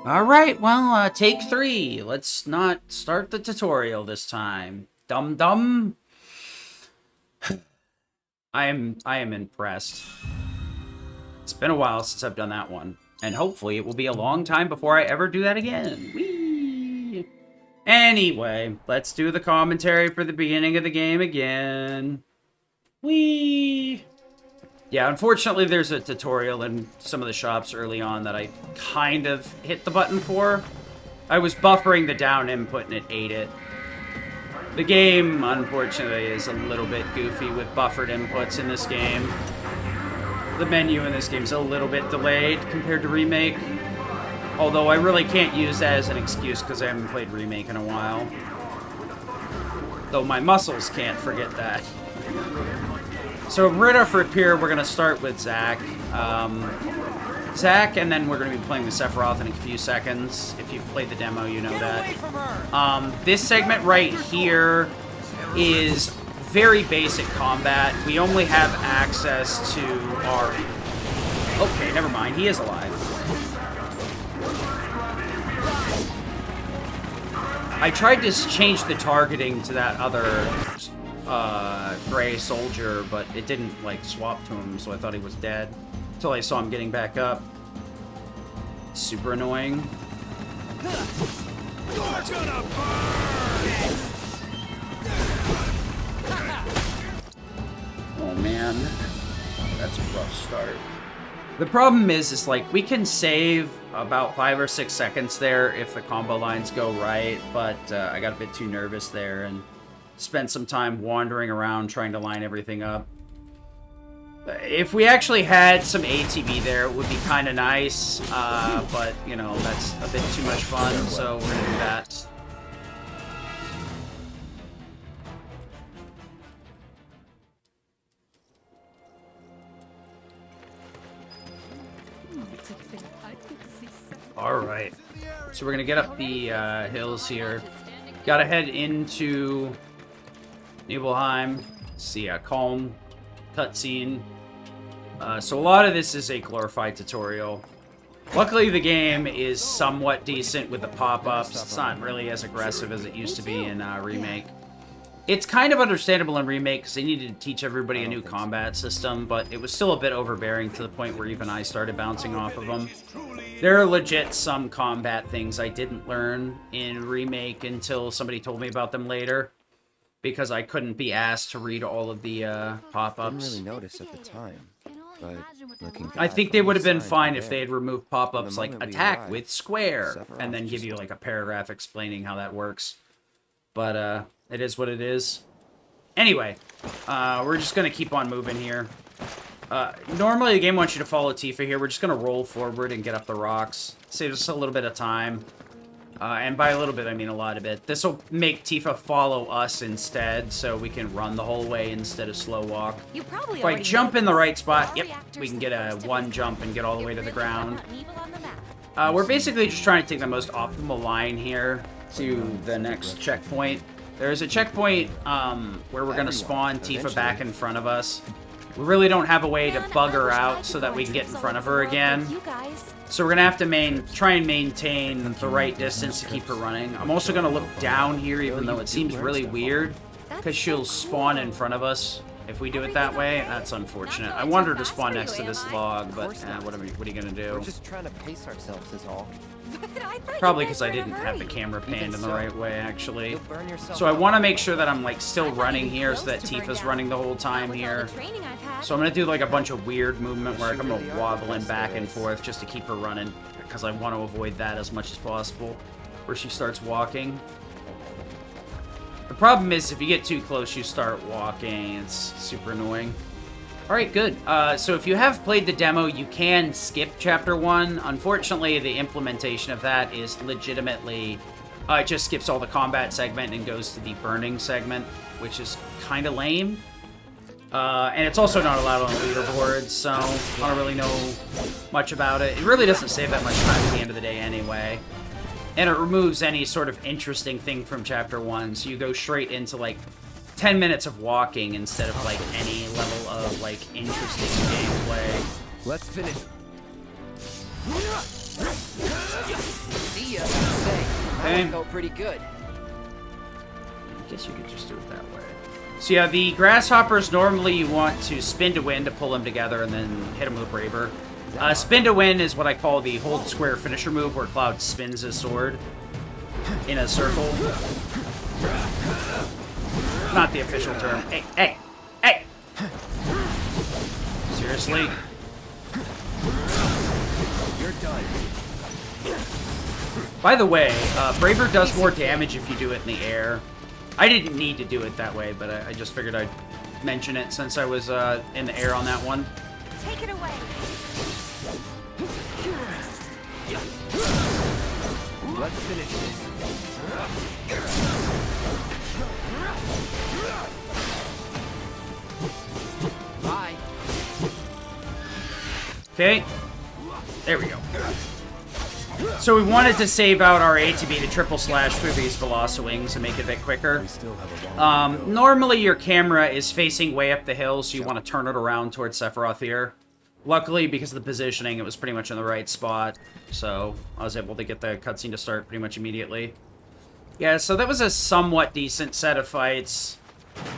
Alright, well, take 3. Let's not start the tutorial this time. Dum-dum. I am impressed. It's been a while since I've done that one. And hopefully it will be a long time before I ever do that again. Whee! Anyway, let's do the commentary for the beginning of the game again. Whee! Yeah, unfortunately there's a tutorial in some of the shops early on that I kind of hit the button for. I was buffering the down input and it ate it. The game, unfortunately, is a little bit goofy with buffered inputs in this game. The menu in this game is a little bit delayed compared to Remake. Although I really can't use that as an excuse because I haven't played Remake in a while. Though my muscles can't forget that. So right off rip here, we're going to start with Zack. Zack, and then we're going to be playing with Sephiroth in a few seconds. If you've played the demo, you know that. This segment right here is very basic combat. We only have access to our... Okay, never mind. He is alive. I tried to change the targeting to that other gray soldier, but it didn't, like, swap to him, so I thought he was dead. Until I saw him getting back up. Super annoying. Oh man, that's a rough start. The problem is like we can save about 5 or 6 seconds there if the combo lines go right, but I got a bit too nervous there and spent some time wandering around trying to line everything up. If we actually had some ATB there, it would be kind of nice, but, you know, that's a bit too much fun, so we're going to do that. Alright, so we're going to get up the hills here. Gotta head into Nibelheim, see a calm cutscene. So a lot of this is a glorified tutorial. Luckily, the game is somewhat decent with the pop-ups. It's not really as aggressive as it used to be in Remake. It's kind of understandable in Remake because they needed to teach everybody a new combat system, but it was still a bit overbearing to the point where even I started bouncing off of them. There are legit some combat things I didn't learn in Remake until somebody told me about them later, because I couldn't be asked to read all of the pop-ups. I didn't really notice at the time. But I think they would have been fine if they had removed pop-ups like attack with square and then give you like a paragraph explaining how that works. But it is what it is. Anyway, we're just going to keep on moving here. Normally the game wants you to follow Tifa here. We're just going to roll forward and get up the rocks. Save us a little bit of time. And by a little bit, I mean a lot of it. This will make Tifa follow us instead, so we can run the whole way instead of slow walk. If I jump in the right spot, yep, we can get a one jump and get all the way to the ground. We're basically just trying to take the most optimal line here to the next checkpoint. There's a checkpoint where we're going to spawn Tifa back in front of us. We really don't have a way to bug her out so that we can get in front of her again. So we're going to have to try and maintain the right distance to keep her running. I'm also going to look down here, even though it seems really weird, because she'll spawn in front of us if we do it that way. That's unfortunate. I wanted her to spawn next to this log, but what are you going to do? we're just trying to pace ourselves is all. Probably because I didn't have the camera panned in the right way, actually. So I want to make sure that I'm, like, still running here so that Tifa's running the whole time here. So I'm going to do, like, a bunch of weird movement where I'm going to wobbling back and forth just to keep her running, because I want to avoid that as much as possible, where she starts walking. The problem is, if you get too close, you start walking. It's super annoying. Alright, good. So if you have played the demo, you can skip Chapter 1. Unfortunately, the implementation of that is legitimately... it just skips all the combat segment and goes to the burning segment, which is kind of lame. And it's also not allowed on leaderboards, so I don't really know much about it. It really doesn't save that much time at the end of the day anyway. And it removes any sort of interesting thing from Chapter 1, so you go straight into, like, 10 minutes of walking instead of, like, any level of, like, interesting gameplay. Let's finish. Okay. That felt pretty good. I guess you could just do it that way. So yeah, the grasshoppers normally you want to spin to win to pull them together and then hit them with Braver. Spin to win is what I call the hold square finisher move, where Cloud spins his sword in a circle. Not the official term. Hey, hey, hey! Seriously? You're done. By the way, Braver does more damage if you do it in the air. I didn't need to do it that way, but I just figured I'd mention it since I was in the air on that one. Take it away. Let's finish this. Bye. Okay. There we go. So we wanted to save out our ATB to triple slash through these Velocwings and make it a bit quicker. Normally your camera is facing way up the hill, so you want to turn it around towards Sephiroth here. Luckily, because of the positioning, it was pretty much in the right spot, so I was able to get the cutscene to start pretty much immediately. Yeah, so that was a somewhat decent set of fights.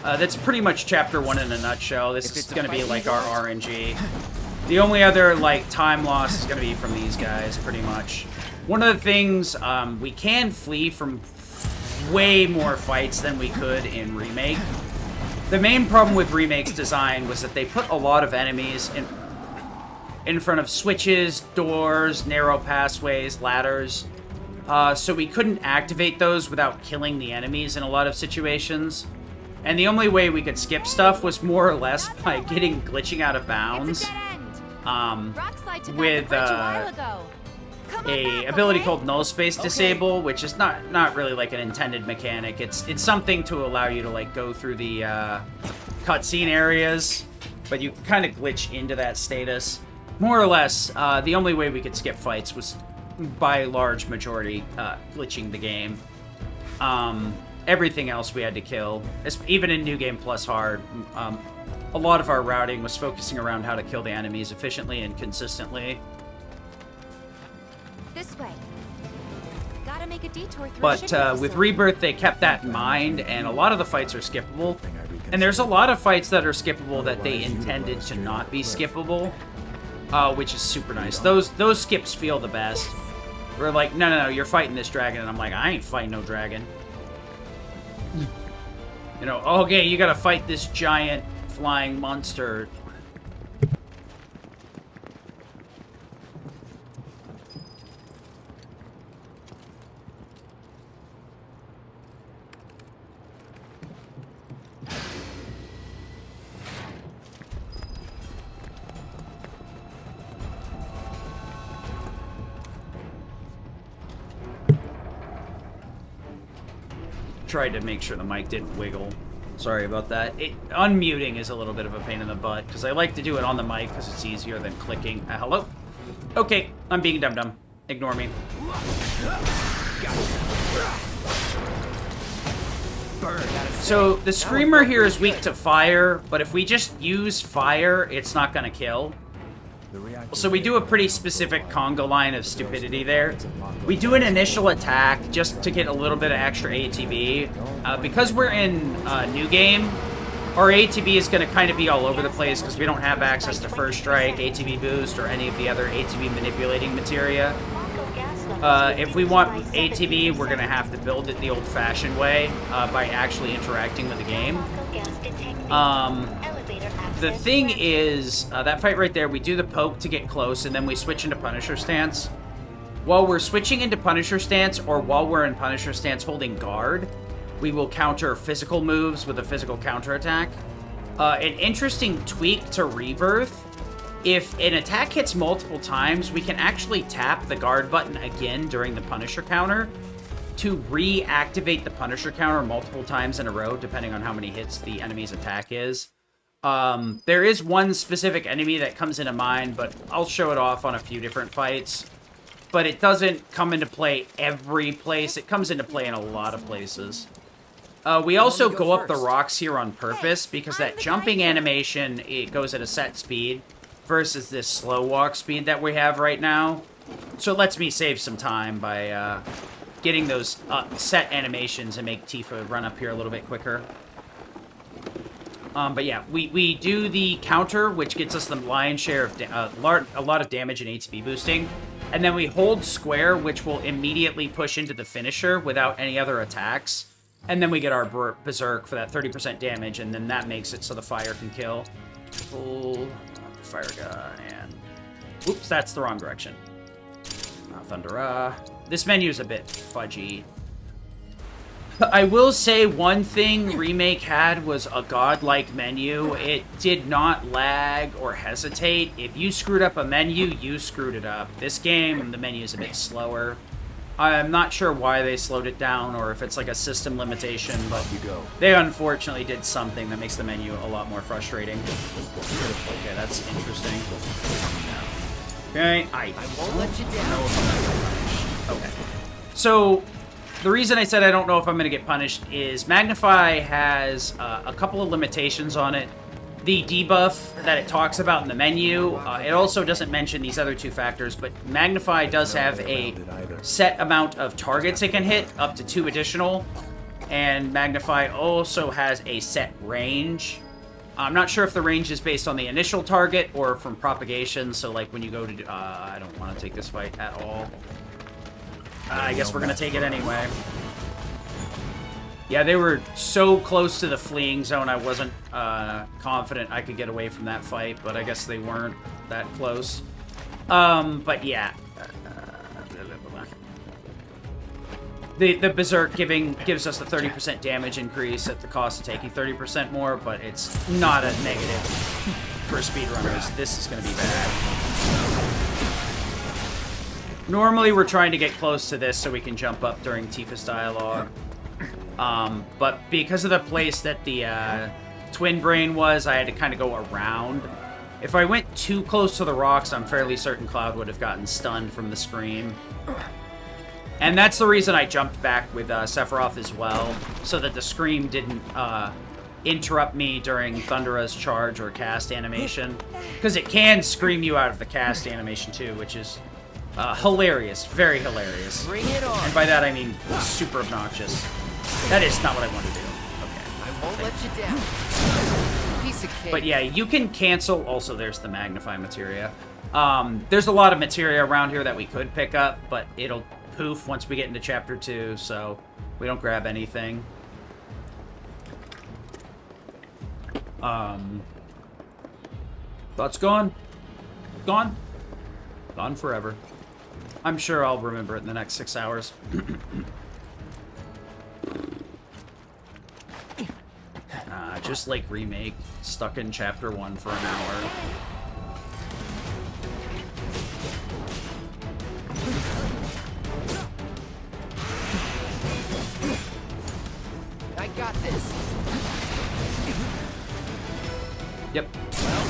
That's pretty much Chapter 1 in a nutshell. This is going to be like our RNG. The only other, like, time loss is going to be from these guys, pretty much. One of the things, we can flee from way more fights than we could in Remake. The main problem with Remake's design was that they put a lot of enemies in front of switches, doors, narrow pathways, ladders. So we couldn't activate those without killing the enemies in a lot of situations. And the only way we could skip stuff was more or less by glitching out of bounds. With a ability called Null Space Disable, which is not really like an intended mechanic. It's something to allow you to like go through the cutscene areas, but you kind of glitch into that status. More or less, the only way we could skip fights was by large majority glitching the game. Everything else we had to kill, even in New Game Plus Hard. A lot of our routing was focusing around how to kill the enemies efficiently and consistently. This way. Gotta make a detour through But with Rebirth, they kept that in mind, and a lot of the fights are skippable. And there's a lot of fights that are skippable that they intended to not be skippable, which is super nice. Those skips feel the best. We're like, no, you're fighting this dragon, and I'm like, I ain't fighting no dragon. You know, okay, you gotta fight this giant flying monster. Tried to make sure the mic didn't wiggle. Sorry about that. Unmuting is a little bit of a pain in the butt, because I like to do it on the mic because it's easier than clicking. Hello? Okay, I'm being dumb. Ignore me. So, the Screamer here is weak to fire, but if we just use fire, it's not going to kill. So we do a pretty specific conga line of stupidity there. We do an initial attack just to get a little bit of extra ATB. Because we're in New Game, our ATB is going to kind of be all over the place because we don't have access to First Strike, ATB Boost, or any of the other ATB manipulating materia. If we want ATB, we're going to have to build it the old-fashioned way by actually interacting with the game. The thing is, that fight right there, we do the poke to get close, and then we switch into Punisher stance. While we're switching into Punisher stance, or while we're in Punisher stance holding guard, we will counter physical moves with a physical counterattack. An interesting tweak to Rebirth, if an attack hits multiple times, we can actually tap the guard button again during the Punisher counter to reactivate the Punisher counter multiple times in a row, depending on how many hits the enemy's attack is. There is one specific enemy that comes into mind, but I'll show it off on a few different fights. But it doesn't come into play every place. It comes into play in a lot of places. We also go up the rocks here on purpose, because that jumping animation, it goes at a set speed versus this slow walk speed that we have right now. So it lets me save some time by getting those set animations and make Tifa run up here a little bit quicker. But yeah, we do the counter, which gets us the lion's share of a lot of damage and ATB boosting. And then we hold square, which will immediately push into the finisher without any other attacks. And then we get our Berserk for that 30% damage, and then that makes it so the fire can kill. Pull the fire gun, and... Oops, that's the wrong direction. Thundera. This menu is a bit fudgy. I will say one thing Remake had was a godlike menu. It did not lag or hesitate. If you screwed up a menu, you screwed it up. This game, the menu is a bit slower. I'm not sure why they slowed it down or if it's like a system limitation, but they unfortunately did something that makes the menu a lot more frustrating. Okay, that's interesting. Okay, I won't let you down. Okay. So, the reason I said I don't know if I'm going to get punished is Magnify has a couple of limitations on it. The debuff that it talks about in the menu, it also doesn't mention these other two factors, but Magnify does have a set amount of targets it can hit, up to 2 additional, and Magnify also has a set range. I'm not sure if the range is based on the initial target or from propagation, so like when you go to... I don't want to take this fight at all. I guess we're going to take it anyway. Yeah, they were so close to the fleeing zone, I wasn't confident I could get away from that fight, but I guess they weren't that close. But yeah. The Berserk gives us the 30% damage increase at the cost of taking 30% more, but it's not a negative for speedrunners. This is going to be bad. Normally, we're trying to get close to this so we can jump up during Tifa's dialogue. But because of the place that the Twin Brain was, I had to kind of go around. If I went too close to the rocks, I'm fairly certain Cloud would have gotten stunned from the scream. And that's the reason I jumped back with Sephiroth as well, so that the scream didn't interrupt me during Thundera's charge or cast animation. Because it can scream you out of the cast animation too, which is hilarious, very hilarious. Bring it on. And by that I mean super obnoxious. That is not what I want to do. Okay. I won't let you down. Piece of cake. But yeah, you can cancel. Also, there's the Magnify materia. There's a lot of materia around here that we could pick up, but it'll poof once we get into Chapter 2, so we don't grab anything. Thoughts gone? Gone? Gone forever. I'm sure I'll remember it in the next 6 hours. Just like Remake, stuck in Chapter 1 for an hour. I got this. Yep. Well,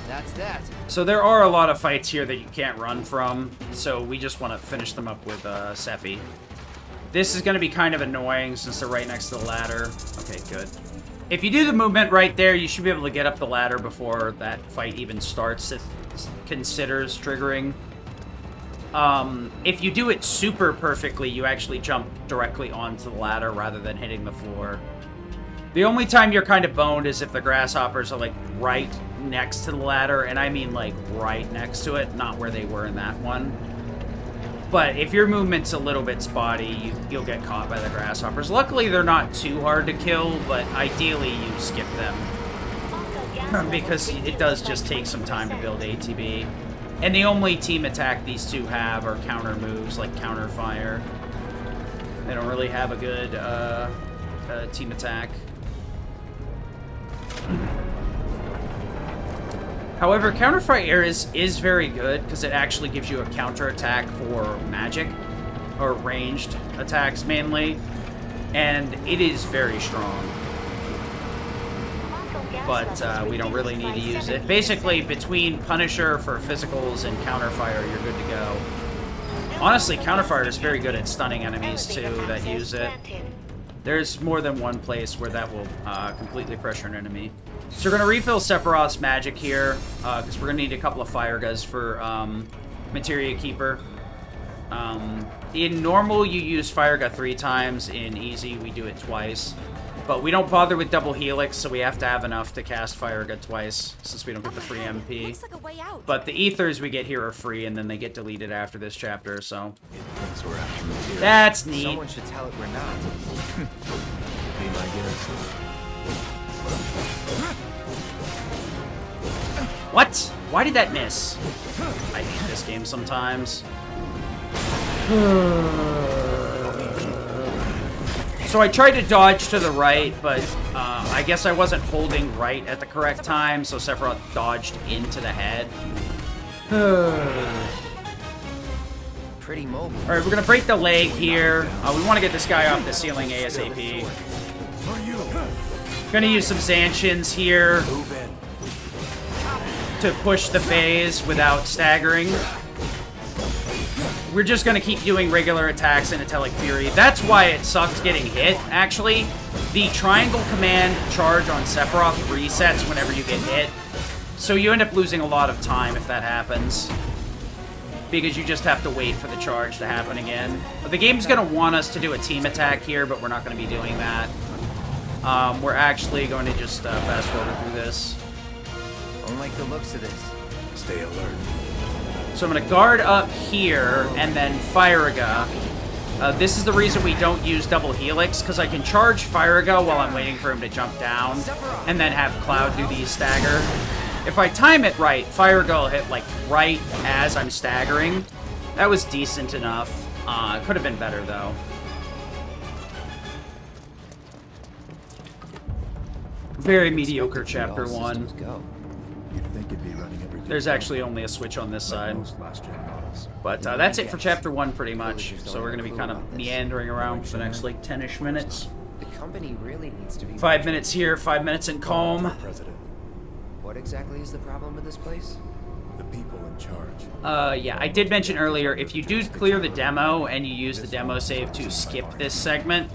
that's that. So there are a lot of fights here that you can't run from, so we just want to finish them up with Sephi. This is going to be kind of annoying since they're right next to the ladder. Okay, good. If you do the movement right there, you should be able to get up the ladder before that fight even starts, if it considers triggering. If you do it super perfectly, you actually jump directly onto the ladder rather than hitting the floor. The only time you're kind of boned is if the grasshoppers are like right next to the ladder, and I mean like right next to it, not where they were in that one. But if your movement's a little bit spotty, you'll get caught by the grasshoppers. Luckily, they're not too hard to kill, but ideally you skip them. Because it does just take some time to build ATB. And the only team attack these two have are counter moves, like counter fire. They don't really have a good team attack. However, counterfire is very good because it actually gives you a counter attack for magic, or ranged attacks mainly, and it is very strong. But we don't really need to use it. Basically, between Punisher for physicals and counterfire, you're good to go. Honestly, counterfire is very good at stunning enemies too that use it. There's more than one place where that will completely pressure an enemy. So we're going to refill Sephiroth's magic here, because we're going to need a couple of fire guns for Materia Keeper. In normal, you use Fire Gun 3 times. In easy, we do it twice. But we don't bother with double helix, so we have to have enough to cast Fire Gun twice, since we don't get the free MP. Looks like a way out. But the ethers we get here are free, and then they get deleted after this chapter, so... Thinks we're after material. That's neat. Someone should tell it we're not. Be my guest. What? Why did that miss? I hate this game sometimes. So I tried to dodge to the right, but I guess I wasn't holding right at the correct time, so Sephiroth dodged into the head. Pretty mobile. Alright, we're gonna break the leg here. We want to get this guy off the ceiling ASAP. Gonna use some Zancians here to push the phase without staggering. We're just gonna keep doing regular attacks in Italic Fury. That's why it sucked getting hit, actually. The triangle command charge on Sephiroth resets whenever you get hit. So you end up losing a lot of time if that happens. Because you just have to wait for the charge to happen again. But the game's gonna want us to do a team attack here, but we're not gonna be doing that. We're actually going to just fast forward through this. Don't like the looks of this. Stay alert. So I'm going to guard up here and then Firaga. This is the reason we don't use double helix, because I can charge Firaga while I'm waiting for him to jump down, and then have Cloud do the stagger. If I time it right, Firaga will hit like right as I'm staggering. That was decent enough. Could have been better though. Very mediocre chapter 1. Go. You'd think it'd be running every day. There's actually only a switch on this side. Most last-gen models. But that's it for chapter 1 pretty much. So we're going to be kind of meandering around for the next like 10-ish minutes. The company really needs to be 5 minutes here, 5 minutes in Combe. President. What exactly is the problem with this place? The people in charge. Yeah, I did mention earlier, if you do clear the demo and you use the demo save to skip this segment,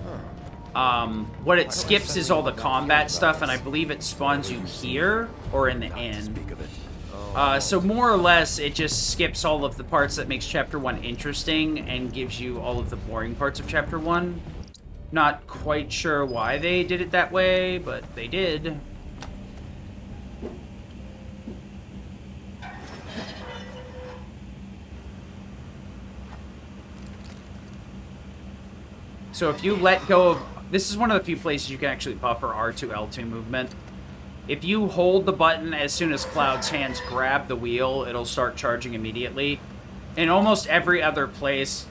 what it skips is all the combat stuff, and I believe it spawns you here or in the inn. Speak of it. So more or less, it just skips all of the parts that makes Chapter 1 interesting and gives you all of the boring parts of Chapter 1. Not quite sure why they did it that way, but they did. So if you let go of... This is one of the few places you can actually buffer R2, L2 movement. If you hold the button as soon as Cloud's hands grab the wheel, it'll start charging immediately. In almost every other place,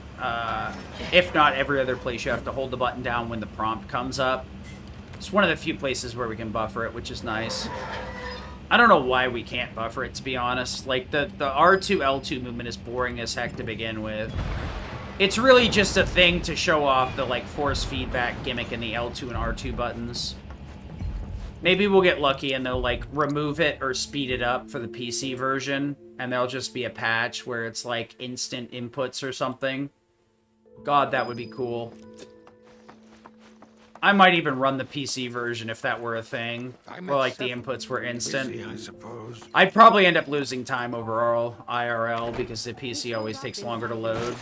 if not every other place, you have to hold the button down when the prompt comes up. It's one of the few places where we can buffer it, which is nice. I don't know why we can't buffer it, to be honest. Like, the R2, L2 movement is boring as heck to begin with. It's really just a thing to show off the, like, force feedback gimmick in the L2 and R2 buttons. Maybe we'll get lucky and they'll, like, remove it or speed it up for the PC version, and there'll just be a patch where it's, like, instant inputs or something. God, that would be cool. I might even run the PC version if that were a thing, where, like, the inputs were instant. I suppose. I'd probably end up losing time overall, IRL, because the PC always takes longer to load.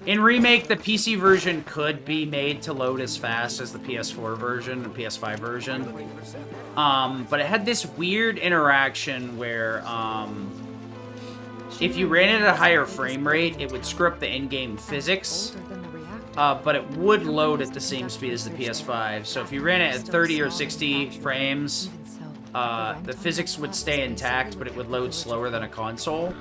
In Remake, the PC version could be made to load as fast as the PS4 version, the PS5 version. But it had this weird interaction where, if you ran it at a higher frame rate, it would screw up the in-game physics. Older than the reactor. But it would load at the same speed as the PS5. So if you ran it at 30 or 60 frames, Even so, the physics would stay intact, but it would load slower than a console.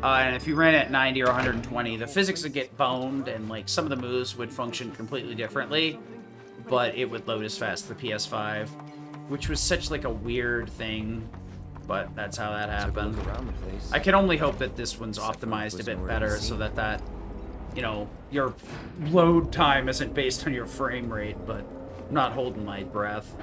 And if you ran it at 90 or 120, the physics would get boned, and like some of the moves would function completely differently, but it would load as fast as the PS5, which was such like a weird thing, but that's how that happened. Look around the place. I can only hope that this one's optimized a bit better so that, you know, your load time isn't based on your frame rate, but I'm not holding my breath.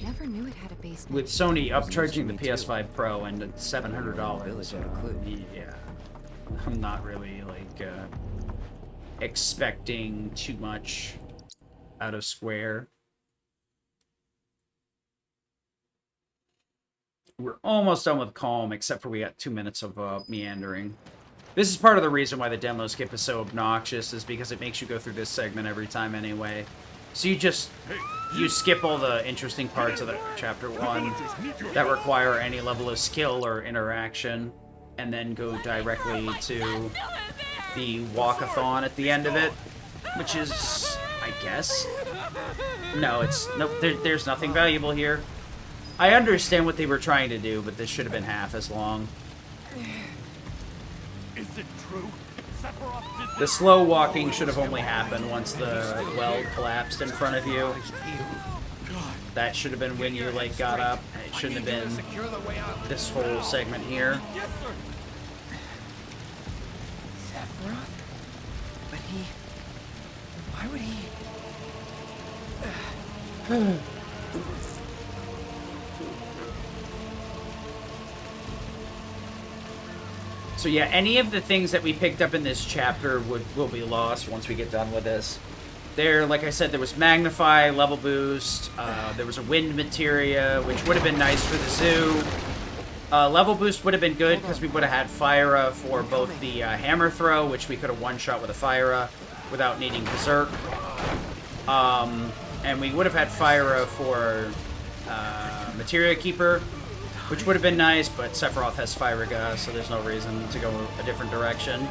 Never knew it had a basement. With Sony upcharging the PS5 Pro and it's $700, Village had a clue. yeah, I'm not really like expecting too much out of Square. We're almost done with Calm, except for we got 2 minutes of meandering. This is part of the reason why the demo skip is so obnoxious, is because it makes you go through this segment every time anyway. So you skip all the interesting parts of the chapter 1 that require any level of skill or interaction, and then go directly to the walkathon at the end of it, which is, I guess... No, it's... Nope, there's nothing valuable here. I understand what they were trying to do, but this should have been half as long. Is it true? The slow walking should have only happened once the well collapsed in front of you. That should have been when you, like, got up. It shouldn't have been this whole segment here. Yes, sir. Sephiroth? But he... Why would he... So yeah, any of the things that we picked up in this chapter will be lost once we get done with this. There, like I said, there was Magnify, Level Boost, there was a Wind Materia, which would have been nice for the zoo. Level Boost would have been good because we would have had Fire for both the Hammer Throw, which we could have one-shot with a Fire without needing Berserk. And we would have had Fire for Materia Keeper, which would have been nice, but Sephiroth has Firaga, so there's no reason to go a different direction.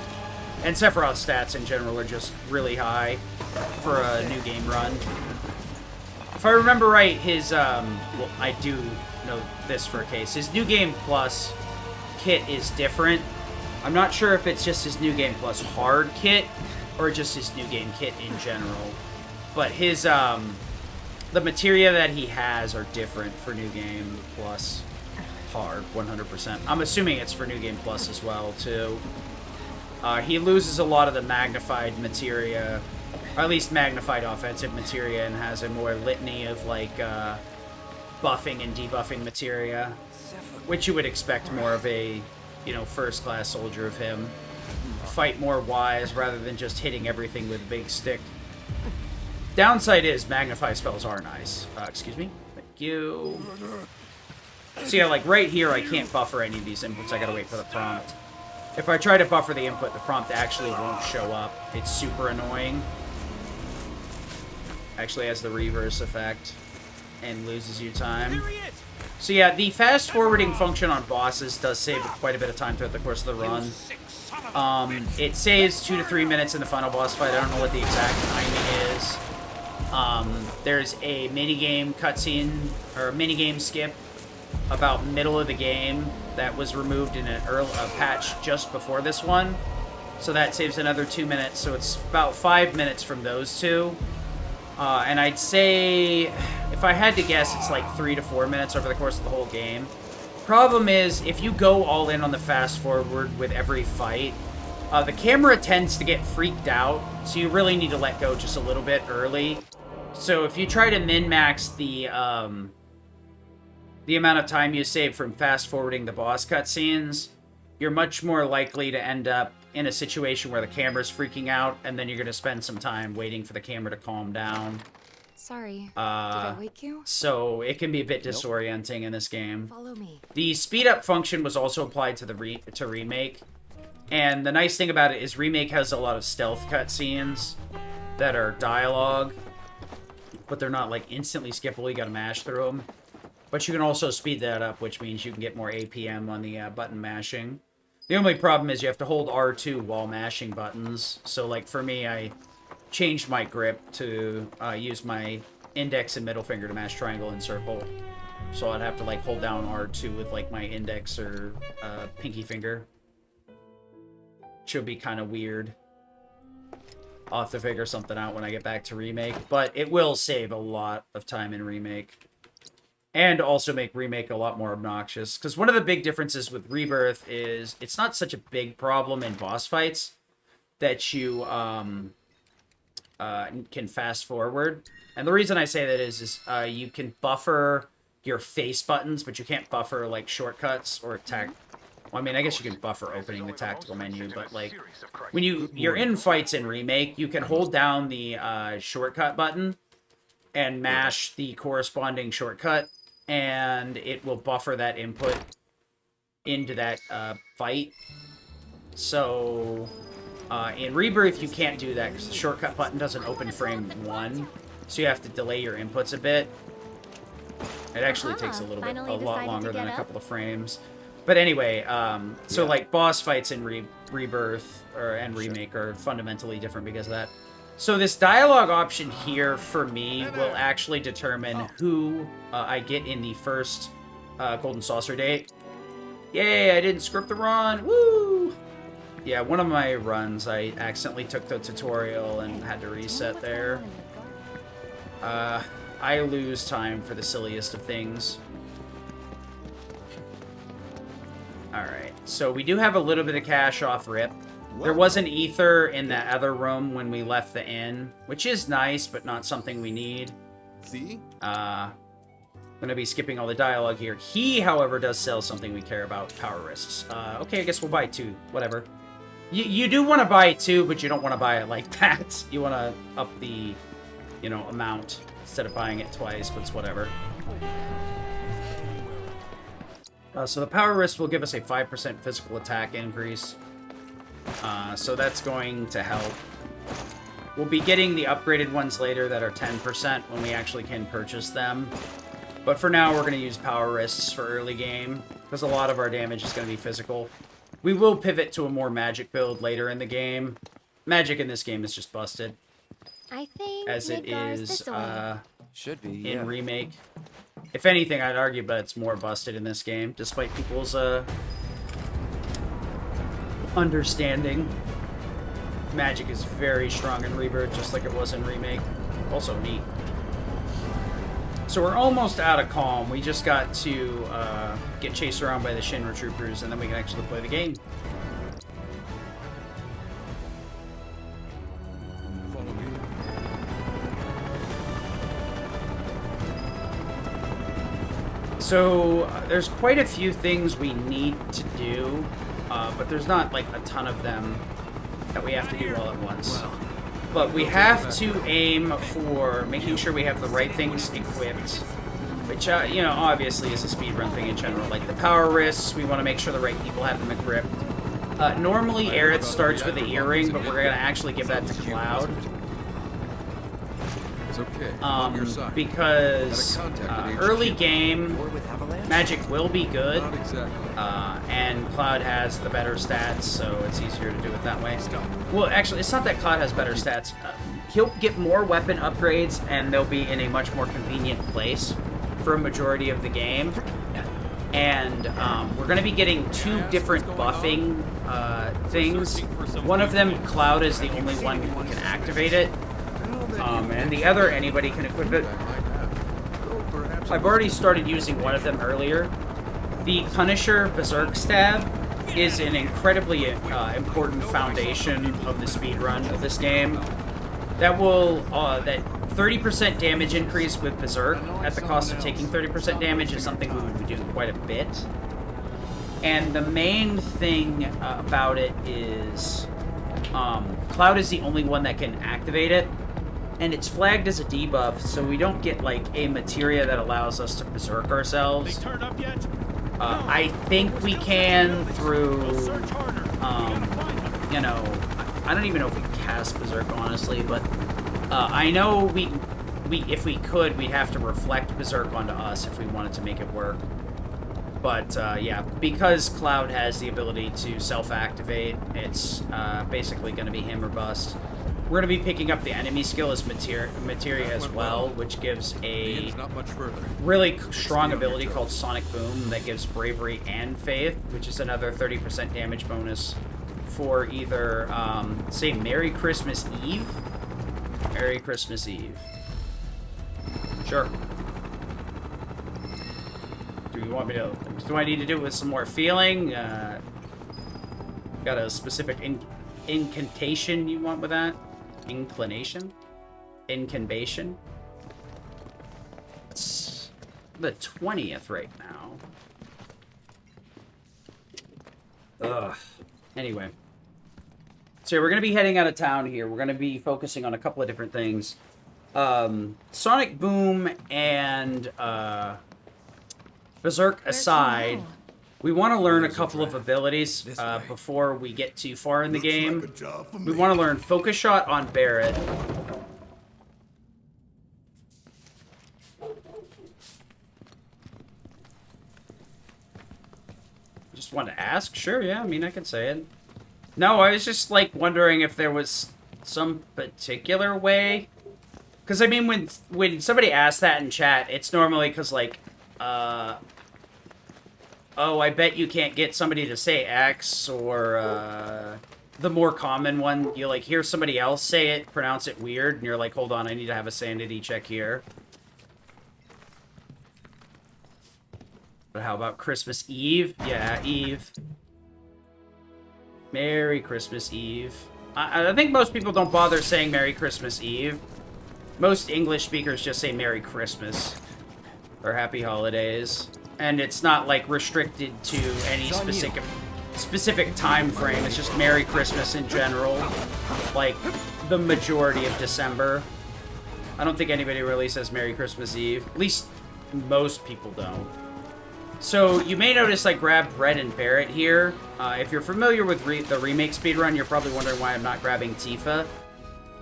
And Sephiroth's stats in general are just really high for a new game run. If I remember right, his, well, I do know this for a case. His New Game Plus kit is different. I'm not sure if it's just his New Game Plus hard kit, or just his New Game kit in general. But his, the materia that he has are different for New Game Plus hard, 100%. I'm assuming it's for New Game Plus as well, too. He loses a lot of the magnified materia, or at least magnified offensive materia, and has a more litany of, like, buffing and debuffing materia, which you would expect more of a, you know, first-class soldier of him. Fight more wise rather than just hitting everything with a big stick. Downside is magnify spells are nice. Excuse me. Thank you. So yeah, like right here, I can't buffer any of these inputs. I gotta wait for the prompt. If I try to buffer the input, the prompt actually won't show up. It's super annoying. Actually has the reverse effect and loses you time. So yeah, the fast forwarding function on bosses does save quite a bit of time throughout the course of the run. It saves 2 to 3 minutes in the final boss fight. I don't know what the exact timing is. There's a minigame cutscene, or a minigame skip about middle of the game that was removed in a patch just before this one. So that saves another 2 minutes, so it's about 5 minutes from those two. And I'd say, if I had to guess, it's like 3 to 4 minutes over the course of the whole game. Problem is, if you go all in on the fast forward with every fight, the camera tends to get freaked out, so you really need to let go just a little bit early. So if you try to min-max the amount of time you save from fast forwarding the boss cutscenes, you're much more likely to end up in a situation where the camera's freaking out, and then you're going to spend some time waiting for the camera to calm down. Sorry. Did I wake you? So it can be a bit disorienting in this game. Follow me. The speed up function was also applied to the Remake, and the nice thing about it is Remake has a lot of stealth cutscenes that are dialogue, but they're not like instantly skippable. You got to mash through them. But you can also speed that up, which means you can get more APM on the button mashing. The only problem is you have to hold R2 while mashing buttons. So, like, for me, I changed my grip to use my index and middle finger to mash triangle and circle. So I'd have to, like, hold down R2 with, like, my index or pinky finger. Which would be kind of weird. I'll have to figure something out when I get back to Remake. But it will save a lot of time in Remake. And also make Remake a lot more obnoxious. Because one of the big differences with Rebirth is it's not such a big problem in boss fights that you can fast forward. And the reason I say that is you can buffer your face buttons, but you can't buffer like shortcuts or attack. Well, I mean, I guess you can buffer opening the tactical menu, but like when you're in fights in Remake, you can hold down the shortcut button and mash the corresponding shortcut and it will buffer that input into that fight. So in Rebirth, you can't do that because the shortcut button doesn't open frame 1, so you have to delay your inputs a bit. It actually takes a lot longer than a couple of frames. But anyway, so like boss fights in Rebirth and Remake are fundamentally different because of that. So this dialogue option here for me will actually determine who I get in the first Golden Saucer date. Yay, I didn't script the run. Woo! Yeah, one of my runs, I accidentally took the tutorial and had to reset there. I lose time for the silliest of things. Alright, so we do have a little bit of cash off rip. There was an ether in that other room when we left the inn, which is nice, but not something we need. See? I'm gonna be skipping all the dialogue here. He, however, does sell something we care about, power wrists. Okay, I guess we'll buy 2. Whatever. You do want to buy 2, but you don't want to buy it like that. You want to up the, you know, amount instead of buying it twice, but it's whatever. So the power wrist will give us a 5% physical attack increase. So that's going to help. We'll be getting the upgraded ones later that are 10% when we actually can purchase them. But for now, we're going to use power wrists for early game, because a lot of our damage is going to be physical. We will pivot to a more magic build later in the game. Magic in this game is just busted. I think as it is should be in Remake. If anything, I'd argue, but it's more busted in this game, despite people's understanding. Magic is very strong in Rebirth, just like it was in Remake. Also neat. So we're almost out of calm. We just got to get chased around by the Shinra troopers, and then we can actually play the game. Follow me. So there's quite a few things we need to do, but there's not like a ton of them that we have to do all at once. But we have to aim for making sure we have the right things equipped, which, you know, obviously is a speedrun thing in general. Like the power wrists, we want to make sure the right people have them equipped. Normally, Aerith starts with the earring, but we're going to actually give that to Cloud. It's okay. Because early game, Magic will be good, Not exactly. and Cloud has the better stats, so it's easier to do it that way. Well, actually, it's not that Cloud has better stats. He'll get more weapon upgrades, and they'll be in a much more convenient place for a majority of the game. And we're going to be getting 2 different buffing things. One of them, Cloud is the only one who can activate it. And the other, anybody can equip it. I've already started using one of them earlier. The Punisher Berserk Stab is an incredibly important foundation of the speedrun of this game. That will, that 30% damage increase with Berserk at the cost of taking 30% damage is something we would be doing quite a bit. And the main thing about it is Cloud is the only one that can activate it. And it's flagged as a debuff, so we don't get, like, a materia that allows us to berserk ourselves. They turned up yet? I think we can through, you know, I don't even know if we cast berserk, honestly, but I know we if we could, we'd have to reflect berserk onto us if we wanted to make it work. But, yeah, because Cloud has the ability to self-activate, it's basically going to be him or bust. We're going to be picking up the enemy skill as materia as well, which gives a really strong ability called Sonic Boom that gives Bravery and Faith, which is another 30% damage bonus for either, say, Merry Christmas Eve? Merry Christmas Eve. Sure. Do you want me to... Do I need to do it with some more feeling? Got a specific incantation you want with that? Inclination? Incantation? It's the 20th right now. Ugh. Anyway. So we're going to be heading out of town here. We're going to be focusing on a couple of different things. Sonic Boom and Berserk aside, know? we want to learn a couple of abilities before we get too far in the game. We want to learn Focus Shot on Barret. Just wanted to ask? Sure, yeah, I mean, I could say it. No, I was just, like, wondering if there was some particular way. Because, I mean, when somebody asks that in chat, it's normally because, like, oh, I bet you can't get somebody to say X, or, the more common one, you, like, hear somebody else say it, pronounce it weird, and you're like, hold on, I need to have a sanity check here. But how about Christmas Eve? Yeah, Eve. Merry Christmas Eve. I think most people don't bother saying Merry Christmas Eve. Most English speakers just say Merry Christmas. Or Happy Holidays. And it's not, like, restricted to any specific time frame. It's just Merry Christmas in general. Like, the majority of December. I don't think anybody really says Merry Christmas Eve. At least, most people don't. So, you may notice I grabbed Red and Barret here. If you're familiar with the remake speedrun, you're probably wondering why I'm not grabbing Tifa.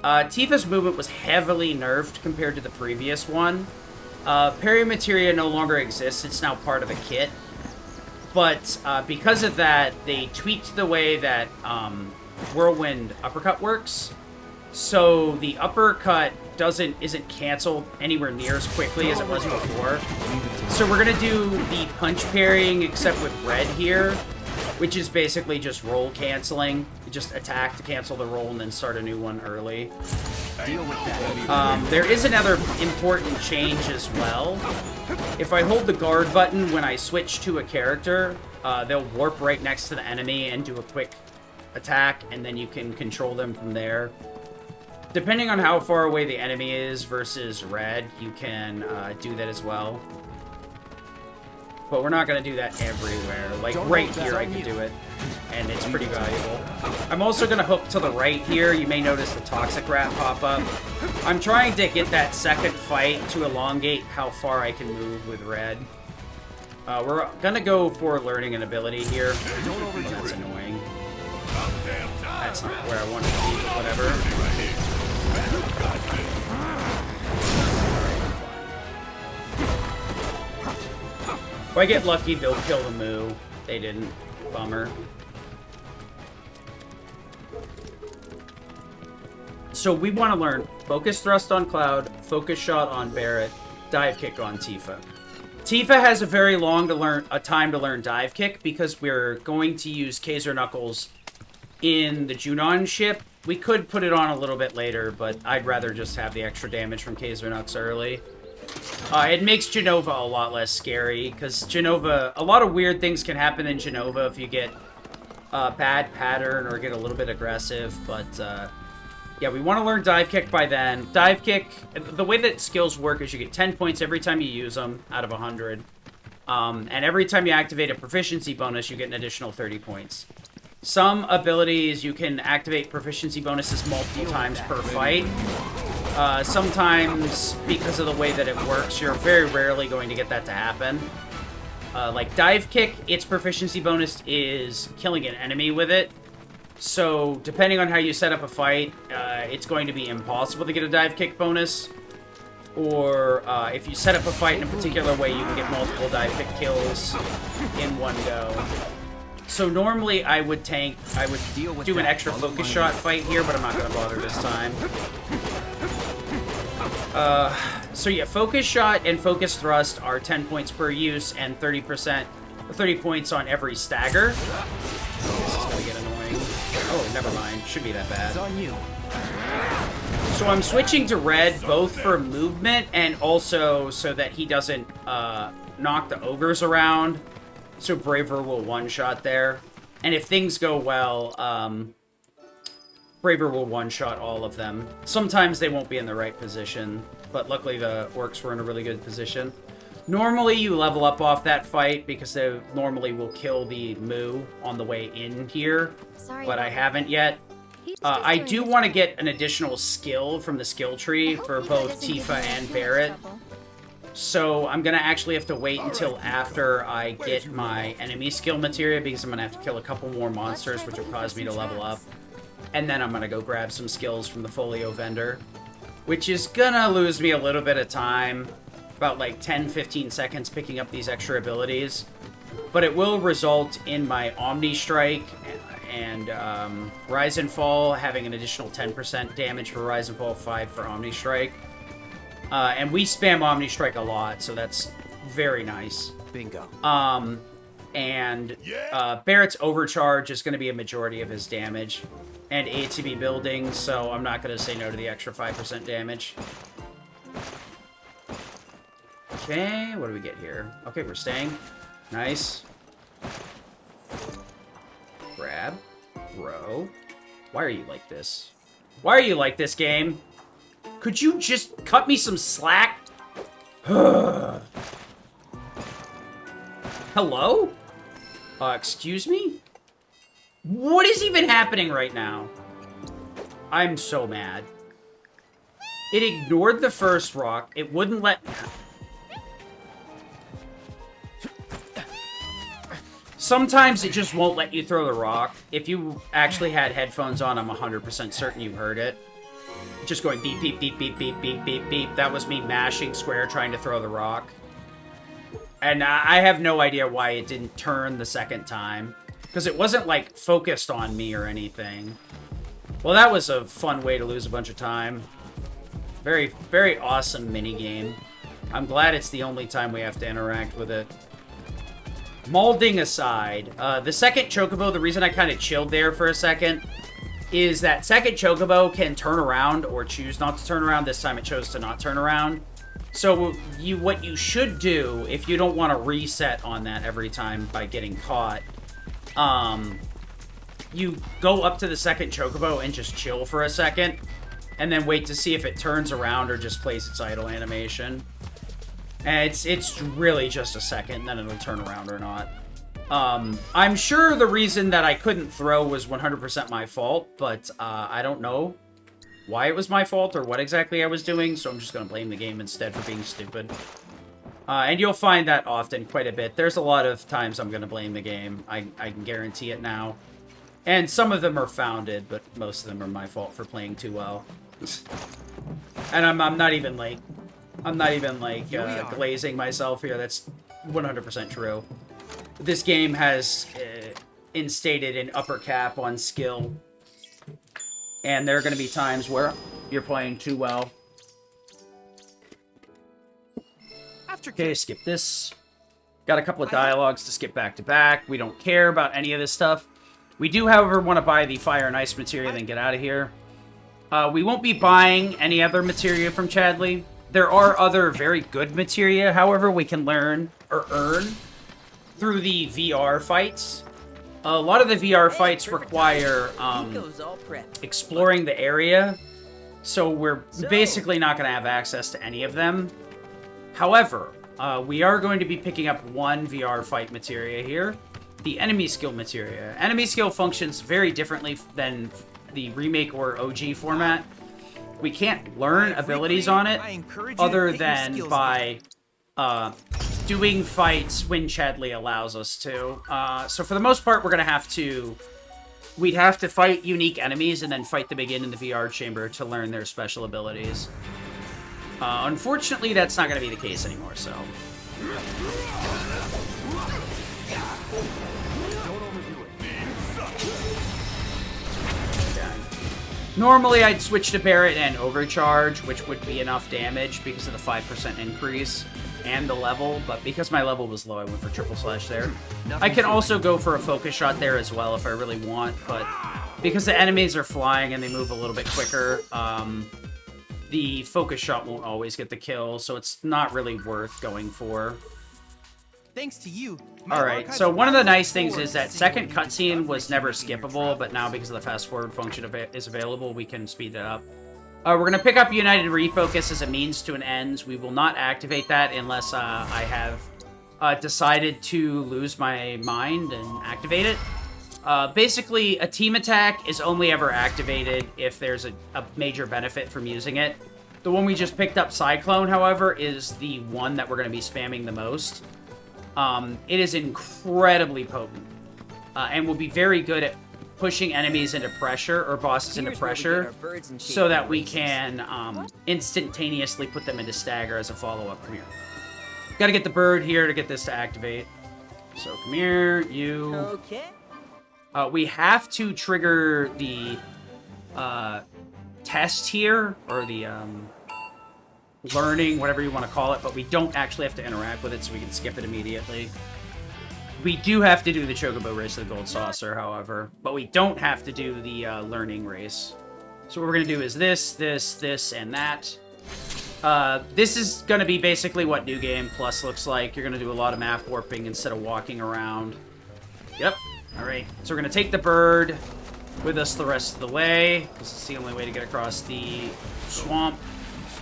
Tifa's movement was heavily nerfed compared to the previous one. Parry Materia no longer exists, it's now part of a kit. But because of that, they tweaked the way that Whirlwind Uppercut works. So the uppercut isn't canceled anywhere near as quickly as it was before. So we're gonna do the punch parrying except with Red here, which is basically just roll canceling. You just attack to cancel the roll and then start a new one early. There is another important change as well. If I hold the guard button when I switch to a character, they'll warp right next to the enemy and do a quick attack, and then you can control them from there. Depending on how far away the enemy is versus Red, you can do that as well. But we're not going to do that everywhere. Like, right here I can do it, and it's pretty valuable. I'm also going to hook to the right here. You may notice the Toxic Rat pop up. I'm trying to get that second fight to elongate how far I can move with Red. We're going to go for learning an ability here. Oh, that's annoying. That's not where I want to be, but whatever. If I get lucky, they'll kill the Moo. They didn't. Bummer. So we want to learn Focus Thrust on Cloud, Focus Shot on Barret, Dive Kick on Tifa. Tifa has a very long time to learn Dive Kick because we're going to use Kaiser Knuckles in the Junon ship. We could put it on a little bit later, but I'd rather just have the extra damage from Kaiser Knuckles early. It makes Genova a lot less scary, because Genova, a lot of weird things can happen in Genova if you get a bad pattern or get a little bit aggressive, but yeah, we want to learn Dive Kick by then. Dive Kick, the way that skills work is you get 10 points every time you use them out of 100, and every time you activate a proficiency bonus, you get an additional 30 points. Some abilities, you can activate proficiency bonuses multiple times per fight. Sometimes, because of the way that it works, you're very rarely going to get that to happen. Like Dive Kick, its proficiency bonus is killing an enemy with it. So, depending on how you set up a fight, it's going to be impossible to get a Dive Kick bonus. Or, if you set up a fight in a particular way, you can get multiple Dive Kick kills in one go. So normally I would do an extra Focus Shot fight here, but I'm not going to bother this time. So yeah, Focus Shot and Focus Thrust are 10 points per use and 30 points on every stagger. This is going to get annoying. Oh, never mind. Shouldn't be that bad. It's on you. So I'm switching to Red both for movement and also so that he doesn't knock the ogres around. So Braver will one-shot there. And if things go well, Braver will one-shot all of them. Sometimes they won't be in the right position, but luckily the orcs were in a really good position. Normally you level up off that fight because they normally will kill the Moo on the way in here, but I haven't yet. I do want to get an additional skill from the skill tree for both Tifa and Barret. So I'm going to actually have to wait until after I get my enemy skill materia, because I'm going to have to kill a couple more monsters, which will cause me to level up. And then I'm going to go grab some skills from the folio vendor, which is going to lose me a little bit of time, about like 10-15 seconds picking up these extra abilities. But it will result in my Omni Strike and Rise and Fall having an additional 10% damage for Rise and Fall, 5 for Omni Strike. And we spam Omni Strike a lot, so that's very nice. Bingo. And Barrett's Overcharge is going to be a majority of his damage. And ATB Building, so I'm not going to say no to the extra 5% damage. Okay, what do we get here? Okay, we're staying. Nice. Grab. Throw. Why are you like this? Why are you like this, game? Could you just cut me some slack? Hello? Excuse me? What is even happening right now? I'm so mad. It ignored the first rock. It wouldn't let... Sometimes it just won't let you throw the rock. If you actually had headphones on, I'm 100% certain you heard it. Just going beep, beep, beep, beep, beep, beep, beep, beep. That was me mashing square trying to throw the rock. And I have no idea why it didn't turn the second time. Because it wasn't, like, focused on me or anything. Well, that was a fun way to lose a bunch of time. Very, very awesome minigame. I'm glad it's the only time we have to interact with it. Molding aside, the second Chocobo, the reason I kind of chilled there for a second is that second Chocobo can turn around or choose not to turn around. This time it chose to not turn around. So what you should do, if you don't want to reset on that every time by getting caught, you go up to the second Chocobo and just chill for a second, and then wait to see if it turns around or just plays its idle animation. And it's really just a second, then it'll turn around or not. I'm sure the reason that I couldn't throw was 100% my fault, but I don't know why it was my fault or what exactly I was doing, so I'm just going to blame the game instead for being stupid. And you'll find that often quite a bit. There's a lot of times I'm going to blame the game. I can guarantee it now. And some of them are founded, but most of them are my fault for playing too well. And I'm not even like... glazing myself here. That's 100% true. This game has instated an upper cap on skill. And there are going to be times where you're playing too well. Okay, skip this. Got a couple of dialogues to skip back to back. We don't care about any of this stuff. We do, however, want to buy the Fire and Ice materia, then get out of here. We won't be buying any other materia from Chadley. There are other very good materia, however, we can learn or earn through the VR fights. A lot of the VR fights require exploring the area, so we're basically not going to have access to any of them. However, we are going to be picking up one VR fight materia here, the enemy skill materia. Enemy skill functions very differently than the remake or OG format. We can't learn abilities on it other than by doing fights when Chadley allows us to. So for the most part, we're going to have to... We'd have to fight unique enemies and then fight them again in the VR chamber to learn their special abilities. Unfortunately, that's not going to be the case anymore, so... Normally, I'd switch to Barret and Overcharge, which would be enough damage because of the 5% increase and the level, but because my level was low, I went for Triple Slash there. I can also go for a Focus Shot there as well if I really want, but because the enemies are flying and they move a little bit quicker, the Focus Shot won't always get the kill, so it's not really worth going for. Thanks to you. Alright, so one of the nice things is that second cutscene was never skippable, but now because of the fast forward function is available, we can speed it up. We're going to pick up United Refocus as a means to an end. We will not activate that unless I have decided to lose my mind and activate it. Basically, a team attack is only ever activated if there's a major benefit from using it. The one we just picked up, Cyclone, however, is the one that we're going to be spamming the most. It is incredibly potent, and will be very good at pushing enemies into pressure, or bosses into pressure, so that we can instantaneously put them into stagger as a follow-up. Come here. Got to get the bird here to get this to activate. So come here, you. Okay. We have to trigger the test here, or the learning, whatever you want to call it, but we don't actually have to interact with it, so we can skip it immediately. We do have to do the Chocobo Race of the Gold Saucer, however, but we don't have to do the learning race. So what we're going to do is this, and that. This is going to be basically what New Game Plus looks like. You're going to do a lot of map warping instead of walking around. Yep. Alright, so we're going to take the bird with us the rest of the way. This is the only way to get across the swamp.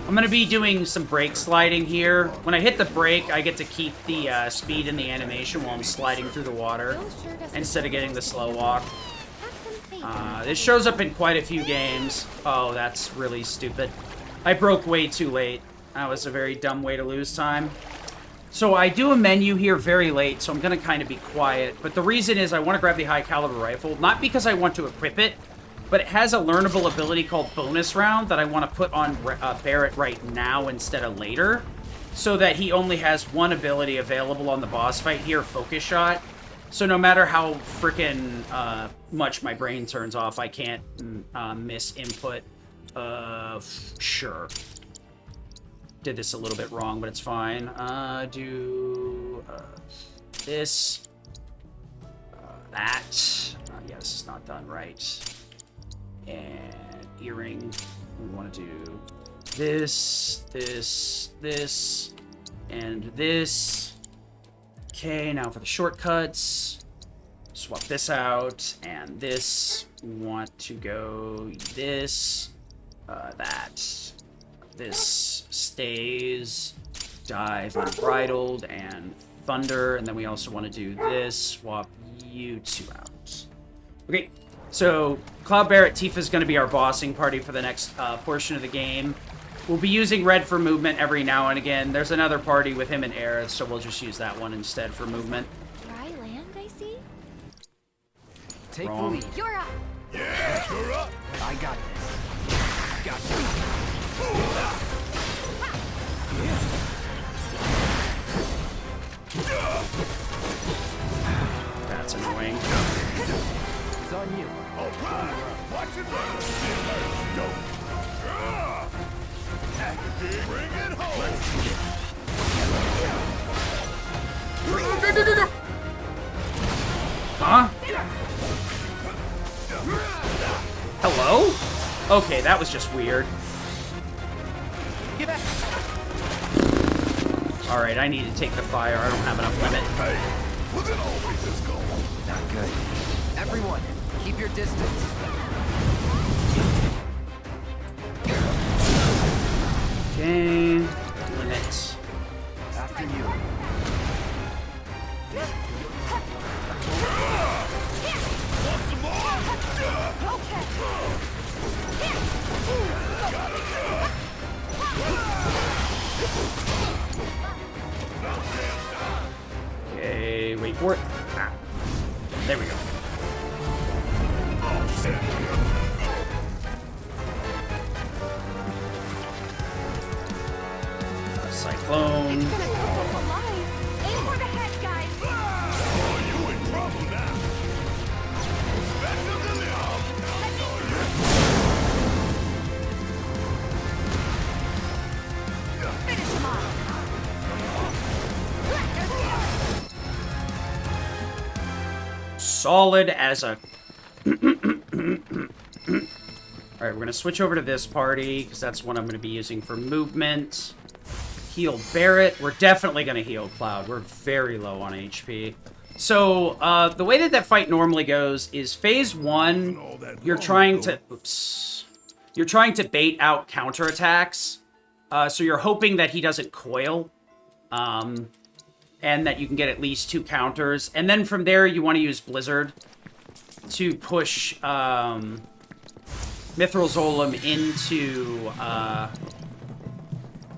I'm going to be doing some brake sliding here. When I hit the brake, I get to keep the speed in the animation while I'm sliding through the water, instead of getting the slow walk. This shows up in quite a few games. Oh, that's really stupid. I broke way too late. That was a very dumb way to lose time. So I do a menu here very late, so I'm going to kind of be quiet. But the reason is I want to grab the high caliber rifle, not because I want to equip it, but it has a learnable ability called Bonus Round that I want to put on Barrett right now instead of later, so that he only has one ability available on the boss fight here, Focus Shot. So no matter how freaking much my brain turns off, I can't miss input. Sure. Did this a little bit wrong, but it's fine. Do this, that. Yeah, this is not done right. And earring. We want to do this, and this. Okay, now for the shortcuts. Swap this out, and this. We want to go this, that. This stays, dive unbridled, and thunder, and then we also want to do this, swap you two out. Okay, so Cloud Barrett Tifa's going to be our bossing party for the next portion of the game. We'll be using red for movement every now and again. There's another party with him and Aerith, so we'll just use that one instead for movement. Dry land, I see. Take the Wrong. lead. You're up. Yeah, you're up. I got this. Got you. That's annoying. It's on you. All right. Watch it run. Go. Bring it home. Huh? Hello? Okay, that was just weird. Get back. Alright, I need to take the fire. I don't have enough limit. Hey, was it always this goal? Not good. Everyone, keep your distance. Okay. Limit. After you. Okay, wait for it. Ah. There we go. Cyclone. It's gonna keep us alive. Aim for the head, guys. Oh, you in trouble now. Back to the Finish him off. Solid as a... Alright, we're going to switch over to this party, because that's what I'm going to be using for movement. Heal Barrett. We're definitely going to heal Cloud. We're very low on HP. So, the way that fight normally goes is phase 1, you're trying to... Oops. You're trying to bait out counterattacks. So you're hoping that he doesn't coil. And that you can get at least 2 counters. And then from there, you want to use Blizzard to push Mithril Zolom into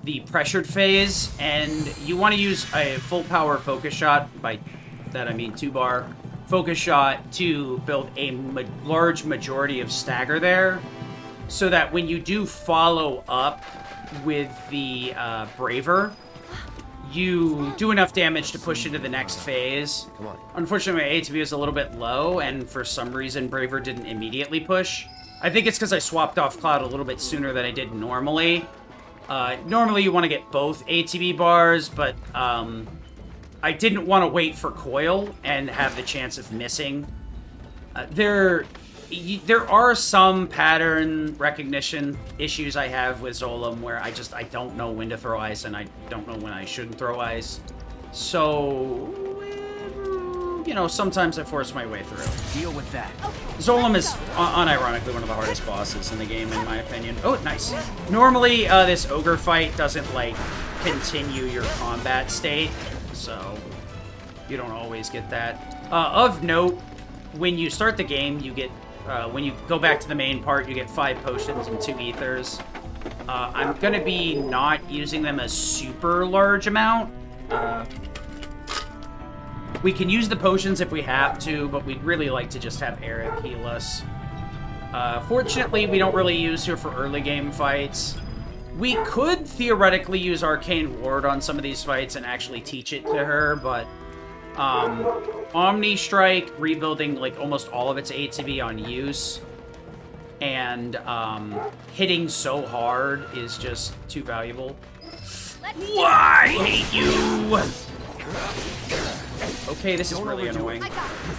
the pressured phase, and you want to use a full power focus shot. By that I mean 2-bar focus shot to build a large majority of stagger there, so that when you do follow up with the Braver, you do enough damage to push into the next phase. Come on. Unfortunately, my ATB is a little bit low, and for some reason, Braver didn't immediately push. I think it's because I swapped off Cloud a little bit sooner than I did normally. Normally, you want to get both ATB bars, but I didn't want to wait for Coil and have the chance of missing. There are some pattern recognition issues I have with Zolom where I don't know when to throw ice and I don't know when I shouldn't throw ice. So, you know, sometimes I force my way through. Deal with that. Zolom is unironically one of the hardest bosses in the game, in my opinion. Oh, nice. Normally, this ogre fight doesn't, like, continue your combat state, so you don't always get that. Of note, when you start the game, you get, when you go back to the main part, you get 5 potions and 2 ethers. I'm gonna be not using them a super large amount. We can use the potions if we have to, but we'd really like to just have Eric heal us. Fortunately, we don't really use her for early game fights. We could theoretically use Arcane Ward on some of these fights and actually teach it to her, but Omni Strike, rebuilding like almost all of its ATB on use, and hitting so hard is just too valuable. Why I hate you! Okay, this is really annoying. I got this.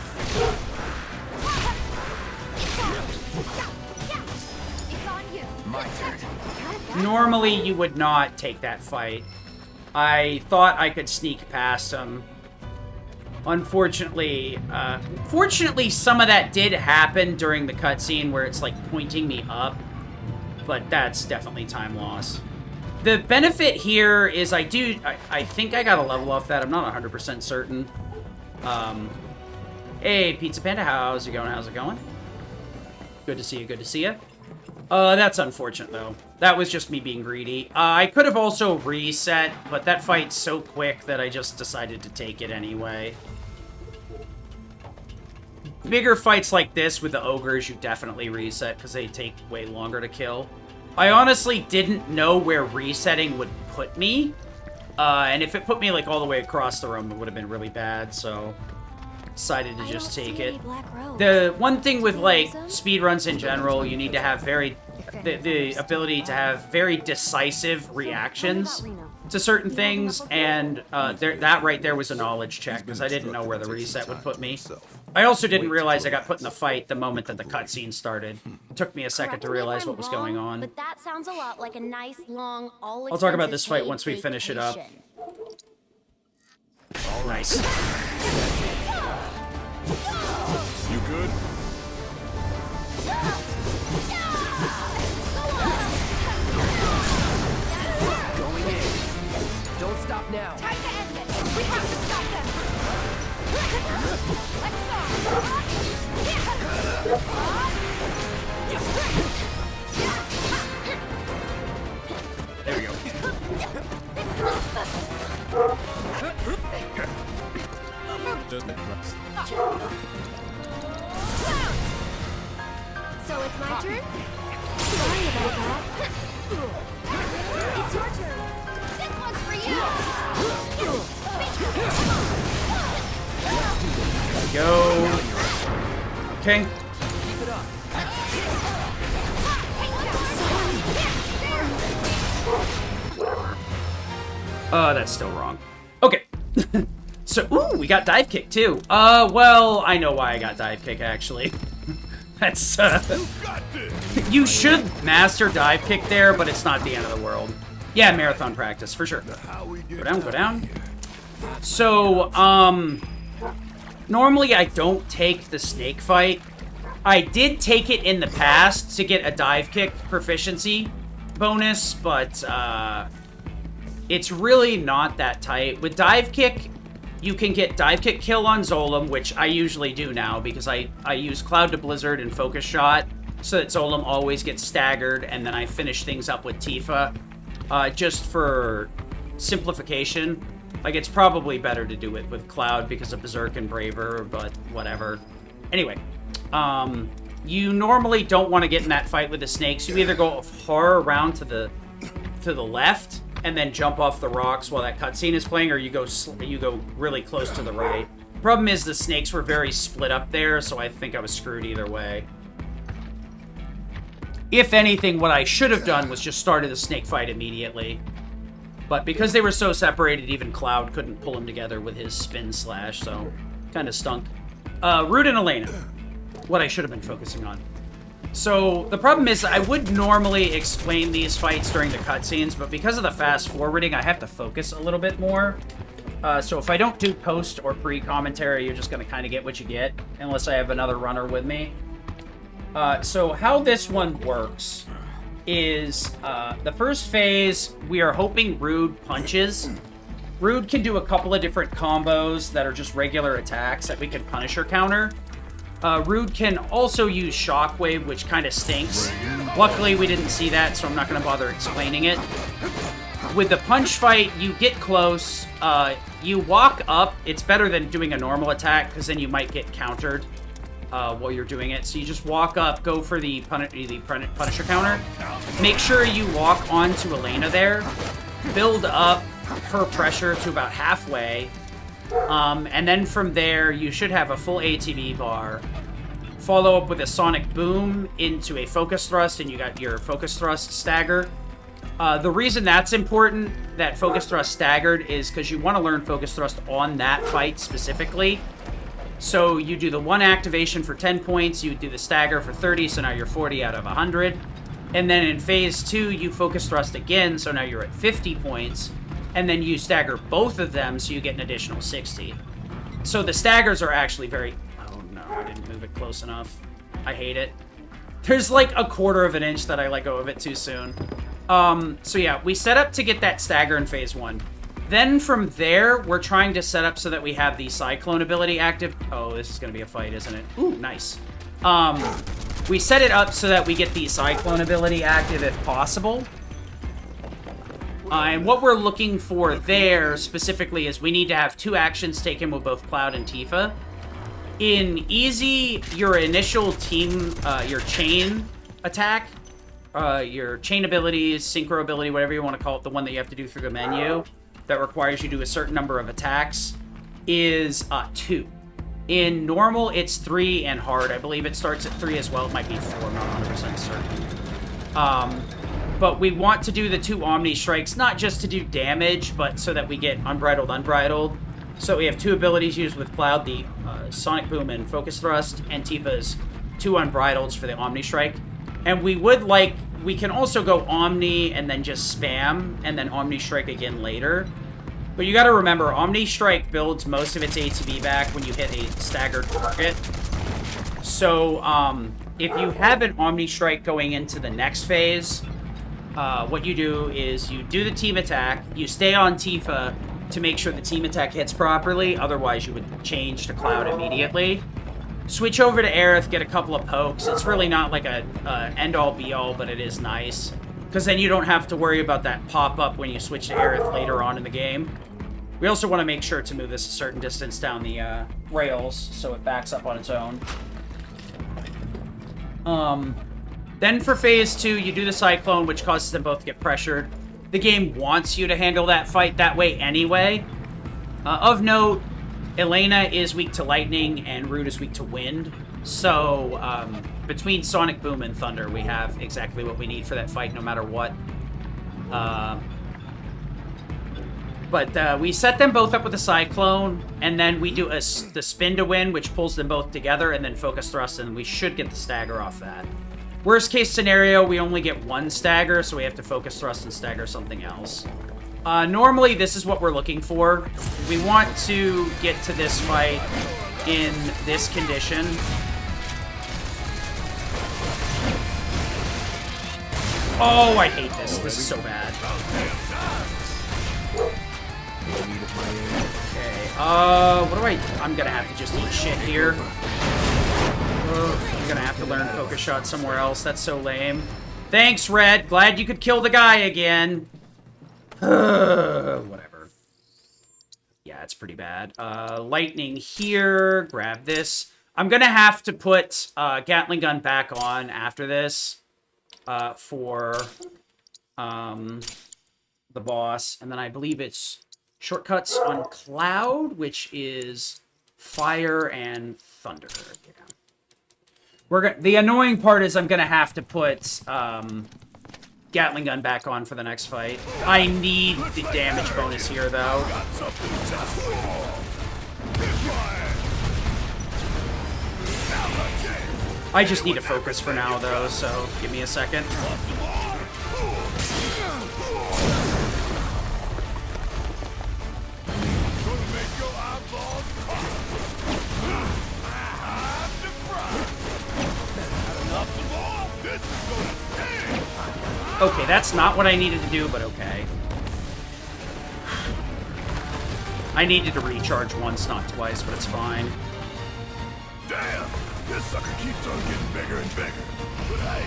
It's on you. My turn. Normally, you would not take that fight. I thought I could sneak past him. Unfortunately, fortunately, some of that did happen during the cutscene where it's like pointing me up, but that's definitely time loss. The benefit here is I think I got a level off that. I'm not 100% certain. Hey, Pizza Panda, how's it going? How's it going? Good to see you, good to see you. That's unfortunate, though. That was just me being greedy. I could have also reset, but that fight's so quick that I just decided to take it anyway. Bigger fights like this with the ogres, you definitely reset, because they take way longer to kill. I honestly didn't know where resetting would put me. And if it put me, like, all the way across the room, it would have been really bad, so decided to just take it. The one thing with, like, speedruns in general, you need to have the ability to have very decisive reactions to certain things, and that right there was a knowledge check, because I didn't know where the reset would put me. I also didn't realize I got put in the fight the moment that the cutscene started. It took me a second to realize what was going on. But that sounds a lot like a nice, long, I'll talk about this fight once we finish it up. Nice. You good? Going in. Don't stop now. Time to end it. We have to stop them. Let's go. There we go. So it's my turn? Sorry about that. It's your turn. This one's for you. Go. Okay. Keep it up. That's still wrong. Okay. So, ooh, we got dive kick too. Well, I know why I got dive kick actually. That's, you should master dive kick there, but it's not the end of the world. Yeah, marathon practice, for sure. Go down, go down. So, normally I don't take the snake fight. I did take it in the past to get a dive kick proficiency bonus, but, it's really not that tight. With dive kick, you can get dive kick kill on Zolom, which I usually do now because I use Cloud to Blizzard and Focus Shot so that Zolom always gets staggered, and then I finish things up with Tifa. just for simplification. Like, it's probably better to do it with Cloud because of Berserk and Braver, but whatever. Anyway, you normally don't want to get in that fight with the snakes. You either go far around to the left and then jump off the rocks while that cutscene is playing, or you go really close to the right. Problem is the snakes were very split up there, so I think I was screwed either way. If anything, what I should have done was just started the snake fight immediately. But because they were so separated, even Cloud couldn't pull them together with his spin slash, so kind of stunk. Root and Elena. What I should have been focusing on. So, the problem is, I would normally explain these fights during the cutscenes, but because of the fast-forwarding, I have to focus a little bit more. So if I don't do post or pre-commentary, you're just going to kind of get what you get, unless I have another runner with me. So how this one works is, the first phase, we are hoping Rude punches. Rude can do a couple of different combos that are just regular attacks that we can Punisher counter. Rude can also use Shockwave, which kind of stinks. Luckily, we didn't see that, so I'm not going to bother explaining it. With the punch fight, you get close, you walk up. It's better than doing a normal attack, because then you might get countered while you're doing it. So you just walk up, go for the Punisher counter. Make sure you walk onto Elena there, build up her pressure to about halfway, and then from there, you should have a full ATB bar. Follow up with a Sonic Boom into a Focus Thrust, and you got your Focus Thrust stagger. The reason that's important, that Focus Thrust staggered, is because you want to learn Focus Thrust on that fight specifically. So you do the one activation for 10 points, you do the stagger for 30, so now you're 40 out of 100. And then in Phase 2, you Focus Thrust again, so now you're at 50 points. And then you stagger both of them, so you get an additional 60. So the staggers are actually very... Oh no, I didn't move it close enough. I hate it. There's like a quarter of an inch that I let go of it too soon. So yeah, we set up to get that stagger in Phase 1. Then from there, we're trying to set up so that we have the Cyclone ability active. Oh, this is going to be a fight, isn't it? Ooh, nice. We set it up so that we get the Cyclone ability active if possible. And what we're looking for there, specifically, is we need to have 2 actions taken with both Cloud and Tifa. In Easy, your initial team, your chain attack, your chain abilities, synchro ability, whatever you want to call it, the one that you have to do through the menu, that requires you to do a certain number of attacks, is 2. In normal, it's 3, and hard, I believe it starts at 3 as well. It might be 4, I'm not 100% certain. But we want to do the 2 Omni Strikes, not just to do damage, but so that we get Unbridled. So we have 2 abilities used with Cloud, the Sonic Boom and Focus Thrust, and Tifa's 2 Unbridleds for the Omni Strike. And we would like... We can also go Omni and then just spam, and then Omni Strike again later. But you gotta remember, Omni Strike builds most of its ATB back when you hit a staggered target. So, if you have an Omni Strike going into the next phase... what you do is you do the team attack, you stay on Tifa to make sure the team attack hits properly, otherwise you would change to Cloud immediately. Switch over to Aerith, get a couple of pokes. It's really not like a end-all be-all, but it is nice. Because then you don't have to worry about that pop-up when you switch to Aerith later on in the game. We also want to make sure to move this a certain distance down the rails so it backs up on its own. Then for Phase 2, you do the Cyclone, which causes them both to get pressured. The game wants you to handle that fight that way anyway. Of note, Elena is weak to lightning, and Rude is weak to wind. So, between Sonic Boom and Thunder, we have exactly what we need for that fight, no matter what. But we set them both up with a Cyclone, and then we do the Spin to Win, which pulls them both together, and then Focus Thrust, and we should get the stagger off that. Worst case scenario, we only get 1 stagger, so we have to Focus Thrust and stagger something else. Normally, this is what we're looking for. We want to get to this fight in this condition. Oh, I hate this. This is so bad. Okay, what do I'm gonna have to just eat shit here. I'm gonna have to learn Focus Shot somewhere else. That's so lame. Thanks, Red. Glad you could kill the guy again. Whatever. Yeah, it's pretty bad. Lightning here. Grab this. I'm gonna have to put Gatling gun back on after this for the boss, and then I believe it's shortcuts on Cloud, which is fire and thunder. Yeah. The annoying part is I'm gonna have to put Gatling gun back on for the next fight. I need the damage bonus here, though. I just need to focus for now, though, so give me a second. Okay, that's not what I needed to do, but okay. I needed to recharge once, not twice, but it's fine. Damn! This sucker keeps on getting bigger and bigger. But hey,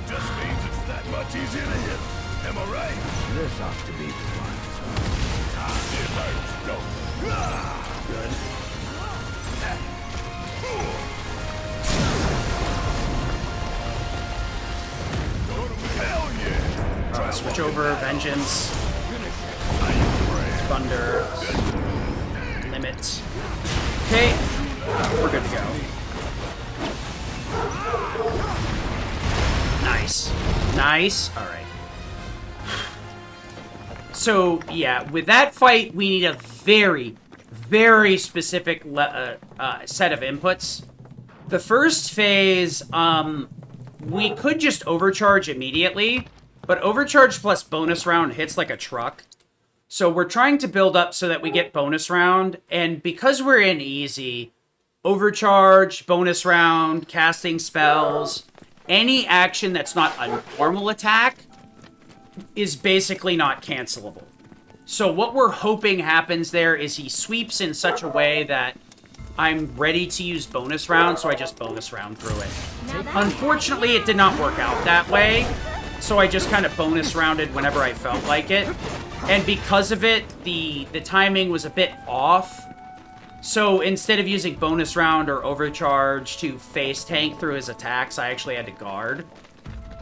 just means it's that much easier to hit. Am I right? This ought to be fun. It hurts, don't it? Good. Hell yeah! Switch over, Vengeance. Thunder. Limit. Okay, we're good to go. Nice. Nice. Alright. So, yeah, with that fight, we need a very, very specific set of inputs. The first phase, we could just overcharge immediately, but overcharge plus bonus round hits like a truck. So we're trying to build up so that we get bonus round, and because we're in easy, overcharge, bonus round, casting spells, any action that's not a normal attack is basically not cancelable. So what we're hoping happens there is he sweeps in such a way that I'm ready to use bonus round, so I just bonus round through it. Unfortunately, it did not work out that way, so I just kind of bonus rounded whenever I felt like it. And because of it, the timing was a bit off. So instead of using bonus round or overcharge to face tank through his attacks, I actually had to guard.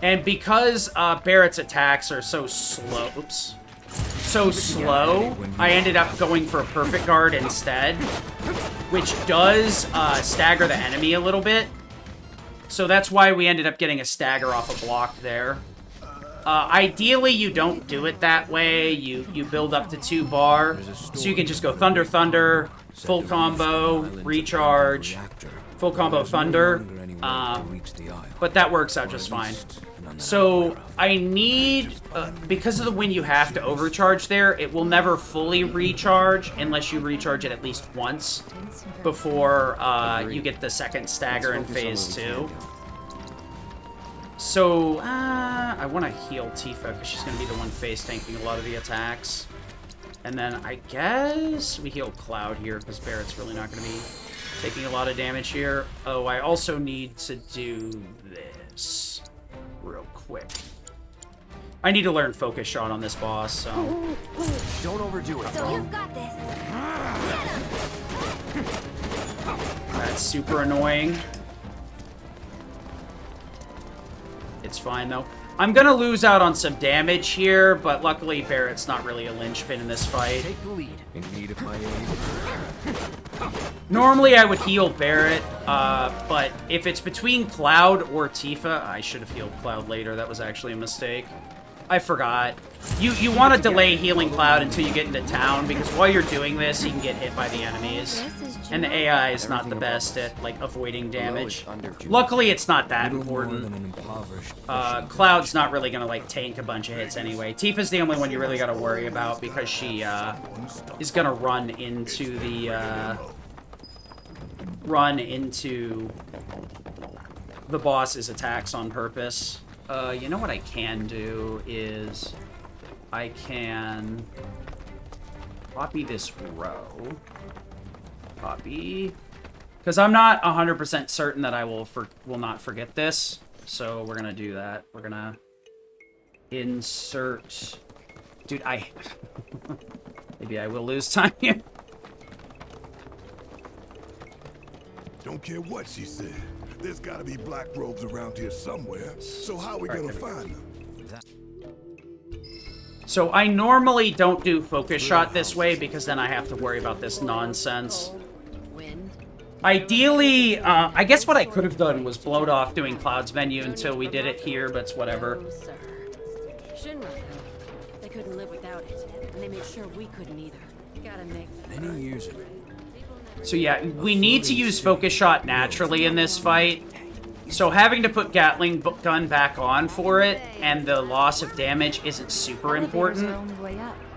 And because Barrett's attacks are so slow, I ended up going for a perfect guard instead, which does stagger the enemy a little bit. So that's why we ended up getting a stagger off a block there. Ideally, you don't do it that way. You build up to 2 bar, so you can just go Thunder, Thunder, full combo, recharge, full combo Thunder. But that works out just fine. So I need, because of the when you have to overcharge there, it will never fully recharge unless you recharge it at least once before you get the second stagger in phase 2. So, I want to heal Tifa because she's going to be the one face tanking a lot of the attacks. And then I guess we heal Cloud here because Barrett's really not going to be taking a lot of damage here. Oh, I also need to do this real quick. I need to learn Focus Shot on this boss, so... Don't overdo it. So you've got this. That's super annoying. It's fine, though. I'm gonna lose out on some damage here, but luckily Barrett's not really a linchpin in this fight. Take the lead. In need of my aid. Normally I would heal Barrett, but if it's between Cloud or Tifa... I should have healed Cloud later. That was actually a mistake. I forgot. You want to delay healing Cloud until you get into town, because while you're doing this, you can get hit by the enemies. And the AI is not the best at, like, avoiding damage. Luckily, it's not that important. Cloud's not really gonna, like, tank a bunch of hits anyway. Tifa's the only one you really gotta worry about, because she, is gonna run into the boss's attacks on purpose. You know what I can do is I can copy this row. Copy. Because I'm not 100% certain that I will not forget this. So we're going to do that. We're going to insert Dude, maybe I will lose time here. Don't care what she said. There's gotta be black robes around here somewhere. So how are we gonna find them? So I normally don't do focus shot this way because then I have to worry about this nonsense. Ideally, I guess what I could have done was blowed off doing Cloud's menu until we did it here, but it's whatever. They couldn't live without it, and they made sure we couldn't either. Gotta make Many years ago. So yeah, we need to use focus shot naturally in this fight. So having to put Gatling gun back on for it and the loss of damage isn't super important.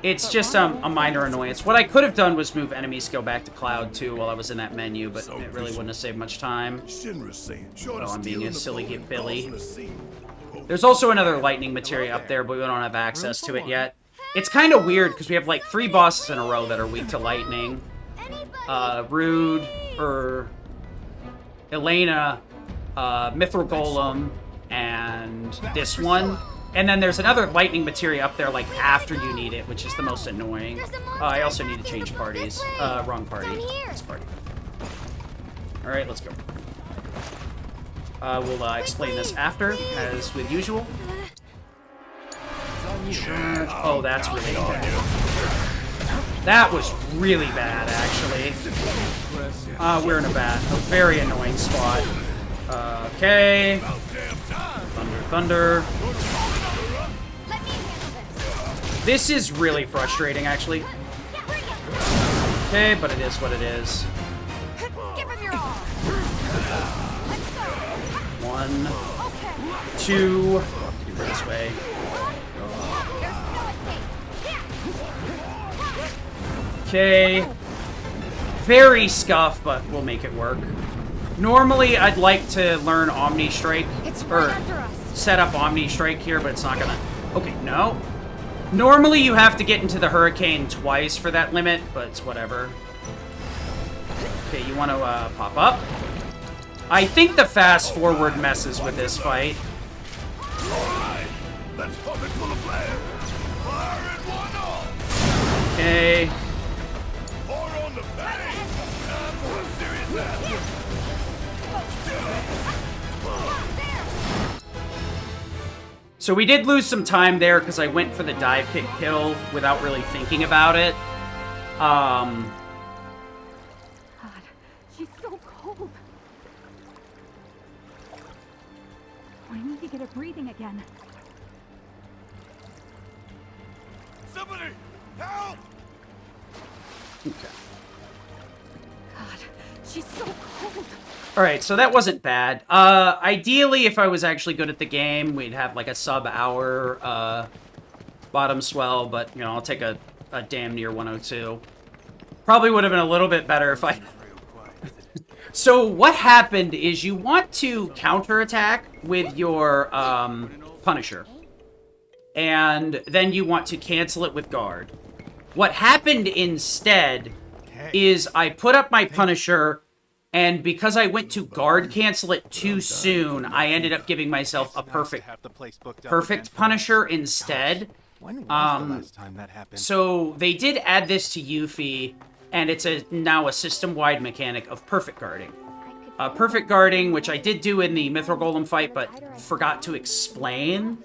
It's just a minor annoyance. What I could have done was move enemy skill back to Cloud too while I was in that menu, but it really wouldn't have saved much time. Oh, I'm being a silly Billy. There's also another lightning materia up there, but we don't have access to it yet. It's kind of weird because we have like 3 bosses in a row that are weak to lightning. Rude, Elena, Mithril Golem, and this one. And then there's another lightning materia up there, like, after you need it, which is the most annoying. I also need to change parties. Wrong party. This party. Alright, let's go. We'll explain this after, as with usual. Oh, that's really bad. That was really bad, actually. We're in a very annoying spot. Okay. Thunder. This is really frustrating, actually. Okay, but it is what it is. 1, 2. This way. Okay. Very scuffed, but we'll make it work. Normally, I'd like to learn Omni Strike, or set up Omni Strike here, but it's not gonna... Okay, no. Normally, you have to get into the Hurricane twice for that limit, but it's whatever. Okay, you want to pop up. I think the fast forward messes with this fight. Okay. So we did lose some time there because I went for the dive kick kill without really thinking about it. God, she's so cold. I need to get her breathing again. Somebody, help! Okay. God, she's so cold. Alright, so that wasn't bad. Ideally, if I was actually good at the game, we'd have like a sub-hour bottom swell, but, you know, I'll take a damn near 102. Probably would have been a little bit better if I... So what happened is you want to counterattack with your Punisher. And then you want to cancel it with Guard. What happened instead is I put up my Punisher... And because I went to guard cancel it too soon, I ended up giving myself a perfect Punisher instead. When was the last time that happened? So they did add this to Yuffie, and it's now a system-wide mechanic of perfect guarding. Perfect guarding, which I did do in the Mithril Golem fight, but forgot to explain.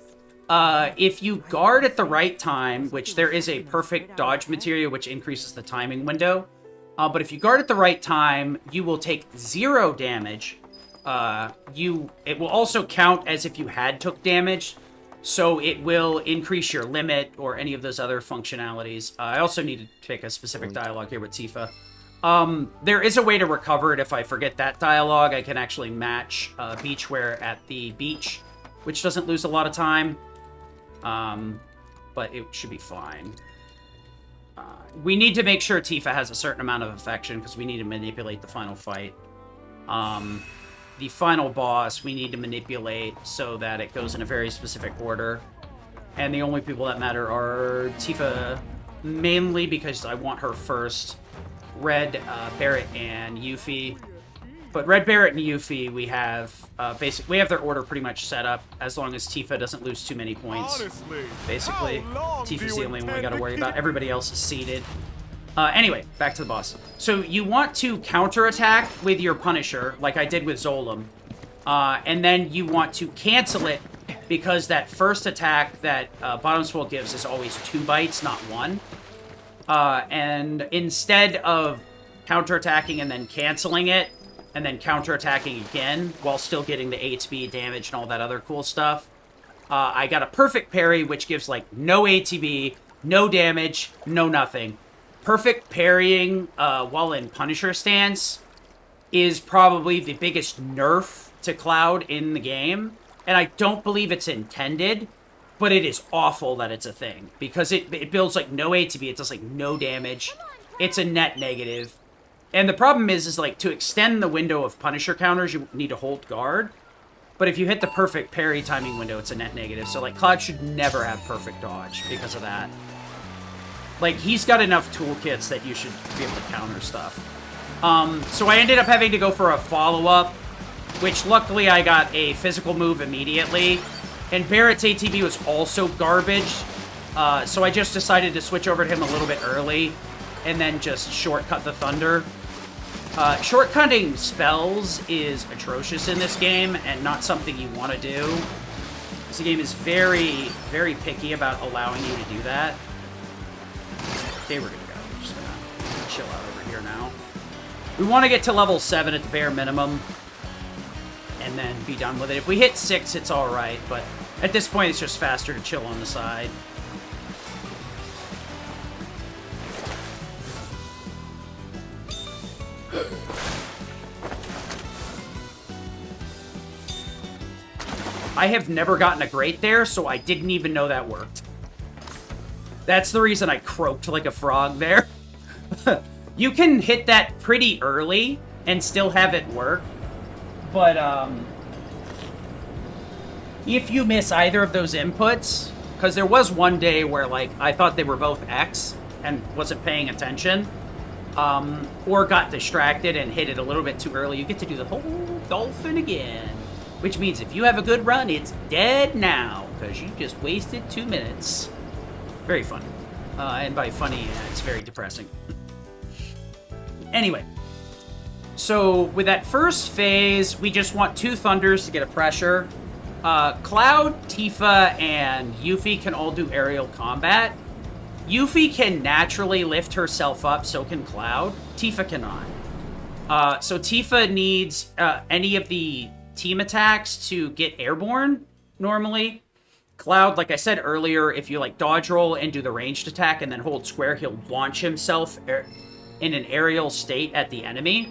If you guard at the right time, which there is a perfect dodge materia which increases the timing window, but if you guard at the right time, you will take 0 damage. It will also count as if you had took damage, so it will increase your limit or any of those other functionalities. I also need to pick a specific dialogue here with Tifa. There is a way to recover it if I forget that dialogue. I can actually match Beachwear at the beach, which doesn't lose a lot of time, but it should be fine. We need to make sure Tifa has a certain amount of affection because we need to manipulate the final fight. The final boss we need to manipulate so that it goes in a very specific order. And the only people that matter are Tifa, mainly because I want her first, Red, Barrett, and Yuffie. But Red Barret and Yuffie, we have we have their order pretty much set up as long as Tifa doesn't lose too many points. Honestly, Basically, how long do Tifa's you the only one we intend gotta to worry keep- about. Everybody else is seeded. Anyway, back to the boss. So you want to counterattack with your Punisher, like I did with Zolom. And then you want to cancel it because that first attack that Bottom Swell gives is always 2 bites, not 1. And instead of counterattacking and then canceling it, and then counterattacking again while still getting the 8 speed damage and all that other cool stuff, I got a perfect parry, which gives, like, no ATB, no damage, no nothing. Perfect parrying while in Punisher stance is probably the biggest nerf to Cloud in the game. And I don't believe it's intended, but it is awful that it's a thing. Because it builds, like, no ATB, it does, like, no damage. It's a net negative. And the problem is like, to extend the window of Punisher counters, you need to hold guard. But if you hit the perfect parry timing window, it's a net negative. So, like, Cloud should never have perfect dodge because of that. Like, he's got enough toolkits that you should be able to counter stuff. So I ended up having to go for a follow-up, which luckily I got a physical move immediately. And Barrett's ATB was also garbage. So I just decided to switch over to him a little bit early and then just shortcut the Thunder. Shortcutting spells is atrocious in this game and not something you want to do. This game is very, very picky about allowing you to do that. Okay, we're gonna go. We're just gonna chill out over here now. We want to get to level 7 at the bare minimum and then be done with it. If we hit 6, it's alright, but at this point it's just faster to chill on the side. I have never gotten a great there, so I didn't even know that worked. That's the reason I croaked like a frog there. You can hit that pretty early and still have it work. But, if you miss either of those inputs, because there was one day where, like, I thought they were both X and wasn't paying attention, or got distracted and hit it a little bit too early, you get to do the whole dolphin again. Which means if you have a good run, it's dead now, because you just wasted 2 minutes. Very funny. And by funny, it's very depressing. Anyway. So, with that first phase, we just want 2 Thunders to get a pressure. Cloud, Tifa, and Yuffie can all do aerial combat. Yuffie can naturally lift herself up, so can Cloud. Tifa cannot. So Tifa needs any of the team attacks to get airborne, normally. Cloud, like I said earlier, if you, like, dodge roll and do the ranged attack and then hold square, he'll launch himself in an aerial state at the enemy.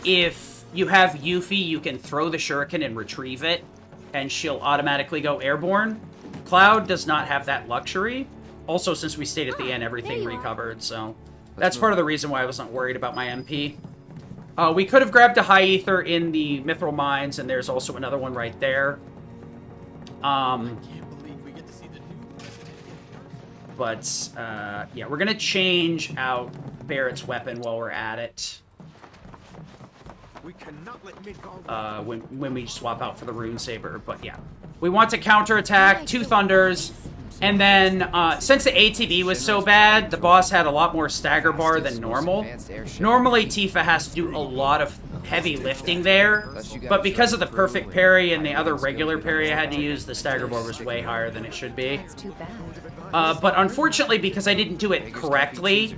If you have Yuffie, you can throw the shuriken and retrieve it, and she'll automatically go airborne. Cloud does not have that luxury. Also, since we stayed at the end, everything recovered, so that's part of the reason why I wasn't worried about my MP. We could have grabbed a High Ether in the Mithril Mines, and there's also another one right there. But, yeah, we're gonna change out Barrett's weapon while we're at it. We cannot let Midgard When we swap out for the Rune Saber, but yeah. We want to counterattack 2 Thunders, and then, since the ATB was so bad, the boss had a lot more stagger bar than normal. Normally, Tifa has to do a lot of heavy lifting there, but because of the perfect parry and the other regular parry I had to use, the stagger bar was way higher than it should be. That's too bad. But unfortunately, because I didn't do it correctly,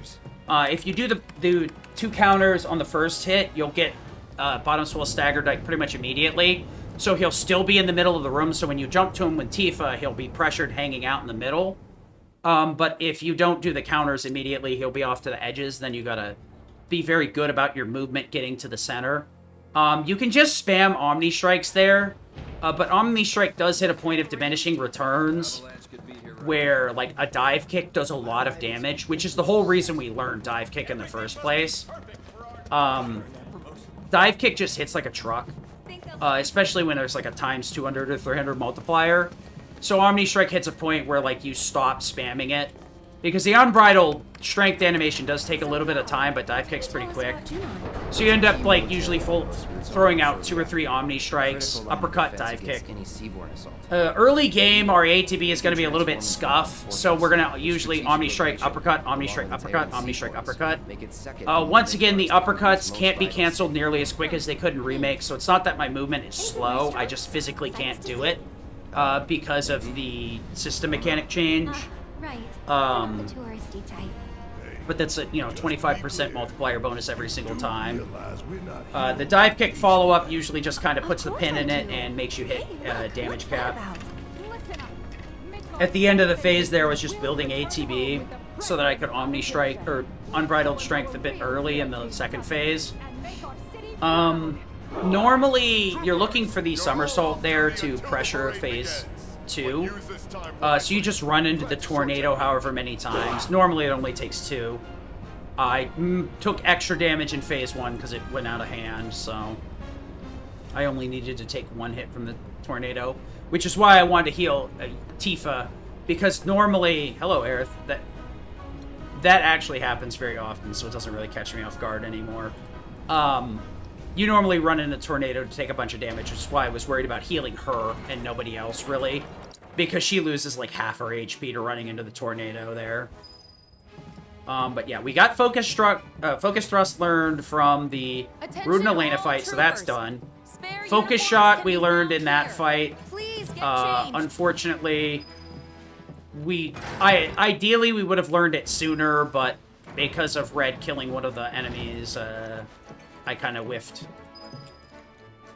if you do the 2 counters on the first hit, you'll get Bottom Swell staggered, like, pretty much immediately. So he'll still be in the middle of the room, so when you jump to him with Tifa, he'll be pressured hanging out in the middle. But if you don't do the counters immediately, he'll be off to the edges, then you gotta be very good about your movement getting to the center. You can just spam Omni Strikes there, but Omni Strike does hit a point of diminishing returns, where, like, a dive kick does a lot of damage, which is the whole reason we learned dive kick in the first place. Dive kick just hits like a truck, especially when there's, like, a times 200 or 300 multiplier. So Omni Strike hits a point where, like, you stop spamming it, Because the unbridled strength animation does take a little bit of time, but dive kick's pretty quick. So you end up, like, usually throwing out 2 or 3 Omni Strikes, uppercut, dive kick. Early game, our ATB is going to be a little bit scuff, so we're going to usually Omni Strike, uppercut, Omni Strike, uppercut, Omni Strike, uppercut. Once again, the uppercuts can't be canceled nearly as quick as they could in Remake, so it's not that my movement is slow, I just physically can't do it because of the system mechanic change. Right. The touristy type. But that's a 25% multiplier bonus every single time. The dive kick follow-up usually just kind of puts the pin in it and makes you hit damage cap. At the end of the phase there was just building ATB so that I could Omni Strike or Unbridled Strength a bit early in the second phase. Normally you're looking for the somersault there to pressure phase 2. So you just run into the tornado however many times. Normally it only takes 2. I took extra damage in phase 1 because it went out of hand, so I only needed to take 1 hit from the tornado, which is why I wanted to heal Tifa, because normally, hello Aerith, that actually happens very often, so it doesn't really catch me off guard anymore. You normally run in a tornado to take a bunch of damage, which is why I was worried about healing her and nobody else, really. Because she loses, like, half her HP to running into the tornado there. But yeah, we got Focus Thrust learned from the Rude and Elena fight, so that's done. Focus Shot we learned in that fight. Unfortunately, ideally we would have learned it sooner, but because of Red killing one of the enemies, I kind of whiffed.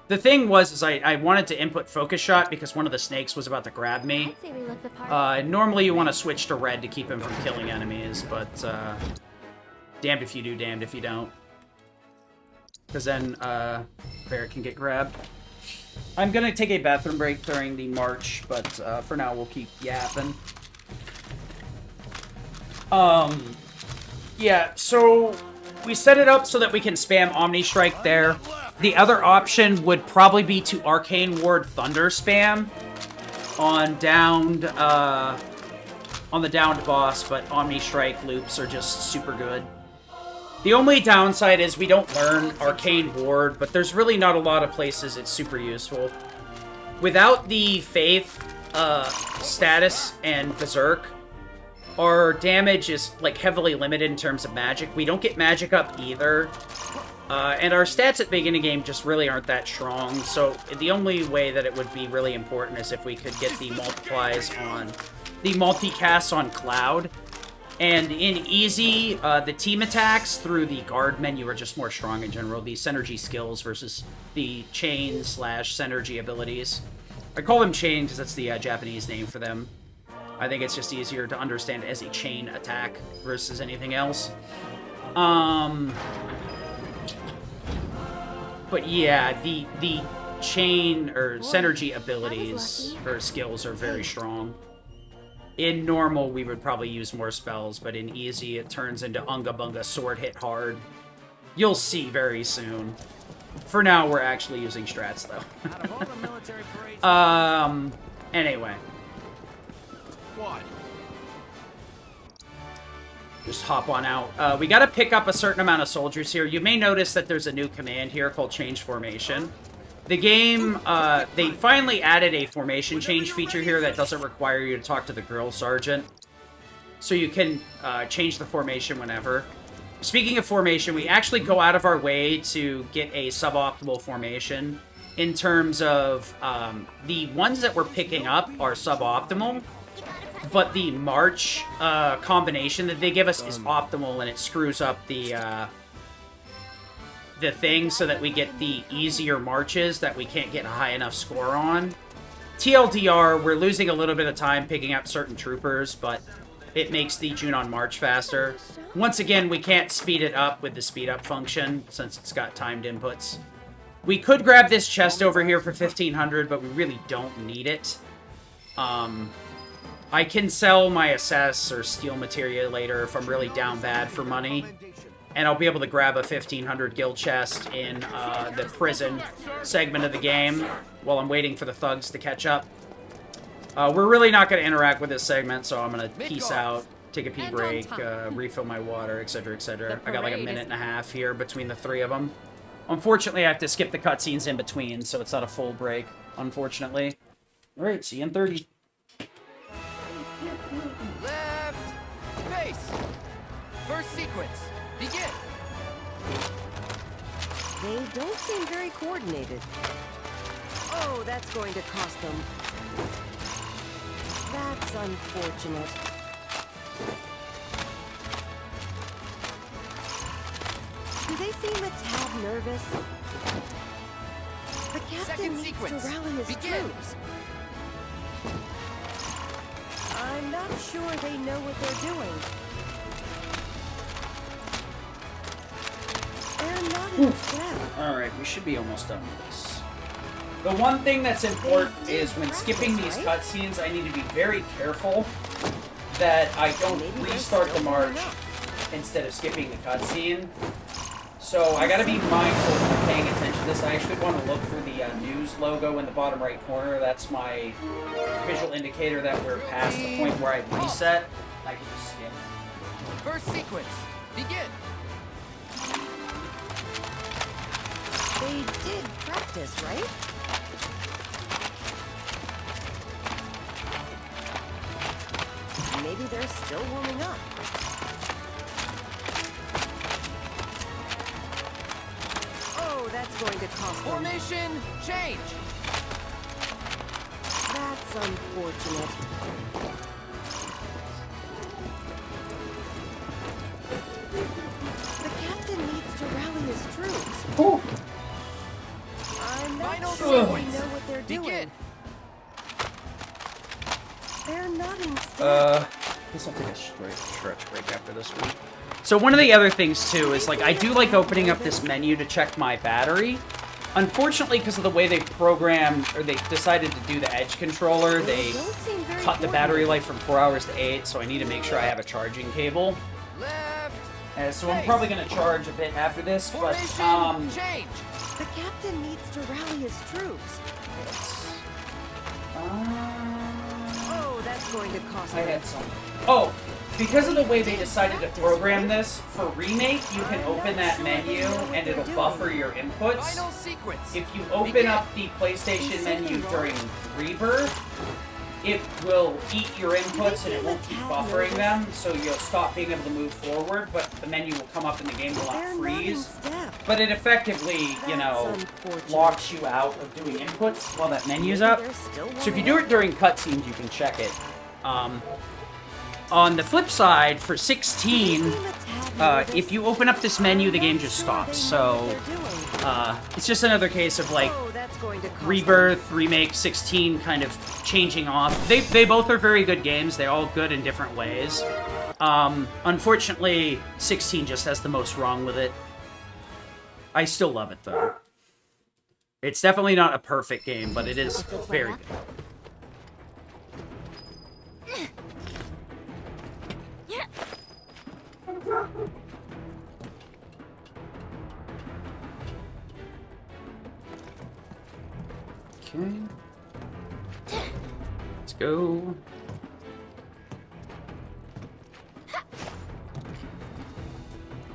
The thing was, I wanted to input Focus Shot because one of the snakes was about to grab me. I'd say we look the part. Normally you want to switch to Red to keep him from killing enemies, but damned if you do, damned if you don't. Because then Barrett can get grabbed. I'm going to take a bathroom break during the march, but for now we'll keep yapping. Yeah, so we set it up so that we can spam Omni Strike there. The other option would probably be to Arcane Ward Thunder spam on the downed boss, but Omni Strike loops are just super good. The only downside is we don't learn Arcane Ward, but there's really not a lot of places it's super useful. Without the Faith status and Berserk, our damage is like heavily limited in terms of magic. We don't get magic up either. And our stats at beginning game just really aren't that strong, so the only way that it would be really important is if we could get the multicasts on Cloud. And in Easy, the team attacks through the guard menu are just more strong in general. The synergy skills versus the chain / synergy abilities. I call them chain because that's the Japanese name for them. I think it's just easier to understand as a chain attack versus anything else. But yeah, the chain or synergy abilities or skills are very strong. In normal, we would probably use more spells, but in easy, it turns into Unga Bunga Sword Hit Hard. You'll see very soon. For now, we're actually using strats, though. Anyway. Just hop on out. We gotta pick up a certain amount of soldiers here. You may notice that there's a new command here called Change Formation. The game, they finally added a formation change feature here that doesn't require you to talk to the girl sergeant. So you can change the formation whenever. Speaking of formation, we actually go out of our way to get a suboptimal formation in terms of the ones that we're picking up are suboptimal. But the march combination that they give us is optimal, and it screws up the thing so that we get the easier marches that we can't get a high enough score on. TLDR, we're losing a little bit of time picking up certain troopers, but it makes the Junon march faster. Once again, we can't speed it up with the speed up function since it's got timed inputs. We could grab this chest over here for 1,500, but we really don't need it. I can sell my assess or steel materia later if I'm really down bad for money. And I'll be able to grab a 1,500 guild chest in the prison segment of the game while I'm waiting for the thugs to catch up. We're really not going to interact with this segment, so I'm going to peace out, take a pee And on break, time. refill my water, etc., etc. The I got like a parade minute is- and a half here between the three of them. Unfortunately, I have to skip the cutscenes in between, so it's not a full break, unfortunately. All right, see you in 30. Left. Face. First sequence. Begin. They don't seem very coordinated. Oh, that's going to cost them. That's unfortunate. Do they seem a tad nervous? The captain Second needs sequence. to rally his Begin. troops. I'm not sure they know what they're doing. They're not in step. All right, we should be almost done with this. The one thing that's important is when skipping these cutscenes, I need to be very careful that I don't Maybe they're restart the still march warming up. instead of skipping the cutscene. So I gotta be mindful of paying attention to this. I actually want to look for the news logo in the bottom right corner. That's my visual indicator that we're past the point where I reset. I can just skip. First sequence. Begin. They did practice, right? Maybe they're still warming up. Oh, that's going to cost them. Formation change. That's unfortunate. The captain needs to rally his troops. Ooh. I'm not Final sure they sequence. know what they're doing. Begin. They're not in step. Guess I'll take a stretch break after this one. So one of the other things too is like I do like opening up this menu to check my battery. Unfortunately, because of the way they programmed or they decided to do the Edge controller, they don't seem very cut the battery coordinated. life from 4 hours to 8. So I need to make sure I have a charging cable. Left. So I'm probably gonna charge a bit after this, but Formation change. The captain needs to rally his troops. Oh, that's going to cost I them. had some. Oh, because of the way they decided to program this, for Remake, you can open that menu and it'll buffer your inputs. Final sequence. If you open up the PlayStation menu during Rebirth, it will eat your inputs and it won't keep buffering them, so you'll stop being able to move forward, but the menu will come up and the game will not They're not in freeze. step. But it effectively, That's unfortunate. locks you out of doing inputs while that menu's Maybe up. they're still So if you warming do up. it during cutscenes, you can check it. On the flip side, for 16, They seem a tad nervous. if you open up this menu, the game just Sure they stops. know So what they're doing. it's just another case of like Oh, that's going to cost them. Rebirth, Remake, 16 kind of changing off. They both are very good games. They're all good in different ways. Unfortunately, 16 just has the most wrong with it. I still love it though. It's definitely not a perfect game, but it is very good. Okay. Let's go.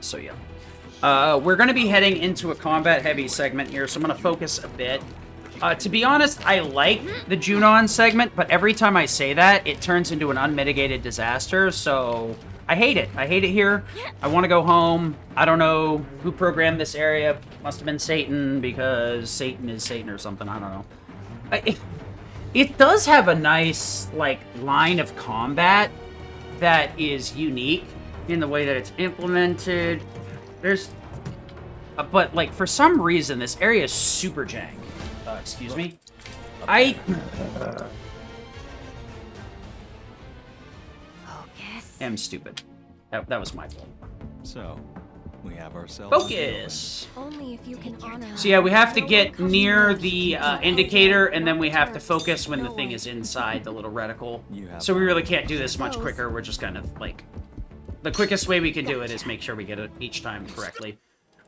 So yeah. We're going to be heading into a combat-heavy segment here, so I'm going to focus a bit. To be honest, I like the Junon segment, but every time I say that, it turns into an unmitigated disaster, so I hate it. I hate it here. I want to go home. I don't know who programmed this area. Must have been Satan, because Satan is Satan or something. I don't know. It does have a nice, like, line of combat that is unique in the way that it's implemented. There's... but, like, for some reason, this area is super jank. Excuse me? I... Focus. am stupid. That was my fault. So, we have ourselves. Focus! Only if you can honor. So yeah, we have to get near the indicator, and then we have to focus when the thing is inside the little reticle. So we really can't do this much quicker. We're just kind of, like... The quickest way we can do it is make sure we get it each time correctly.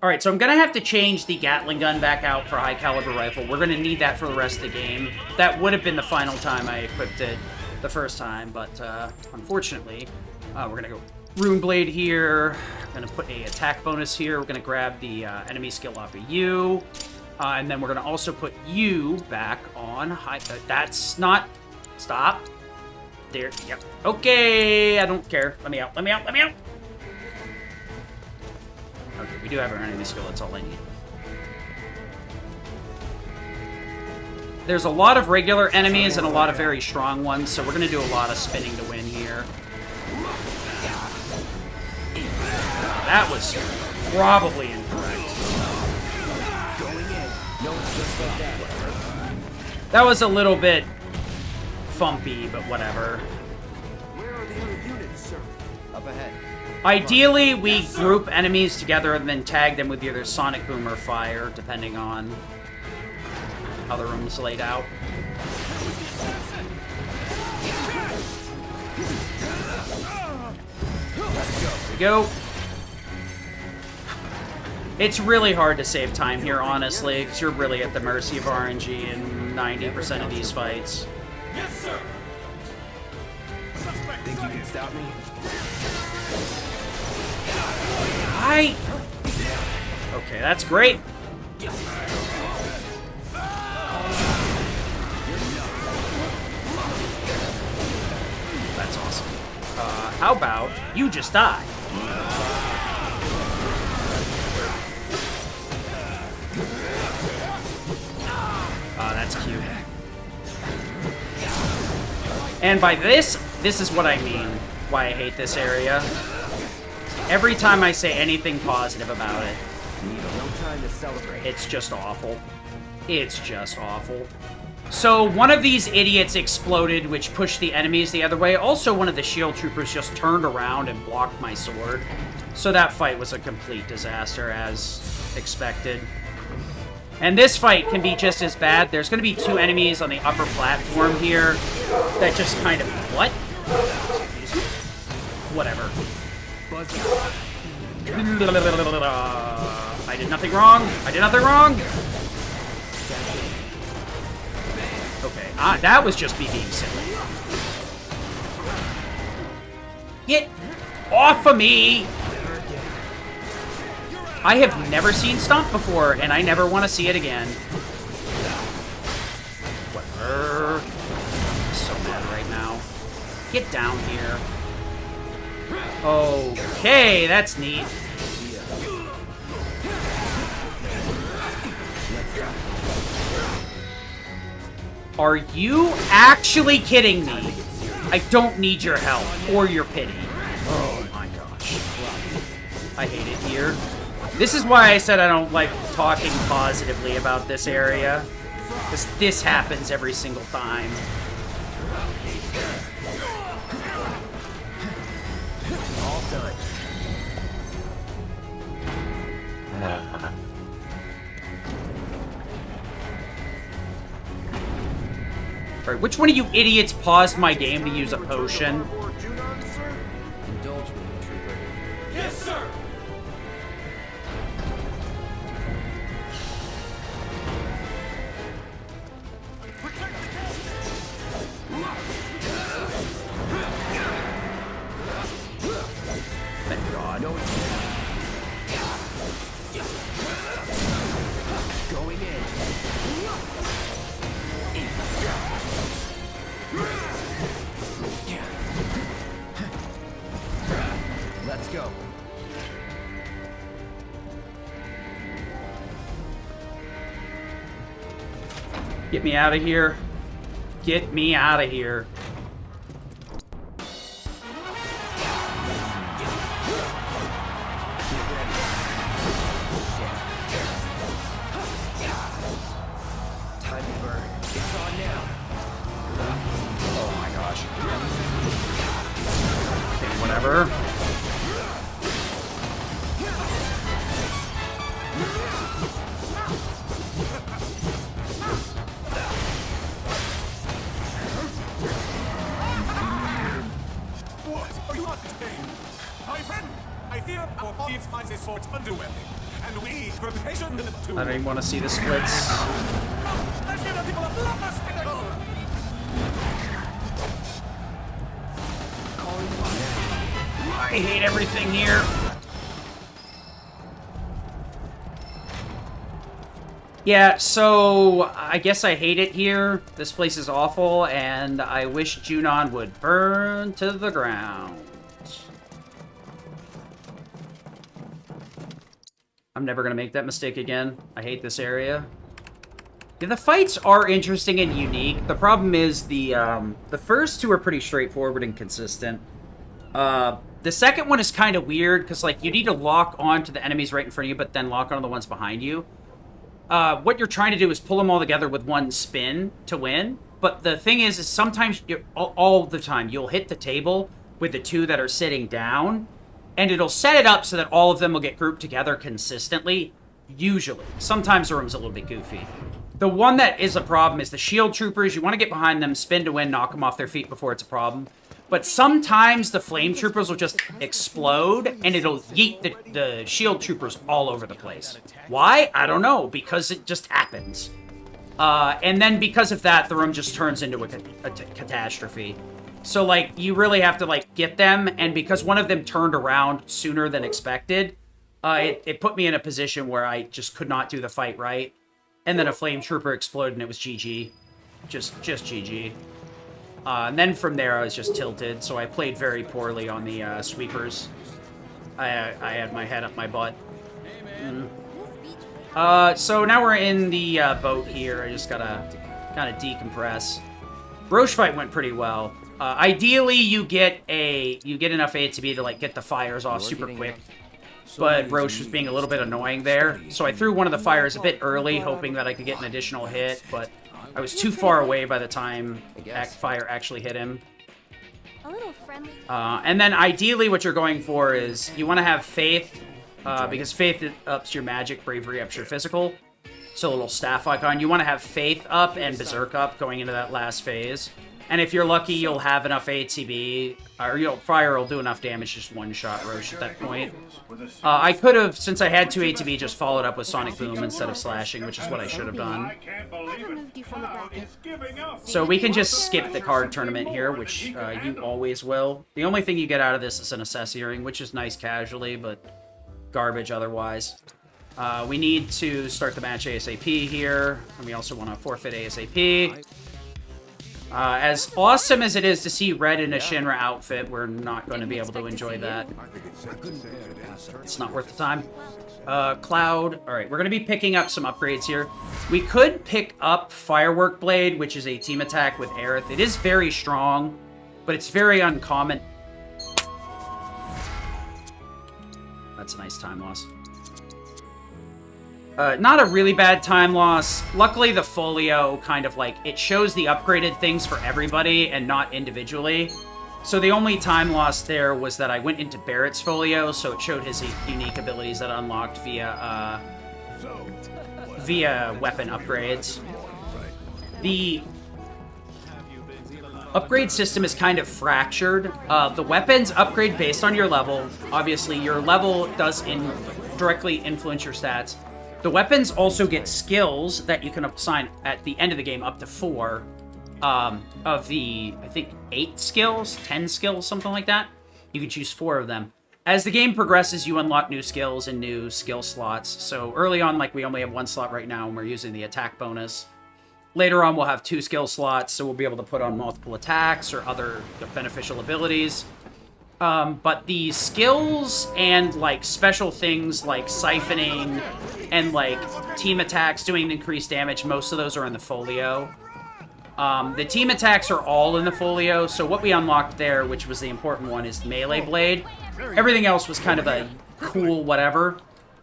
Alright, so I'm gonna have to change the Gatling gun back out for high caliber rifle. We're gonna need that for the rest of the game. That would have been the final time I equipped it the first time, but unfortunately, We're going to go Rune Blade here. We're going to put a attack bonus here. We're going to grab the enemy skill off of you. And then we're going to also put you back on high... that's not... Stop. There. Yep. Okay, I don't care. Let me out. Let me out. Let me out. Okay, we do have our enemy skill. That's all I need. There's a lot of regular enemies and a lot of very strong ones, so we're going to do a lot of spinning to win here. That was probably incorrect. That was a little bit fumpy, but whatever. Where are the other units, sir? Up ahead. Ideally, we group enemies together and then tag them with either Sonic Boom or Fire, depending on how the room's laid out. There we go. It's really hard to save time here, honestly, because you're really at the mercy of RNG in 90% of these fights. Yes, sir. Think you can stop me? Okay, that's great. That's awesome. How about you just die? That's cute. And by this is what I mean, why I hate this area. Every time I say anything positive about it, No time to celebrate. it's just awful. It's just awful. So one of these idiots exploded, which pushed the enemies the other way. Also, one of the shield troopers just turned around and blocked my sword. So that fight was a complete disaster, as expected. And this fight can be just as bad. There's going to be two enemies on the upper platform here that just kind of... What? Whatever. I did nothing wrong. I did nothing wrong. Okay, that was just me being silly. Get off of me! I have never seen Stomp before, and I never want to see it again. Whatever. I'm so mad right now. Get down here. Okay, that's neat. Are you actually kidding me? I don't need your help or your pity. Oh my gosh. I hate it here. This is why I said I don't like talking positively about this area. Because this happens every single time. All done. Alright, which one of you idiots paused my game to use a potion? Indulge me, trooper. Yes, sir. Thank God. Going in. Let's go. Get me out of here. Get me out of here. Time to burn. It's on now. Oh my gosh. Okay, whatever. What? Are you not detained? My friend, I fear our audience finds this sort underwhelming, and we were patient to... I don't even want to see the splits. Let's give the people a proper spectacle! Calling fire. I hate everything here. Yeah, so I guess I hate it here. This place is awful, and I wish Junon would burn to the ground. I'm never gonna make that mistake again. I hate this area. Yeah, the fights are interesting and unique. The problem is the first two are pretty straightforward and consistent. The second one is kind of weird, because, like, you need to lock onto the enemies right in front of you, but then lock onto the ones behind you. What you're trying to do is pull them all together with one spin to win. But the thing is sometimes, all the time, you'll hit the table with the two that are sitting down, and it'll set it up so that all of them will get grouped together consistently, usually. Sometimes the room's a little bit goofy. The one that is a problem is the shield troopers. You want to get behind them, spin to win, knock them off their feet before it's a problem. But sometimes the flame troopers will just explode, and it'll yeet the shield troopers all over the place. Why? I don't know, because it just happens. And then because of that, the room just turns into a catastrophe. So, like, you really have to, like, get them, and because one of them turned around sooner than expected, it put me in a position where I just could not do the fight right. And then a flame trooper exploded, and it was GG. Just GG. And then from there, I was just tilted, so I played very poorly on the sweepers. I had my head up my butt. So now we're in the boat here. I just gotta kind of decompress. Roche fight went pretty well. Ideally, you get enough A to B to, like, get the fires off super quick. But Roche was being a little bit annoying there. So I threw one of the fires a bit early, hoping that I could get an additional hit, but I was too far away by the time fire actually hit him. A little friendly. And then ideally what you're going for is you want to have faith, because faith ups your magic, bravery ups your physical. So a little staff icon. You want to have faith up and berserk up going into that last phase. And if you're lucky, you'll have enough ATB, or fire will do enough damage, just one-shot Roche at that point. I could have, since I had 2 ATB, just followed up with Sonic Boom instead of slashing, which is what I should have done. So we can just skip the card tournament here, which you always will. The only thing you get out of this is an assess earring, which is nice casually, but garbage otherwise. We need to start the match ASAP here, and we also want to forfeit ASAP. As awesome as it is to see Red in a Shinra outfit, we're not going to be able to enjoy that. It's not worth the time. Cloud. Alright, we're going to be picking up some upgrades here. We could pick up Firework Blade, which is a team attack with Aerith. It is very strong, but it's very uncommon. That's a nice time loss. Not a really bad time loss. Luckily, the folio kind of, like, it shows the upgraded things for everybody and not individually. So the only time loss there was that I went into Barrett's folio, so it showed his unique abilities that unlocked via weapon upgrades. The upgrade system is kind of fractured. The weapons upgrade based on your level. Obviously, your level does directly influence your stats. The weapons also get skills that you can assign at the end of the game, up to 4 of the, I think, 8 skills, 10 skills, something like that. You can choose 4 of them. As the game progresses, you unlock new skills and new skill slots. So early on, like, we only have 1 slot right now, and we're using the attack bonus. Later on, we'll have 2 skill slots, so we'll be able to put on multiple attacks or other beneficial abilities. But the skills and, like, special things like siphoning and, like, team attacks doing increased damage, most of those are in the folio. The team attacks are all in the folio, so what we unlocked there, which was the important one, is Melee Blade. Everything else was kind of a cool whatever.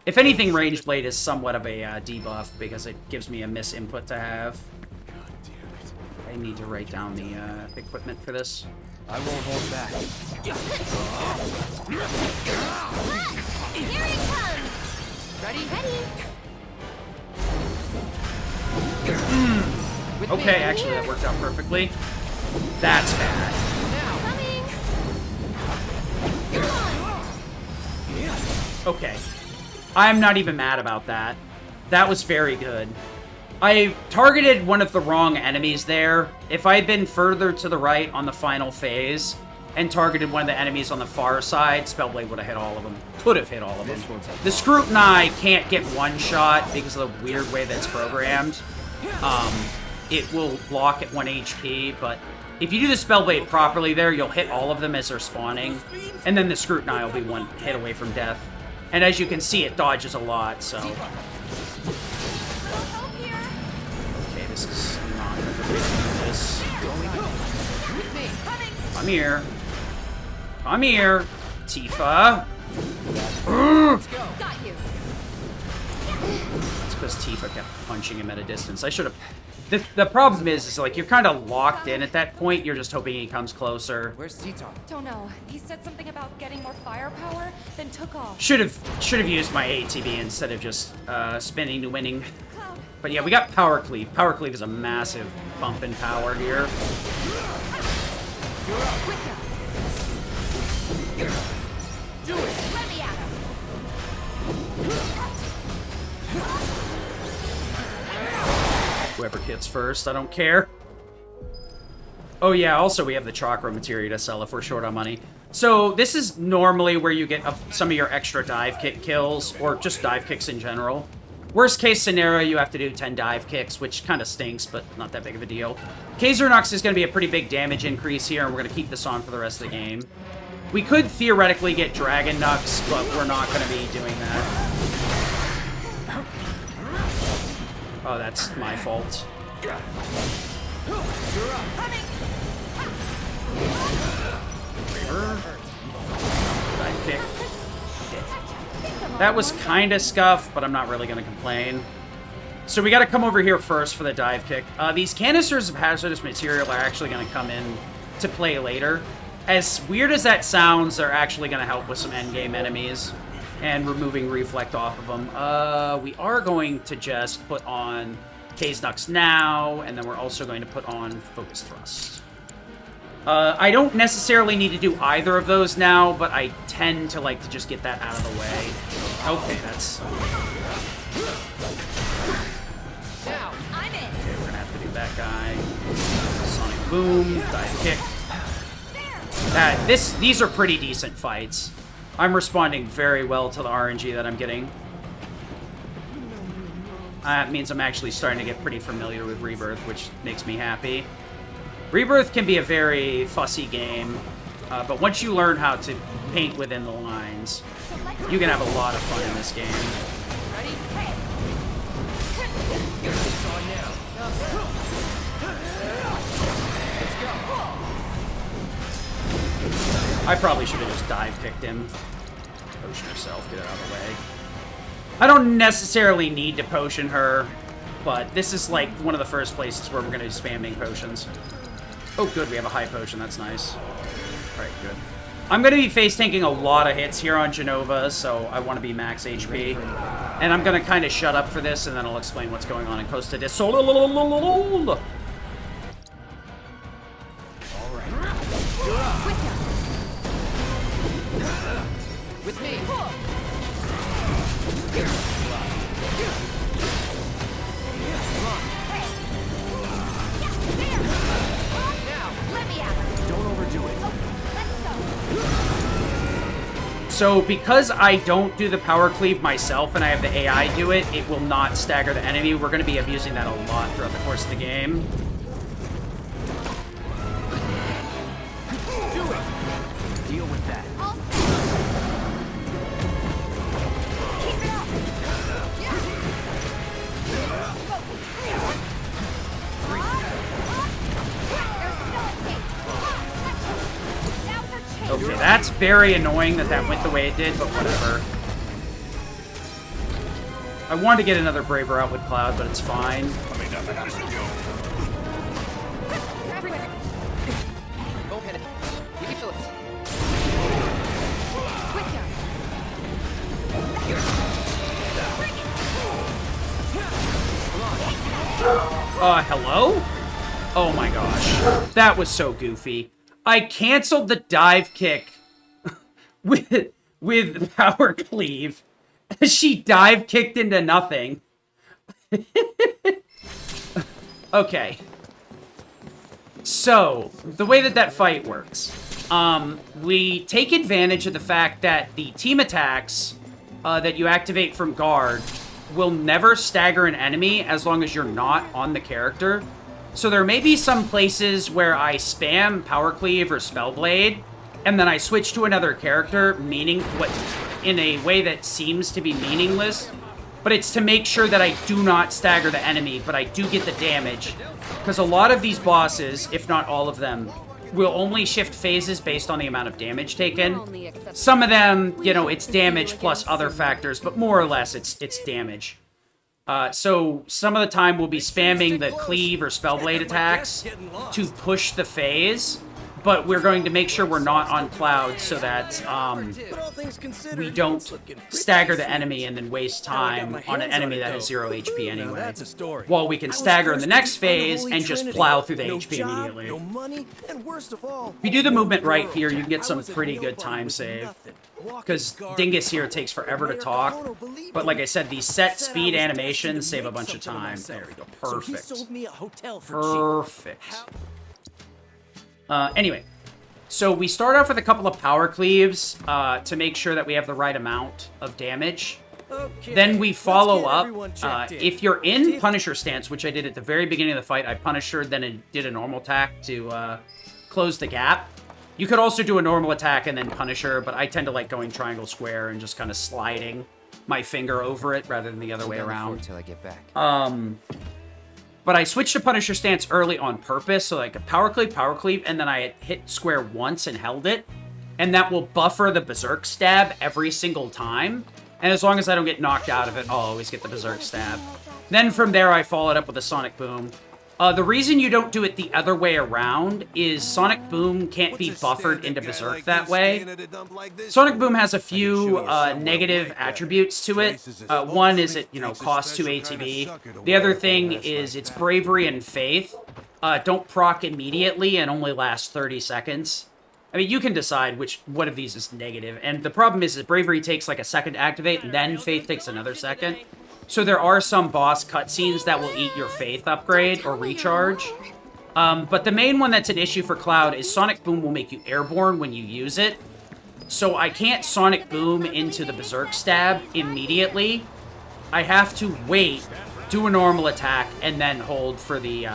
If anything, Range Blade is somewhat of a debuff, because it gives me a misinput to have. I need to write down the equipment for this. I won't hold back. Here he comes. Ready? Okay, actually, that worked out perfectly. That's bad. Coming. Come on. Okay. I'm not even mad about that. That was very good. I targeted one of the wrong enemies there. If I had been further to the right on the final phase, and targeted one of the enemies on the far side, Spellblade would have hit all of them. Could have hit all of them. The Scrutiny can't get one shot because of the weird way that's programmed. It will block at 1 HP, but if you do the Spellblade properly there, you'll hit all of them as they're spawning, and then the Scrutiny will be one hit away from death. And as you can see, it dodges a lot, so... Okay, this is not going to be this. Come here. Come here, Tifa. Got you. It's because Tifa kept punching him at a distance. I should have... The problem is like, you're kind of locked in at that point. You're just hoping he comes closer. Where's Titan? Don't know. He said something about getting more firepower, then took off. Should have used my ATB instead of just spinning to winning. Cloud. But yeah, we got Power Cleave. Power Cleave is a massive bump in power here. Quicker. Do it! Let me at him. Whoever hits first, I don't care. Oh yeah, also we have the chakra materia to sell if we're short on money. So this is normally where you get some of your extra dive kick kills, or just dive kicks in general. Worst case scenario, you have to do 10 dive kicks, which kind of stinks, but not that big of a deal. Kazernux is going to be a pretty big damage increase here, and we're going to keep this on for the rest of the game. We could theoretically get Dragon Nux, but we're not going to be doing that. Oh, that's my fault. Dive kick. That was kind of scuffed, but I'm not really going to complain. So we got to come over here first for the dive kick. These canisters of hazardous material are actually going to come in to play later. As weird as that sounds, they're actually going to help with some endgame enemies and removing reflect off of them. We are going to just put on Kaznux now, and then we're also going to put on Focus Thrust. I don't necessarily need to do either of those now, but I tend to like to just get that out of the way. Okay, that's... Now, I'm in. Okay, we're gonna have to do that guy. Sonic Boom, dive kick. These are pretty decent fights. I'm responding very well to the RNG that I'm getting. That means I'm actually starting to get pretty familiar with Rebirth, which makes me happy. Rebirth can be a very fussy game, but once you learn how to paint within the lines, you can have a lot of fun in this game. Ready? It's on now. Let's go. I probably should have just dive kicked him. Potion herself, get it out of the way. I don't necessarily need to potion her, but this is like one of the first places where we're going to be spamming potions. Oh, good, we have a high potion. That's nice. Alright, good. I'm going to be face-tanking a lot of hits here on Genova, so I want to be max HP. And I'm going to kind of shut up for this, and then I'll explain what's going on in Costa del Sol. With me. Don't overdo it. So because I don't do the power cleave myself and I have the AI do it, it will not stagger the enemy. We're going to be abusing that a lot throughout the course of the game. Do it. Deal with that. Keep it up. Okay, that's very annoying that that went the way it did, but whatever. I wanted to get another Braver out with Cloud, but it's fine. Go ahead. Give me Phillips. Hello? Oh my gosh. That was so goofy. I canceled the dive kick with power cleave. She dive kicked into nothing. Okay. So, the way that fight works we take advantage of the fact that the team attacks that you activate from guard will never stagger an enemy as long as you're not on the character. So there may be some places where I spam Power Cleave or Spellblade, and then I switch to another character, in a way that seems to be meaningless. But it's to make sure that I do not stagger the enemy, but I do get the damage. Because a lot of these bosses, if not all of them, will only shift phases based on the amount of damage taken. Some of them, you know, it's damage plus other factors, but more or less it's damage. So some of the time we'll be spamming the Cleave or Spellblade attacks to push the phase, but we're going to make sure we're not on Cloud so that we don't stagger the enemy and then waste time on an enemy that has 0 HP anyway. While we can stagger in the next phase and just plow through the HP immediately. If you do the movement right here, you can get some pretty good time save. Because Dingus here takes forever to talk. But like I said, these set speed animations save a bunch of time. There we go. Perfect. Perfect. Anyway, so we start off with a couple of power cleaves to make sure that we have the right amount of damage. Then we follow up. If you're in Punisher stance, which I did at the very beginning of the fight, I Punisher, then I did a normal attack to close the gap. You could also do a normal attack and then Punisher, but I tend to like going triangle square and just kind of sliding my finger over it rather than the other way around. Until I get back. But I switched to Punisher stance early on purpose, so like a power cleave, and then I hit square once and held it. And that will buffer the Berserk stab every single time. And as long as I don't get knocked out of it, I'll always get the Berserk stab. Then from there, I followed up with a Sonic Boom. The reason you don't do it the other way around is Sonic Boom can't be buffered into Berserk that way. Sonic Boom has a few negative attributes to it. One is it, costs 2 ATB. The other thing is its Bravery and Faith don't proc immediately and only last 30 seconds. I mean, you can decide which one of these is negative. And the problem is that Bravery takes like a second to activate, and then Faith takes another second. So there are some boss cutscenes that will eat your Faith upgrade or recharge. But the main one that's an issue for Cloud is Sonic Boom will make you airborne when you use it. So I can't Sonic Boom into the Berserk stab immediately. I have to wait, do a normal attack, and then hold for the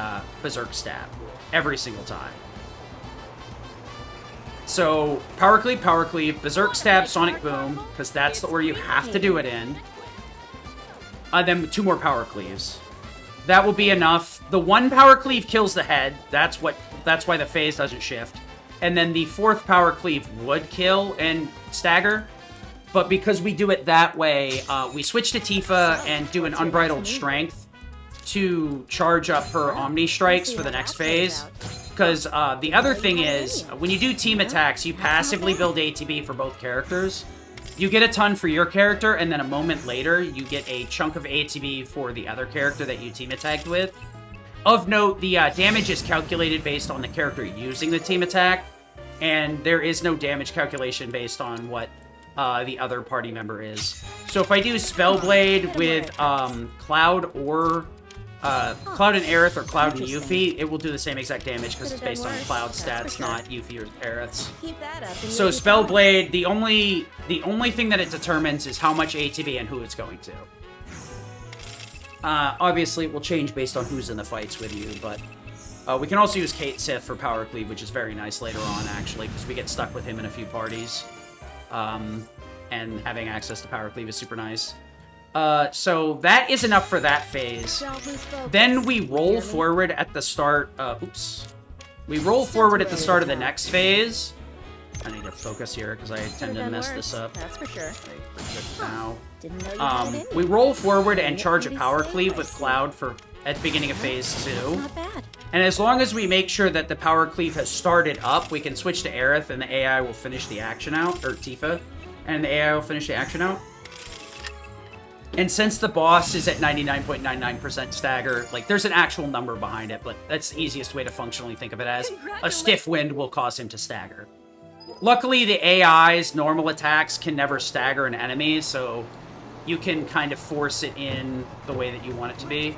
Berserk stab every single time. So Power Cleave, Berserk stab, Sonic Boom, because that's the order you have to do it in. Then 2 more Power Cleaves. That will be enough. The 1 Power Cleave kills the head. That's why the phase doesn't shift. And then the 4th Power Cleave would kill and stagger. But because we do it that way, we switch to Tifa and do an Unbridled Strength to charge up her Omni Strikes for the next phase. Because the other thing is, when you do team attacks, you passively build ATB for both characters. You get a ton for your character, and then a moment later, you get a chunk of ATB for the other character that you team attacked with. Of note, the damage is calculated based on the character using the team attack, and there is no damage calculation based on what the other party member is. So if I do Spellblade with Cloud or Cloud and Aerith or Cloud and Yuffie, it will do the same exact damage because it's based on Cloud stats, not Yuffie or Aerith's. So Spellblade, the only thing that it determines is how much ATB and who it's going to. Obviously, it will change based on who's in the fights with you, but we can also use Kate Sith for Power Cleave, which is very nice later on, actually, because we get stuck with him in a few parties. And having access to Power Cleave is super nice. So that is enough for that phase. Then we roll forward at the start. We roll forward at the start of the next phase. I need to focus here because I tend to mess this up. That's for sure. Now, Didn't know you had it in we you. roll forward and charge a Power Cleave with Cloud at the beginning of phase 2. Not bad. And as long as we make sure that the Power Cleave has started up, we can switch to Aerith and the AI will finish the action out, or Tifa, and the AI will finish the action out. And since the boss is at 99.99% stagger, like, there's an actual number behind it, but that's the easiest way to functionally think of it as. A stiff wind will cause him to stagger. Luckily, the AI's normal attacks can never stagger an enemy, so you can kind of force it in the way that you want it to be.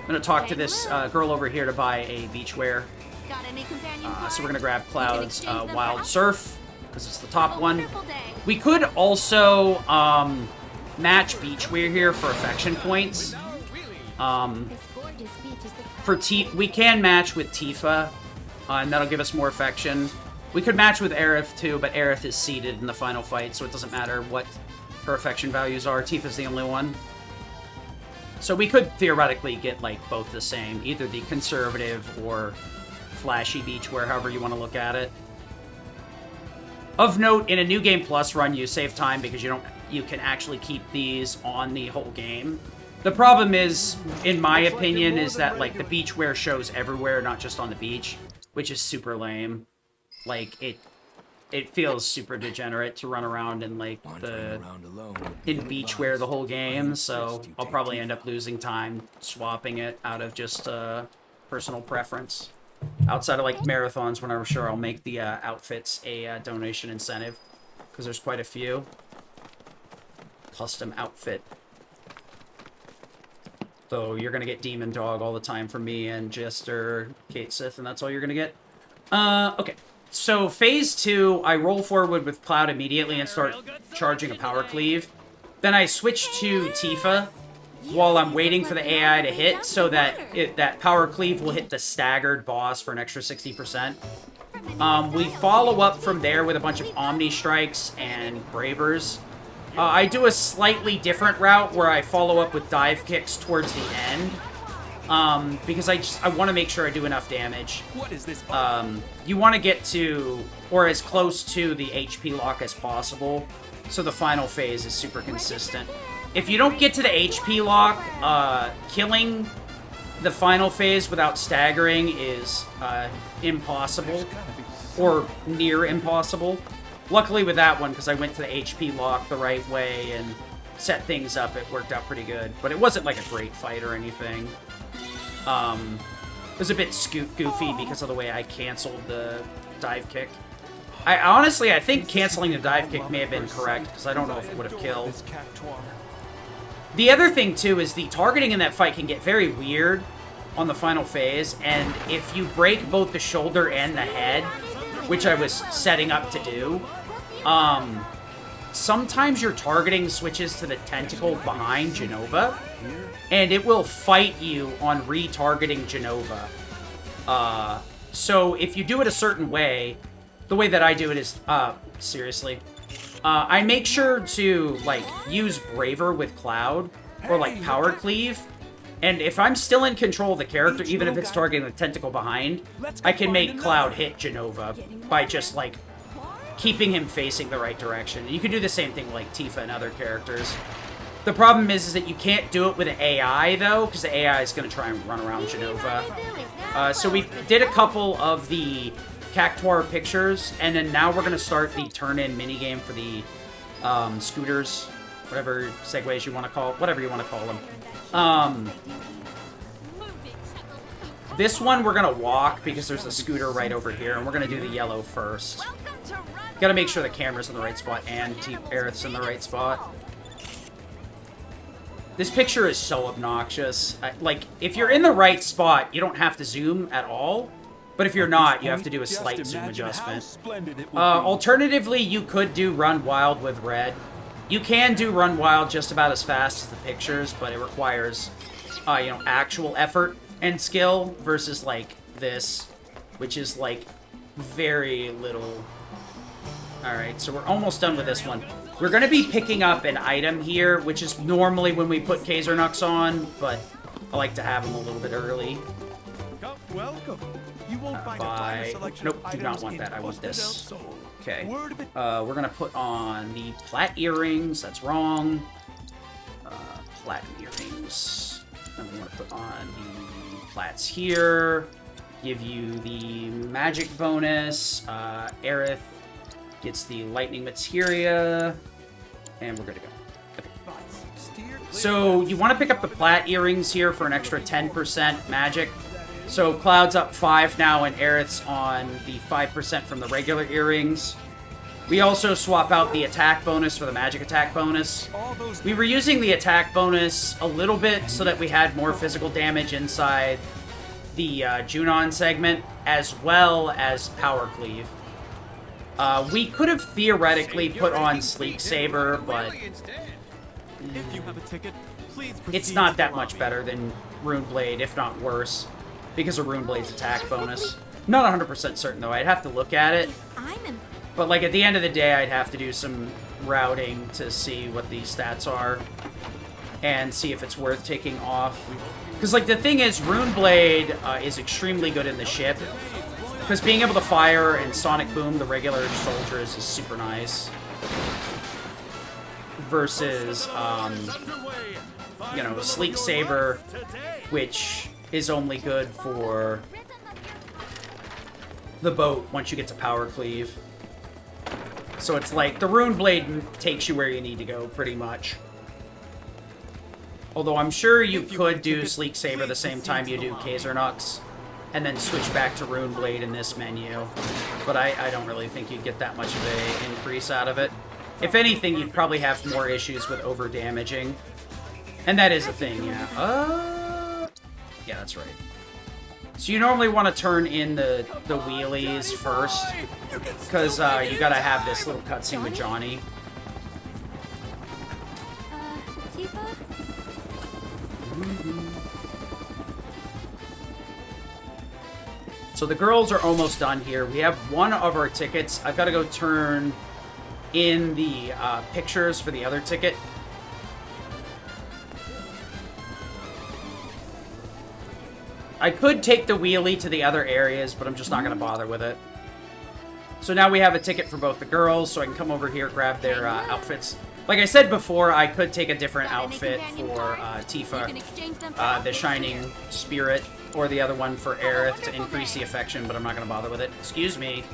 I'm going to talk to this girl over here to buy a beachwear. Got any companion So we're gonna cards? grab You can Cloud's exchange them for Wild outfits. Surf, because it's the top Have a one. wonderful day. We could also match Beachwear here for affection points. This gorgeous beach is the For we can match with Tifa, and that'll give us more affection. We could match with Aerith too, but Aerith is seeded in the final fight, so it doesn't matter what her affection values are. Tifa's the only one. So we could theoretically get like both the same, either the conservative or flashy Beachwear, however you want to look at it. Of note, in a New Game Plus run, you save time because you can actually keep these on the whole game. The problem is, in my opinion, is that like the Beachwear shows everywhere, not just on the beach, which is super lame. Like it feels super degenerate to run around in like in Beachwear the whole game, so I'll probably end up losing time swapping it out of just personal preference. Outside of like marathons, when I'm sure I'll make the outfits a donation incentive, because there's quite a few. Custom outfit. So you're gonna get Demon Dog all the time from me and Jester, Kate Sith, and that's all you're gonna get. Okay. So phase 2, I roll forward with Cloud immediately and start charging a power cleave. Then I switch to Tifa while I'm waiting for the AI to hit, so that that power cleave will hit the staggered boss for an extra 60%. We follow up from there with a bunch of Omni Strikes and Bravers. I do a slightly different route where I follow up with dive kicks towards the end. Because I want to make sure I do enough damage. What is this? You want to get to, or as close to, the HP lock as possible, so the final phase is super consistent. If you don't get to the HP lock, killing the final phase without staggering is impossible, or near impossible. Luckily with that one, because I went to the HP lock the right way and set things up, it worked out pretty good. But it wasn't like a great fight or anything. It was a bit goofy because of the way I canceled the dive kick. I think canceling the dive kick may have been correct, because I don't know if it would have killed. The other thing, too, is the targeting in that fight can get very weird on the final phase, and if you break both the shoulder and the head, which I was setting up to do, sometimes your targeting switches to the tentacle behind Jenova, and it will fight you on retargeting Jenova. So if you do it a certain way, the way that I do it is, seriously, I make sure to, like, use Braver with Cloud, or, like, Power Cleave, and if I'm still in control of the character, even if it's targeting the tentacle behind, I can make Cloud hit Jenova by just, like, keeping him facing the right direction. And you can do the same thing with, like, Tifa and other characters. The problem is that you can't do it with an AI, though, because the AI is going to try and run around Jenova. So we did a couple of the Cactuar pictures, and then now we're going to start the turn-in minigame for the scooters, whatever segways you want to call, whatever you want to call them. This one we're going to walk because there's a scooter right over here, and we're going to do the yellow first. Got to make sure the camera's in the right spot and Aerith's in the right spot. This picture is so obnoxious. Like, if you're in the right spot, you don't have to zoom at all. But if you're not, you have to do a slight zoom adjustment. Alternatively, you could do Run Wild with red. You can do Run Wild just about as fast as the pictures, but it requires, you know, actual effort and skill versus, like, this, which is, like, very little. Alright, so we're almost done with this one. We're going to be picking up an item here, which is normally when we put Kazernux on, but I like to have them a little bit early. Welcome. You won't find Nope, do not want that. I want this. Okay. We're going to put on the plat earrings. That's wrong. Platinum earrings. And we're going to put on the plats here. Give you the magic bonus. Aerith gets the lightning materia. And we're good to go. Okay. So you want to pick up the plat earrings here for an extra 10% magic. So Cloud's up 5 now, and Aerith's on the 5% from the regular earrings. We also swap out the attack bonus for the magic attack bonus. We were using the attack bonus a little bit so that we had more physical damage inside the Junon segment as well as Power Cleave. We could have theoretically put on Sleek Saber, but If you have a ticket, please it's proceed not to that the much lobby. better than Rune Blade, if not worse, because of Rune Blade's attack bonus. Not 100% certain, though. I'd have to look at it. If I'm in But, like, at the end of the day, I'd have to do some routing to see what the stats are and see if it's worth taking off. Because, like, the thing is, Rune Blade is extremely good in the ship. Because being able to fire and Sonic Boom the regular soldiers is super nice. Versus, you know, Sleek Saber, which is only good for the boat once you get to Power Cleave. So it's like, the Rune Blade takes you where you need to go, pretty much. Although I'm sure you could do Sleek Saber the same time you do Kazernux, and then switch back to Rune Blade in this menu. But I don't really think you'd get that much of an increase out of it. If anything, you'd probably have more issues with over-damaging. And that is a thing, yeah. Yeah, that's right. So you normally want to turn in the wheelies first, because you gotta have this little cutscene with Johnny. Tifa? So the girls are almost done here. We have one of our tickets. I've got to go turn in the pictures for the other ticket. I could take the wheelie to the other areas, but I'm just not going to bother with it. So now we have a ticket for both the girls, so I can come over here, grab their outfits. Like I said before, I could take a different outfit for Tifa, the Shining Spirit, or the other one for Aerith to increase the affection, but I'm not going to bother with it. Excuse me.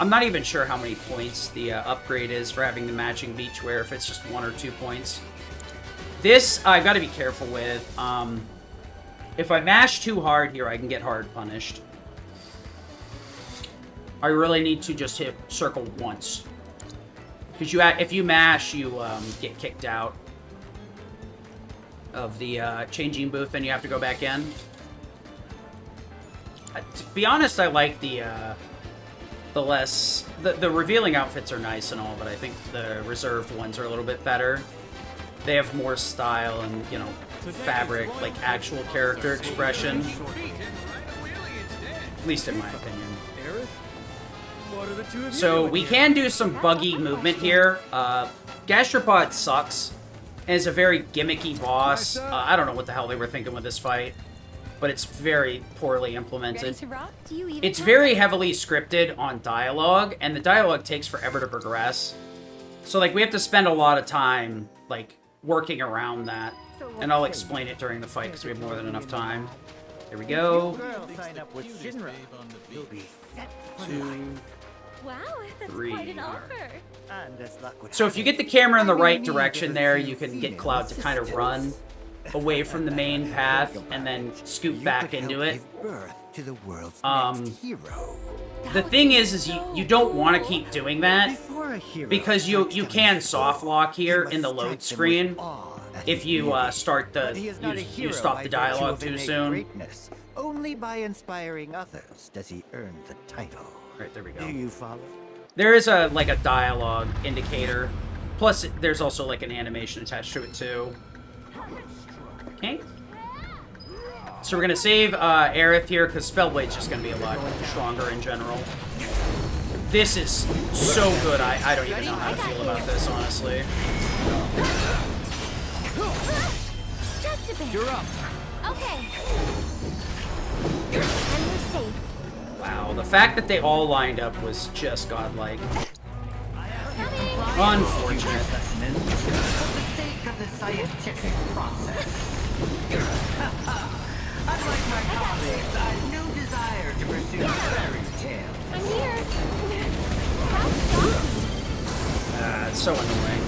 I'm not even sure how many points the upgrade is for having the matching beachwear, if it's just 1 or 2 points. This, I've got to be careful with. If I mash too hard here, I can get hard punished. I really need to just hit circle once. Because if you mash, you get kicked out of the changing booth, and you have to go back in. To be honest, I like the revealing outfits are nice and all, but I think the reserved ones are a little bit better. They have more style and, you know, fabric, like actual character expression. At least in my opinion. So we can do some buggy movement here. Gastropod sucks and is a very gimmicky boss. I don't know what the hell they were thinking with this fight, but it's very poorly implemented. It's very heavily scripted on dialogue, and the dialogue takes forever to progress. So, like, we have to spend a lot of time, like, working around that. And I'll explain it during the fight, because we have more than enough time. There we go. Wow, that's 3. quite an offer. So if you get the camera in the right direction there, you can get Cloud to kind of run away from the main path and then scoop back into it. The thing is you don't want to keep doing that, because you can soft lock here in the load screen if you start you stop the dialogue too soon. Only by inspiring others does he earn the title. Right, there we go. Do you follow? There is a dialogue indicator. Plus, there's also like an animation attached to it too. Okay. So we're gonna save Aerith here, because Spellblade's just gonna be a lot stronger in general. This is so good. I don't even know how to feel about this, honestly. Just a bit. You're up. Okay. And we're safe. Wow, the fact that they all lined up was just godlike. Unfortunate. For the sake of the scientific process. Unlike my colleagues, I've no desire to pursue fairy tales. I'm here. How shocking. It's so annoying.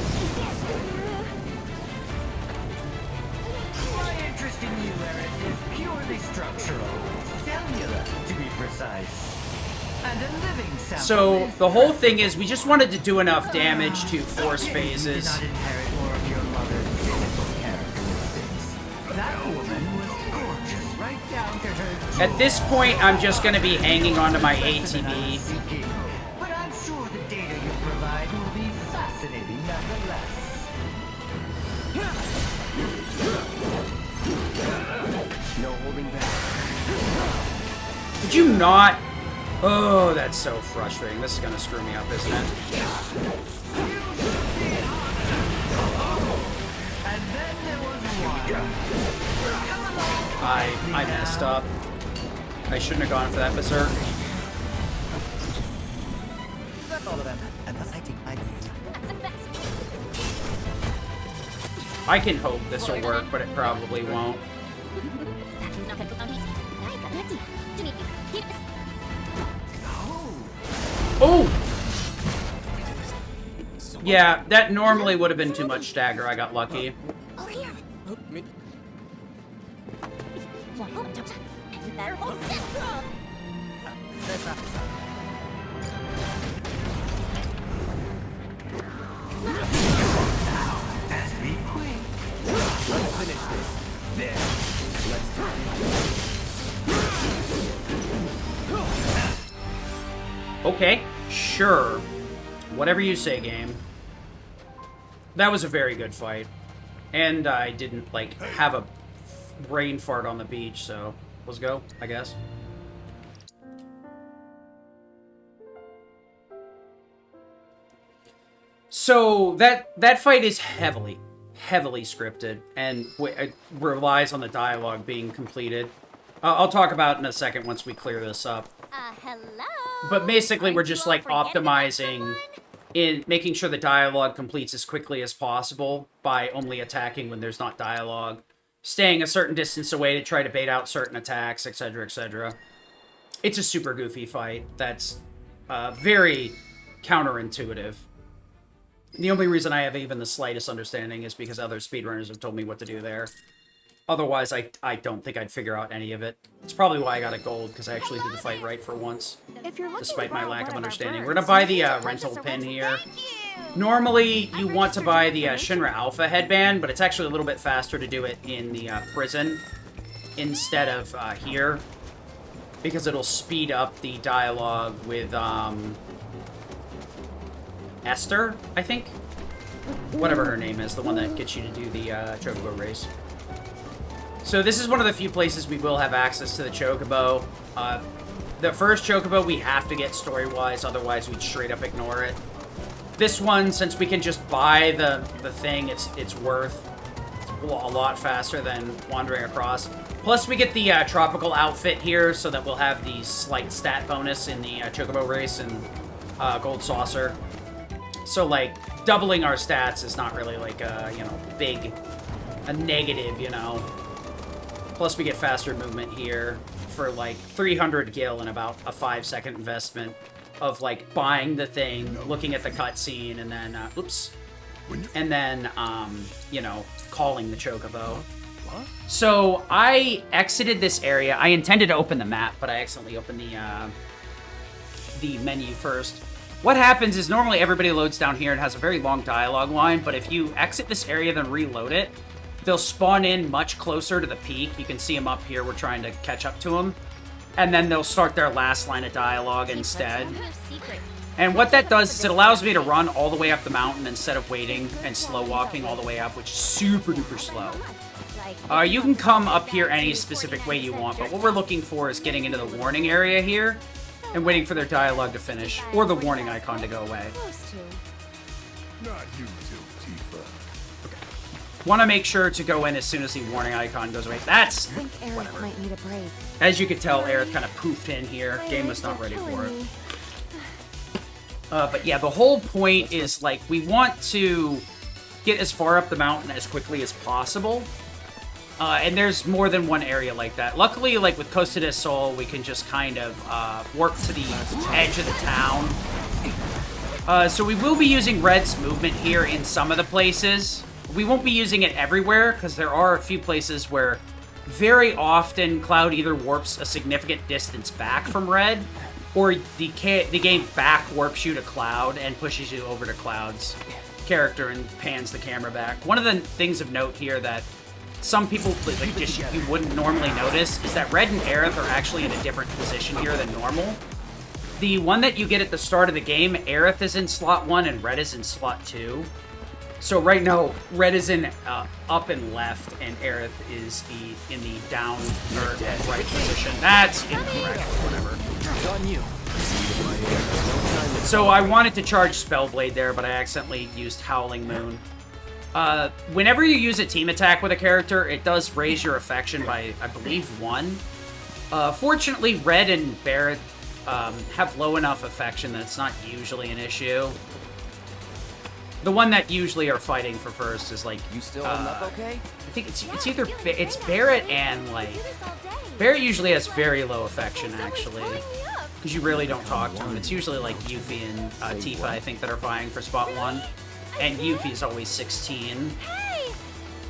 My interest in you, Aerith, is purely structural. Cellular, to be precise. And a living sample. So the whole thing is, we just wanted to do enough damage to force You phases. did not inherit more of your mother's physical characteristics. That woman was gorgeous, right? At this point, I'm just going to be hanging onto my ATV. But I'm sure the data you provide will be fascinating nonetheless. No holding back. Did you not? Oh, that's so frustrating. This is going to screw me up, isn't it? And then there was one. I messed up. I shouldn't have gone for that berserk. That's all of them. And the fighting I need. I can hope this will work, but it probably won't. Oh! Yeah, that normally would have been too much stagger. I got lucky. As we quit. Let's finish this. There. Let's do it. Okay, sure. Whatever you say, game. That was a very good fight. And I didn't, like, have a brain fart on the beach, so let's go, I guess. So, that fight is heavily scripted, and relies on the dialogue being completed. I'll talk about it in a second once we clear this up. Hello. But basically, we're just, like, Forget about optimizing someone? in making sure the dialogue completes as quickly as possible by only attacking when there's not dialogue, staying a certain distance away to try to bait out certain attacks, etc., etc. It's a super goofy fight that's very counterintuitive. The only reason I have even the slightest understanding is because other speedrunners have told me what to do there. Otherwise, I don't think I'd figure out any of it. It's probably why I got a gold, because I actually did the fight right for once, If you're looking despite to my borrow lack one of our understanding. birds, We're gonna buy the purchase rental a pin rental. here. Thank you. Normally, you I'm want to registered buy for the information. Shinra Alpha headband, but it's actually a little bit faster to do it in the prison instead of here, because it'll speed up the dialogue with Esther, I think? Whatever her name is, the one that gets you to do the Chocobo race. So this is one of the few places we will have access to the Chocobo. The first Chocobo we have to get story-wise, otherwise we'd straight up ignore it. This one, since we can just buy the thing, it's worth a lot faster than wandering across. Plus we get the tropical outfit here, so that we'll have the slight stat bonus in the Chocobo race and Gold Saucer. So, like, doubling our stats is not really, like, a, you know, a negative, you know. Plus, we get faster movement here for, like, 300 gil and about a 5-second investment of, like, buying the thing, looking at the cutscene, and then, you know, calling the Chocobo. So, I exited this area. I intended to open the map, but I accidentally opened the menu first. What happens is normally everybody loads down here and has a very long dialogue line, but if you exit this area then reload it, they'll spawn in much closer to the peak. You can see them up here. We're trying to catch up to them. And then they'll start their last line of dialogue instead. And what that does is it allows me to run all the way up the mountain instead of waiting and slow walking all the way up, which is super duper slow. You can come up here any specific way you want, but what we're looking for is getting into the warning area here and waiting for their dialogue to finish, or the warning icon to go away. Close to. Not you too, Tifa. Want to make sure to go in as soon as the warning icon goes away. That's... I think Eric might need a break. As you can tell, Aerith kind of poofed in here. Game was not ready for it. But yeah, the whole point is, like, we want to get as far up the mountain as quickly as possible. And there's more than one area like that. Luckily, like with Costa del Sol, we can just kind of work to the edge of the town. So we will be using Red's movement here in some of the places. We won't be using it everywhere, because there are a few places where very often Cloud either warps a significant distance back from Red, or the game back warps you to Cloud and pushes you over to Cloud's character and pans the camera back. One of the things of note here that some people like just you wouldn't normally notice is that Red and Aerith are actually in a different position here than normal. The one that you get at the start of the game, Aerith is in slot 1 and Red is in slot 2. So right now, Red is in up and left, and Aerith is in the down or right position. That's incorrect. Whatever. On you. So I wanted to charge Spellblade there, but I accidentally used Howling Moon. Whenever you use a team attack with a character, it does raise your affection by, I believe, 1. Fortunately, Red and Barret have low enough affection that it's not usually an issue. The one that usually are fighting for first is like You still holding up okay? I think it's either it's Barret and like Barret usually has very low affection actually, because you really don't talk to him. It's usually like Yuffie and Tifa I think that are vying for spot 1, and Yuffie's always 16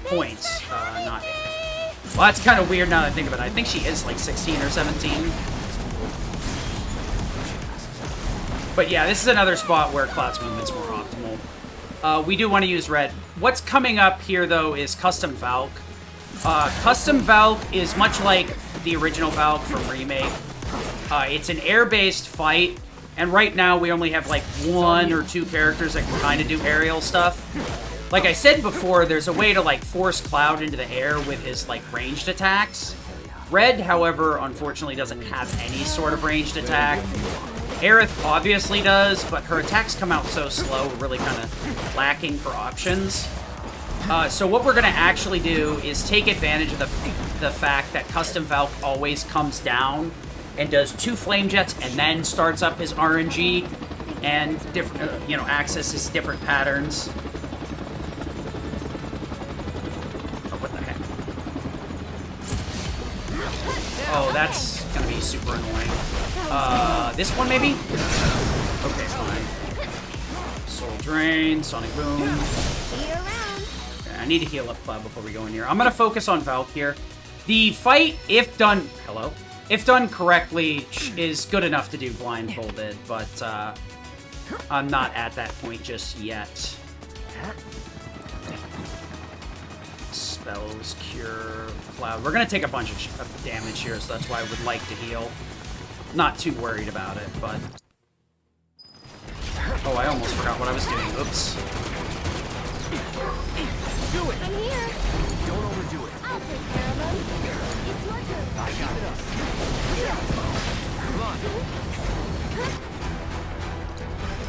points. Not well, that's kind of weird now that I think of it. I think she is like 16 or 17. But yeah, this is another spot where Cloud's movement's more optimal. We do want to use Red. What's coming up here, though, is Custom Valk. Custom Valk is much like the original Valk from Remake. It's an air-based fight, and right now we only have like 1 or 2 characters that can kind of do aerial stuff. Like I said before, there's a way to like force Cloud into the air with his like ranged attacks. Red, however, unfortunately doesn't have any sort of ranged attack. Aerith obviously does, but her attacks come out so slow, we're really kind of lacking for options. So what we're going to actually do is take advantage of the fact that Custom Valk always comes down and does 2 Flame Jets and then starts up his RNG and different, accesses different patterns. Oh, what the heck? Oh, that's going to be super annoying. This one maybe? Okay, fine. Soul Drain, Sonic Boom. Okay, I need to heal up Cloud before we go in here. I'm gonna focus on Valk here. The fight, if done correctly, is good enough to do blindfolded, but I'm not at that point just yet. Spells, Cure, Cloud. We're gonna take a bunch of damage here, so that's why I would like to heal. Not too worried about it, but... Oh, I almost forgot what I was doing. Oops. Do it! I'm here! Don't overdo it. I'll take care of them. It's your turn. I got it. Come on.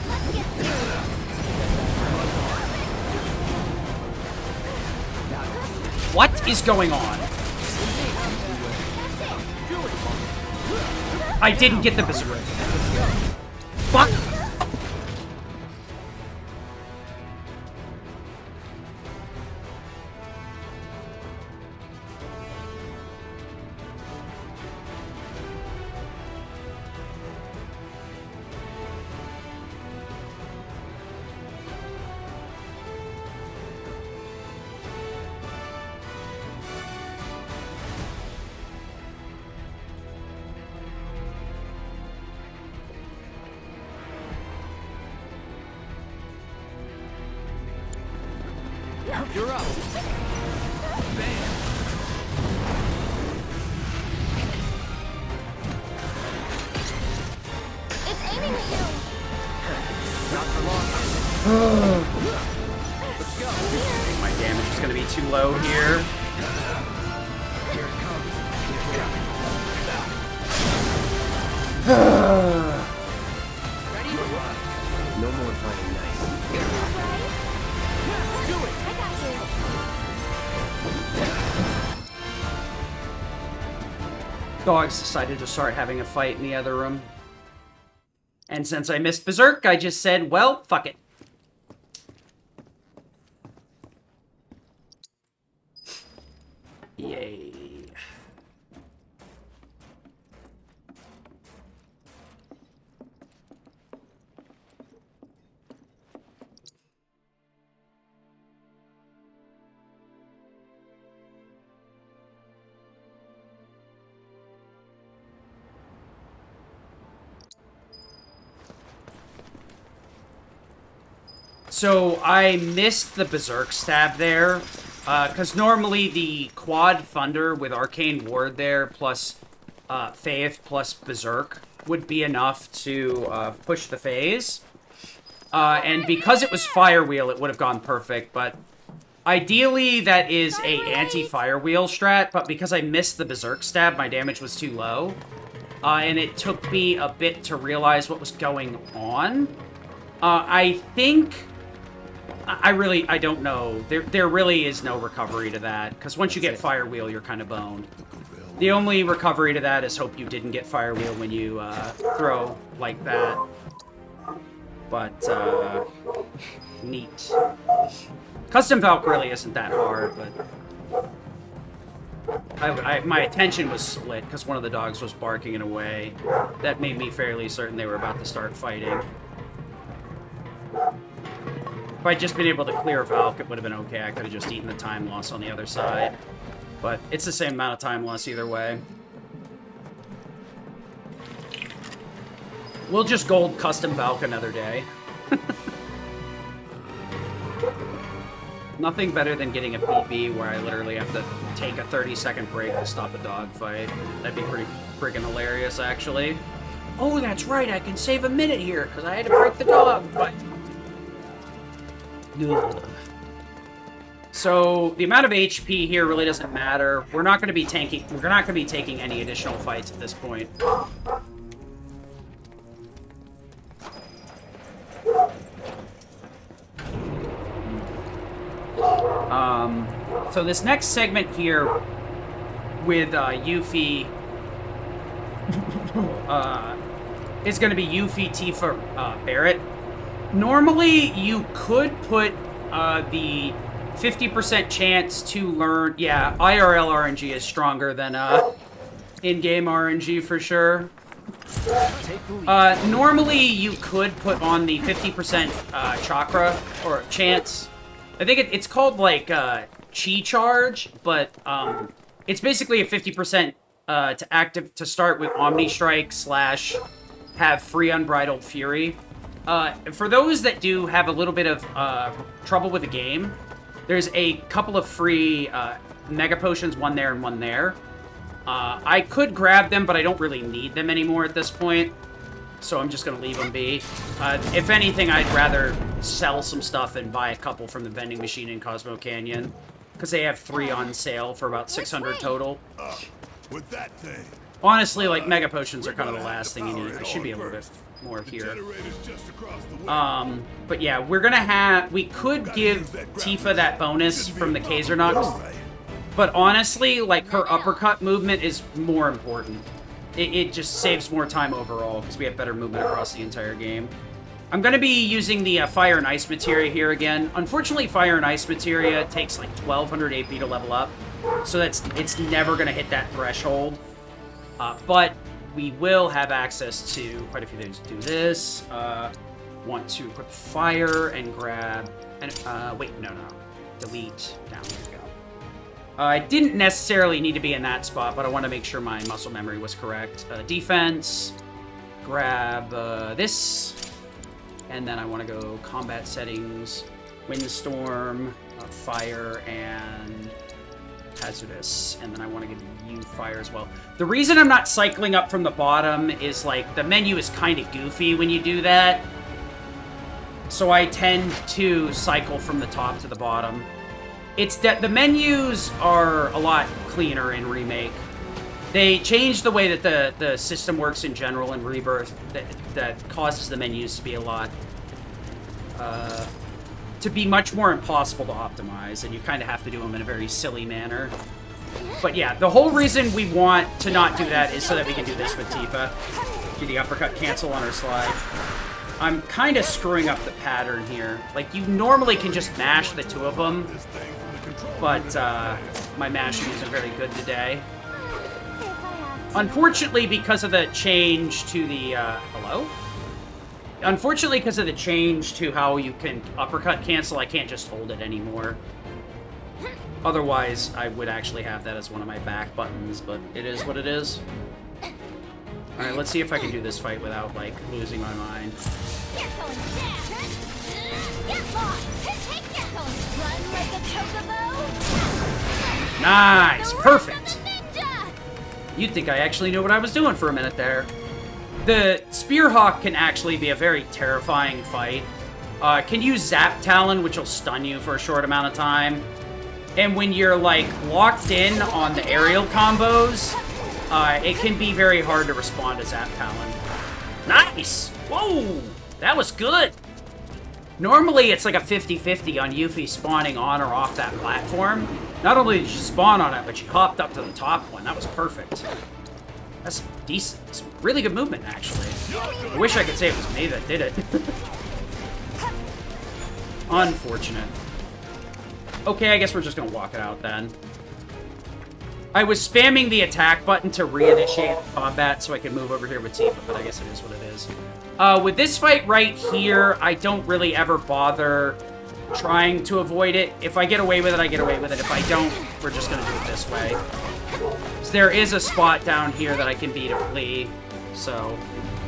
Let's get serious. What is going on? I didn't get the Berserk. Fuck! You're up. Bam. It's aiming at you. Not for long. Let's go. I think my damage is going to be too low here. Here it comes. Ready? No more playing nice. Do it. I got you. Dogs decided to start having a fight in the other room. And since I missed Berserk, I just said, well, fuck it. Yay. So I missed the Berserk stab there. Because normally the quad Thunder with Arcane Ward there, plus Faith, plus Berserk, would be enough to push the phase. And because it was Fire Wheel, it would have gone perfect, but ideally that is a anti-Fire Wheel strat, but because I missed the Berserk stab, my damage was too low. And it took me a bit to realize what was going on. I think... I don't know. There really is no recovery to that, because once you get Fire Wheel, you're kind of boned. The only recovery to that is hope you didn't get Fire Wheel when you throw like that. But, neat. Custom Valk really isn't that hard, but... my attention was split because one of the dogs was barking in a way that made me fairly certain they were about to start fighting. If I'd just been able to clear Valk, it would have been okay. I could have just eaten the time loss on the other side. But it's the same amount of time loss either way. We'll just gold custom Valk another day. Nothing better than getting a PB where I literally have to take a 30-second break to stop a dog fight. That'd be pretty freaking hilarious, actually. Oh, that's right, I can save a minute here, because I had to break the dog fight. Ugh. So, the amount of HP here really doesn't matter. We're not going to be taking any additional fights at this point. So this next segment here with Yuffie is going to be Yuffie, Tifa, Barret. Normally, you could put the 50% chance to learn... Yeah, IRL RNG is stronger than in-game RNG for sure. Normally, you could put on the 50% chakra, or chance. I think it's called, like, Chi Charge, but it's basically a 50% to start with Omni Strike / have free Unbridled Fury. For those that do have a little bit of trouble with the game, there's a couple of free Mega Potions, one there and one there. I could grab them, but I don't really need them anymore at this point. So I'm just going to leave them be. If anything, I'd rather sell some stuff and buy a couple from the vending machine in Cosmo Canyon. Because they have 3 on sale for about 600 total. With that thing. Honestly, like, Mega Potions are kind of the last thing you need. I should be a little bit more here. But yeah, we're going to have... We could give Tifa that bonus from the Kazernux. But honestly, like, her uppercut movement is more important. It just saves more time overall, because we have better movement across the entire game. I'm going to be using the Fire and Ice Materia here again. Unfortunately, Fire and Ice Materia takes like 1200 AP to level up, so it's never going to hit that threshold. But we will have access to quite a few things. Do this. Want to equip Fire and grab... And, wait, no. Delete. Down, there we go. I didn't necessarily need to be in that spot, but I want to make sure my muscle memory was correct. Defense, grab this, and then I want to go combat settings, windstorm, fire, and hazardous, and then I want to give you fire as well. The reason I'm not cycling up from the bottom is, like, the menu is kind of goofy when you do that, so I tend to cycle from the top to the bottom. It's that the menus are a lot cleaner in Remake. They changed the way that the system works in general in Rebirth that causes the menus to be a lot... to be much more impossible to optimize, and you kind of have to do them in a very silly manner. But yeah, the whole reason we want to not do that is so that we can do this with Tifa. Do the uppercut cancel on her slide. I'm kind of screwing up the pattern here. Like, you normally can just mash the 2 of them, but my mashing isn't very good today. Unfortunately, because of the change to the... hello? Unfortunately, because of the change to how you can uppercut cancel, I can't just hold it anymore. Otherwise, I would actually have that as one of my back buttons, but it is what it is. Alright, let's see if I can do this fight without, like, losing my mind. You're going down. Get lost. Take that. Run like a chocobo. Nice! The Perfect! Wrath of the Ninja. You'd think I actually knew what I was doing for a minute there. The Spearhawk can actually be a very terrifying fight. Can use Zap Talon, which will stun you for a short amount of time. And when you're, like, locked in on the aerial combos, it can be very hard to respond to Zap Talon. Nice! Whoa! That was good! Normally, it's like a 50-50 on Yuffie spawning on or off that platform. Not only did you spawn on it, but you hopped up to the top one. That was perfect. That's decent. Some really good movement, actually. I wish I could say it was me that did it. Unfortunate. Okay, I guess we're just gonna walk it out then. I was spamming the attack button to reinitiate combat so I could move over here with Tifa, but I guess it is what it is. With this fight right here, I don't really ever bother trying to avoid it. If I get away with it, I get away with it. If I don't, we're just gonna do it this way. So there is a spot down here that I can beat a flea, so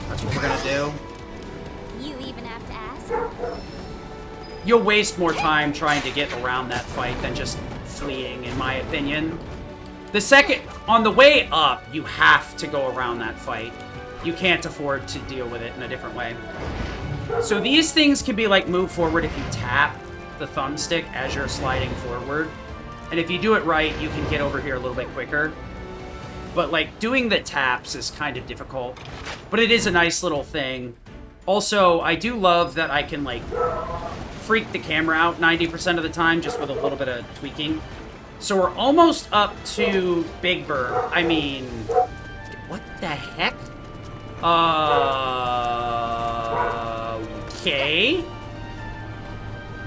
that's what we're gonna do. You even have to ask? You'll waste more time trying to get around that fight than just fleeing, in my opinion. The second, on the way up, you have to go around that fight. You can't afford to deal with it in a different way. So these things can be like move forward if you tap the thumbstick as you're sliding forward. And if you do it right, you can get over here a little bit quicker. But like doing the taps is kind of difficult. But it is a nice little thing. Also, I do love that I can like freak the camera out 90% of the time just with a little bit of tweaking. So we're almost up to Big Bird. I mean, what the heck? Okay.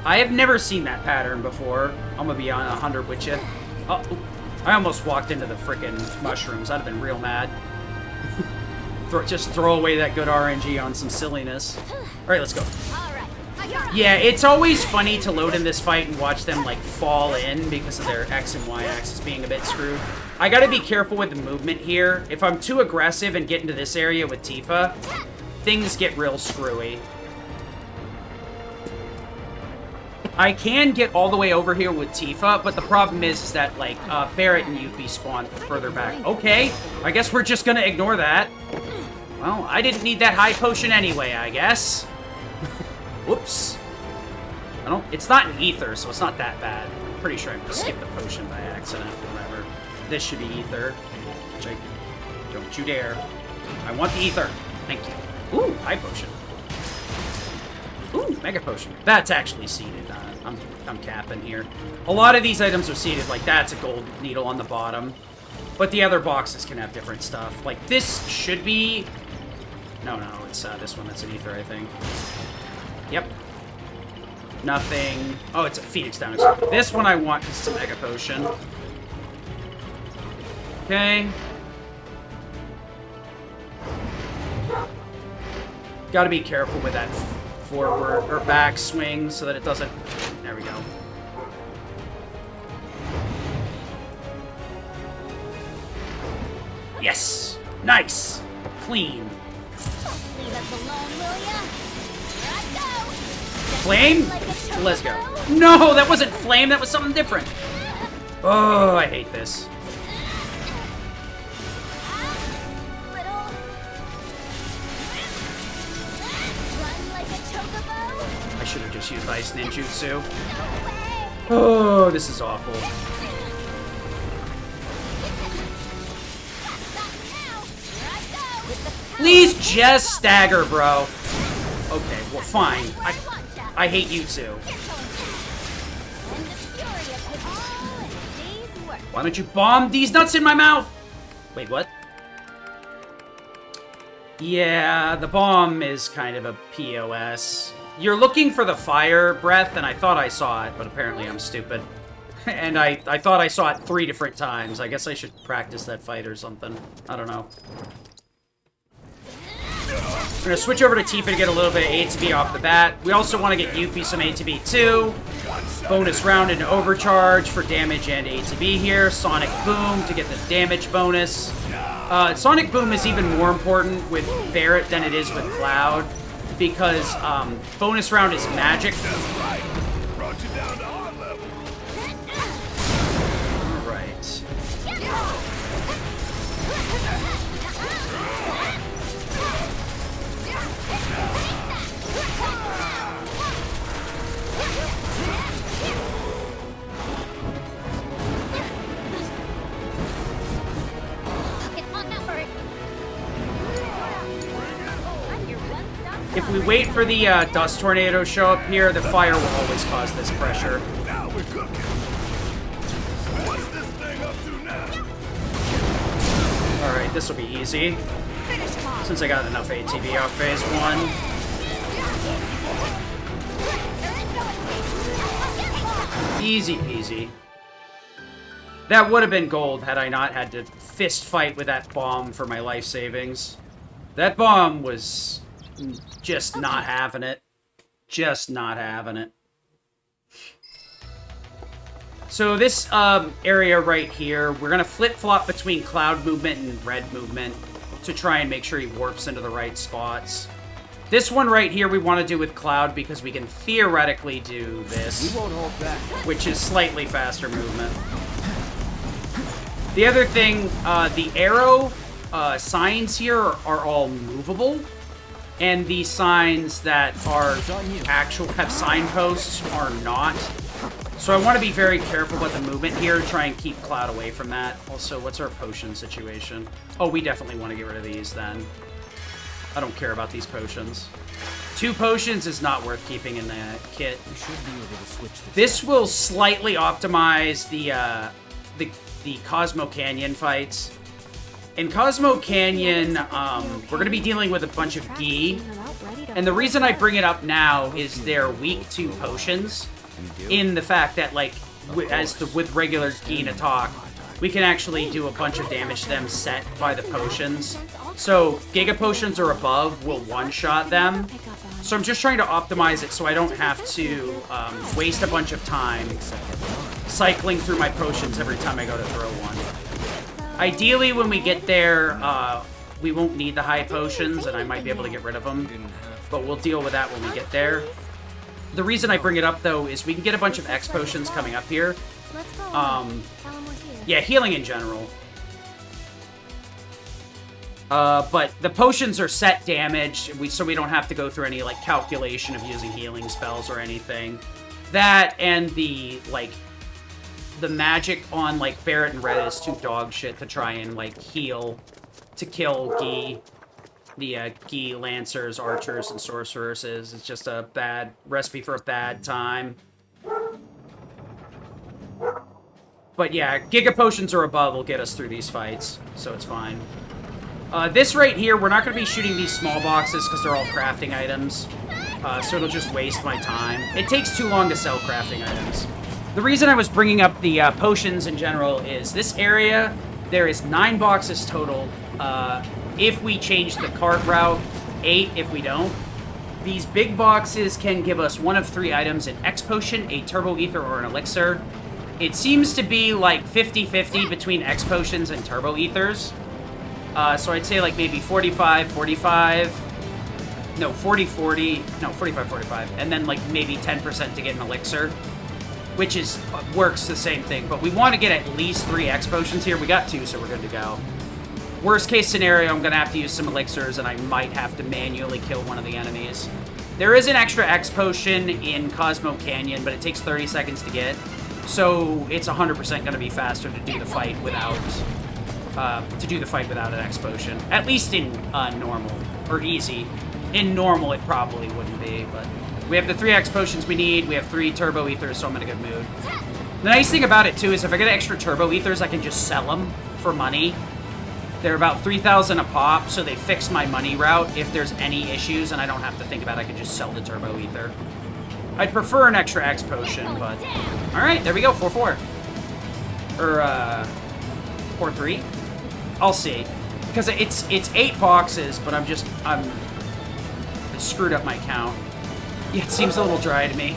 I have never seen that pattern before. I'm gonna be on 100 with you. Oh, I almost walked into the frickin' mushrooms. I'd have been real mad. Just throw away that good RNG on some silliness. Alright, let's go. Yeah, it's always funny to load in this fight and watch them, like, fall in because of their X and Y axis being a bit screwed. I gotta be careful with the movement here. If I'm too aggressive and get into this area with Tifa, things get real screwy. I can get all the way over here with Tifa, but the problem is that, like, Barret and Yuffie spawn further back. Okay, I guess we're just gonna ignore that. Well, I didn't need that high potion anyway, I guess. Whoops. It's not an ether, so it's not that bad. I'm pretty sure I skipped the potion by accident, whatever. This should be ether. Which don't you dare. I want the ether. Thank you. Ooh, high potion. Ooh, mega potion. That's actually seeded. I'm capping here. A lot of these items are seeded. Like, that's a gold needle on the bottom. But the other boxes can have different stuff. Like, this should be... No, it's this one that's an ether, I think. Yep. Nothing. Oh, it's a Phoenix down. This one I want because it's a mega potion. Okay. Gotta be careful with that forward or back swing so that it doesn't... There we go. Yes! Nice! Clean. Leave us alone, will ya? Here I go. Flame? Let's go. No, that wasn't flame. That was something different. Oh, I hate this. Little. Run like a chocobo. I should have just used Ice Ninjutsu. No way. Oh, this is awful. Please just stagger, bro. Okay, well, fine. I hate you too. Why don't you bomb these nuts in my mouth? Wait, what? Yeah, the bomb is kind of a POS. You're looking for the fire breath, and I thought I saw it, but apparently I'm stupid. And I thought I saw it 3 different times. I guess I should practice that fight or something. I don't know. We're gonna switch over to Tifa to get a little bit of ATB off the bat. We also want to get Yuffie some ATB too. Bonus round into overcharge for damage and ATB here. Sonic Boom to get the damage bonus. Sonic Boom is even more important with Barret than it is with Cloud, because bonus round is magic. That's right. Brought you down to our level. Right. If we wait for the dust tornado to show up here, the fire will always cause this pressure. Now we're cooking. What's this thing up to now? Alright, this will be easy. Since I got enough ATB off phase 1. Easy peasy. That would have been gold had I not had to fist fight with that bomb for my life savings. That bomb was just not having it. Just not having it. So this area right here, we're going to flip-flop between Cloud movement and Red movement to try and make sure he warps into the right spots. This one right here we want to do with Cloud because we can theoretically do this, We won't hold back. which is slightly faster movement. The other thing, the arrow signs here are all movable, and the signs that are have signposts are not. So I want to be very careful about the movement here, try and keep Cloud away from that. Also, what's our potion situation? Oh, we definitely want to get rid of these then. I don't care about these potions. 2 potions is not worth keeping in the kit. We should be able to switch This will slightly optimize the Cosmo Canyon fights. In Cosmo Canyon, we're going to be dealing with a bunch of Gi. And the reason I bring it up now is they're weak to potions. In the fact that, like, with regular Gi and talk, we can actually do a bunch of damage to them set by the potions. So, Giga Potions or above will one-shot them. So I'm just trying to optimize it so I don't have to waste a bunch of time cycling through my potions every time I go to throw one. Ideally, when we get there, we won't need the high potions, and I might be able to get rid of them. But we'll deal with that when we get there. The reason I bring it up, though, is we can get a bunch of X potions coming up here. Yeah, healing in general. But the potions are set damage, so we don't have to go through any, like, calculation of using healing spells or anything. That and the magic on, like, Barret and Red is too dog shit to try and, like, heal to kill Gi. The Gi, Lancers, Archers, and Sorcerers is. It's just a bad recipe for a bad time. But yeah, Giga Potions or above will get us through these fights, so it's fine. This right here, we're not going to be shooting these small boxes because they're all crafting items. So it'll just waste my time. It takes too long to sell crafting items. The reason I was bringing up the potions in general is this area, there is 9 boxes total. If we change the cart route, 8 if we don't. These big boxes can give us 1 of 3 items, an X Potion, a Turbo Ether, or an Elixir. It seems to be like 50-50 between X Potions and Turbo Ethers. So I'd say like maybe 45-45. No, 40-40. No, 45-45. And then like maybe 10% to get an Elixir. Which is works the same thing. But we want to get at least 3 X Potions here. We got 2, so we're good to go. Worst case scenario, I'm going to have to use some Elixirs, and I might have to manually kill one of the enemies. There is an extra X Potion in Cosmo Canyon, but it takes 30 seconds to get. So it's 100% going to be faster to do the fight without an X Potion. At least in normal, or easy. In normal, it probably wouldn't be, but we have the 3 X Potions we need. We have 3 Turbo Ethers, so I'm in a good mood. The nice thing about it, too, is if I get extra Turbo Ethers, I can just sell them for money. They're about 3,000 a pop, so they fix my money route if there's any issues, and I don't have to think about it. I can just sell the Turbo Ether. I'd prefer an extra X Potion, but... Alright, there we go, 4-4. Or, 4-3? I'll see. Because it's 8 boxes, but I screwed up my count. Yeah, it seems a little dry to me.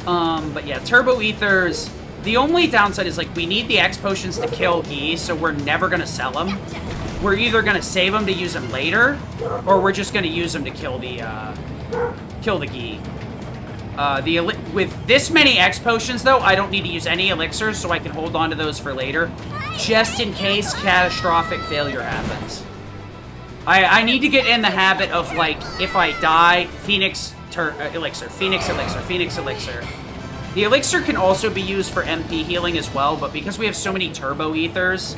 But yeah, Turbo Ethers... The only downside is, like, we need the X potions to kill Gi, so we're never going to sell them. We're either going to save them to use them later, or we're just going to use them to kill the Gi. With this many X potions, though, I don't need to use any elixirs, so I can hold on to those for later, just in case catastrophic failure happens. I need to get in the habit of, like, if I die, Phoenix elixir, Phoenix elixir, Phoenix elixir. The elixir can also be used for MP healing as well, but because we have so many turbo ethers,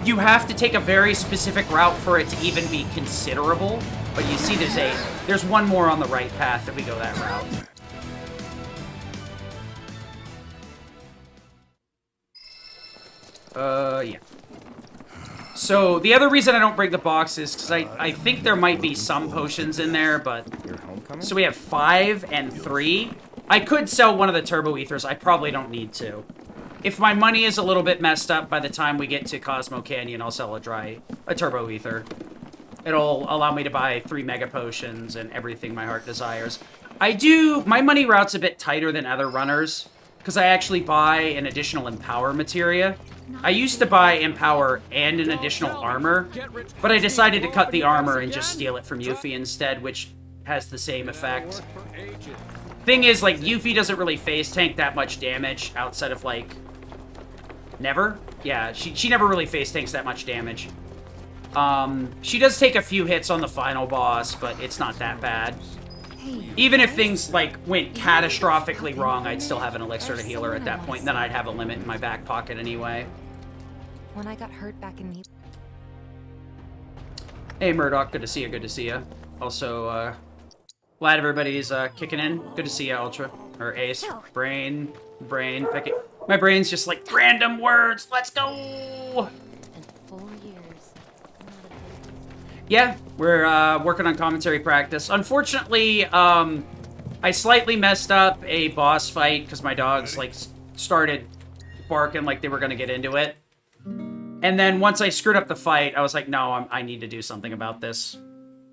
you have to take a very specific route for it to even be considerable. But you see there's one more on the right path if we go that route. Yeah. So, the other reason I don't bring the box is because I think there might be some potions in there, but... So we have 5 and 3. I could sell one of the turbo ethers. I probably don't need to. If my money is a little bit messed up by the time we get to Cosmo Canyon, I'll sell a turbo ether. It'll allow me to buy 3 mega potions and everything my heart desires. My money route's a bit tighter than other runners, because I actually buy an additional Empower materia. I used to buy Empower and an additional armor, but I decided to cut the armor and just steal it from Yuffie instead, which has the same effect. Thing is, like, Yuffie doesn't really phase tank that much damage outside of, like... Never? Yeah, she never really phase tanks that much damage. She does take a few hits on the final boss, but it's not that bad. Even if things, like, went catastrophically wrong, I'd still have an elixir to heal her at that point, and then I'd have a limit in my back pocket anyway. When I got hurt back in the... Hey, Murdoch, good to see you, good to see you. Also, glad everybody's, kicking in. Good to see you, Ultra. Or Ace. Brain, pick it. My brain's just like, random words, let's go! And 4 years. Yeah, we're working on commentary practice. Unfortunately, I slightly messed up a boss fight because my dogs, like, started barking like they were going to get into it. And then once I screwed up the fight, I was like, no, I need to do something about this.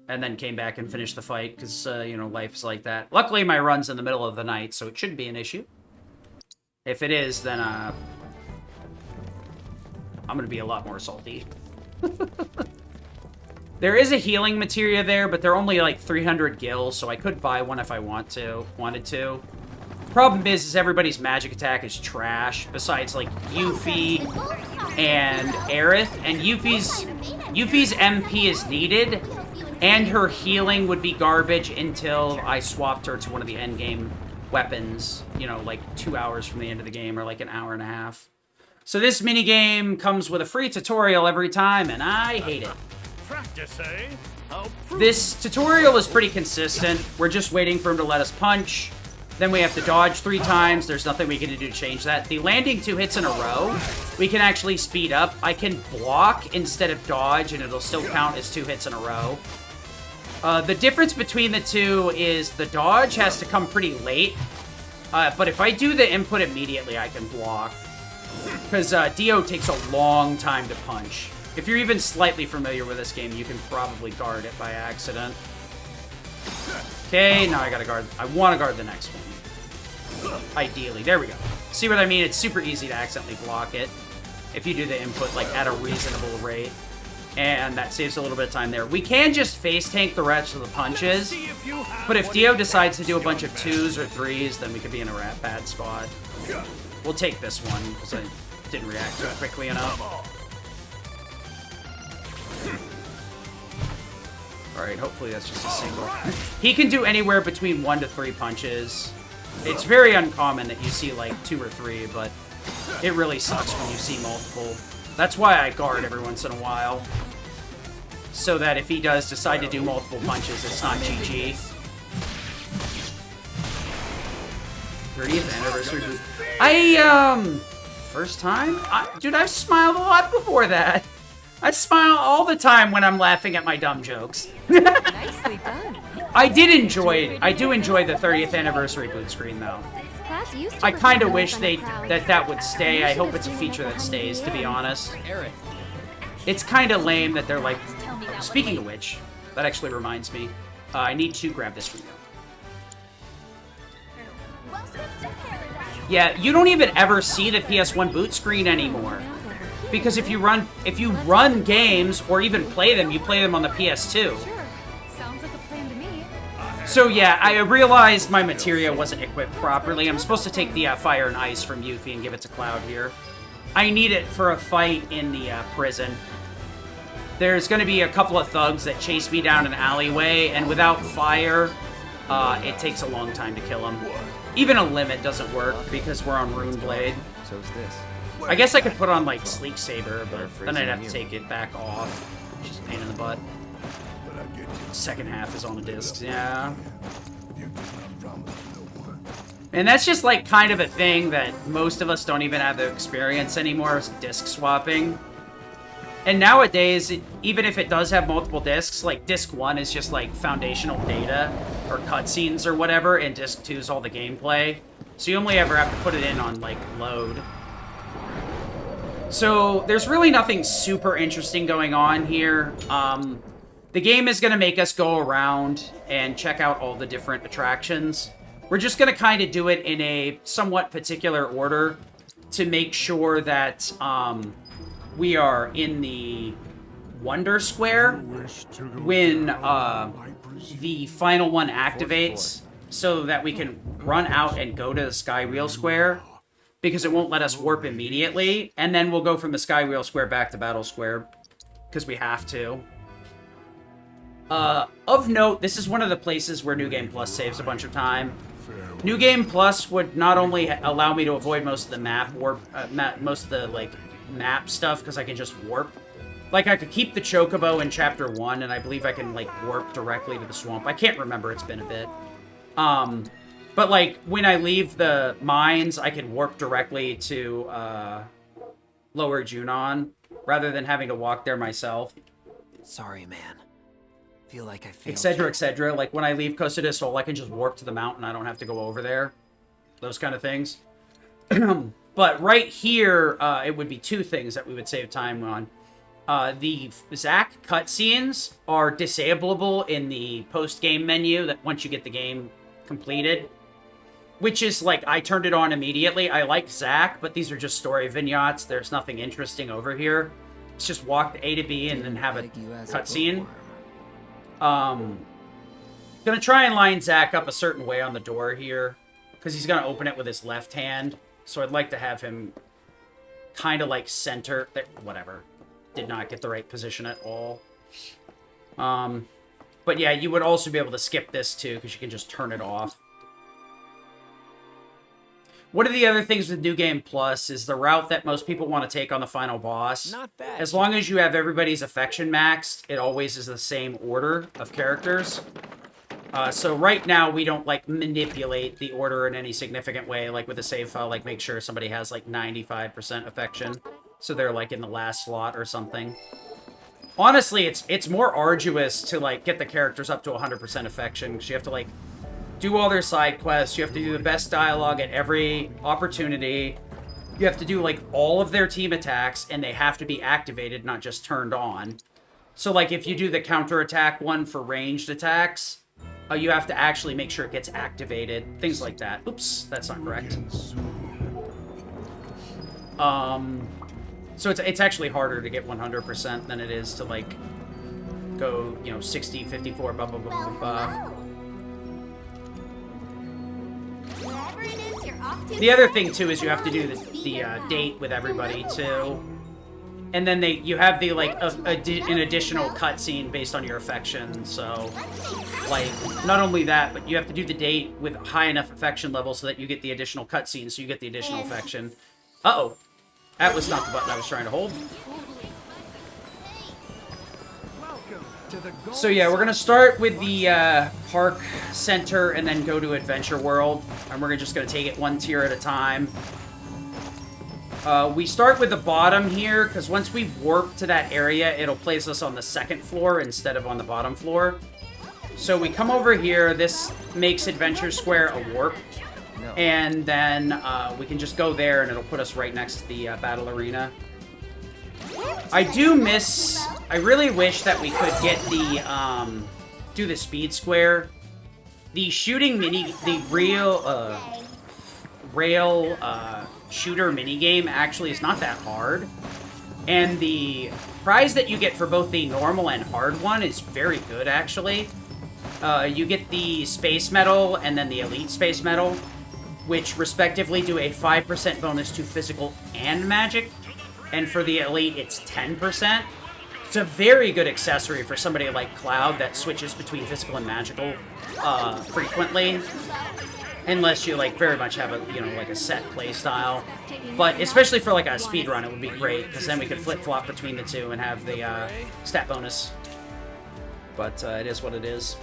And then came back and finished the fight because, you know, life's like that. Luckily, my run's in the middle of the night, so it shouldn't be an issue. If it is, then, I'm going to be a lot more salty. There is a healing materia there, but they're only like 300 gil, so I could buy one if I wanted to. Problem is everybody's magic attack is trash, besides like Yuffie and Aerith. And Yuffie's MP is needed, and her healing would be garbage until I swapped her to one of the endgame weapons, you know, like 2 hours from the end of the game, or like an hour and a half. So this minigame comes with a free tutorial every time, and I hate it. Practice, eh? This tutorial is pretty consistent. We're just waiting for him to let us punch. Then we have to dodge 3 times. There's nothing we can do to change that. The landing 2 hits in a row, we can actually speed up. I can block instead of dodge, and it'll still count as 2 hits in a row. The difference between the two is the dodge has to come pretty late. But if I do the input immediately, I can block. Because Dio takes a long time to punch. If you're even slightly familiar with this game, you can probably guard it by accident. Okay, now I gotta guard. I want to guard the next one. Ideally. There we go. See what I mean? It's super easy to accidentally block it if you do the input, like, at a reasonable rate. And that saves a little bit of time there. We can just face tank the rest of the punches, but if Dio decides to do a bunch of 2s or 3s, then we could be in a bad spot. We'll take this one, because I didn't react to it quickly enough. Alright, hopefully that's just a single. He can do anywhere between 1 to 3 punches. It's very uncommon that you see, like, 2 or 3, but it really sucks when you see multiple. That's why I guard every once in a while. So that if he does decide to do multiple punches, it's not GG. 30th anniversary. First time? Dude, I've smiled a lot before that. I smile all the time when I'm laughing at my dumb jokes. Nicely done. I do enjoy the 30th anniversary boot screen, though. I kind of wish that would stay. I hope it's a feature that stays, to be honest. It's kind of lame that they're like... Speaking of which, that actually reminds me. I need to grab this from you. Welcome to paradise. Yeah, you don't even ever see the PS1 boot screen anymore. Because if you run games or even play them, you play them on the PS2. Sure. Sounds like a plan to me. So yeah, I realized my materia wasn't equipped properly. I'm supposed to take the fire and ice from Yuffie and give it to Cloud here. I need it for a fight in the prison. There's going to be a couple of thugs that chase me down an alleyway, and without fire, it takes a long time to kill them. Even a limit doesn't work because we're on Rune Blade. So's this. I guess I could put on, like, Sleek Saber, but then I'd have to take it back off, which is a pain in the butt. Second half is on the discs, yeah. And that's just, like, kind of a thing that most of us don't even have the experience anymore, is disc swapping. And nowadays, even if it does have multiple discs, like, disc 1 is just, like, foundational data, or cutscenes or whatever, and disc 2 is all the gameplay. So you only ever have to put it in on, like, load. So, there's really nothing super interesting going on here. The game is going to make us go around and check out all the different attractions. We're just going to kind of do it in a somewhat particular order to make sure that we are in the Wonder Square when the final one activates, so that we can run out and go to the Skywheel Square, because it won't let us warp immediately, and then we'll go from the Skywheel Square back to Battle Square, because we have to. Of note, this is one of the places where New Game Plus saves a bunch of time. New Game Plus would not only allow me to avoid most of the map warp, most of the, like, map stuff, because I can just warp. Like, I could keep the Chocobo in Chapter 1, and I believe I can, like, warp directly to the swamp. I can't remember, it's been a bit. But, like, when I leave the mines, I can warp directly to, Lower Junon, rather than having to walk there myself. Sorry, man. Feel like I failed. Etc., etc. Like, when I leave Costa del Sol, I can just warp to the mountain. I don't have to go over there. Those kind of things. But right here, it would be two things that we would save time on. The Zack cutscenes are disableable in the post-game menu that once you get the game completed. Which is, like, I turned it on immediately. I like Zack, but these are just story vignettes. There's nothing interesting over here. It's just walk to A to B and then have a cutscene. Gonna try and line Zack up a certain way on the door here, because he's gonna open it with his left hand. So I'd like to have him kind of like center. Whatever. Did not get the right position at all. But yeah, you would also be able to skip this too, because you can just turn it off. One of the other things with New Game Plus is the route that most people want to take on the final boss. Not bad. As long as you have everybody's affection maxed, it always is the same order of characters. So right now, we don't, like, manipulate the order in any significant way, like with a save file, like make sure somebody has, like, 95% affection, so they're, like, in the last slot or something. Honestly, it's more arduous to, like, get the characters up to 100% affection, because you have to, like, do all their side quests, you have to do the best dialogue at every opportunity, you have to do, like, all of their team attacks, and they have to be activated, not just turned on. So, like, if you do the counterattack one for ranged attacks, you have to actually make sure it gets activated, things like that. Oops, that's not correct. So it's actually harder to get 100% than it is to, like, go, you know, 60, 54, blah, blah, blah, blah, blah. The other thing, too, is you have to do the date with everybody, too. And then you have the, like, an additional cutscene based on your affection, so, like, not only that, but you have to do the date with high enough affection level so that you get the additional cutscene, so you get the additional affection. Uh-oh. That was not the button I was trying to hold. So yeah, we're gonna start with the Park Center and then go to Adventure World, and we're just gonna take it one tier at a time. We start with the bottom here, because once we've warped to that area, it'll place us on the second floor instead of on the bottom floor. So we come over here, this makes Adventure Square a warp, and then we can just go there and it'll put us right next to the battle arena. I really wish that we could get the, do the speed square. The shooting the real, rail shooter minigame actually is not that hard. And the prize that you get for both the normal and hard one is very good, actually. You get the Space Medal and then the Elite Space Medal, which respectively do a 5% bonus to physical and magic. And for the Elite, it's 10%. It's a very good accessory for somebody like Cloud that switches between physical and magical frequently. Unless you, like, very much have a, you know, like a set play style. But especially for, like, a speed run, it would be great, because then we could flip-flop between the two and have the stat bonus. But it is what it is.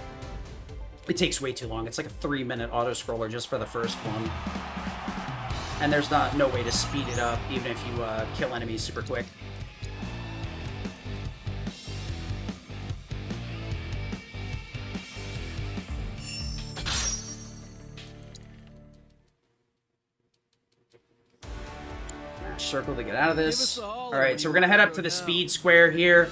It takes way too long. It's like a 3-minute auto-scroller just for the first one. And there's no way to speed it up, even if you kill enemies super quick. Circle to get out of this. Alright, so we're gonna head up to the speed square here.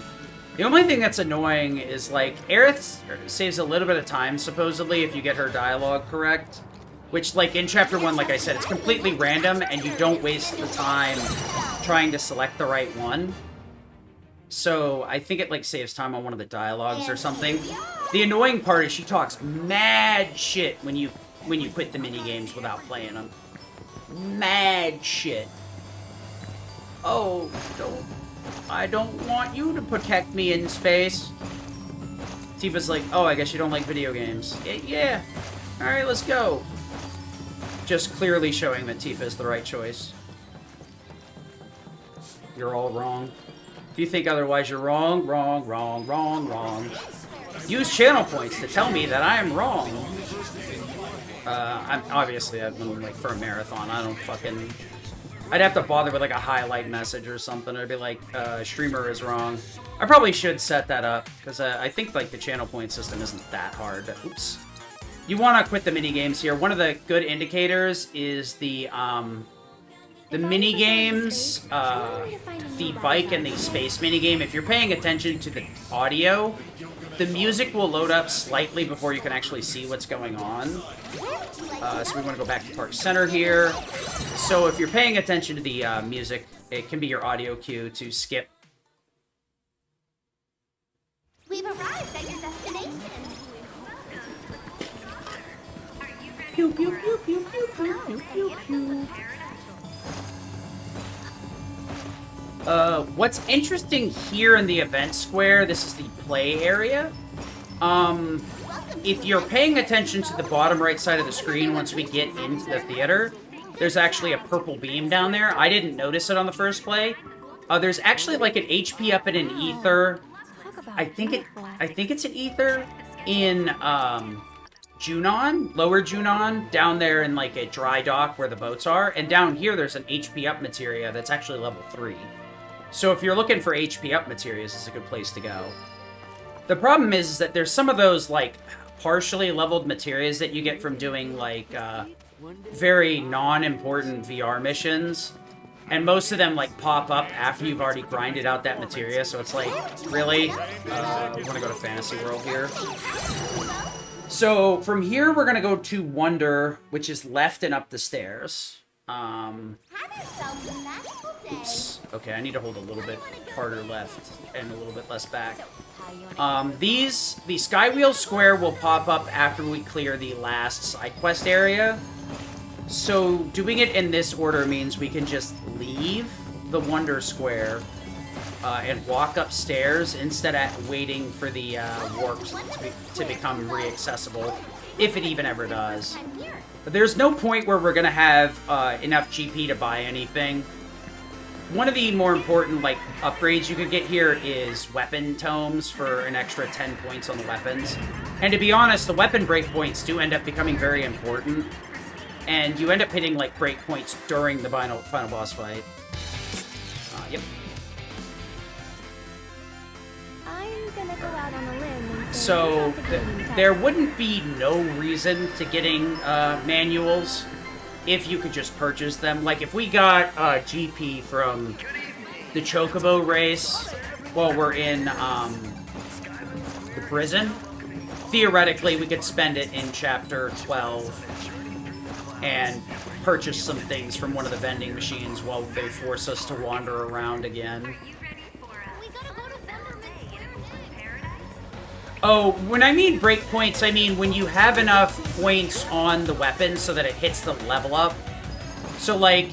The only thing that's annoying is, like, Aerith saves a little bit of time, supposedly, if you get her dialogue correct. Which, like, in Chapter 1, like I said, it's completely random, and you don't waste the time trying to select the right one. So, I think it, like, saves time on one of the dialogues or something. The annoying part is she talks mad shit when you quit the minigames without playing them. Mad shit. Oh, I don't want you to protect me in space. Tifa's like, oh, I guess you don't like video games. Yeah. Alright, let's go. Just clearly showing that Tifa is the right choice. You're all wrong. If you think otherwise, you're wrong, wrong, wrong, wrong, wrong. Use channel points to tell me that I am wrong. I'm obviously, I've been, like, for a marathon, I don't fucking... I'd have to bother with, like, a highlight message or something. I'd be like, streamer is wrong. I probably should set that up, because I think, like, the channel point system isn't that hard. Oops. You want to quit the minigames here. One of the good indicators is the minigames, the bike and the space minigame. If you're paying attention to the audio, the music will load up slightly before you can actually see what's going on. So we want to go back to Park Center here. So if you're paying attention to the music, it can be your audio cue to skip. We've arrived at your destination. Pew, pew, pew, pew, pew, pew, pew, pew, pew. What's interesting here in the event square, this is the play area. If you're paying attention to the bottom right side of the screen once we get into the theater, there's actually a purple beam down there. I didn't notice it on the first play. There's actually like an HP up and an ether. I think it's an ether in Junon, Lower Junon, down there in like a dry dock where the boats are. And down here there's an HP up materia that's actually level 3. So if you're looking for HP up materials, it's a good place to go. The problem is that there's some of those like partially leveled materials that you get from doing like very non-important VR missions, and most of them like pop up after you've already grinded out that materia. So it's like, really? I want to go to Fantasy World here. So from here we're gonna go to Wonder, which is left and up the stairs. Oops. Okay, I need to hold a little bit harder left and a little bit less back. The Skywheel Square will pop up after we clear the last side quest area. So doing it in this order means we can just leave the Wonder Square and walk upstairs instead of waiting for the warp to become re-accessible, if it even ever does. But there's no point where we're gonna have enough GP to buy anything. One of the more important like upgrades you could get here is weapon tomes for an extra 10 points on the weapons. And to be honest, the weapon breakpoints do end up becoming very important. And you end up hitting like breakpoints during the final boss fight. Yep. I'm gonna go out on a limb and say So there wouldn't be no reason to getting manuals if you could just purchase them. Like if we got GP from the Chocobo race while we're in the prison, theoretically we could spend it in Chapter 12 and purchase some things from one of the vending machines while they force us to wander around again. Oh, when I mean breakpoints, I mean when you have enough points on the weapon so that it hits the level up. So, like,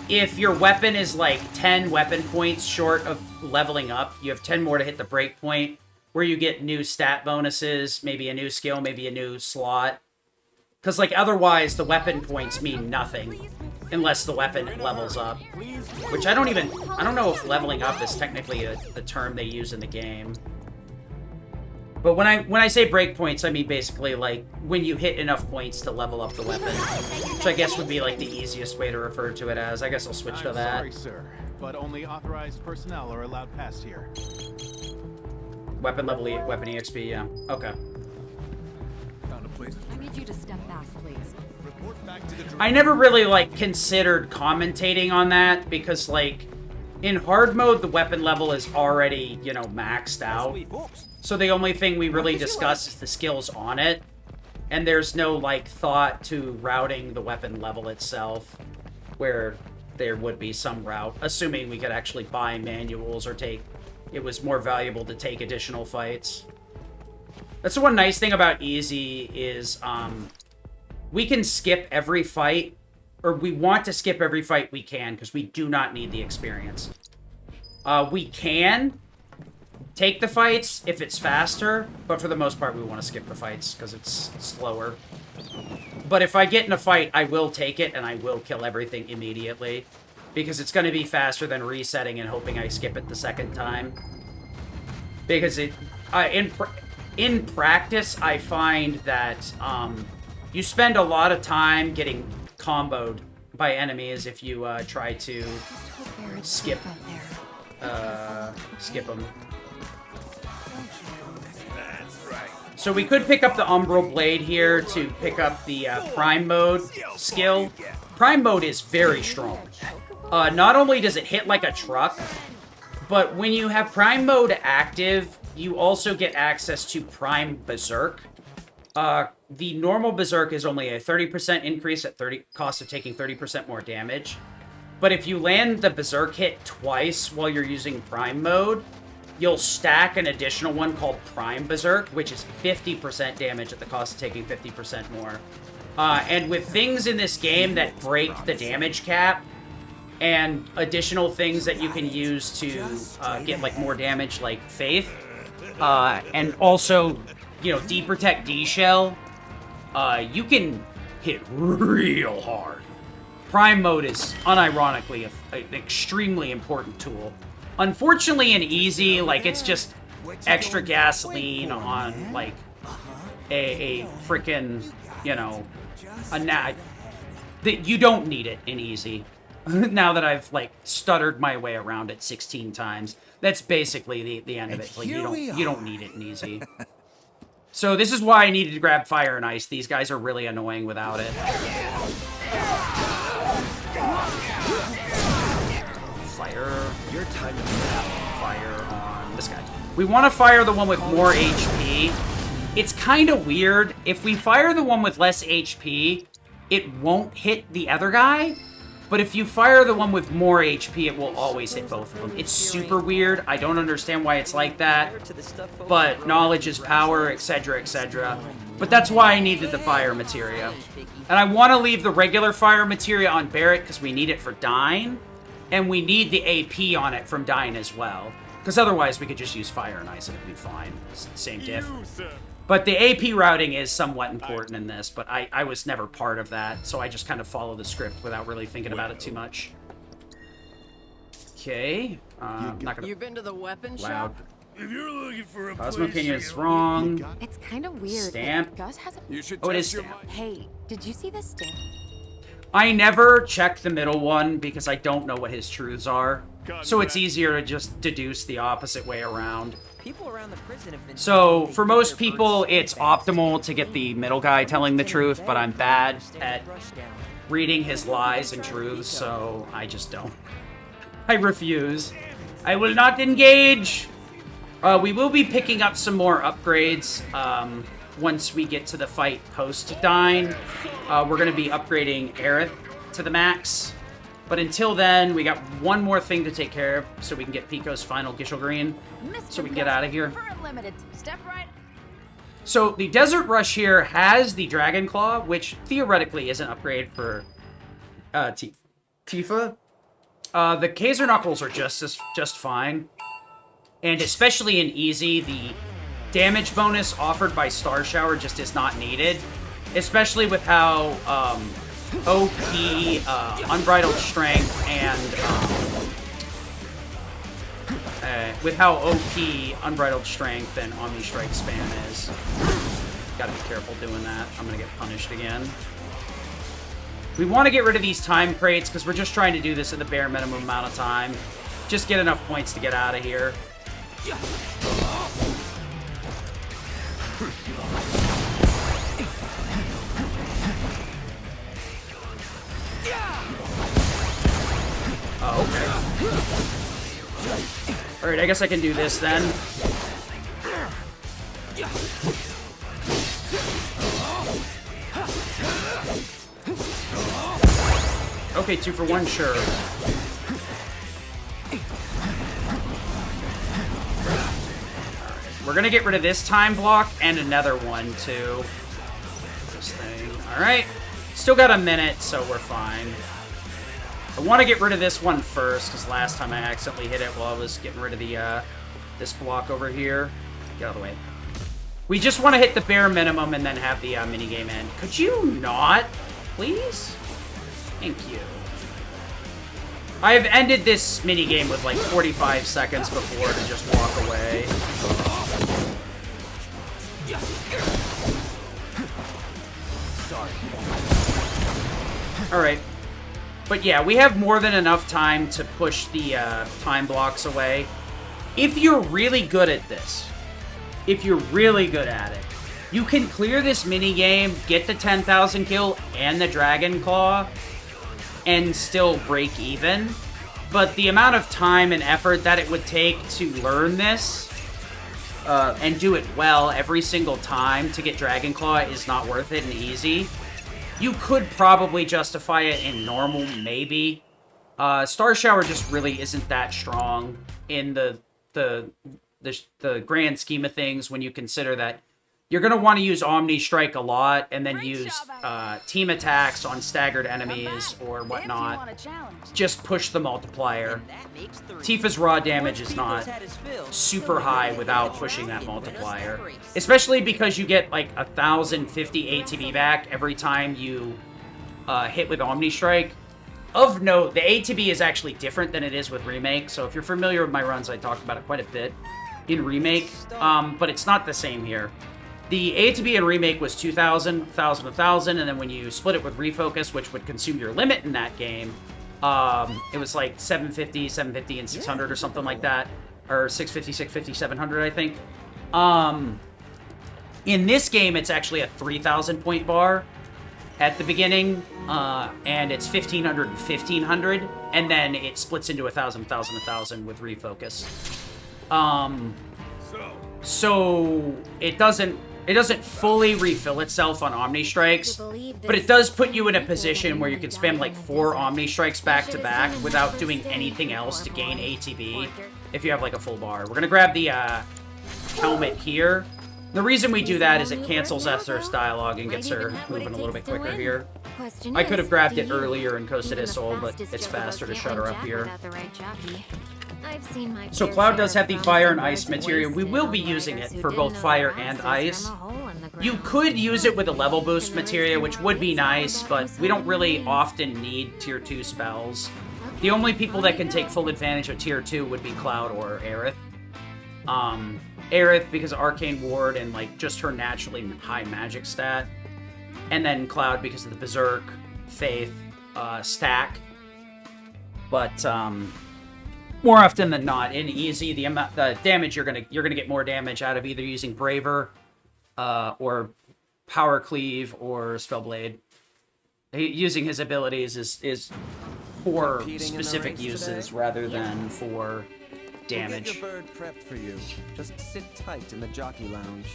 if your weapon is, like, 10 weapon points short of leveling up, you have 10 more to hit the breakpoint, where you get new stat bonuses, maybe a new skill, maybe a new slot. Because, like, otherwise, the weapon points mean nothing unless the weapon levels up. Which I don't know if leveling up is technically a term they use in the game. But when I say breakpoints, I mean basically, like, when you hit enough points to level up the weapon. Which I guess would be, like, the easiest way to refer to it as. I guess I'll switch to that. Sorry, sir, but only authorized personnel are allowed past here. Weapon level, weapon EXP, yeah. Okay. I need you to step back, please. I never really, like, considered commentating on that, because, like, in hard mode, the weapon level is already, you know, maxed out. So the only thing we really discuss is the skills on it. And there's no, like, thought to routing the weapon level itself, where there would be some route, assuming we could actually buy manuals or it was more valuable to take additional fights. That's the one nice thing about Easy is, we can skip every fight, or we want to skip every fight we can, because we do not need the experience. We can take the fights if it's faster, but for the most part we want to skip the fights because it's slower. But if I get in a fight, I will take it and I will kill everything immediately, because it's going to be faster than resetting and hoping I skip it the second time. Because in practice, I find that you spend a lot of time getting comboed by enemies if you try to skip them. So we could pick up the Umbral Blade here to pick up the Prime Mode skill. Prime Mode is very strong. Not only does it hit like a truck, but when you have Prime Mode active, you also get access to Prime Berserk. The normal Berserk is only a 30% increase at cost of taking 30% more damage. But if you land the Berserk hit twice while you're using Prime Mode, you'll stack an additional one called Prime Berserk, which is 50% damage at the cost of taking 50% more. And with things in this game that break the damage cap, and additional things that you can use to get, like, more damage, like Faith, and also, you know, D-Protect D-Shell, you can hit real hard. Prime Mode is, unironically, an extremely important tool. Unfortunately, in Easy, like, it's just extra gasoline on, like, a freaking, you know, you don't need it in Easy. Now that I've, like, stuttered my way around it 16 times. That's basically the end of it. Like, you don't need it in Easy. So this is why I needed to grab Fire and Ice. These guys are really annoying without it. Fire. Your time to fire on this guy. We want to fire the one with more HP. It's kind of weird. If we fire the one with less HP, it won't hit the other guy. But if you fire the one with more HP, it will always hit both of them. It's super weird. I don't understand why it's like that. But knowledge is power, etc., etc. But that's why I needed the fire materia. And I want to leave the regular fire materia on Barret because we need it for Dyne. And we need the AP on it from Dyne as well. Because otherwise we could just use Fire and Ice and it'd be fine. It's the same diff. But the AP routing is somewhat important in this, but I was never part of that, so I just kind of follow the script without really thinking about it too much. Okay. I'm not gonna... You've been to the weapon Loud. shop? If you're looking for a Cosmo place Canyon is here, wrong. It's kind of weird. Stamp. Gus has a... You should Oh, it is test your stamp. Hey, did you see this stamp? I never check the middle one because I don't know what his truths are. So it's easier to just deduce the opposite way around. People around the prison have been So, for most people, it's optimal to get the middle guy telling the truth, but I'm bad at reading his lies and truths, so I just don't. I refuse. I will not engage! We will be picking up some more upgrades once we get to the fight post-Dyne. We're going to be upgrading Aerith to the max. But until then, we got one more thing to take care of so we can get Pico's final Gishel Green. So we can get out of here. Step right. So the Desert Rush here has the Dragon Claw, which theoretically is an upgrade for Tifa. The Kaiser Knuckles are just fine. And especially in Easy, the damage bonus offered by Star Shower just is not needed. Especially with how OP Unbridled Strength and with how OP Unbridled Strength and Omni Strike spam is. Gotta be careful doing that. I'm gonna get punished again. We want to get rid of these time crates because we're just trying to do this at the bare minimum amount of time. Just get enough points to get out of here. Oh, okay. Alright, I guess I can do this then. Okay, 2 for 1, sure. We're gonna get rid of this time block and another one, too. This thing. Alright. Still got a minute, so we're fine. I want to get rid of this one first, because last time I accidentally hit it while I was getting rid of the, this block over here. Get out of the way. We just want to hit the bare minimum and then have the minigame end. Could you not, please? Thank you. I have ended this minigame with like 45 seconds before to just walk away. Sorry. Alright. But yeah, we have more than enough time to push the time blocks away. If you're really good at this, if you're really good at it, you can clear this minigame, get the 10,000 kill and the Dragon Claw, and still break even. But the amount of time and effort that it would take to learn this and do it well every single time to get Dragon Claw is not worth it in Easy. You could probably justify it in normal, maybe. Star Shower just really isn't that strong in the grand scheme of things when you consider that you're going to want to use Omni Strike a lot and then use team attacks on staggered enemies or whatnot. Just push the multiplier. Tifa's raw damage is not super high without pushing that multiplier. Especially because you get like 1,050 ATB back every time you hit with Omni Strike. Of note, the ATB is actually different than it is with Remake, so if you're familiar with my runs, I talked about it quite a bit in Remake, but it's not the same here. The ATB in Remake was 2,000, 1,000, 1,000, and then when you split it with Refocus, which would consume your limit in that game, it was like 750, 750, and 600 or something like that. Or 650, 650, 700, I think. In this game, it's actually a 3,000 point bar at the beginning, and it's 1,500 and 1,500, and then it splits into 1,000, 1,000, 1,000 with Refocus. So it doesn't fully refill itself on Omni Strikes, but it does put you in a position where you can spam like 4 Omni Strikes back to back without doing anything else to gain ATB if you have like a full bar. We're gonna grab the helmet here. The reason we do that is it cancels Esther's dialogue and gets her moving a little bit quicker here. I could have grabbed it earlier and coasted his soul, but it's faster to shut her up here. So Cloud does have the fire and ice material. We will be using it for both fire and ice. You could use it with a level boost materia, which would be nice, but we don't really often need tier 2 spells. The only people that can take full advantage of tier 2 would be Cloud or Aerith. Aerith because of Arcane Ward and like just her naturally high magic stat. And then Cloud because of the Berserk, Faith, stack. But more often than not, in Easy, the damage you're gonna get more damage out of either using Braver, or Power Cleave or Spellblade. Using his abilities is for specific uses rather than for damage.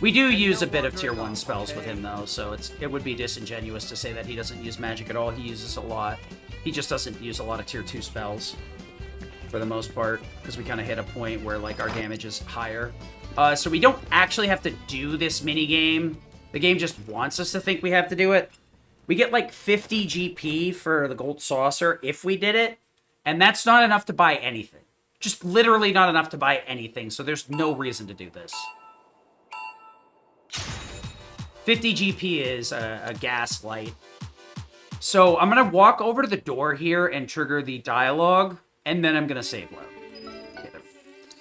We do use a bit of tier 1 spells with him though, so it would be disingenuous to say that he doesn't use magic at all. He uses a lot. He just doesn't use a lot of tier 2 spells for the most part, because we kind of hit a point where like our damage is higher. So we don't actually have to do this mini game. The game just wants us to think we have to do it. We get like 50 GP for the gold saucer if we did it, and that's not enough to buy anything. Just literally not enough to buy anything, so there's no reason to do this. 50 GP is a gaslight. So I'm going to walk over to the door here and trigger the dialogue, and then I'm going to save load. Okay,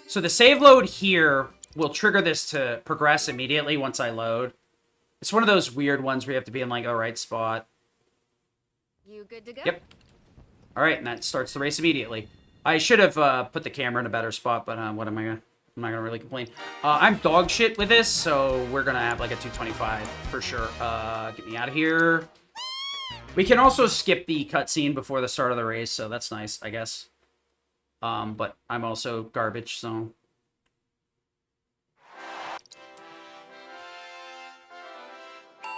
so the save load here will trigger this to progress immediately once I load. It's one of those weird ones where you have to be in like a right spot. You good to go? Yep. All right, and that starts the race immediately. I should have put the camera in a better spot, but what am I gonna? I'm not gonna really complain. I'm dog shit with this, so we're gonna have like a 225 for sure. Get me out of here. We can also skip the cutscene before the start of the race, so that's nice, I guess. But I'm also garbage, so.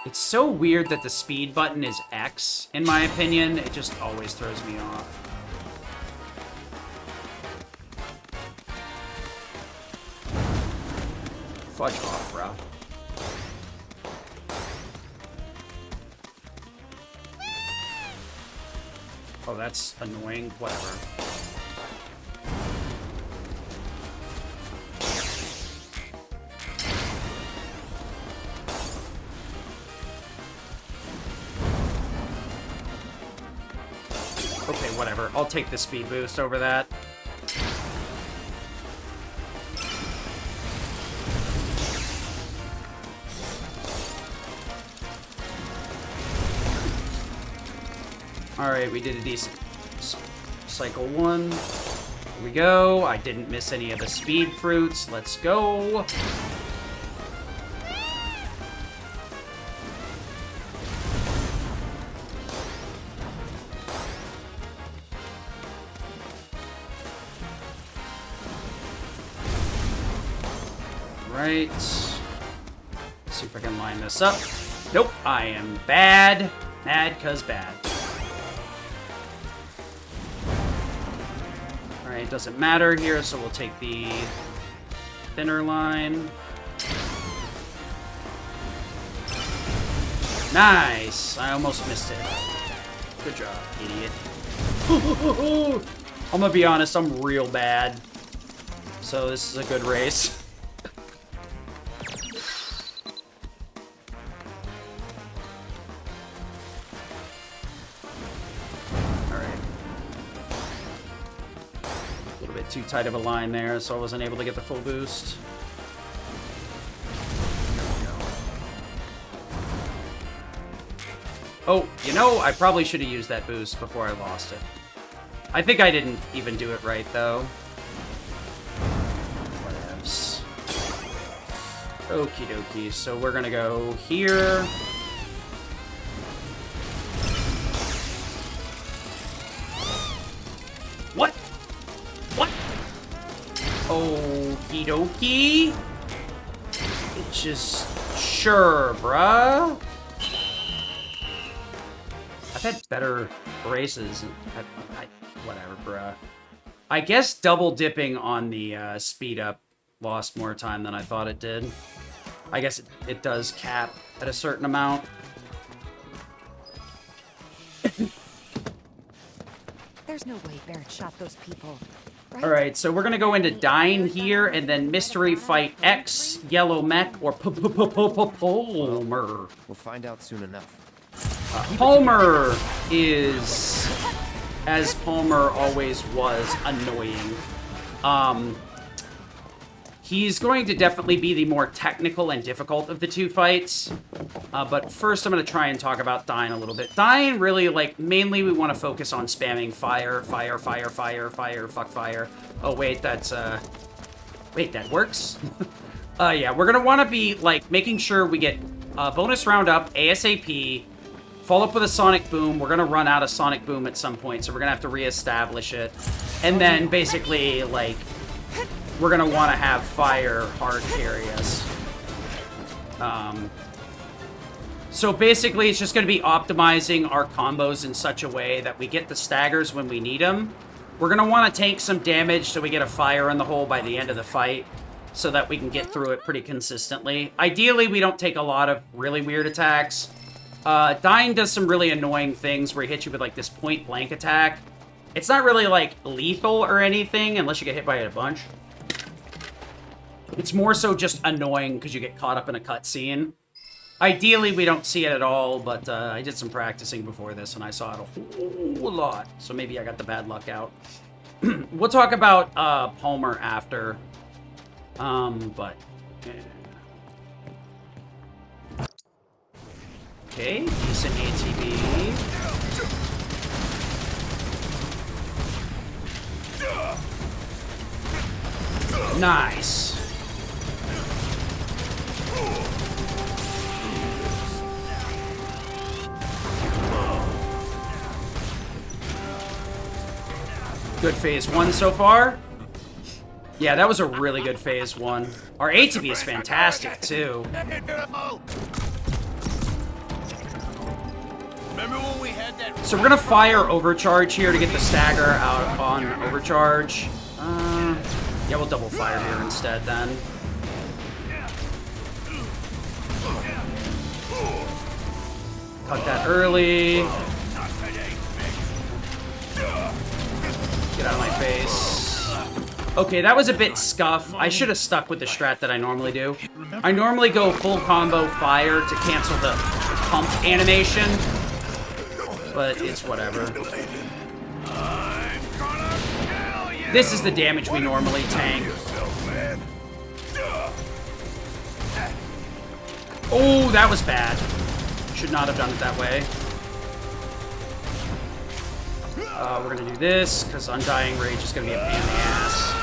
It's so weird that the speed button is X, in my opinion. It just always throws me off. Fudge off, bro. Oh, that's annoying. Whatever. Okay, whatever. I'll take the speed boost over that. Alright, we did a decent cycle 1. Here we go. I didn't miss any of the speed fruits. Let's go. Right. Let's see if I can line this up. Nope, I am bad. Mad 'cause bad. Alright, doesn't matter here, so we'll take the thinner line. Nice! I almost missed it. Good job, idiot. I'm gonna be honest, I'm real bad. So this is a good race. Too tight of a line there, so I wasn't able to get the full boost. Oh, you know, I probably should have used that boost before I lost it. I think I didn't even do it right, though. Whatevs. Okie dokie, so we're gonna go here. What? What? Okie dokie. It's just sure, bruh. I've had better races. Whatever, bruh. I guess double dipping on the speed up lost more time than I thought it did. I guess it does cap at a certain amount. There's no way Barrett shot those people. Right? Alright, so we're gonna go into Dine here, and then Mystery Fight X, Yellow Mech, or Palmer. We'll find out soon enough. Palmer is, as Palmer always was, annoying. He's going to definitely be the more technical and difficult of the two fights. But first I'm going to try and talk about Dine a little bit. Dine, really, like, mainly we want to focus on spamming fire, fire, fire, fire, fire, fuck fire. Oh, wait, that's, wait, that works? Yeah, we're going to want to be, like, making sure we get bonus round up, ASAP, follow up with a Sonic Boom. We're going to run out of Sonic Boom at some point, so we're going to have to reestablish it. And then, basically, like, we're going to want to have fire hard carry us. So basically, it's just going to be optimizing our combos in such a way that we get the staggers when we need them. We're going to want to take some damage so we get a fire in the hole by the end of the fight so that we can get through it pretty consistently. Ideally, we don't take a lot of really weird attacks. Dying does some really annoying things where he hits you with like this point-blank attack. It's not really like lethal or anything unless you get hit by it a bunch. It's more so just annoying because you get caught up in a cutscene. Ideally, we don't see it at all, but I did some practicing before this, and I saw it a whole lot. So maybe I got the bad luck out. We'll talk about Palmer after. But... Okay, decent ATB. Nice. Good phase 1 so far. Yeah, that was a really good phase 1. Our ATB is fantastic, too. So we're gonna fire Overcharge here to get the stagger out on Overcharge. Yeah, we'll double fire here instead, then. Cut that early. Get out of my face. Okay, that was a bit scuff. I should have stuck with the strat that I normally do. I normally go full combo fire to cancel the pump animation, but it's whatever. This is the damage we normally tank. Oh, that was bad. Should not have done it that way. We're gonna do this, because Undying Rage is gonna be a pain in the ass.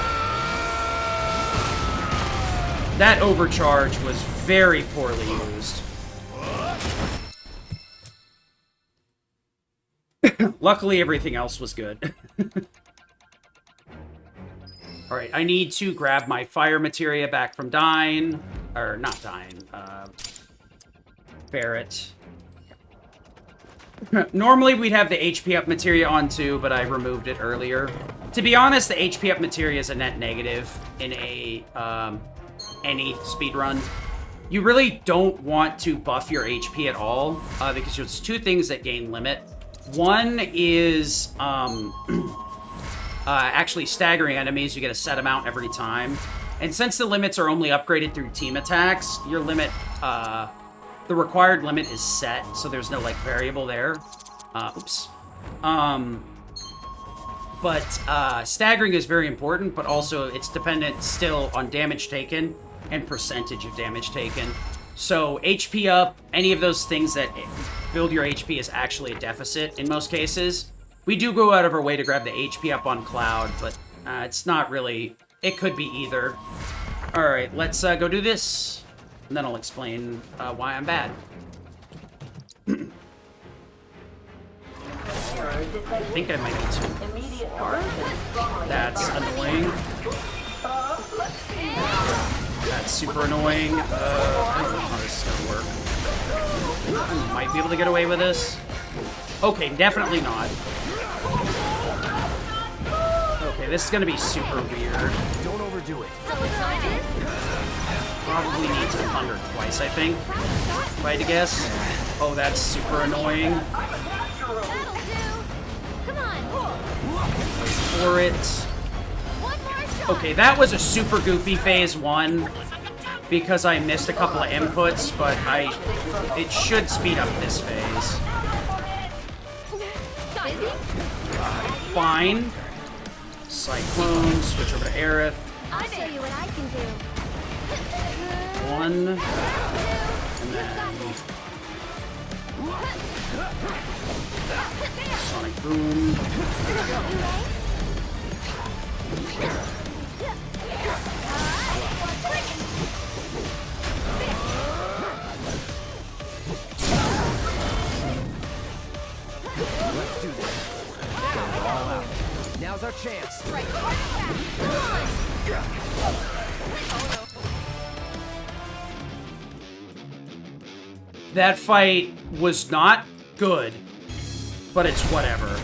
That Overcharge was very poorly used. Luckily, everything else was good. Alright, I need to grab my fire materia back from Dyne. Or, not Dyne. Barrett. Normally, we'd have the HP up materia on too, but I removed it earlier. To be honest, the HP up materia is a net negative in a any speedrun. You really don't want to buff your HP at all, because there's two things that gain limit. One is actually staggering enemies. You get a set amount every time. And since the limits are only upgraded through team attacks, your limit, the required limit is set, so there's no, like, variable there. Oops. Staggering is very important, but also it's dependent still on damage taken and percentage of damage taken. So HP up, any of those things that build your HP is actually a deficit in most cases. We do go out of our way to grab the HP up on Cloud, but it's not really... It could be either. Alright, let's go do this. And then I'll explain why I'm bad. I think I might be too far. That's annoying. That's super annoying. I don't know how this is gonna work. I might be able to get away with this. Okay, definitely not. Okay, this is gonna be super weird. Don't overdo it. Probably need to thunder twice, I think. If I had to guess. Oh, that's super annoying. For it. Okay, that was a super goofy phase 1 because I missed a couple of inputs, but it should speed up this phase. Fine. Cyclone, switch over to Aerith. I'll show you what I can do. One. And then... Sonic Boom. Let's do this. Go all out. Now's our chance. That fight was not good, but it's whatever.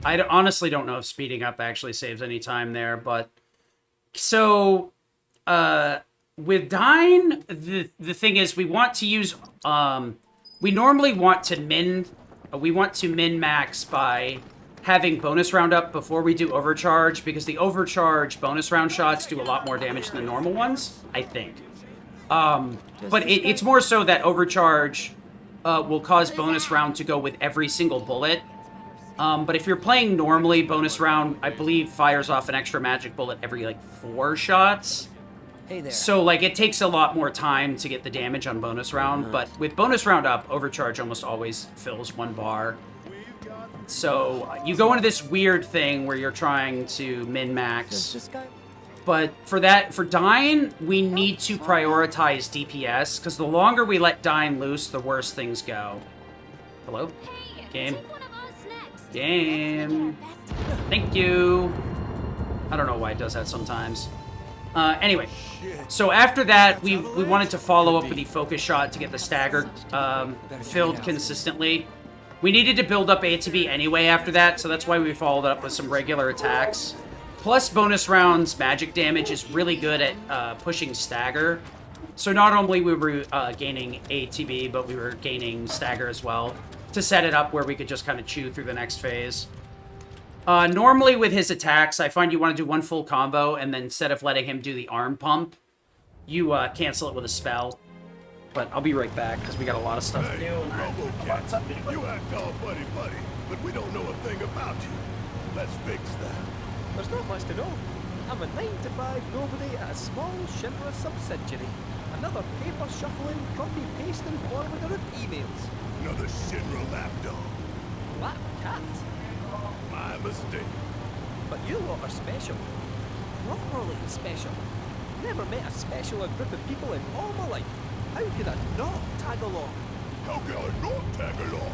I honestly don't know if speeding up actually saves any time there, but... So, with Dyne, the thing is, we want to use... we normally want to min-max by having bonus round up before we do overcharge, because the overcharge bonus round shots do a lot more damage than the normal ones, I think. But it's more so that overcharge will cause bonus round to go with every single bullet. But if you're playing normally, bonus round, I believe, fires off an extra magic bullet every, like, 4 shots. Hey there. So, like, it takes a lot more time to get the damage on bonus round. But with bonus round up, overcharge almost always fills 1 bar. So, you go into this weird thing where you're trying to min-max. But for Dyne, we need to prioritize DPS, because the longer we let Dyne loose, the worse things go. Hello? Game. Game. Thank you. I don't know why it does that sometimes. Anyway, so after that, we wanted to follow up with the focus shot to get the stagger filled consistently. We needed to build up A to B anyway after that, so that's why we followed up with some regular attacks. Plus, bonus rounds magic damage is really good at pushing stagger. So not only were we gaining ATB, but we were gaining stagger as well to set it up where we could just kind of chew through the next phase. Normally with his attacks, I find you want to do 1 full combo, and then instead of letting him do the arm pump, you cancel it with a spell. But I'll be right back, because we got a lot of stuff to do. You act all buddy-buddy, but we don't know a thing about you. Let's fix that. There's not much to know. I'm a 9-to-5 nobody at a small Shinra subsidiary. Another paper-shuffling, copy-pasting forwarder of emails. Another Shinra lapdog. Lap cat. My mistake. But you lot are special. Properly special. Never met a specialer group of people in all my life. How could I not tag along? How can I not tag along?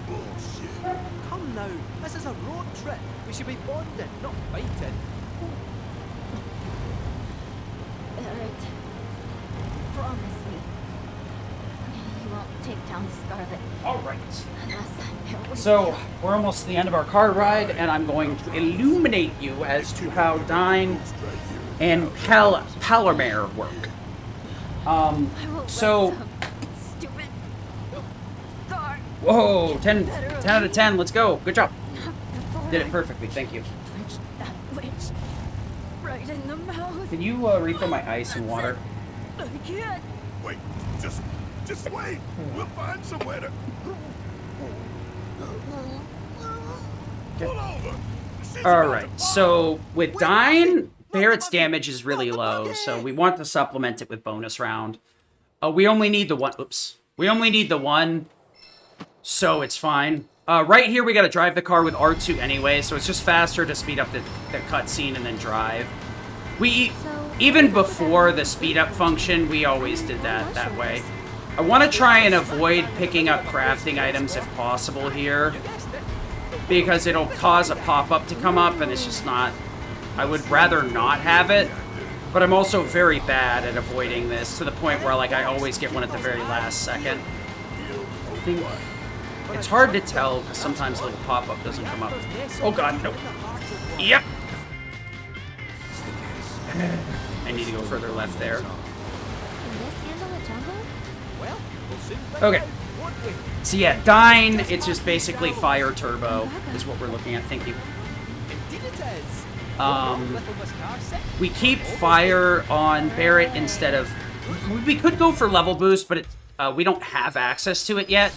Bullshit. Come now, this is a road trip. We should be bonding, not fighting. Barrett, promise me you won't take down Scarlet Alright. unless I'm there with So, you. we're almost to the end of our car ride, and I'm going to illuminate you as to how Dyne and Palomar work. I won't so... let some stupid car Whoa, 10 out of 10, let's go. Good job. before Did I it perfectly, thank you. punch that witch right in the mouth. Can you refill my ice and water? I can't. Wait, just wait. We'll find somewhere to... Pull over. She's about Alright, to so with Dyne, Barrett's damage is really low, so we want to supplement it with bonus round. We only need the one, oops. We only need the one, so it's fine. Right here, we gotta drive the car with R2 anyway, so it's just faster to speed up the cutscene and then drive. Even before the speed up function, we always did that way. I want to try and avoid picking up crafting items if possible here, because it'll cause a pop-up to come up, and it's just not... I would rather not have it, but I'm also very bad at avoiding this, to the point where, like, I always get one at the very last second. I think... It's hard to tell, because sometimes a little pop-up doesn't come up. Oh god, no. Yep! I need to go further left there. Can this handle a jungle? Well, we'll soon find Okay. out, won't we? So yeah, Dyne, it's just basically fire turbo, is what we're looking at. Thank you. Indeed it is. Little Miss Carson. We keep fire on Barrett instead of... We could go for level boost, but we don't have access to it yet.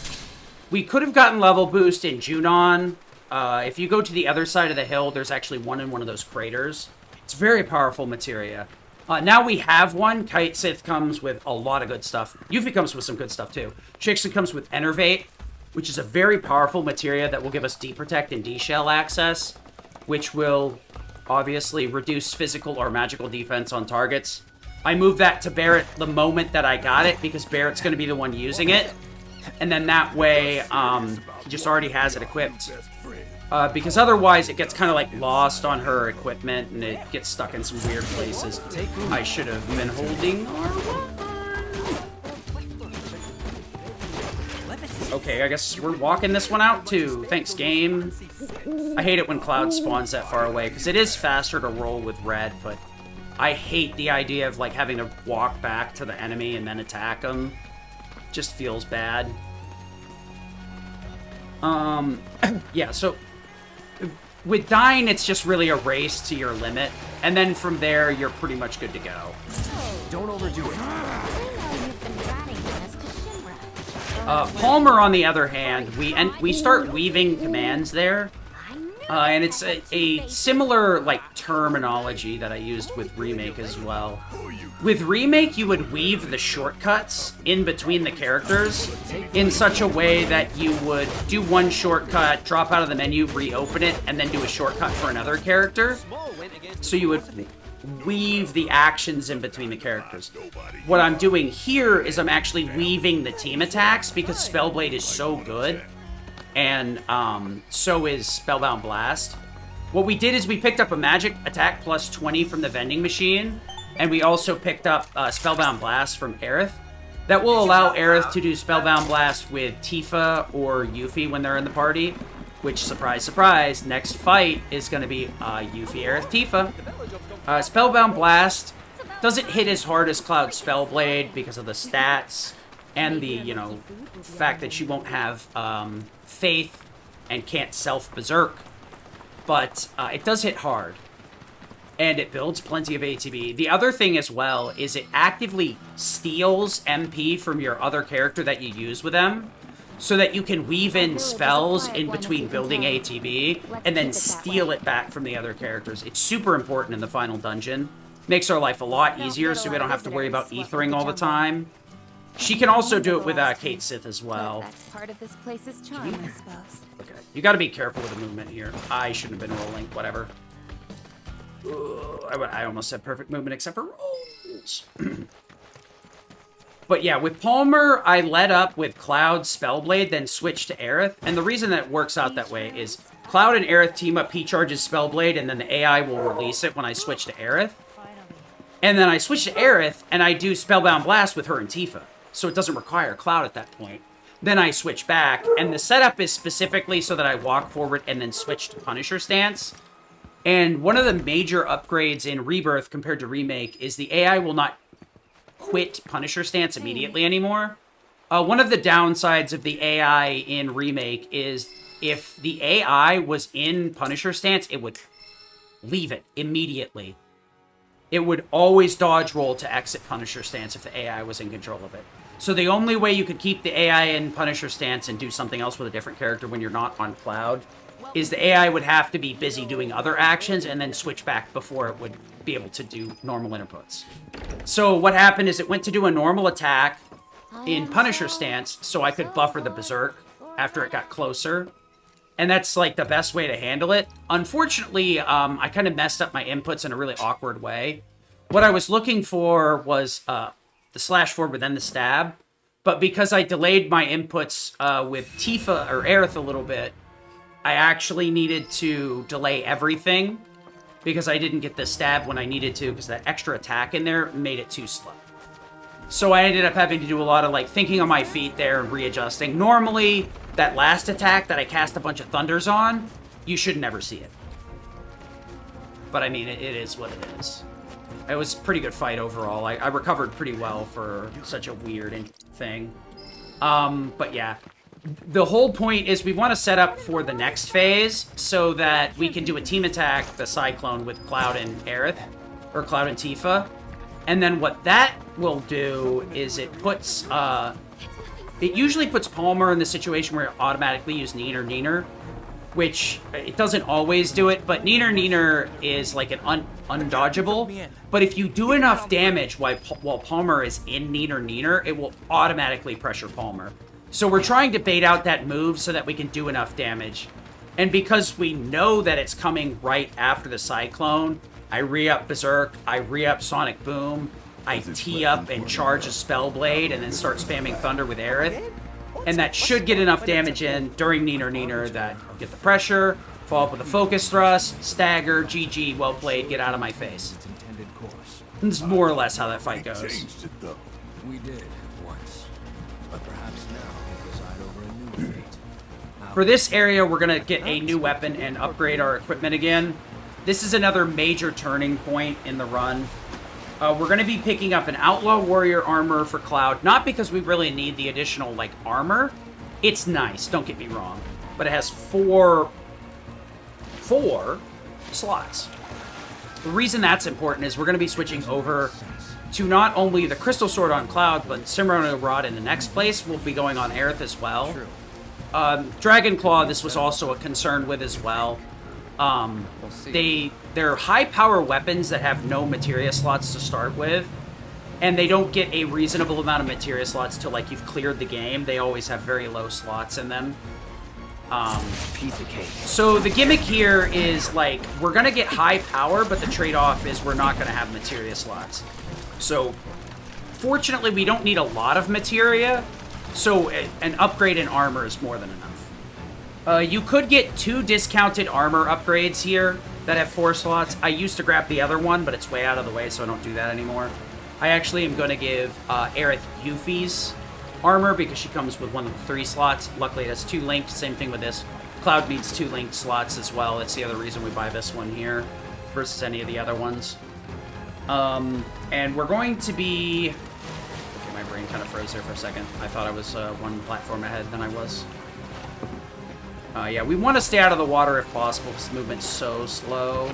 We could have gotten level boost in Junon. If you go to the other side of the hill, there's actually one in one of those craters. It's very powerful materia. Now we have one. Kite Sith comes with a lot of good stuff. Yuffie comes with some good stuff too. Shixon comes with Enervate, which is a very powerful materia that will give us D-Protect and D-Shell access, which will obviously reduce physical or magical defense on targets. I moved that to Barrett the moment that I got it, because Barrett's going to be the one using it. And then that way, he just already has it equipped. Because otherwise it gets kind of like lost on her equipment and it gets stuck in some weird places. I should have been holding R1. Okay, I guess we're walking this one out too. Thanks, game. I hate it when Cloud spawns that far away, because it is faster to roll with red, but I hate the idea of, like, having to walk back to the enemy and then attack them. Just feels bad. Yeah, so with dying, it's just really a race to your limit, and then from there, you're pretty much good to go. Don't overdo it. Palmer, on the other hand, we start weaving commands there, and it's a similar, like, terminology that I used with Remake as well. With Remake, you would weave the shortcuts in between the characters in such a way that you would do one shortcut, drop out of the menu, reopen it, and then do a shortcut for another character. So you would weave the actions in between the characters. What I'm doing here is I'm actually weaving the team attacks because Spellblade is so good, and so is Spellbound Blast. What we did is we picked up a magic attack plus 20 from the vending machine, and we also picked up Spellbound Blast from Aerith. That will allow Aerith to do Spellbound Blast with Tifa or Yuffie when they're in the party, which, surprise, surprise, next fight is going to be Yuffie, Aerith, Tifa. Spellbound Blast doesn't hit as hard as Cloud Spellblade because of the stats and the, you know, fact that she won't have Faith and can't self-berserk, but it does hit hard. And it builds plenty of ATB. The other thing as well is it actively steals MP from your other character that you use with them, so that you can weave in spells in between building ATB and then steal it back from the other characters. It's super important in the final dungeon. Makes our life a lot easier so we don't have to worry about ethering all the time. She can also do it with Kate Sith as well. That's part of this place's charm, I suppose. Okay, you gotta be careful with the movement here. I shouldn't have been rolling, whatever. I almost said perfect movement except for rolls. But yeah, with Palmer, I led up with Cloud Spellblade, then switched to Aerith. And the reason that it works out that way is Cloud and Aerith team up, he charges Spellblade, and then the AI will release it when I switch to Aerith. And then I switch to Aerith, and I do Spellbound Blast with her and Tifa. So it doesn't require Cloud at that point. Then I switch back, and the setup is specifically so that I walk forward and then switch to Punisher stance. And one of the major upgrades in Rebirth compared to Remake is the AI will not quit Punisher stance immediately anymore. One of the downsides of the AI in Remake is if the AI was in Punisher stance, it would leave it immediately. It would always dodge roll to exit Punisher stance if the AI was in control of it. So the only way you could keep the AI in Punisher stance and do something else with a different character when you're not on Cloud is the AI would have to be busy doing other actions and then switch back before it would be able to do normal inputs. So what happened is it went to do a normal attack in Punisher stance so I could buffer the Berserk after it got closer. And that's like the best way to handle it. Unfortunately, I kind of messed up my inputs in a really awkward way. What I was looking for was the slash forward but then the stab. But because I delayed my inputs with Tifa or Aerith a little bit, I actually needed to delay everything because I didn't get the stab when I needed to because that extra attack in there made it too slow. So I ended up having to do a lot of like thinking on my feet there and readjusting. Normally, that last attack that I cast a bunch of thunders on, you should never see it. But I mean, it is what it is. It was a pretty good fight overall. I recovered pretty well for such a weird thing. But yeah. The whole point is we want to set up for the next phase so that we can do a team attack, the Cyclone, with Cloud and Aerith, or Cloud and Tifa. And then what that will do is it puts, it usually puts Palmer in the situation where it automatically use Neener Neener, which it doesn't always do it, but Neener Neener is like an undodgeable. But if you do enough damage while Palmer is in Neener Neener, it will automatically pressure Palmer. So we're trying to bait out that move so that we can do enough damage. And because we know that it's coming right after the Cyclone, I re-up Berserk, I re-up Sonic Boom, I tee up and charge a Spellblade, and then start spamming Thunder with Aerith. And that should get enough damage in during Neener Neener that I'll get the pressure, follow up with a Focus Thrust, stagger, GG, well played, get out of my face. This is more or less how that fight goes. Changed it though. We did, once. But perhaps now we preside over a new fate. For this area, we're going to get a new weapon and upgrade our equipment again. This is another major turning point in the run. We're going to be picking up an Outlaw Warrior armor for Cloud, not because we really need the additional, like, armor. It's nice, don't get me wrong. But it has four slots. The reason that's important is we're going to be switching over to not only the Crystal Sword on Cloud, but Cimarron Rod in the next place. We'll be going on Aerith as well. Dragon Claw, this was also a concern with as well. They're high-power weapons that have no materia slots to start with, and they don't get a reasonable amount of materia slots till, like, you've cleared the game. They always have very low slots in them. Piece of cake. So the gimmick here is, like, we're going to get high power, but the trade-off is we're not going to have materia slots. So, fortunately, we don't need a lot of materia, so an upgrade in armor is more than enough. You could get 2 discounted armor upgrades here that have 4 slots. I used to grab the other one, but it's way out of the way, so I don't do that anymore. I actually am going to give Aerith Yuffie's armor because she comes with one of the 3 slots. Luckily, it has 2 linked. Same thing with this. Cloud needs 2 linked slots as well. That's the other reason we buy this one here versus any of the other ones. And we're going to be... Okay, my brain kind of froze there for a second. I thought I was one platform ahead than I was. Yeah, we want to stay out of the water if possible because the movement's so slow.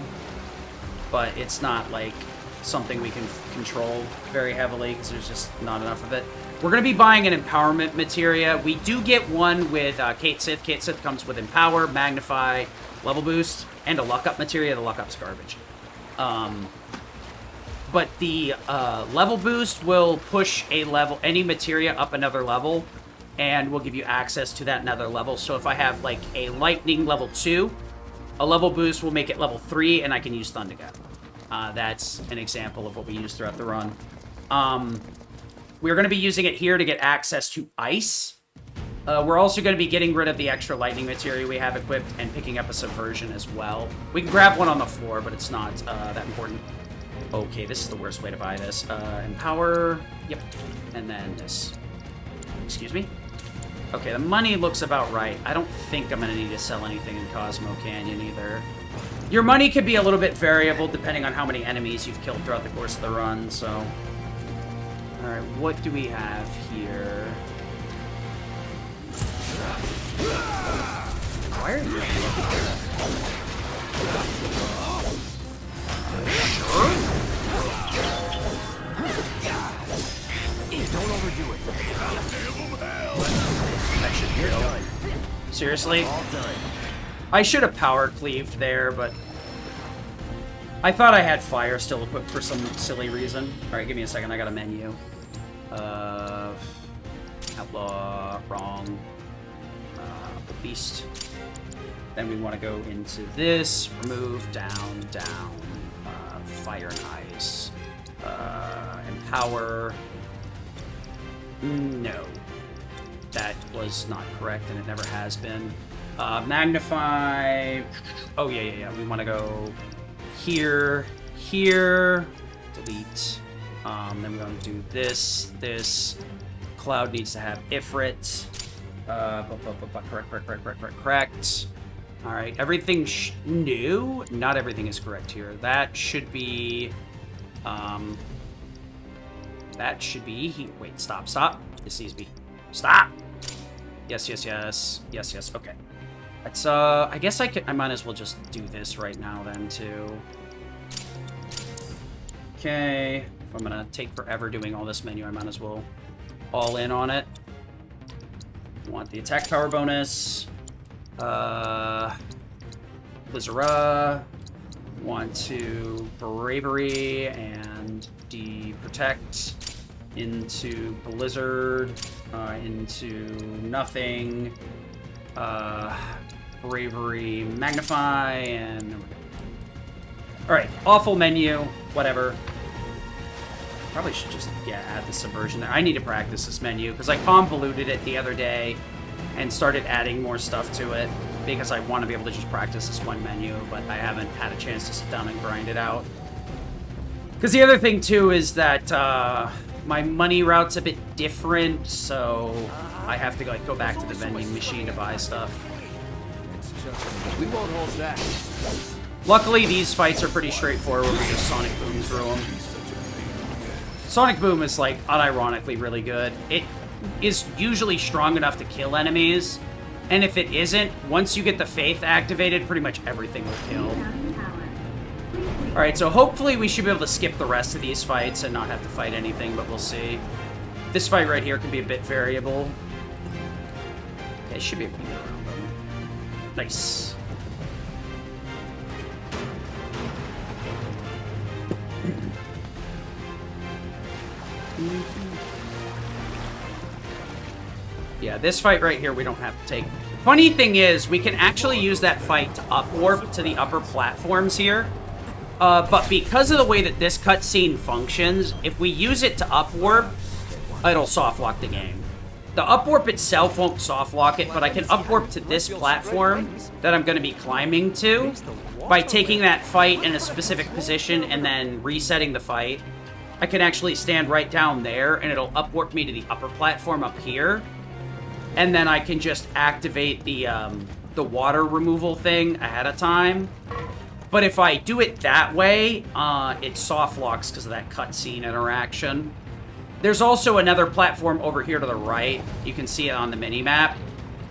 But it's not, like, something we can control very heavily because there's just not enough of it. We're going to be buying an Empowerment materia. We do get one with Kate Sith. Kate Sith comes with Empower, Magnify, Level Boost, and a Luck Up materia. The Luck Up's garbage. But the Level Boost will push any materia up another level, and will give you access to that another level. So if I have, like, a Lightning level 2, a Level Boost will make it level 3, and I can use Thundergat. That's an example of what we use throughout the run. We're going to be using it here to get access to Ice. We're also going to be getting rid of the extra Lightning materia we have equipped and picking up a Subversion as well. We can grab one on the floor, but it's not that important. Okay, this is the worst way to buy this. Empower. Yep. And then this. Excuse me. Okay, the money looks about right. I don't think I'm going to need to sell anything in Cosmo Canyon either. Your money could be a little bit variable depending on how many enemies you've killed throughout the course of the run, so... Alright, what do we have here? Why are you... Don't overdo it. That should be done. Seriously? All done. I should have power cleaved there, but... I thought I had fire still equipped for some silly reason. Alright, give me a second, I got a menu. Outlaw, wrong. Beast. Then we want to go into this. Remove, down, down. Fire and ice. Empower. No. That was not correct, and it never has been. Magnify. Oh, yeah. We want to go here, here. Delete. Then we're going to do this. Cloud needs to have Ifrit. Correct. All right, everything new. Not everything is correct here. That should be. Wait, stop. This needs to be. Stop. Yes. Okay. Let's. I guess I might as well just do this right now then too. Okay. If I'm gonna take forever doing all this menu, I might as well all in on it. Want the attack power bonus. Blizzara. Want to bravery and protect into blizzard, into nothing. Bravery, magnify, and all right. Awful menu. Whatever. Probably should just, add the subversion there. I need to practice this menu, because I convoluted it the other day and started adding more stuff to it, because I want to be able to just practice this one menu, but I haven't had a chance to sit down and grind it out. Because the other thing, too, is that my money route's a bit different, so I have to like go back to the vending machine to buy stuff. We won't hold back. Luckily, these fights are pretty straightforward. We just Sonic Boom through them. Sonic Boom is, like, unironically really good. It is usually strong enough to kill enemies, and if it isn't, once you get the Faith activated, pretty much everything will kill. Alright, so hopefully we should be able to skip the rest of these fights and not have to fight anything, but we'll see. This fight right here can be a bit variable. Okay, should be able to get around them. Nice. Yeah, this fight right here we don't have to take. Funny thing is, we can actually use that fight to upwarp to the upper platforms here. But because of the way that this cutscene functions, if we use it to upwarp, it'll softlock the game. The upwarp itself won't softlock it, but I can upwarp to this platform that I'm going to be climbing to by taking that fight in a specific position and then resetting the fight. I can actually stand right down there, and it'll upwarp me to the upper platform up here. And then I can just activate the water removal thing ahead of time. But if I do it that way, it soft locks because of that cutscene interaction. There's also another platform over here to the right. You can see it on the mini-map.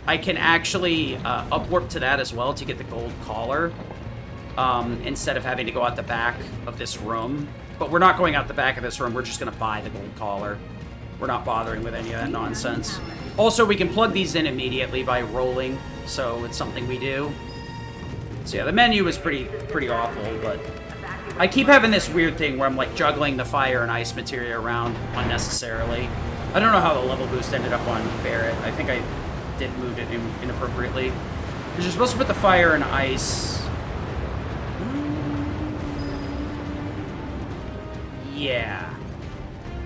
I can actually upwarp to that as well to get the gold collar. Instead of having to go out the back of this room. But we're not going out the back of this room. We're just going to buy the gold collar. We're not bothering with any of that nonsense. Also, we can plug these in immediately by rolling, so it's something we do. So yeah, the menu is pretty awful, but I keep having this weird thing where I'm like juggling the fire and ice materia around unnecessarily. I don't know how the level boost ended up on Barrett. I think I did move it inappropriately. Because you're supposed to put the fire and ice... Yeah.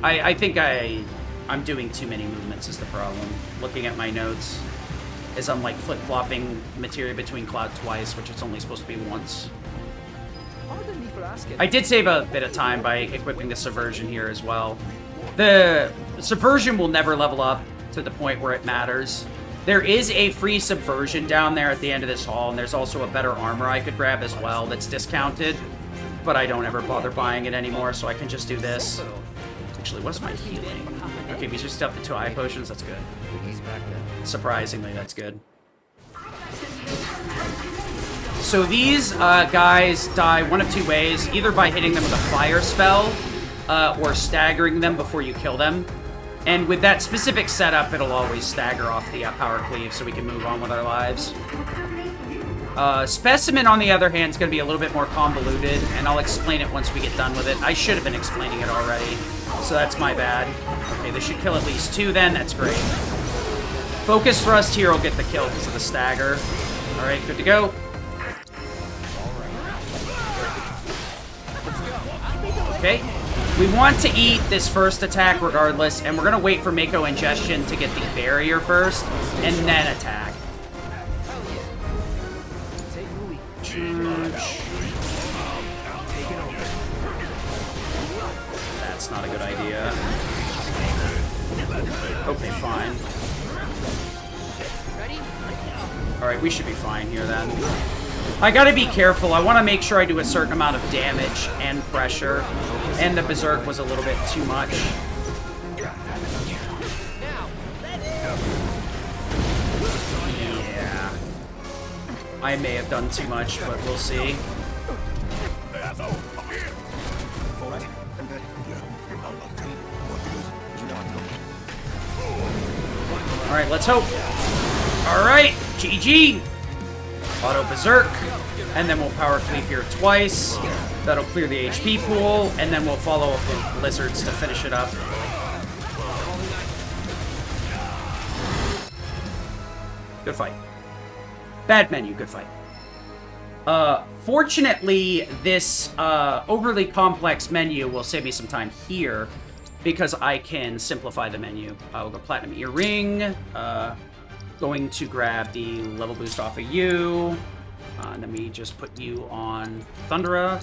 I think I'm doing too many movements is the problem. Looking at my notes, as I'm like flip-flopping materia between Cloud twice, which it's only supposed to be once. Pardon me for asking. I did save a bit of time by equipping the Subversion here as well. The Subversion will never level up to the point where it matters. There is a free Subversion down there at the end of this hall, and there's also a better armor I could grab as well that's discounted. But I don't ever bother buying it anymore, so I can just do this. Actually, what's my healing? Okay, we just up to 2 eye potions. That's good. He's back then. Surprisingly, that's good. So these guys die one of 2 ways. Either by hitting them with a fire spell, or staggering them before you kill them. And with that specific setup, it'll always stagger off the power cleave so we can move on with our lives. Specimen, on the other hand, is going to be a little bit more convoluted, and I'll explain it once we get done with it. I should have been explaining it already, so that's my bad. Okay, this should kill at least 2 then. That's great. Focus Thrust here will get the kill because of the stagger. Alright, good to go. Okay. We want to eat this first attack regardless, and we're going to wait for Mako Ingestion to get the barrier first, and then attack. That's not a good idea. Okay, fine. Alright, we should be fine here then. I gotta be careful. I want to make sure I do a certain amount of damage and pressure. And the Berserk was a little bit too much. Yeah. I may have done too much, but we'll see. Alright, let's hope. Alright, GG. Auto Berserk. And then we'll Power Cleave here twice. That'll clear the HP pool. And then we'll follow up with Blizzards to finish it up. Good fight. Bad menu, good fight. Fortunately, this overly complex menu will save me some time here because I can simplify the menu. I'll go Platinum Earring. Going to grab the level boost off of you. Let me just put you on Thundera.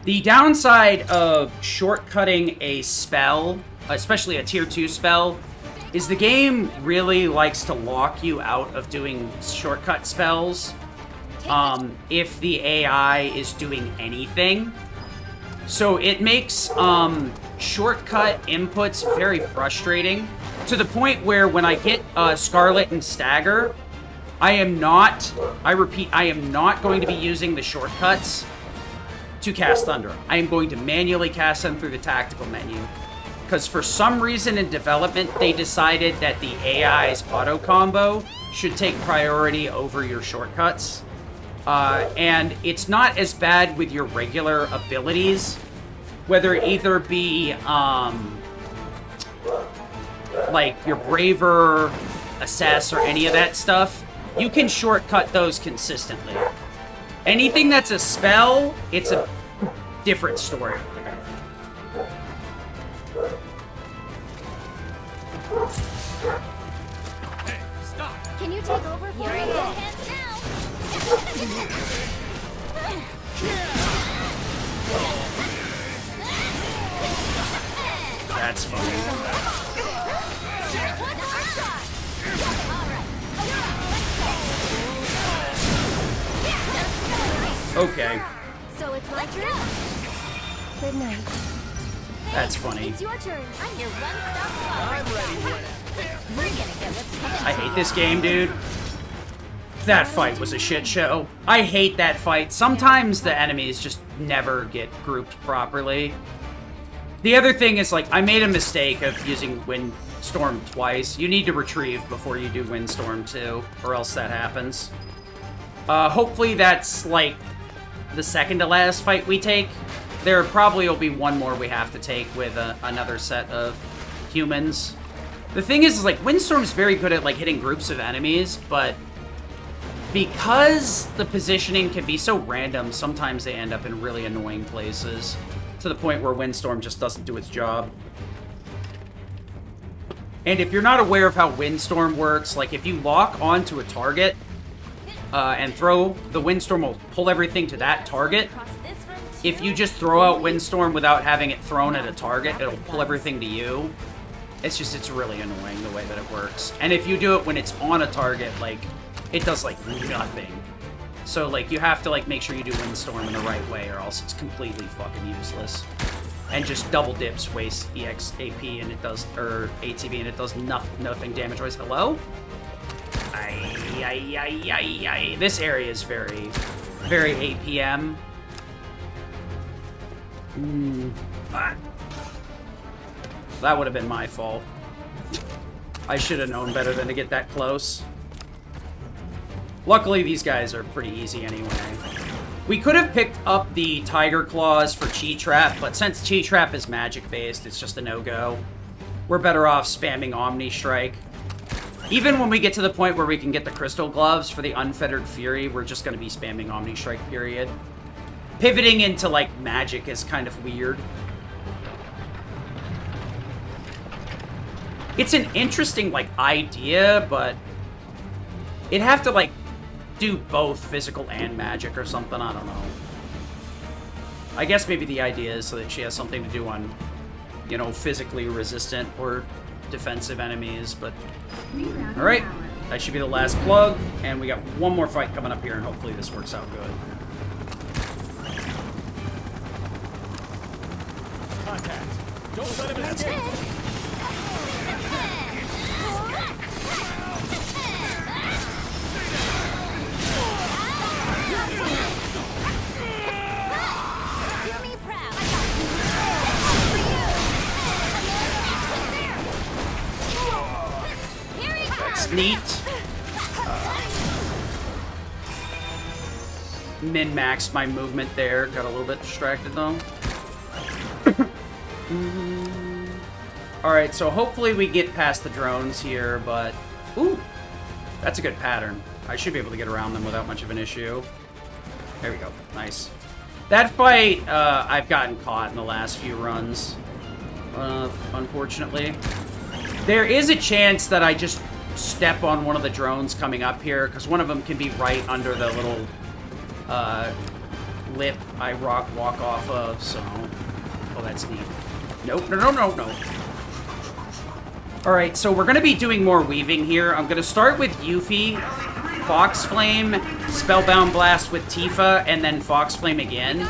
The downside of shortcutting a spell, especially a tier 2 spell, is the game really likes to lock you out of doing shortcut spells if the AI is doing anything. So it makes shortcut inputs very frustrating, to the point where when I get Scarlet and Stagger, I repeat, I am not going to be using the shortcuts to cast Thunder. I am going to manually cast them through the tactical menu. Because for some reason in development, they decided that the AI's auto combo should take priority over your shortcuts. And it's not as bad with your regular abilities, whether it either be like your Braver, Assess, or any of that stuff. You can shortcut those consistently. Anything that's a spell, it's a different story. Hey, stop! Can you take over for me? Hands now. That's funny. Okay. So it's my turn. Good night. That's funny. It's your turn. I'm your one-stop shop. I'm ready whenever. We're gonna get what's coming. I hate this game, dude. That fight was a shit show. I hate that fight. Sometimes the enemies just never get grouped properly. The other thing is, like, I made a mistake of using Windstorm twice. You need to retrieve before you do Windstorm too, or else that happens. Hopefully that's, like, the second to last fight we take. There probably will be one more we have to take with another set of humans. The thing is, like, Windstorm's very good at, like, hitting groups of enemies, but because the positioning can be so random, sometimes they end up in really annoying places, to the point where Windstorm just doesn't do its job. And if you're not aware of how Windstorm works, like, if you lock onto a target and throw, the Windstorm will pull everything to that target. If you just throw out Windstorm without having it thrown at a target, it'll pull everything to you. It's really annoying the way that it works. And if you do it when it's on a target, like, it does, like, nothing. So, like, you have to, like, make sure you do Windstorm in the right way, or else it's completely fucking useless. And just double dips, waste EX AP, and it does, or ATB, and it does nothing damage-wise. Hello? This area is very, very APM. That would have been my fault. I should have known better than to get that close. Luckily, these guys are pretty easy anyway. We could have picked up the Tiger Claws for Chi Trap, but since Chi Trap is magic-based, it's just a no-go. We're better off spamming Omni Strike. Even when we get to the point where we can get the Crystal Gloves for the Unfettered Fury, we're just going to be spamming Omni Strike, period. Pivoting into, like, magic is kind of weird. It's an interesting, like, idea, but it'd have to, like, do both physical and magic or something. I don't know. I guess maybe the idea is so that she has something to do on, you know, physically resistant or defensive enemies, but... Alright, that should be the last plug, and we got one more fight coming up here, and hopefully this works out good. Contact. Don't let him escape. Do me proud. Here he comes. That's neat. Min-maxed my movement there. Got a little bit distracted, though. Alright, so hopefully we get past the drones here, but... Ooh! That's a good pattern. I should be able to get around them without much of an issue. There we go. Nice. That fight, I've gotten caught in the last few runs. Unfortunately. There is a chance that I just step on one of the drones coming up here, because one of them can be right under the little lip I walk off of, so... Oh, that's neat. Nope, no. Alright, so we're going to be doing more weaving here. I'm going to start with Yuffie, Fox Flame, Spellbound Blast with Tifa, and then Fox Flame again.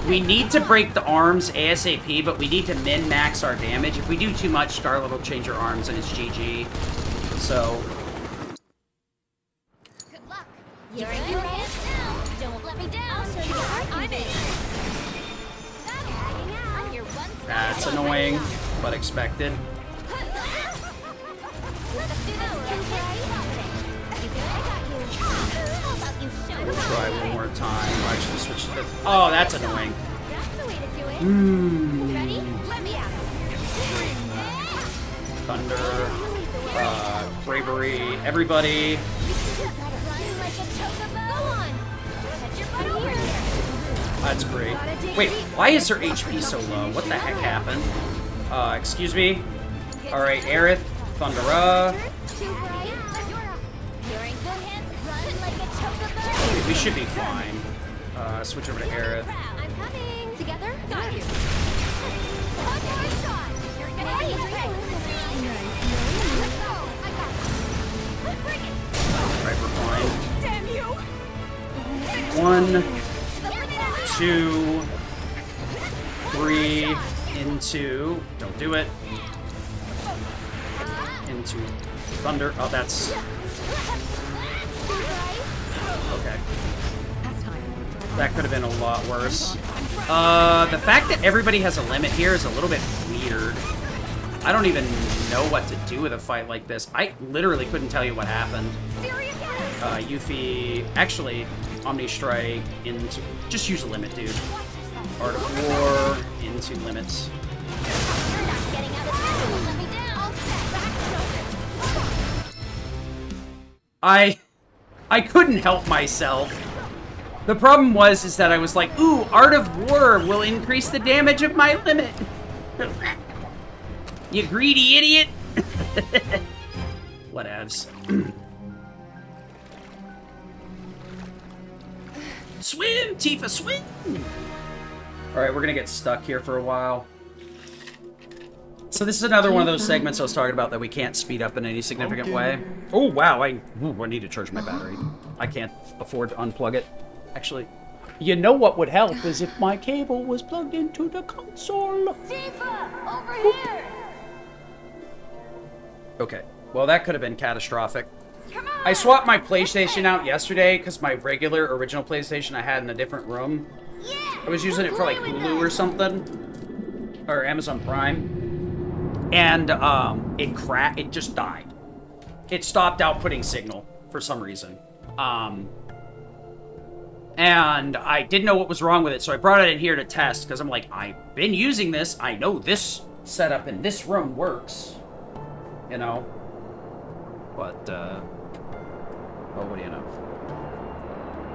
We need to break the arms ASAP, but we need to min-max our damage. If we do too much, Scarlet will change her arms and it's GG. So... Good luck. You're in your hands now. Don't let me down. I'll show you what I'm in. I'm your one step. That's annoying, but expected. Try one more time. I'll actually switch to this. Oh, that's annoying. That's the way to do it. Ready? Let me out. Thunder, Bravery, everybody. Run like a chocobo. Go on. Catch your butt over here. That's great. Wait, why is her HP so low? What the heck happened? Excuse me. Alright, Aerith, Thundera. Too bright. You're in good hands. Run like a chocobo. We should be fine. Switch over to Aerith. I'm coming. Together? Got you. One more shot. You're gonna be great. Let's go. I got it. Bring it. Right, we're fine. Damn you. 1, 2, 3, into... Don't do it. Into Thunder. Oh, that's... Okay. That could have been a lot worse. The fact that everybody has a limit here is a little bit weird. I don't even know what to do with a fight like this. I literally couldn't tell you what happened. Yuffie... Actually, Omni Strike into... Just use a limit, dude. Art of War into limits. I couldn't help myself. The problem was that I was like, ooh, Art of War will increase the damage of my limit. You greedy idiot. Whatevs. Swim, Tifa, swim! Alright, we're gonna get stuck here for a while. So this is another one of those segments I was talking about that we can't speed up in any significant way. Oh, wow, I need to charge my battery. I can't afford to unplug it. Actually, you know what would help is if my cable was plugged into the console. Tifa, over here! Okay, well that could have been catastrophic. I swapped my PlayStation out yesterday because my regular original PlayStation I had in a different room. I was using it for like Hulu or something, or Amazon Prime, and it just died. It stopped outputting signal for some reason, and I didn't know what was wrong with it, so I brought it in here to test because I'm like, I've been using this. I know this setup in this room works, you know, but well, what do you know?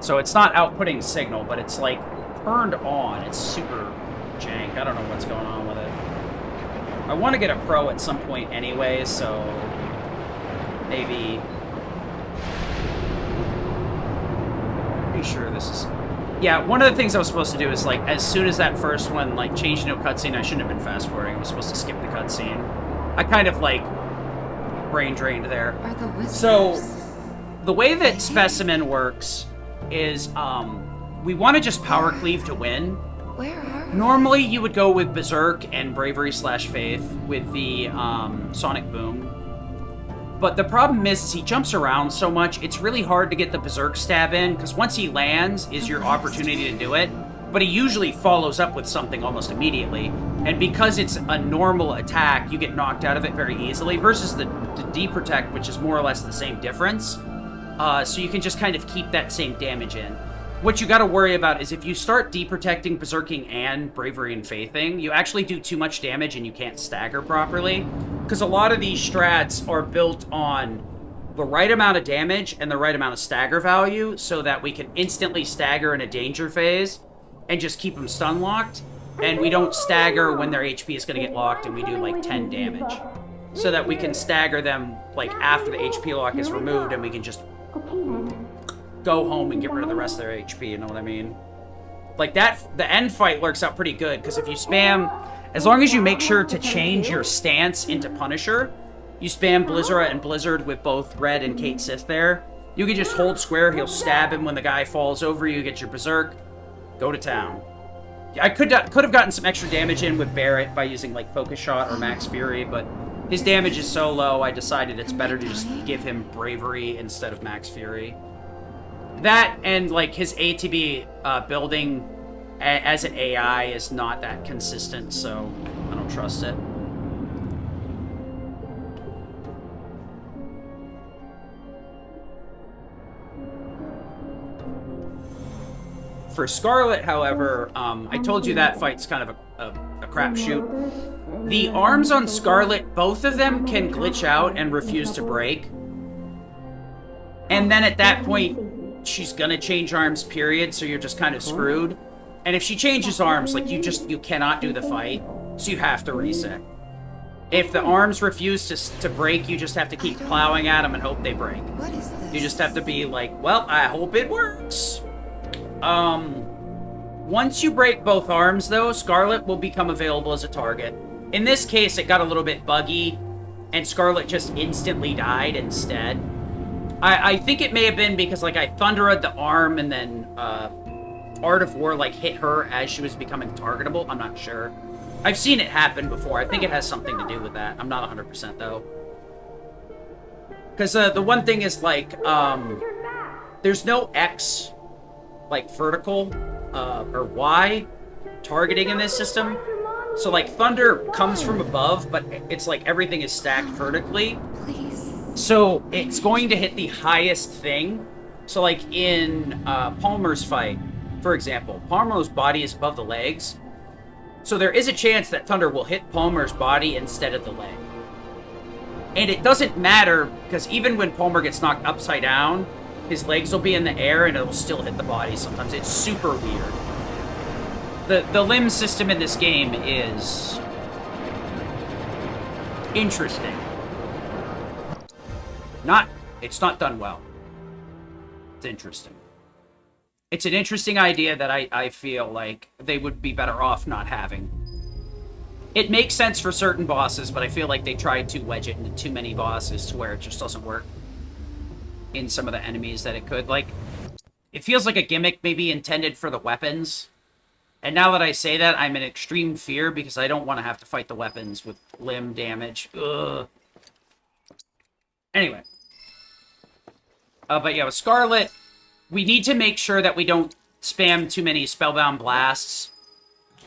So it's not outputting signal, but it's like turned on. It's super jank. I don't know what's going on with it. I want to get a Pro at some point anyway, so maybe... Pretty sure this is... Yeah, one of the things I was supposed to do is, like, as soon as that first one, like, changed into a cutscene, I shouldn't have been fast-forwarding. I was supposed to skip the cutscene. I kind of, like, brain drained there. So, the way that Specimen works is, we want to just power cleave to win. Where are we? Normally, you would go with Berserk and Bravery/Faith with the Sonic Boom. But the problem is he jumps around so much, it's really hard to get the Berserk stab in, because once he lands is your opportunity to do it. But he usually follows up with something almost immediately. And because it's a normal attack, you get knocked out of it very easily, versus the D-Protect, which is more or less the same difference. So you can just kind of keep that same damage in. What you gotta worry about is if you start deprotecting, berserking, and bravery and faithing, you actually do too much damage and you can't stagger properly. Because a lot of these strats are built on the right amount of damage and the right amount of stagger value so that we can instantly stagger in a danger phase and just keep them stun locked. And we don't stagger when their HP is gonna get locked and we do like 10 damage. So that we can stagger them like after the HP lock is removed and we can just go home and get rid of the rest of their HP, you know what I mean? Like that, the end fight works out pretty good, because if you spam, as long as you make sure to change your stance into Punisher, you spam Blizzard and Blizzard with both Red and Kate Sith there, you can just hold square, he'll stab him when the guy falls over you, get your Berserk, go to town. I could have gotten some extra damage in with Barrett by using like Focus Shot or Max Fury, but his damage is so low, I decided it's better to just give him Bravery instead of Max Fury. That and like his ATB building as an AI is not that consistent, so I don't trust it. For Scarlet, however, I told you that fight's kind of a crapshoot. The arms on Scarlet, both of them can glitch out and refuse to break. And then at that point, she's gonna change arms, period, so you're just kind of screwed. And if she changes arms, like, you cannot do the fight, so you have to reset. If the arms refuse to break, you just have to keep plowing at them and hope they break. What is this? You just have to be like, well, I hope it works. Once you break both arms, though, Scarlet will become available as a target. In this case, it got a little bit buggy, and Scarlet just instantly died instead. I think it may have been because, like, I Thunder'd the arm, and then, Art of War, like, hit her as she was becoming targetable. I'm not sure. I've seen it happen before. I think it has something to do with that. I'm not 100% though. Because, the one thing is, like, there's no X, like, vertical, or Y targeting in this system. So, like, Thunder comes from above, but it's like everything is stacked vertically. Please. So, it's going to hit the highest thing. So, like, in Palmer's fight, for example, Palmer's body is above the legs. So there is a chance that Thunder will hit Palmer's body instead of the leg. And it doesn't matter, because even when Palmer gets knocked upside down, his legs will be in the air and it'll still hit the body sometimes. It's super weird. The limb system in this game is interesting. It's not done well. It's interesting. It's an interesting idea that I feel like they would be better off not having. It makes sense for certain bosses, but I feel like they tried to wedge it into too many bosses to where it just doesn't work in some of the enemies that it could. Like, it feels like a gimmick maybe intended for the weapons. And now that I say that, I'm in extreme fear because I don't want to have to fight the weapons with limb damage. Ugh. Anyway. But yeah, with Scarlet, we need to make sure that we don't spam too many Spellbound Blasts.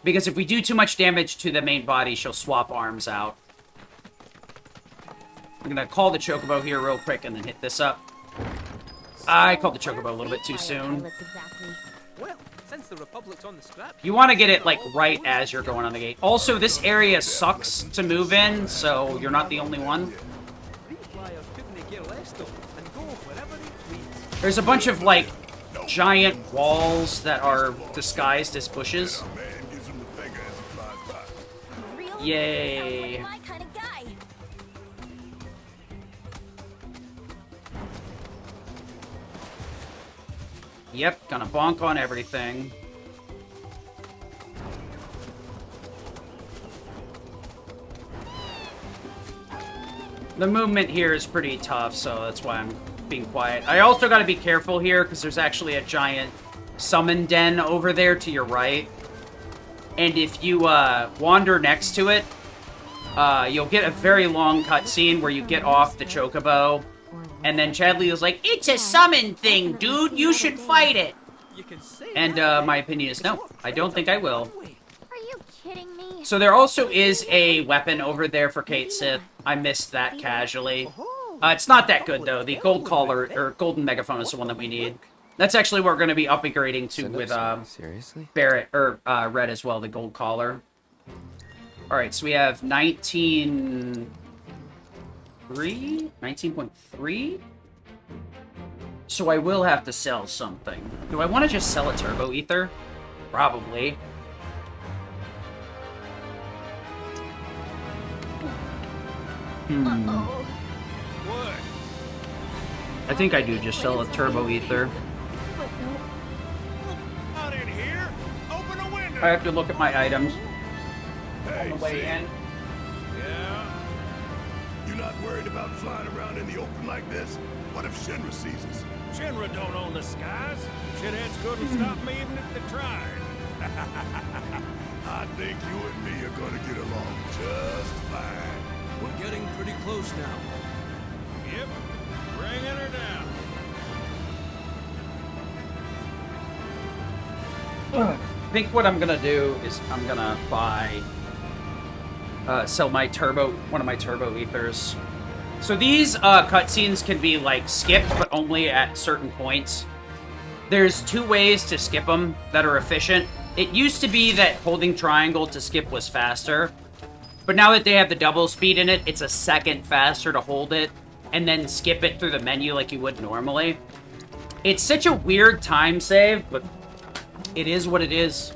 Because if we do too much damage to the main body, she'll swap arms out. I'm gonna call the Chocobo here real quick and then hit this up. I called the Chocobo a little bit too soon. Well, since the Republic's on the scrap, You want to get it, like, right as you're going on the gate. Also, this area sucks to move in, so you're not the only one. these flyers couldn't care less though, and go wherever they please. There's a bunch of, like, giant walls that are disguised as bushes. Man gives him the finger as he flies by. Really? Yay. Sounds like my kind of guy. Yep, gonna bonk on everything. The movement here is pretty tough, so that's why I'm being quiet. I also gotta be careful here, because there's actually a giant summon den over there to your right. And if you wander next to it, you'll get a very long cutscene where you get off the Chocobo. And then Chadley was like, "It's a summon thing, dude! You should fight it!" You can say And my opinion is no, I don't think I will. Are you kidding me? So there also is a weapon over there for Kate Sith. I missed that casually. It's not that good, though. The Gold Collar, or Golden Megaphone is the one that we need. That's actually what we're going to be upgrading to with Seriously? Barrett, or Red as well, the Gold Collar. Alright, so we have 19.3? So I will have to sell something. Do I want to just sell a Turbo Ether? Probably. Uh-oh. I think I do just sell a Turbo Ether. But no. Not in here. I have to look at my items Hey, on the way in. Yeah? You're not worried about flying around in the open like this? What if Shinra sees us? Shinra don't own the skies. Shitheads couldn't stop me even if they tried. I think you and me are gonna get along just fine. We're getting pretty close now. Yep, bringing her down. I think what I'm gonna do is I'm gonna buy, sell my one of my turbo ethers. So these cutscenes can be like skipped, but only at certain points. There's 2 ways to skip them that are efficient. It used to be that holding triangle to skip was faster, but now that they have the double speed in it, it's a second faster to hold it and then skip it through the menu like you would normally. It's such a weird time save, but it is what it is.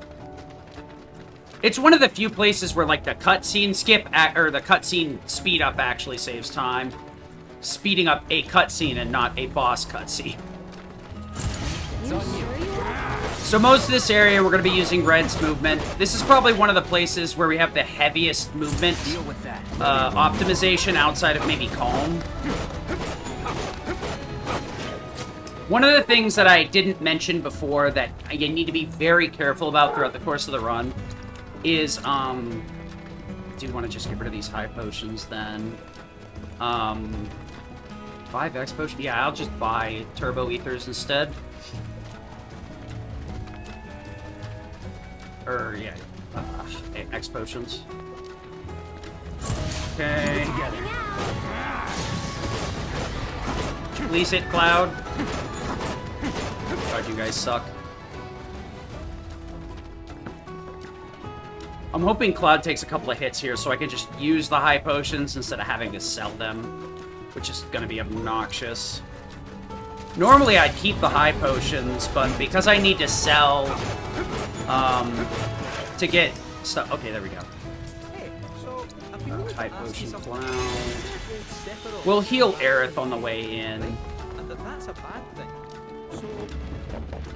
It's one of the few places where, like, the cutscene skip, or the cutscene speed up actually saves time. Speeding up a cutscene and not a boss cutscene. So most of this area, we're going to be using Red's movement. This is probably one of the places where we have the heaviest movement optimization outside of maybe Calm. One of the things that I didn't mention before that you need to be very careful about throughout the course of the run is, do you want to just get rid of these high potions then? 5x potion? Yeah, I'll just buy turbo ethers instead. Or, yeah, X potions. Okay. Please hit Cloud. God, you guys suck. I'm hoping Cloud takes a couple of hits here so I can just use the high potions instead of having to sell them, which is going to be obnoxious. Normally I'd keep the high potions, but because I need to sell to get stuff. Okay, there we go. High potion Cloud. We'll heal Aerith on the way in. And that's a bad thing. So,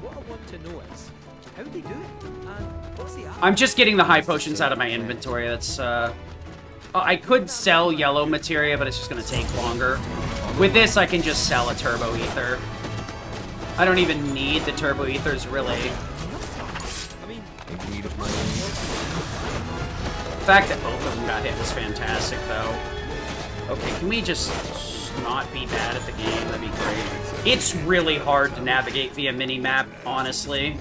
what I want to know is, how do they do it? And what's the I'm just getting the high potions out of my inventory. That's, I could sell yellow materia, but it's just going to take longer. With this, I can just sell a turbo ether. I don't even need the turbo ethers, really. The fact that both of them got hit was fantastic, though. Okay, can we just not be bad at the game? That'd be great. It's really hard to navigate via minimap, honestly.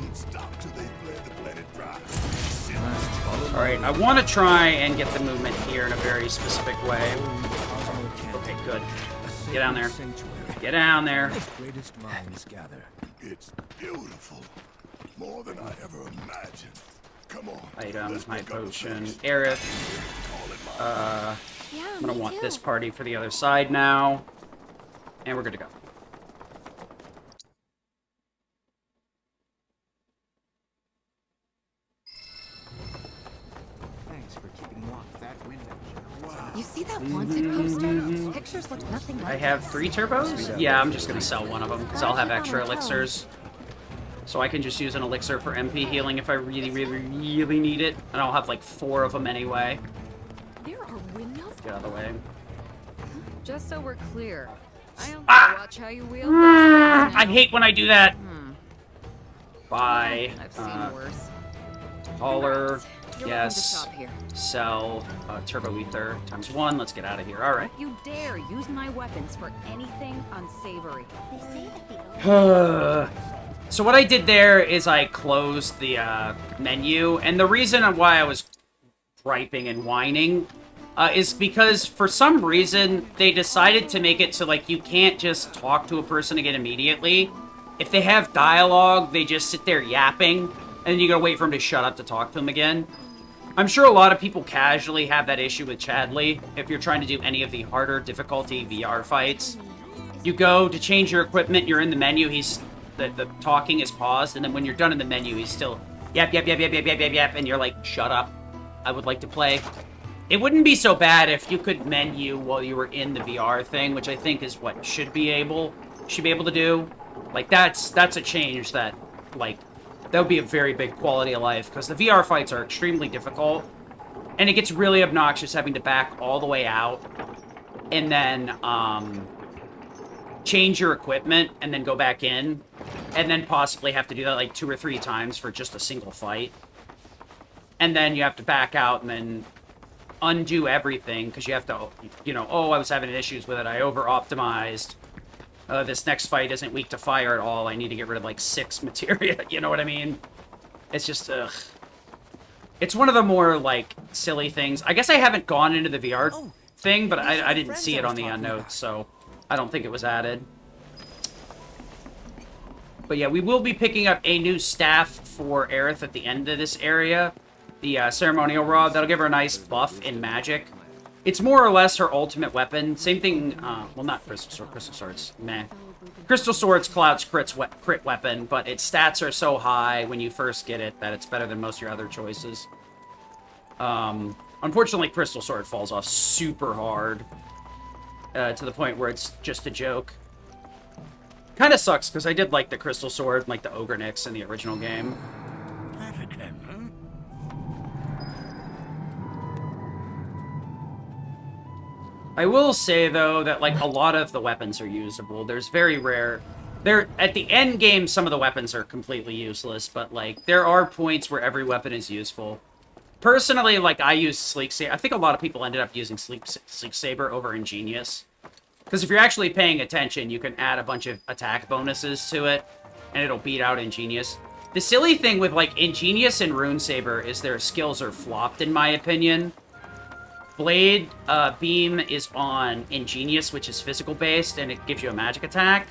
Alright, I want to try and get the movement here in a very specific way. Okay, good. Get down there. Get down there. Greatest minds gather. It's beautiful. More than I ever imagined. Come on. Items, my potion, Aerith. I'm gonna want this party for the other side now. And we're good to go. Thanks for keeping locked that window. Wow. You see that wanted poster? Pictures look nothing like I have 3 turbos? Yeah, I'm just gonna sell one of them, because I'll have extra elixirs. So I can just use an elixir for MP healing if I really, really, really need it. And I'll have like 4 of them anyway. There are windows. Get out of the way. Just so we're clear, I don't watch how you wield I hate when I do that. Buy. I've seen worse. Hauler. You're Yes. welcome to shop here. Sell. Turbo ether times 1. Let's get out of here. Alright. You dare use my weapons for anything unsavory. They say that So what I did there is I closed the menu, and the reason why I was griping and whining is because for some reason they decided to make it so like you can't just talk to a person again immediately. If they have dialogue, they just sit there yapping, and then you gotta wait for them to shut up to talk to them again. I'm sure a lot of people casually have that issue with Chadley if you're trying to do any of the harder difficulty VR fights. You go to change your equipment, you're in the menu, the talking is paused, and then when you're done in the menu, he's still yap, yap, yap, yap, yap, yap, yap, yap, and you're like, shut up. I would like to play. It wouldn't be so bad if you could menu while you were in the VR thing, which I think is what should be able to do. Like, that's a change that, like, That would be a very big quality of life, because the VR fights are extremely difficult, and it gets really obnoxious having to back all the way out, and then, change your equipment, and then go back in, and then possibly have to do that, like, 2 or 3 times for just a single fight. And then you have to back out and then undo everything, because you have to, you know, oh, I was having issues with it, I over-optimized. This next fight isn't weak to fire at all, I need to get rid of, like, 6 materia, you know what I mean? It's just, ugh. It's one of the more, like, silly things. I guess I haven't gone into the VR thing, but I didn't see it on the notes, so I don't think it was added. But yeah, we will be picking up a new staff for Aerith at the end of this area. The ceremonial rod. That'll give her a nice buff in magic. It's more or less her ultimate weapon. Same thing, well, not Crystal Sword. Crystal Sword's meh. Crystal Sword's Cloud's crit weapon, but its stats are so high when you first get it that it's better than most of your other choices. Unfortunately, Crystal Sword falls off super hard. To the point where it's just a joke. Kind of sucks, because I did like the Crystal Sword, like the Ogre Nyx in the original game. I will say, though, that, like, a lot of the weapons are usable. There's very rare... At the end game, some of the weapons are completely useless, but, like, there are points where every weapon is useful. Personally, like, I use Sleek Saber. I think a lot of people ended up using Sleek Saber over Ingenious. Because if you're actually paying attention, you can add a bunch of attack bonuses to it, and it'll beat out Ingenious. The silly thing with, like, Ingenious and Rune Saber is their skills are flopped, in my opinion. Blade Beam is on Ingenious, which is physical-based, and it gives you a magic attack.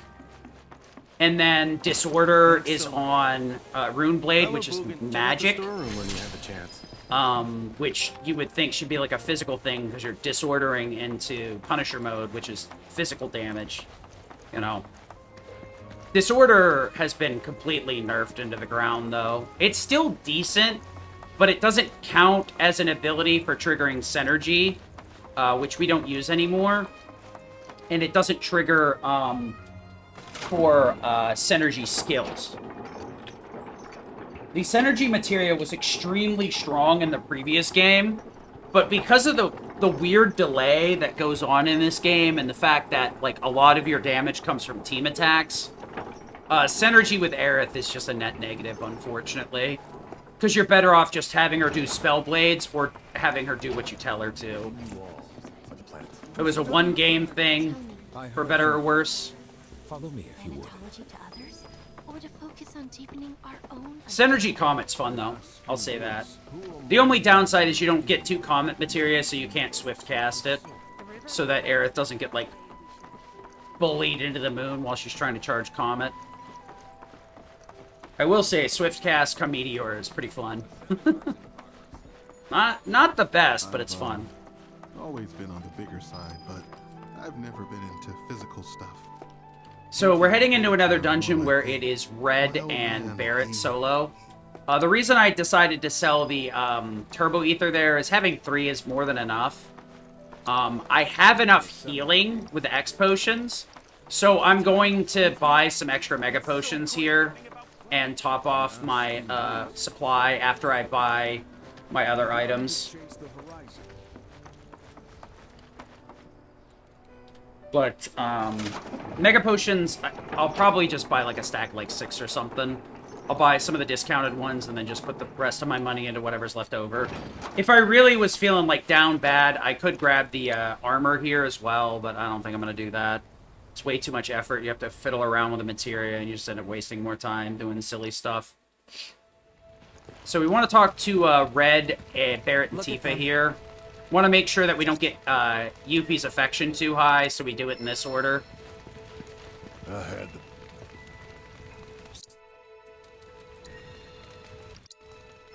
And then Disorder is on Rune Blade, which is magic. Which you would think should be like a physical thing, because you're disordering into Punisher mode, which is physical damage, you know. Disorder has been completely nerfed into the ground, though. It's still decent, but it doesn't count as an ability for triggering Synergy, which we don't use anymore. And it doesn't trigger, for Synergy skills. The Synergy materia was extremely strong in the previous game, but because of the weird delay that goes on in this game, and the fact that, like, a lot of your damage comes from team attacks, Synergy with Aerith is just a net negative, unfortunately. Because you're better off just having her do spell blades, or having her do what you tell her to. It was a one-game thing, for better or worse. Follow me if you would. Or to focus on deepening our own... Synergy Comet's fun, though. I'll say that. The only downside is you don't get 2 Comet materia, so you can't Swift cast it. So that Aerith doesn't get, like, bullied into the moon while she's trying to charge Comet. I will say, Swift cast come Meteor is pretty fun. Not the best, but it's fun. Always been on the bigger side, but I've never been into physical stuff. So we're heading into another dungeon where it is Red and Barret solo. The reason I decided to sell the Turbo Ether there is having 3 is more than enough. I have enough healing with the X potions, so I'm going to buy some extra Mega Potions here and top off my supply after I buy my other items. But, Mega Potions, I'll probably just buy, like, a stack, like, 6 or something. I'll buy some of the discounted ones and then just put the rest of my money into whatever's left over. If I really was feeling, like, down bad, I could grab the armor here as well, but I don't think I'm going to do that. It's way too much effort. You have to fiddle around with the materia, and you just end up wasting more time doing silly stuff. So we want to talk to Red, Barret, and Tifa here. Want to make sure that we don't get Yuffie's affection too high, so we do it in this order. Ahead.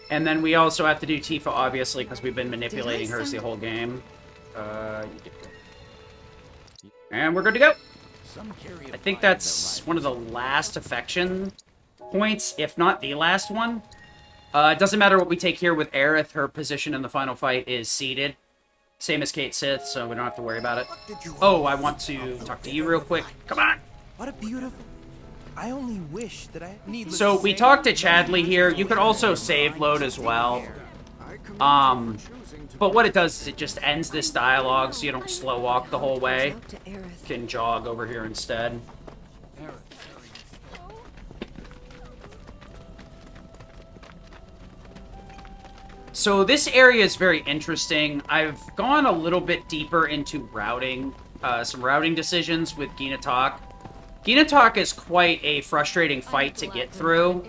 And then we also have to do Tifa, obviously, because we've been manipulating hers the whole game. And we're good to go. I think that's one of the last affection points, if not the last one. It doesn't matter what we take here with Aerith. Her position in the final fight is seated. Same as Kate Sith, so we don't have to worry about it. Oh, I want to talk to you real quick. Come on. What a beautiful... I only wish that I need. So we talked to Chadley here. You could also save load as well. But what it does is it just ends this dialogue so you don't slow walk the whole way. You can jog over here instead. So this area is very interesting. I've gone a little bit deeper into routing, some routing decisions with Ginatok. Ginatok is quite a frustrating fight to get through.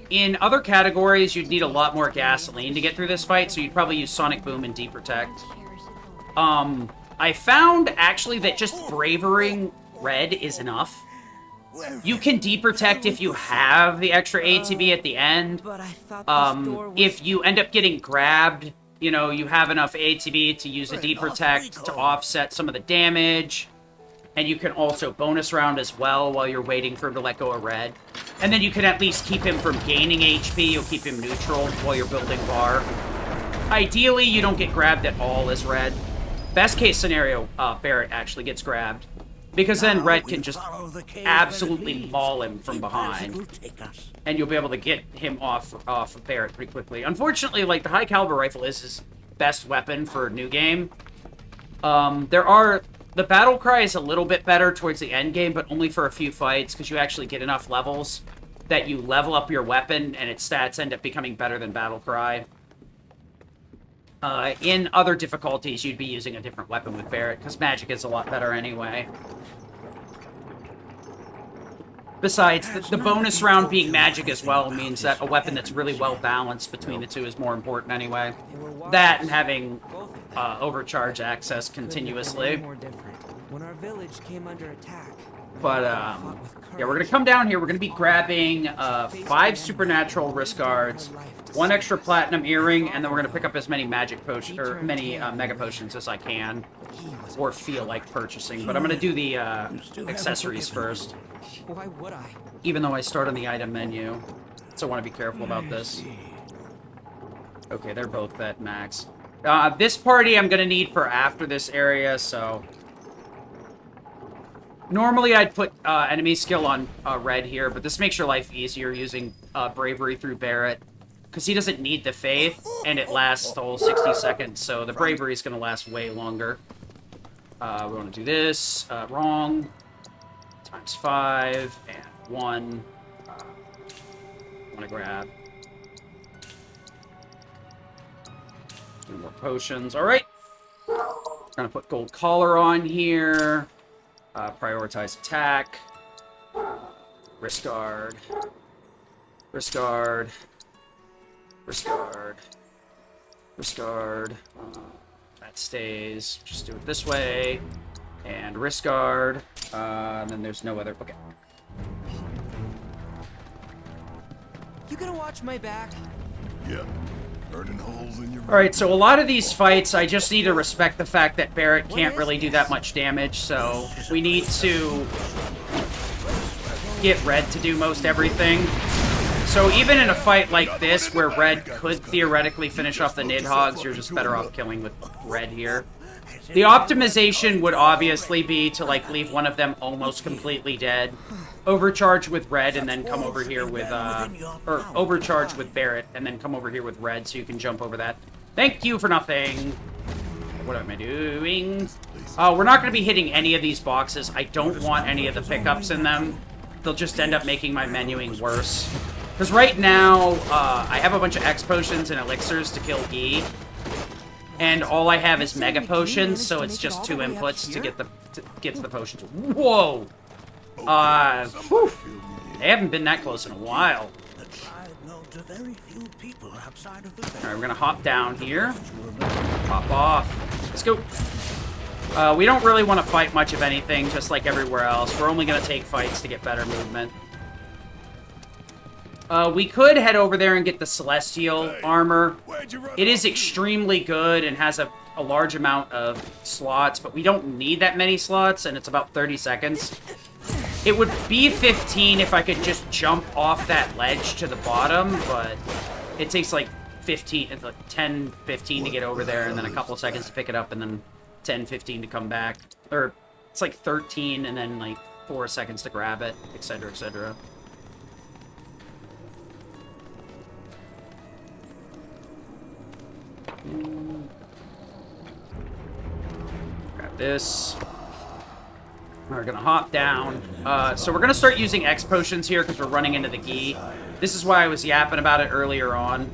In other categories, you'd need a lot more gasoline to get through this fight, so you'd probably use Sonic Boom and D-Protect. I found, actually, that just bravering red is enough. You can D-Protect if you have the extra ATB at the end. If you end up getting grabbed, you know, you have enough ATB to use a D-Protect to offset some of the damage. And you can also bonus round as well while you're waiting for him to let go of red. And then you can at least keep him from gaining HP. You'll keep him neutral while you're building bar. Ideally, you don't get grabbed at all as red. Best case scenario, Barret actually gets grabbed. Because then red can just absolutely maul him from behind. And you'll be able to get him off of Barret pretty quickly. Unfortunately, like, the high caliber rifle is his best weapon for new game. The battle cry is a little bit better towards the end game, but only for a few fights, because you actually get enough levels that you level up your weapon, and its stats end up becoming better than battle cry. In other difficulties, you'd be using a different weapon with Barret, because magic is a lot better anyway. Besides, the bonus round being magic as well means that a weapon that's really well balanced between the two is more important anyway. That and having overcharge access continuously. When our village came under attack. But, yeah, we're gonna come down here. We're gonna be grabbing 5 supernatural wrist guards, 1 extra platinum earring, and then we're gonna pick up as many magic potions, or many mega potions as I can, or feel like purchasing. But I'm gonna do the accessories first. Why would I? Even though I start on the item menu, so I want to be careful about this. Okay, they're both at max. This party I'm gonna need for after this area, so... Normally I'd put enemy skill on red here, but this makes your life easier using bravery through Barret. Because he doesn't need the faith, and it lasts the whole 60 seconds, so the bravery is going to last way longer. We want to do this. Wrong. Times 5, and 1. Want to grab. Two more potions. Alright. Gonna put gold collar on here. Prioritize attack. Wrist guard. Wrist guard. Wrist guard. Wrist guard. That stays. Just do it this way. And wrist guard. And then there's no other. Okay. You gonna watch my back? Yep. Burning holes in your... Alright, so a lot of these fights, I just need to respect the fact that Barret can't really do that much damage, so we need to get red to do most everything. So even in a fight like this, where red could theoretically finish off the Nidhogg's, you're just better off killing with red here. The optimization would obviously be to, like, leave one of them almost completely dead. Overcharge with red and then come over here with, or overcharge with Barret and then come over here with red so you can jump over that. Thank you for nothing. What am I doing? We're not going to be hitting any of these boxes. I don't want any of the pickups in them. They'll just end up making my menuing worse. Because right now, I have a bunch of X potions and elixirs to kill Gi. And all I have is mega potions, so it's just 2 inputs to get to the potions. Whoa! Whew. They haven't been that close in a while. Alright, we're gonna hop down here. Hop off. Let's go. We don't really want to fight much of anything, just like everywhere else. We're only gonna take fights to get better movement. We could head over there and get the Celestial armor. It is extremely good and has a large amount of slots, but we don't need that many slots, and it's about 30 seconds. It would be 15 if I could just jump off that ledge to the bottom, but it takes like 10, 15 to get over there, and then a couple seconds to pick it up, and then 10, 15 to come back. Or it's like 13, and then like 4 seconds to grab it, etc., etc. Grab this. We're gonna hop down. So we're gonna start using X potions here because we're running into the Gi. This is why I was yapping about it earlier on.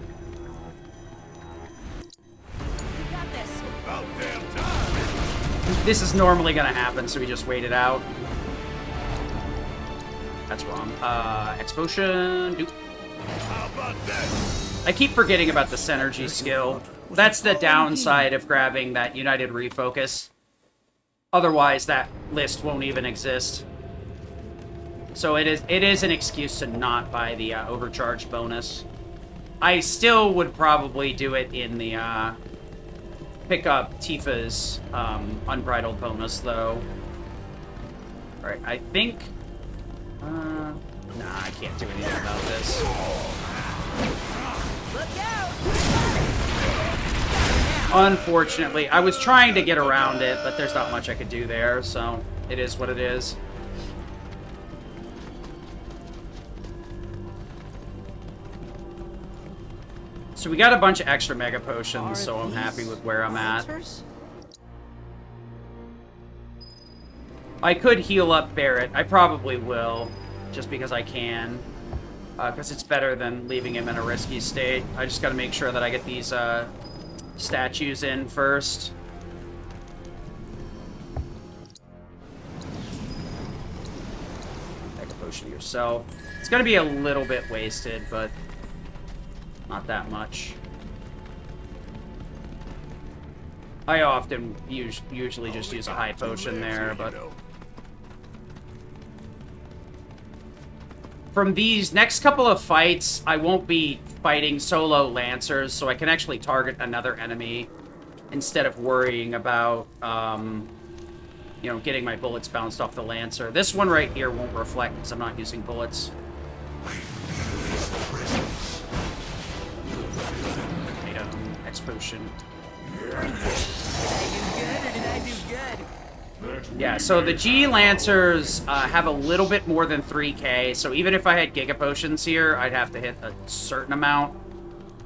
This is normally gonna happen, so we just wait it out. That's wrong. X potion. Doop. I keep forgetting about the synergy skill. That's the downside of grabbing that United Refocus. Otherwise, that list won't even exist. So it is an excuse to not buy the overcharge bonus. I still would probably do it in the pick up Tifa's unbridled bonus, though. All right, I think. Nah, I can't do anything about this. Look out! Unfortunately, I was trying to get around it, but there's not much I could do there, so it is what it is. So we got a bunch of extra mega potions, so I'm happy with where I'm at. I could heal up Barrett. I probably will, just because I can. Because it's better than leaving him in a risky state. I just got to make sure that I get these statues in first. Take a potion to yourself. It's going to be a little bit wasted, but not that much. I often usually just use a high potion there, but from these next couple of fights, I won't be fighting solo Lancers, so I can actually target another enemy instead of worrying about, you know, getting my bullets bounced off the Lancer. This one right here won't reflect because I'm not using bullets. X potion. Did I do good or did I do good? Yeah, so the G Lancers have a little bit more than 3k, so even if I had Giga Potions here, I'd have to hit a certain amount.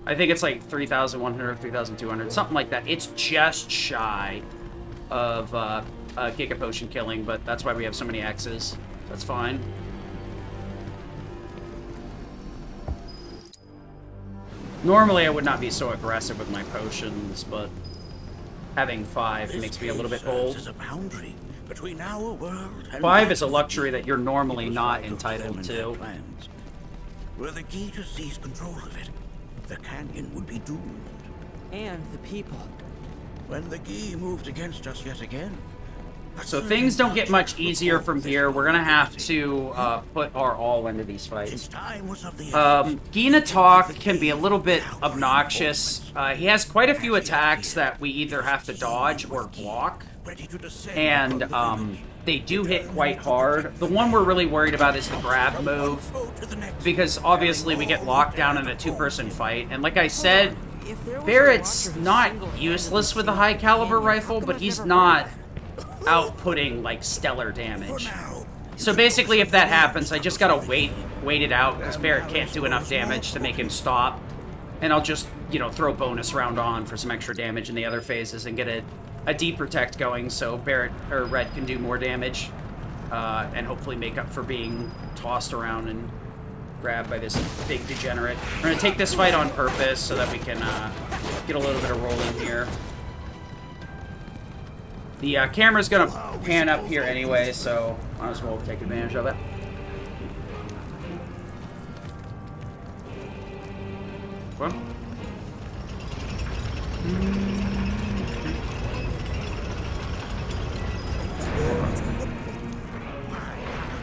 I think it's like 3,100, 3,200, something like that. It's just shy of Giga Potion killing, but that's why we have so many X's. That's fine. Normally, I would not be so aggressive with my potions, but having 5 makes me a little bit bold. 5 is a luxury that you're normally not entitled to. Were the Gi to seize control of it, the canyon would be doomed. And the people. When the Gi moved against us yet again. So things don't get much easier from here. We're gonna have to put our all into these fights. Gina Talk can be a little bit obnoxious. He has quite a few attacks that we either have to dodge or block, and they do hit quite hard. The one we're really worried about is the grab move, because obviously we get locked down in a 2-person fight, and like I said, Barrett's not useless with a high caliber rifle, but he's not outputting like stellar damage. So basically, if that happens, I just gotta wait it out because Barrett can't do enough damage to make him stop, and I'll just, you know, throw bonus round on for some extra damage in the other phases and get a D-Protect going so Barrett or Red can do more damage, and hopefully make up for being tossed around and grabbed by this big degenerate. We're gonna take this fight on purpose so that we can get a little bit of rolling here. The camera's gonna pan up here anyway, so might as well take advantage of it. What?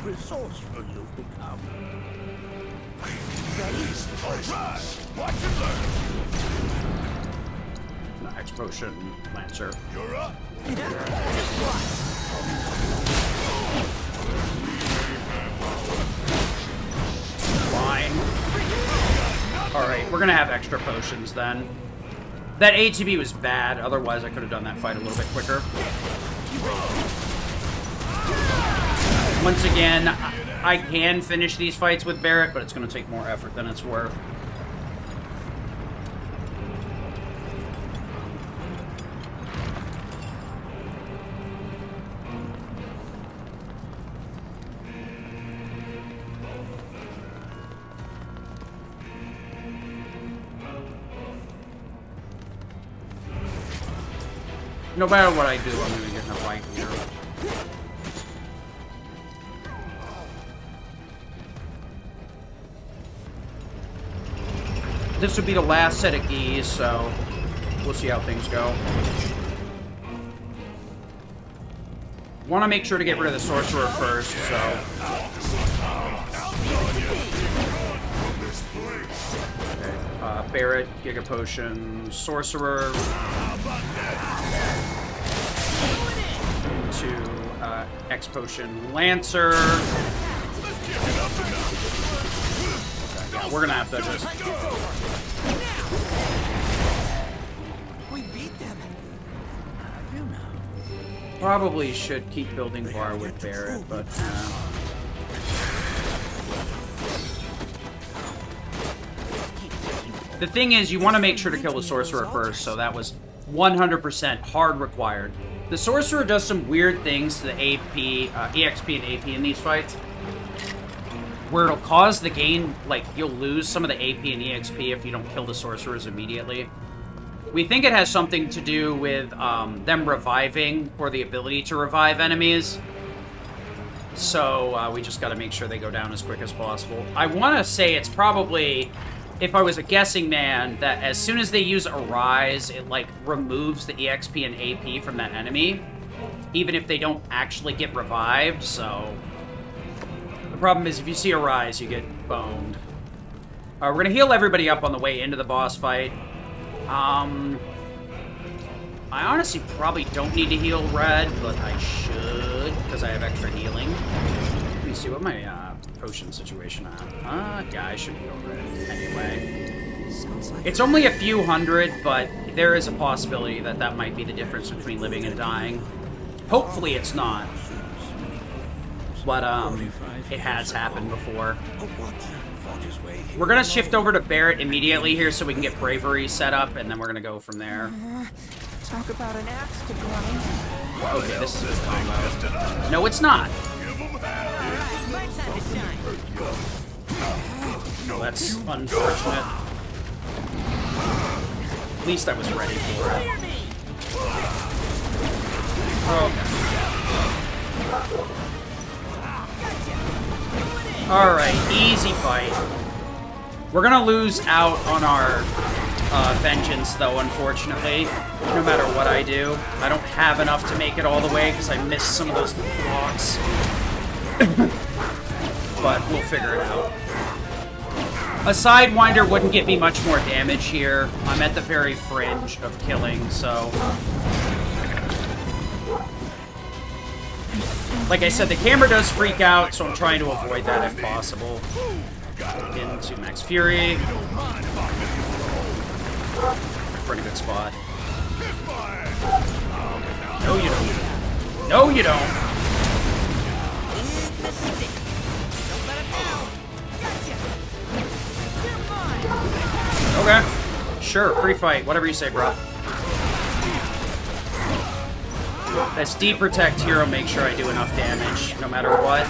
Resourceful you've become. Alright, watch and learn. X potion, Lancer. You're up. Fine. Alright, we're gonna have extra potions then. That ATB was bad, otherwise I could have done that fight a little bit quicker. Once again, I can finish these fights with Barret, but it's going to take more effort than it's worth. No matter what I do, I'm going to get in a fight here. This would be the last set of keys, so we'll see how things go. Want to make sure to get rid of the sorcerer first, so. Okay, Barret, Giga Potion, Sorcerer. To X Potion, Lancer. Yeah, we're gonna have to just. We beat them. Probably should keep building bar with Barret, but. The thing is, you want to make sure to kill the sorcerer first, so that was 100% hard required. The sorcerer does some weird things to the AP, EXP and AP in these fights, where it'll cause the gain, like, you'll lose some of the AP and EXP if you don't kill the sorcerers immediately. We think it has something to do with them reviving, or the ability to revive enemies. So we just got to make sure they go down as quick as possible. I want to say it's probably, if I was a guessing man, that as soon as they use Arise, it, like, removes the EXP and AP from that enemy, even if they don't actually get revived, so. The problem is, if you see Arise, you get boned. We're gonna heal everybody up on the way into the boss fight. I honestly probably don't need to heal Red, but I should, because I have extra healing. Let me see what my potion situation yeah, I should heal Red anyway. It's only a few hundred, but there is a possibility that that might be the difference between living and dying. Hopefully it's not. But, it has happened before. We're gonna shift over to Barret immediately here so we can get Bravery set up, and then we're gonna go from there. Talk about an axe to grind. Okay, this is a combo. No, it's not. That's unfortunate. At least I was ready for it. Okay. Alright, easy fight. We're gonna lose out on our vengeance, though, unfortunately. No matter what I do. I don't have enough to make it all the way, because I missed some of those blocks. But we'll figure it out. A Sidewinder wouldn't get me much more damage here. I'm at the very fringe of killing, so. Like I said, the camera does freak out, so I'm trying to avoid that if possible. Into Max Fury. Pretty good spot. No, you don't. No, you don't. Okay. Sure, free fight. Whatever you say, bro. SD Protect Hero makes sure I do enough damage, no matter what.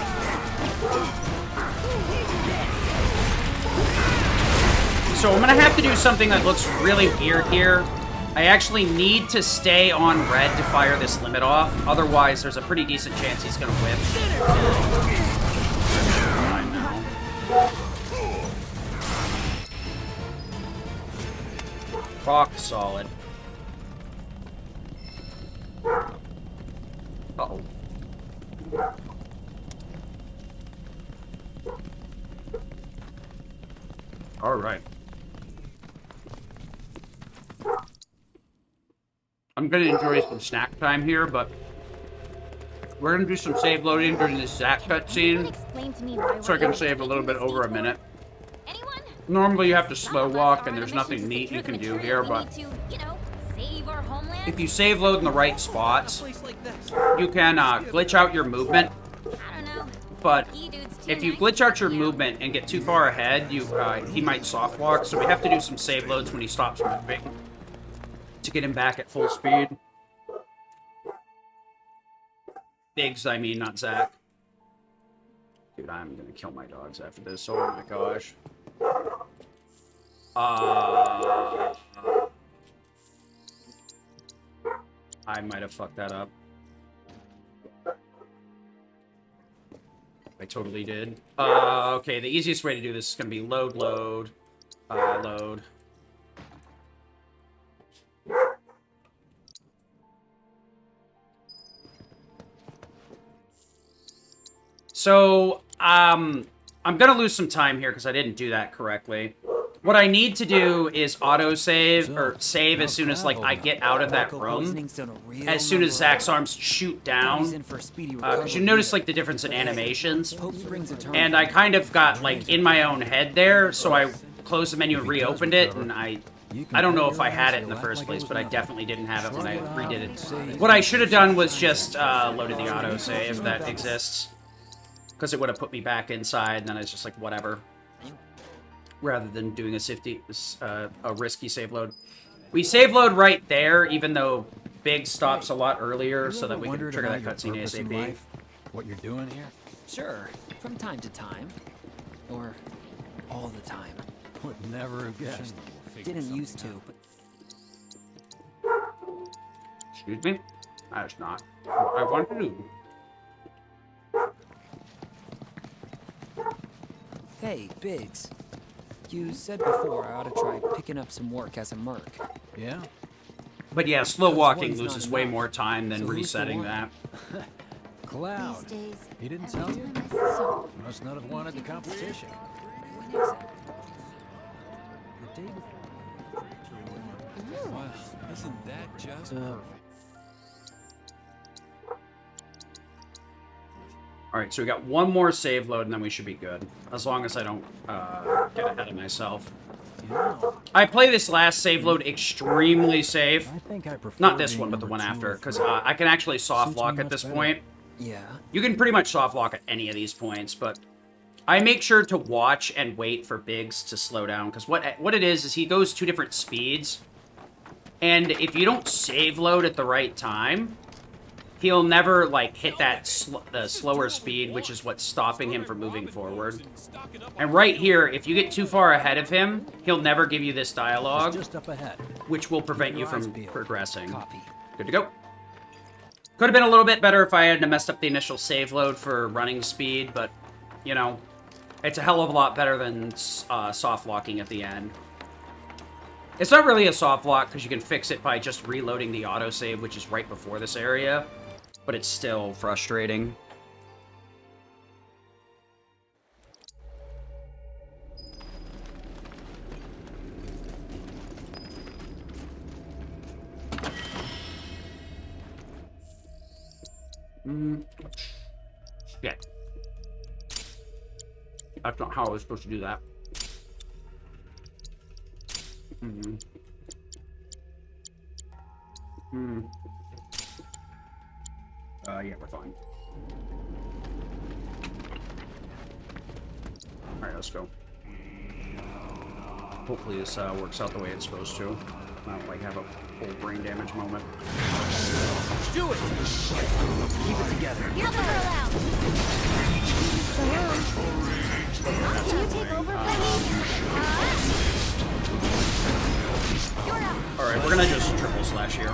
So I'm gonna have to do something that looks really weird here. I actually need to stay on Red to fire this limit off. Otherwise, there's a pretty decent chance he's gonna whiff. I know. Rock solid. Uh-oh. All right. I'm gonna enjoy some snack time here, but we're gonna do some save loading during this Zack cutscene, so I can save a little bit over a minute. Normally you have to slow walk, and there's nothing neat you can do here, but if you save load in the right spots, you can glitch out your movement but if you glitch out your movement and get too far ahead, he might soft walk, so we have to do some save loads when he stops moving to get him back at full speed. Biggs, I mean, not Zach. Dude, I'm gonna kill my dogs after this. Oh my gosh. I might have fucked that up. I totally did. Okay, the easiest way to do this is gonna be load. So, I'm gonna lose some time here because I didn't do that correctly. What I need to do is auto-save, or save as soon as, like, I get out of that room. As soon as Zach's arms shoot down. Because you notice, like, the difference in animations. And I kind of got, like, in my own head there, so I closed the menu and reopened it, and I don't know if I had it in the first place, but I definitely didn't have it when I redid it. What I should have done was just loaded the auto-save that exists. Because it would have put me back inside, and then it's just like, whatever. Rather than doing a risky save load. We save load right there, even though Big stops a lot earlier, so that we can trigger that cutscene ASAP. What you're doing here? Sure, from time to time. Or all the time. Would never have guessed. Didn't used to, but... Excuse me? That's not what I want to do. Hey, Biggs. You said before I ought to try picking up some work as a merc. Yeah? But yeah, slow walking loses way more time than resetting that. Cloud. He didn't tell you? Must not have wanted the competition. The day before. Wow, isn't that just Alright, so we got one more save load and then we should be good. As long as I don't get ahead of myself. I play this last save load extremely safe. Not this one, but the one after. Because I can actually soft lock at this point. Yeah. You can pretty much soft lock at any of these points, but I make sure to watch and wait for Biggs to slow down. Because what it is he goes two different speeds. And if you don't save load at the right time, he'll never, like, hit that the slower speed, which is what's stopping him from moving forward. And right here, if you get too far ahead of him, he'll never give you this dialogue, just up ahead, which will prevent you from progressing. Good to go. Could have been a little bit better if I hadn't messed up the initial save load for running speed, but, you know, it's a hell of a lot better than soft locking at the end. It's not really a soft lock, because you can fix it by just reloading the autosave, which is right before this area. But it's still frustrating. Shit. That's not how I was supposed to do that. Yeah, we're fine. Alright, let's go. Hopefully this works out the way it's supposed to. I don't, like, have a full brain damage moment. Do it! Keep it together. You're never allowed. Can you take over for me? You're out. Alright, we're gonna just triple slash here.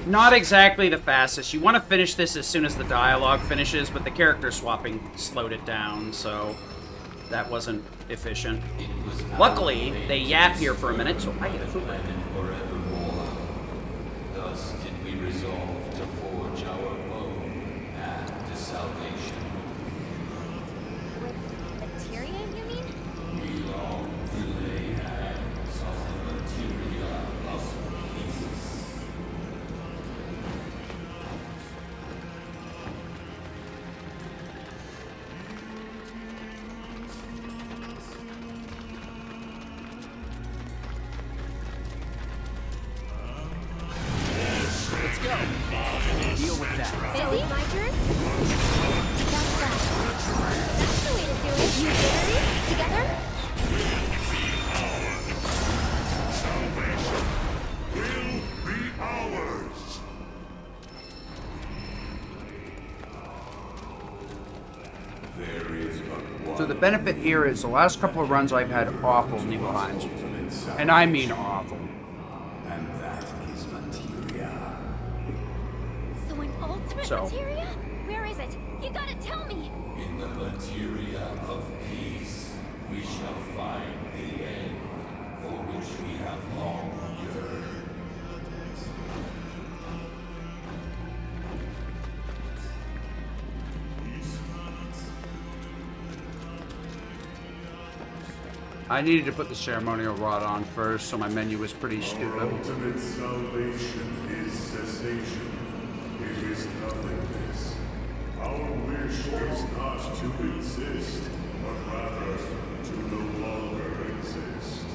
Not exactly the fastest. You want to finish this as soon as the dialogue finishes, but the character swapping slowed it down, so that wasn't efficient. Luckily, they yap here for a minute, so I get a food break. Thus did we resolve to forge our own path to salvation. With Tyrion, you mean? We long to lay hands on the material of peace. it's my turn? That's that. That's the way to do it. You jittery? Together? So the benefit here is the last couple of runs I've had awful Nibelheims. And I mean awful. And that is materia. So an ultimate materia? Where is it? You gotta tell me. In the materia of peace, we shall find the end for which we have long yearned. I needed to put the ceremonial rod on first, so my menu was pretty stupid. Ultimate salvation is cessation. It is nothingness. Our wish is not to exist, but rather to no longer exist.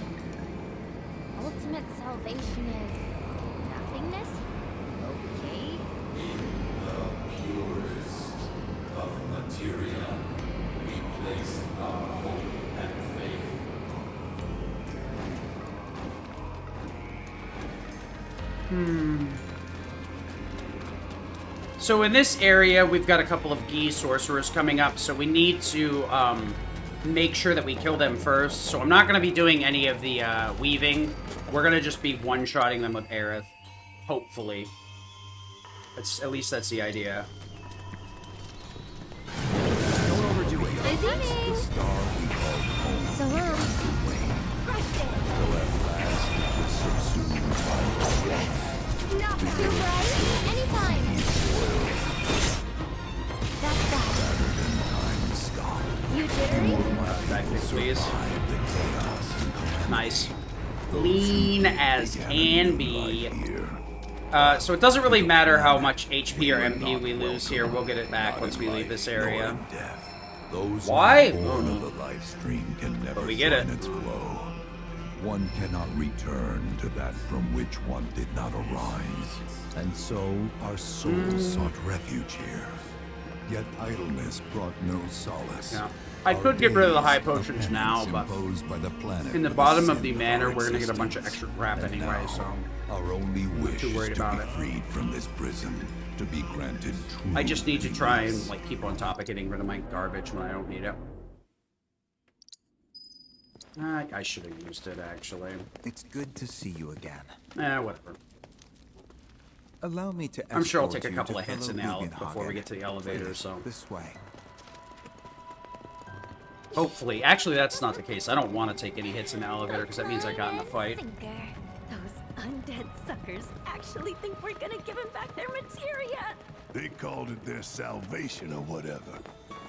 Ultimate salvation is nothingness? Okay. In the purest of materia, we place our hope and faith. So in this area, we've got a couple of Gi sorcerers coming up, so we need to make sure that we kill them first. So I'm not going to be doing any of the weaving. We're going to just be one-shotting them with Aerith, hopefully. At least that's the idea. Don't overdo it. The star we call home. So long. Not too bright. Anytime. That's that. You jittery? Back there, please. Nice. Lean as can be. So it doesn't really matter how much HP or MP we lose here. We'll get it back once we leave this area. Why? But we get it. One cannot return to that from which one did not arise. And so our souls sought refuge here. Yet idleness brought no solace. Yeah. I could get rid of the high potions now, but in the bottom of the manor, we're gonna get a bunch of extra crap anyway, so our only wish I'm not too worried about it. freed from this prison, to be granted true. I just need to try and like keep on top of getting rid of my garbage when I don't need it. I should have used it, actually. It's good to see you again. Whatever. Allow me to I'm sure I'll escort take a you couple to of hits in the fellow before we Rugenhagen. get to the elevator, so... This way. Hopefully. Actually, that's not the case. I don't want to take any hits in the elevator, because that means I got in a fight. Those undead suckers actually think we're gonna give them back their materia. They called it their salvation or whatever.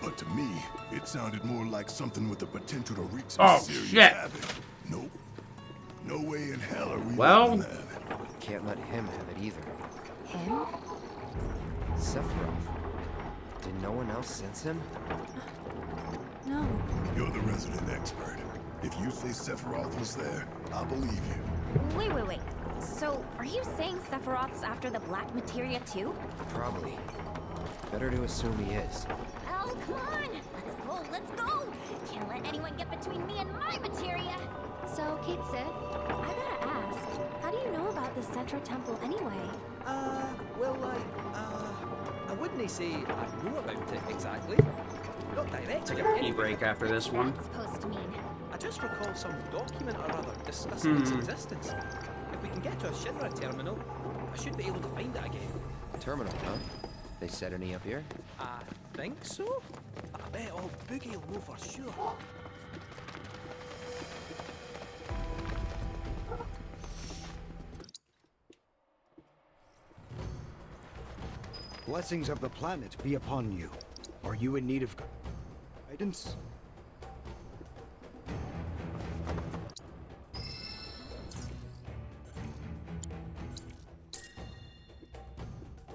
But to me, it sounded more like something with the potential to wreak some serious havoc. Nope. No way in hell are we letting that. Can't let him have it either. Him? Sephiroth. Did no one else sense him? No. You're the resident expert. If you say Sephiroth was there, I'll believe you. Wait. So, are you saying Sephiroth's after the black materia too? Probably. Better to assume he is. Oh, come on! Let's go! Can't let anyone get between me and my materia! So, Kitsu, I gotta ask, how do you know about the Cetra Temple anyway? Well, I wouldn't say I know about it exactly. Not directly. Take a pee break after this one. Supposed to mean? I just recall some document or other discussing its existence. If we can get to a Shinra terminal, I should be able to find it again. Terminal, huh? They set any up here? I think so. I bet old Boogie will know for sure. Blessings of the planet be upon you. Are you in need of guidance?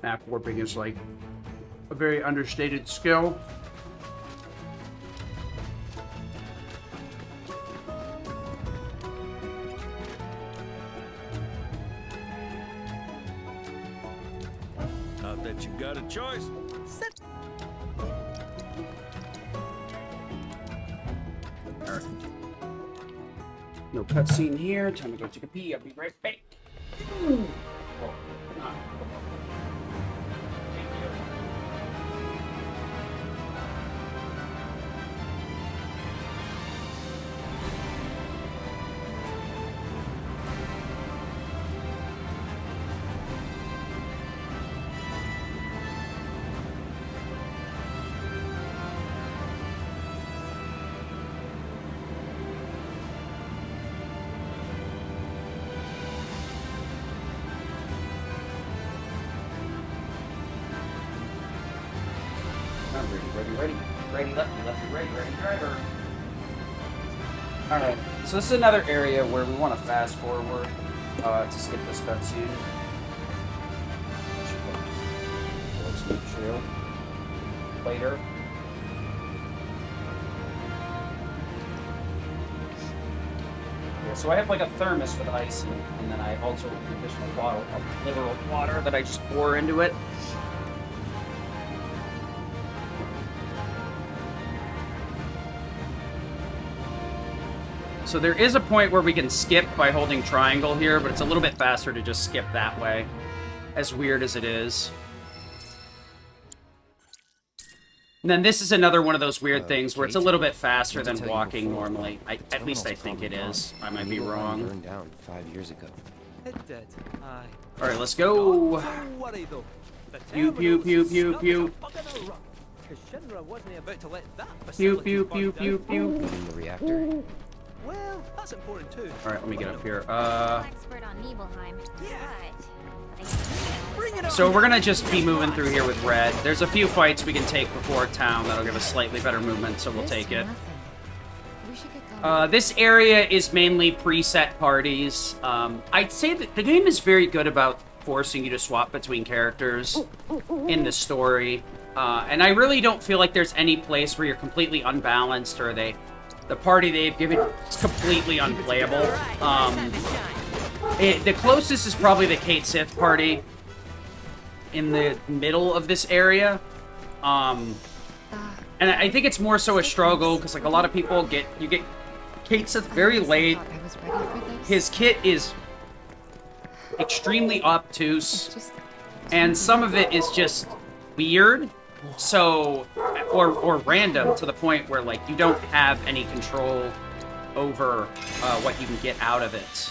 Map warping is like a very understated skill. Not that you gotta Good choice. Sit. Alright. No cutscene here. Time to go take a pee. I'll be right back. Ooh. Oh, not. Ready, lefty, right, ready, driver. Alright, so this is another area where we want to fast forward to skip this cutscene. Later. Yeah, so I have like a thermos with ice and then I also have an additional bottle of literal water that I just pour into it. So there is a point where we can skip by holding triangle here, but it's a little bit faster to just skip that way, as weird as it is. And then this is another one of those weird things where it's a little bit faster than walking normally. At least I think it is. I might be wrong. Burned down 5 years ago. It did. Aye. All right, let's go. Don't worry though. The Pew pew pew pew pew. Because Shinra wasn't about to let that Pew facility pew burn pew down. pew pew. In the reactor. Well, that's important too. All right, let me get up here. Expert on Nibelheim. But So we're gonna just be moving through here with red. There's a few fights we can take before town that'll give us slightly better movement, so we'll take it. This area is mainly preset parties. I'd say that the game is very good about forcing you to swap between characters in the story. And I really don't feel like there's any place where you're completely unbalanced or the party they've given is completely unplayable. The closest is probably the Kate Sith party in the middle of this area. And I think it's more so a struggle because like a lot of people you get Kate Sith very late. His kit is extremely obtuse, and some of it is just weird. So, or random to the point where like you don't have any control over what you can get out of it.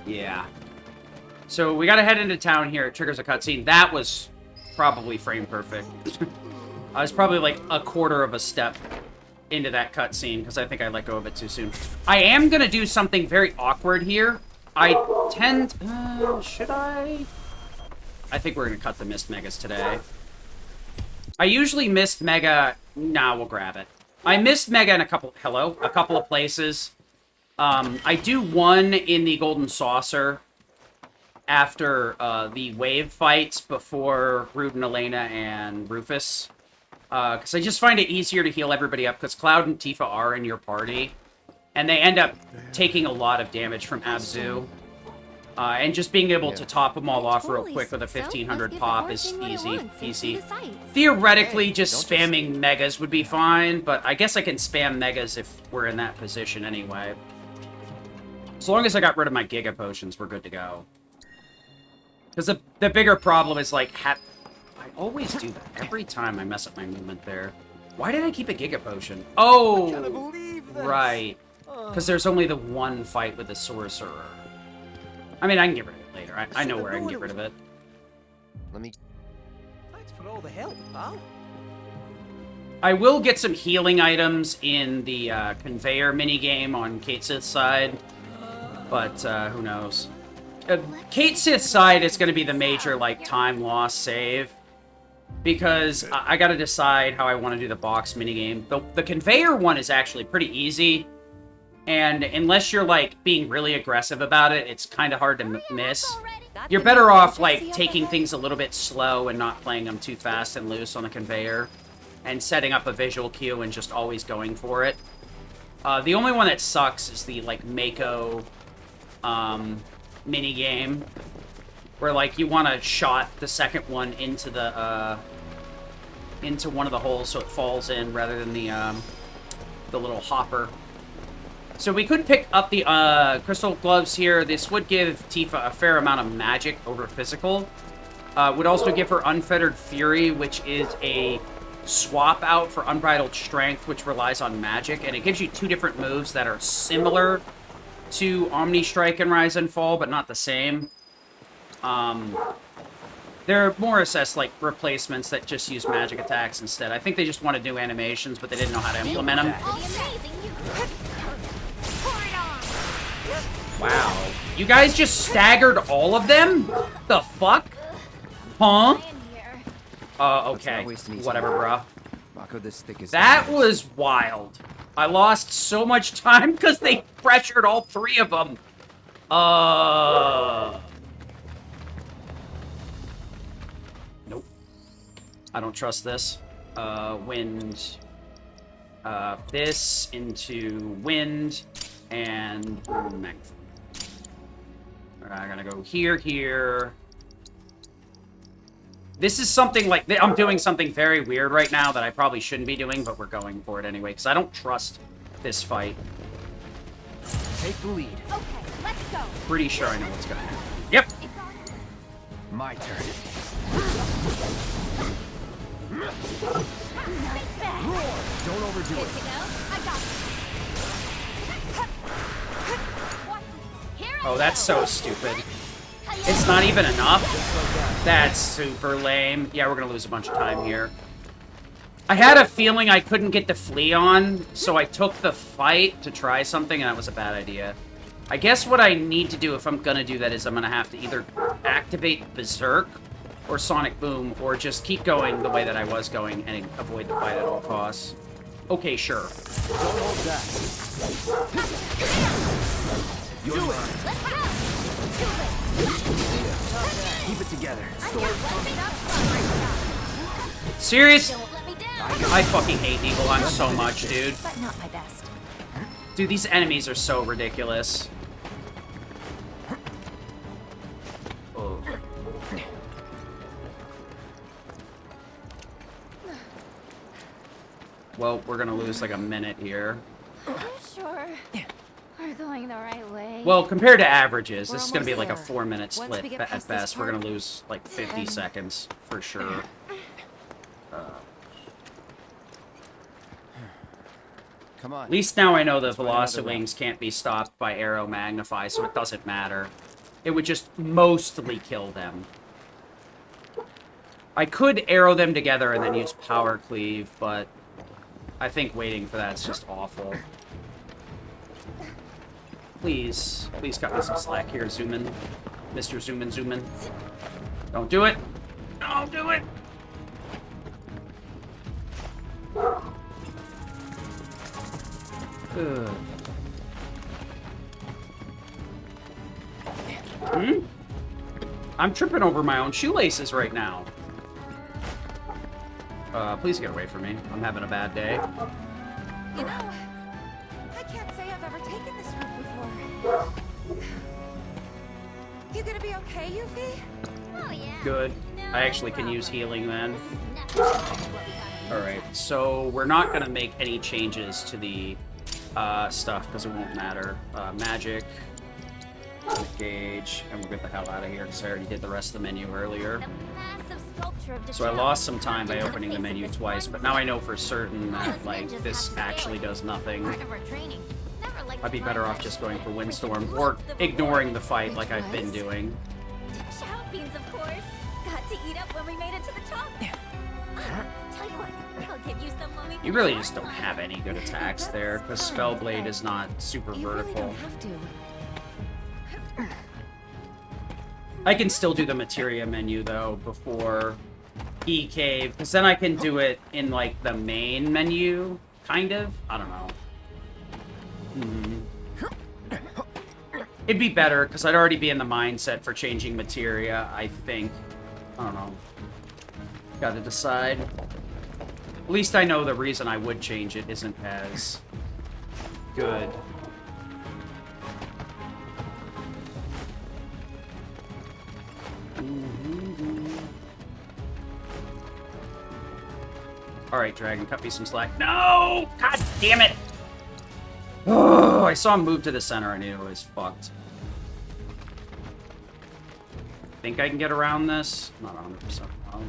Yeah. So we gotta head into town here. It triggers a cutscene. That was probably frame perfect. I was probably like a quarter of a step into that cutscene because I think I let go of it too soon. I am gonna do something very awkward here. I tend... should I? I think we're gonna cut the Mist Megas today. I usually Mist Mega... Nah, we'll grab it. I Mist Mega in a couple of places. I do one in the Golden Saucer after the wave fights before Rude and Elena and Rufus. Because I just find it easier to heal everybody up, because Cloud and Tifa are in your party. And they end up taking a lot of damage from Abzu. And just being able to top them all off real quick with a 1500 pop is easy. Theoretically, just spamming Megas would be fine, but I guess I can spam Megas if we're in that position anyway. As long as I got rid of my Giga Potions, we're good to go. Because the bigger problem is, like, I always do that. Every time I mess up my movement there. Why did I keep a Giga Potion? Oh, right. Because there's only the one fight with the Sorcerer. I mean, I can get rid of it later. I know where I can get rid of it. Let me... Thanks for all the help, pal. I will get some healing items in the conveyor minigame on Kate Sith's side. But, who knows. Kate Sith's side is going to be the major, like, time loss save. Because I got to decide how I want to do the box minigame. The conveyor one is actually pretty easy. And unless you're, like, being really aggressive about it, it's kind of hard to miss. You're better off, like, taking things a little bit slow and not playing them too fast and loose on the conveyor. and setting up a visual cue and just always going for it. The only one that sucks is the, like, Mako mini game, where, like, you want to shot the second one into the, into one of the holes so it falls in rather than the little hopper. So we could pick up the crystal gloves here. This would give Tifa a fair amount of magic over physical. Would also give her Unfettered Fury, which is a swap out for Unbridled Strength, which relies on magic. And it gives you 2 different moves that are similar to Omni Strike and Rise and Fall, but not the same. They're more assessed like replacements that just use magic attacks instead. I think they just wanted new animations, but they didn't know how to implement them. Wow. You guys just staggered all of them? The fuck? Huh? Okay. Whatever, bruh. That was wild. I lost so much time because they pressured all 3 of them. Nope. I don't trust this. Wind. This into wind and length. I'm gonna go here, here. This is something like... I'm doing something very weird right now that I probably shouldn't be doing, but we're going for it anyway, because I don't trust this fight. Take the lead. Okay, let's go. Pretty sure I know what's gonna happen. Yep. My turn. Don't overdo it. I got Oh, that's so stupid. It's not even enough? That's super lame. Yeah, we're gonna lose a bunch of time here. I had a feeling I couldn't get the flea on, so I took the fight to try something, and that was a bad idea. I guess what I need to do if I'm gonna do that is I'm gonna have to either activate Berserk or Sonic Boom, or just keep going the way that I was going and avoid the fight at all costs. Okay, sure. Don't hold back. Do it. Let's go. Keep it together. Serious? I fucking hate Eagle Eye so much, dude. But not my best. Dude, these enemies are so ridiculous. Oh. Well, we're gonna lose like a minute here. I'm sure we're going the right way. Well, compared to averages, this is We're gonna be like a almost 4-minute Once split we get at past this best. We're gonna part, lose like 50 seconds for sure. Come on. At least now I know the Let's find another Velocitwings can't be stopped by Arrow Magnify, so it doesn't matter. It would just mostly kill them. I could arrow them together and then use Power Cleave, but I think waiting for that's just awful. Please. Please cut me some slack here, Zoomin. Mr. Zoomin Zoomin. Don't do it. Don't do it. Ugh. Hmm? I'm tripping over my own shoelaces right now. Please get away from me. I'm having a bad day. You know, I can't say I've ever taken this route before. You gonna be okay, Yuffie? Oh yeah. Good. I actually can use healing then. Alright, so we're not going to make any changes to the stuff because it won't matter. Magic, gauge, and we'll get the hell out of here because I already did the rest of the menu earlier. So I lost some time by opening the menu twice, but now I know for certain that, like, this actually does nothing. I'd be better off just going for Windstorm or ignoring the fight like I've been doing. Chow beans, of course. Got to eat up when we made it to the top. Tell you what, I'll give you some when we You really just don't have any good attacks there, because Spellblade is not super vertical. I can still do the Materia menu, though, before E-Cave, because then I can do it in, like, the main menu, kind of? I don't know. It'd be better, because I'd already be in the mindset for changing Materia, I think. I don't know. Gotta decide. At least I know the reason I would change it isn't as good. Alright, Dragon, cut me some slack. No! God damn it! Oh, I saw him move to the center. I knew it was fucked. Think I can get around this? Not 100% wrong.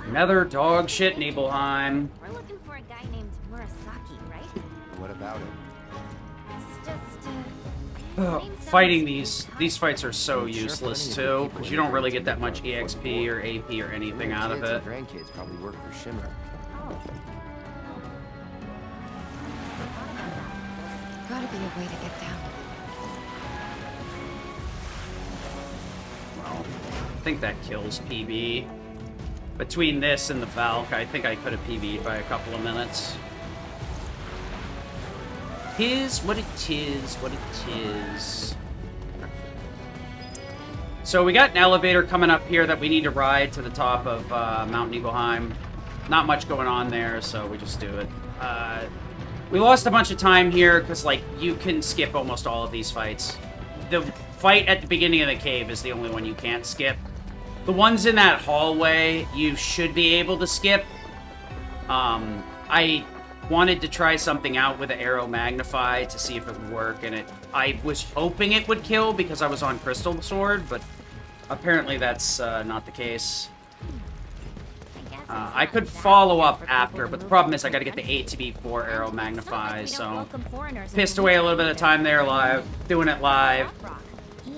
Another dog shit Nibelheim. We're looking for a guy named Murasaki, right? What about it? It's just, Fighting these fights are so useless too, because you don't really get that much EXP or AP or anything out of it. Grandkids probably work for Shimmer. Gotta be a way to get down. Well, I think that kills PB. Between this and the Valk, I think I could have PB'd by a couple of minutes. Tis what it is, what it is. So we got an elevator coming up here that we need to ride to the top of Mount Nibelheim. Not much going on there, so we just do it. We lost a bunch of time here because, like, you can skip almost all of these fights. The fight at the beginning of the cave is the only one you can't skip. The ones in that hallway, you should be able to skip. I wanted to try something out with the Arrow Magnify to see if it would work, and I was hoping it would kill because I was on Crystal Sword, but apparently that's not the case. I could follow up after, but the problem is I gotta get the 8-4 Arrow Magnify, so pissed away a little bit of time there live, doing it live.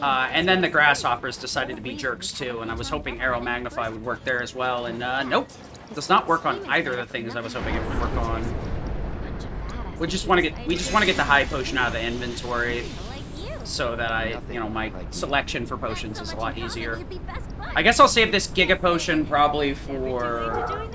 And then the Grasshoppers decided to be jerks too, and I was hoping Arrow Magnify would work there as well, and nope. Does not work on either of the things I was hoping it would work on. We just want to get the high potion out of the inventory so that my selection for potions is a lot easier. I guess I'll save this Giga Potion probably for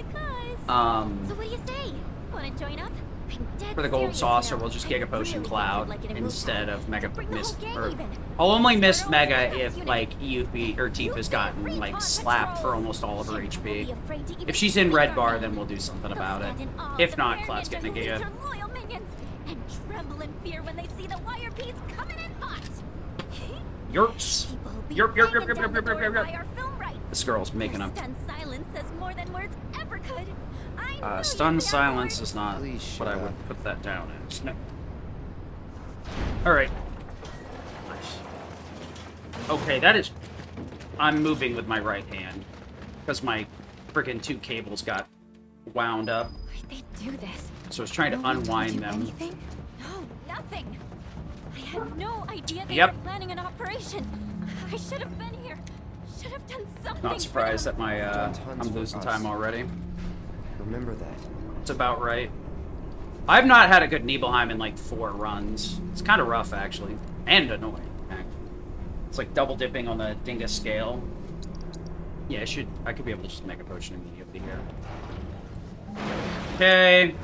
the Gold Saucer. We'll just Giga Potion Cloud instead of Mega Mist. Or I'll only miss Mega if like Yuffie or Tifa's gotten like slapped for almost all of her HP. If she's in red bar, then we'll do something about it. If not, Cloud's getting a Giga. Yerps. Yerp. This girl's making up. Stun silence is not what I would put that down as. No. Alright. Okay, that is... I'm moving with my right hand. Because my freaking 2 cables got wound up. Why'd they do this? So I was trying to unwind them. Anything? No, nothing. I had no idea they Yep. were planning an operation. I should have been here. Should have done something. Not surprised that my I'm losing time already. Remember that. It's about right. I've not had a good Nibelheim in like 4 runs. It's kind of rough actually, and annoying. It's like double dipping on the Dingus scale. Yeah, I could be able to just make a potion immediately here. Okay.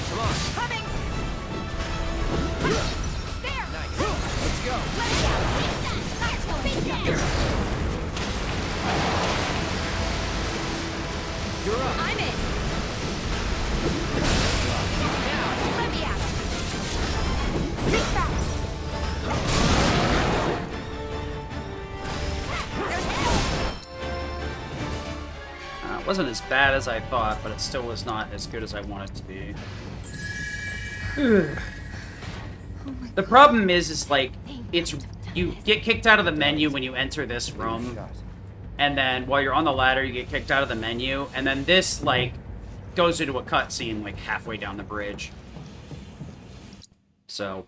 Come on. Coming. There. Nice. Let's go. You're up. I'm in. Now, let me out. Big fast. It wasn't as bad as I thought, but it still was not as good as I wanted it to be. The problem is like, you get kicked out of the menu when you enter this room, and then while you're on the ladder, you get kicked out of the menu, and then this, like, goes into a cutscene, like, halfway down the bridge. So...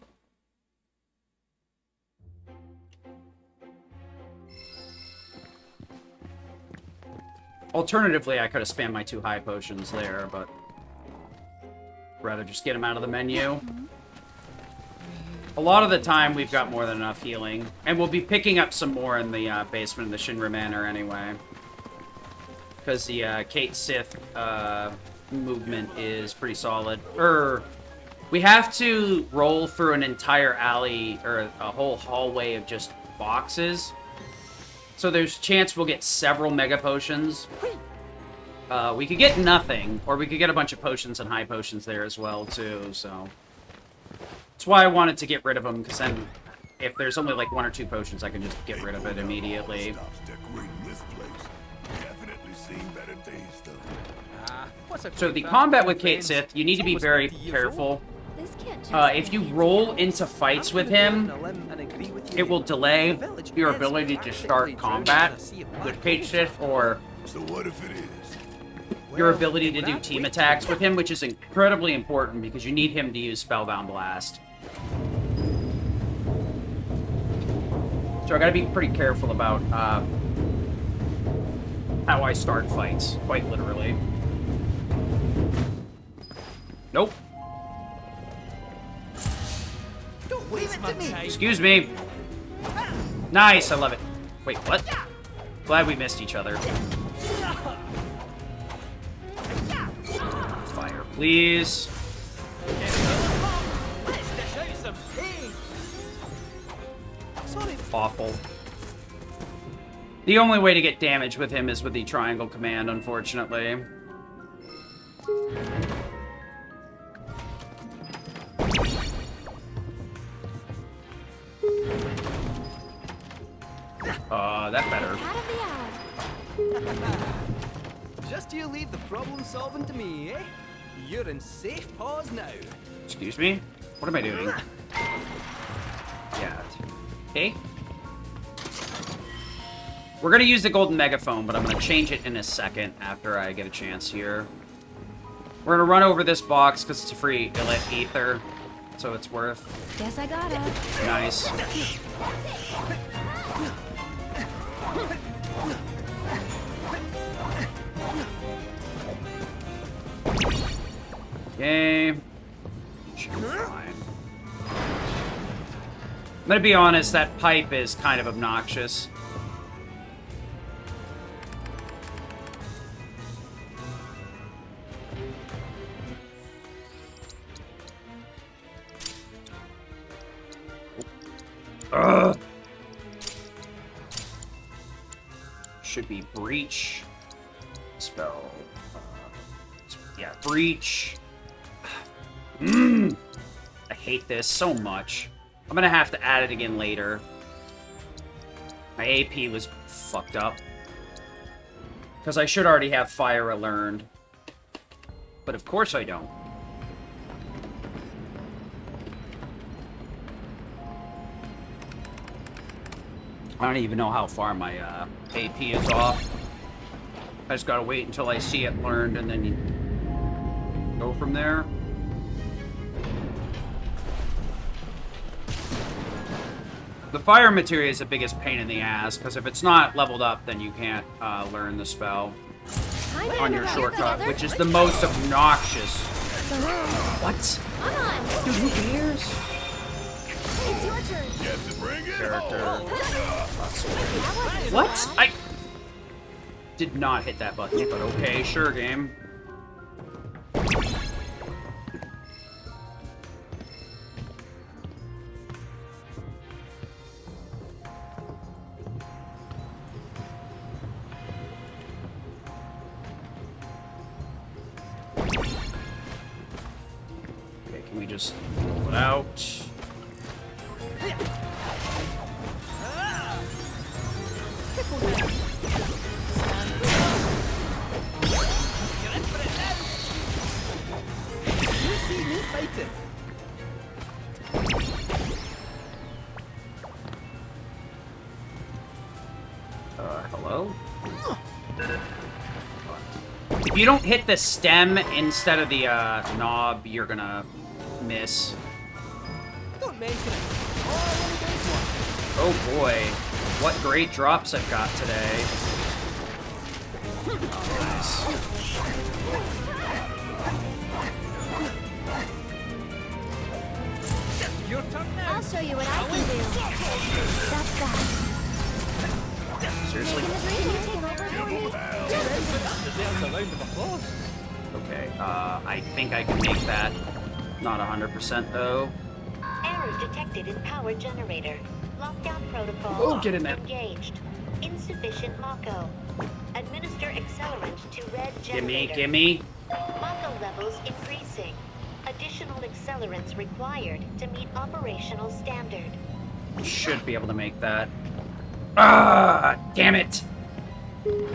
Alternatively, I could have spammed my 2 high potions there, but... rather just get them out of the menu. A lot of the time, we've got more than enough healing. And we'll be picking up some more in the basement of the Shinra Manor anyway. Because the Kate Sith movement is pretty solid. We have to roll through an entire alley, or a whole hallway of just boxes. So there's a chance we'll get several mega potions. We could get nothing, or we could get a bunch of potions and high potions there as well, too, so... That's why I wanted to get rid of them, because then if there's only like 1 or 2 potions, I can just get rid of it immediately. So the combat with Cait Sith, you need to be very careful. If you roll into fights with him, it will delay your ability to start combat with Cait Sith, or your ability to do team attacks with him, which is incredibly important because you need him to use Spellbound Blast. So I gotta be pretty careful about how I start fights, quite literally. Nope. Don't waste my time. Excuse me. Nice, I love it. Wait, what? Glad we missed each other. Fire, please. Awful. The only way to get damage with him is with the triangle command, unfortunately. That better. Just you leave the problem solving to me, eh? You're in safe paws now. Excuse me? What am I doing? Yeah. Okay. We're gonna use the golden megaphone, but I'm gonna change it in a second after I get a chance here. We're gonna run over this box because it's a free ether, so it's worth. Guess I got it. Nice. Okay. Should be fine. I'm gonna be honest, that pipe is kind of obnoxious. Ugh. Should be breach. Spell. Yeah, breach. I hate this so much. I'm gonna have to add it again later. My AP was fucked up. Because I should already have Fire learned. But of course I don't. I don't even know how far my AP is off. I just gotta wait until I see it learned and then you go from there. The fire materia is the biggest pain in the ass, because if it's not leveled up, then you can't learn the spell on your shortcut, which is the most obnoxious. What? Dude, who cares? It's your turn. Character. What? I did not hit that button, but okay, sure, game. Okay, can we just pull it out? Hello? If you don't hit the stem instead of the knob, you're gonna miss. Don't mention it. Oh boy, what great drops I've got today. Nice. Your turn now. I'll show you what I can do. That's that. Seriously? Can you take over for me? Deserves a round of applause. Okay, I think I can make that. Not 100% though. Error detected in power generator. Lockdown protocol Oh, get in there. engaged. Insufficient Mako. Administer accelerant to red generator. Gimme. Mako levels increasing. Additional accelerants required to meet operational standard. Should be able to make that. Ah, damn it. Okay,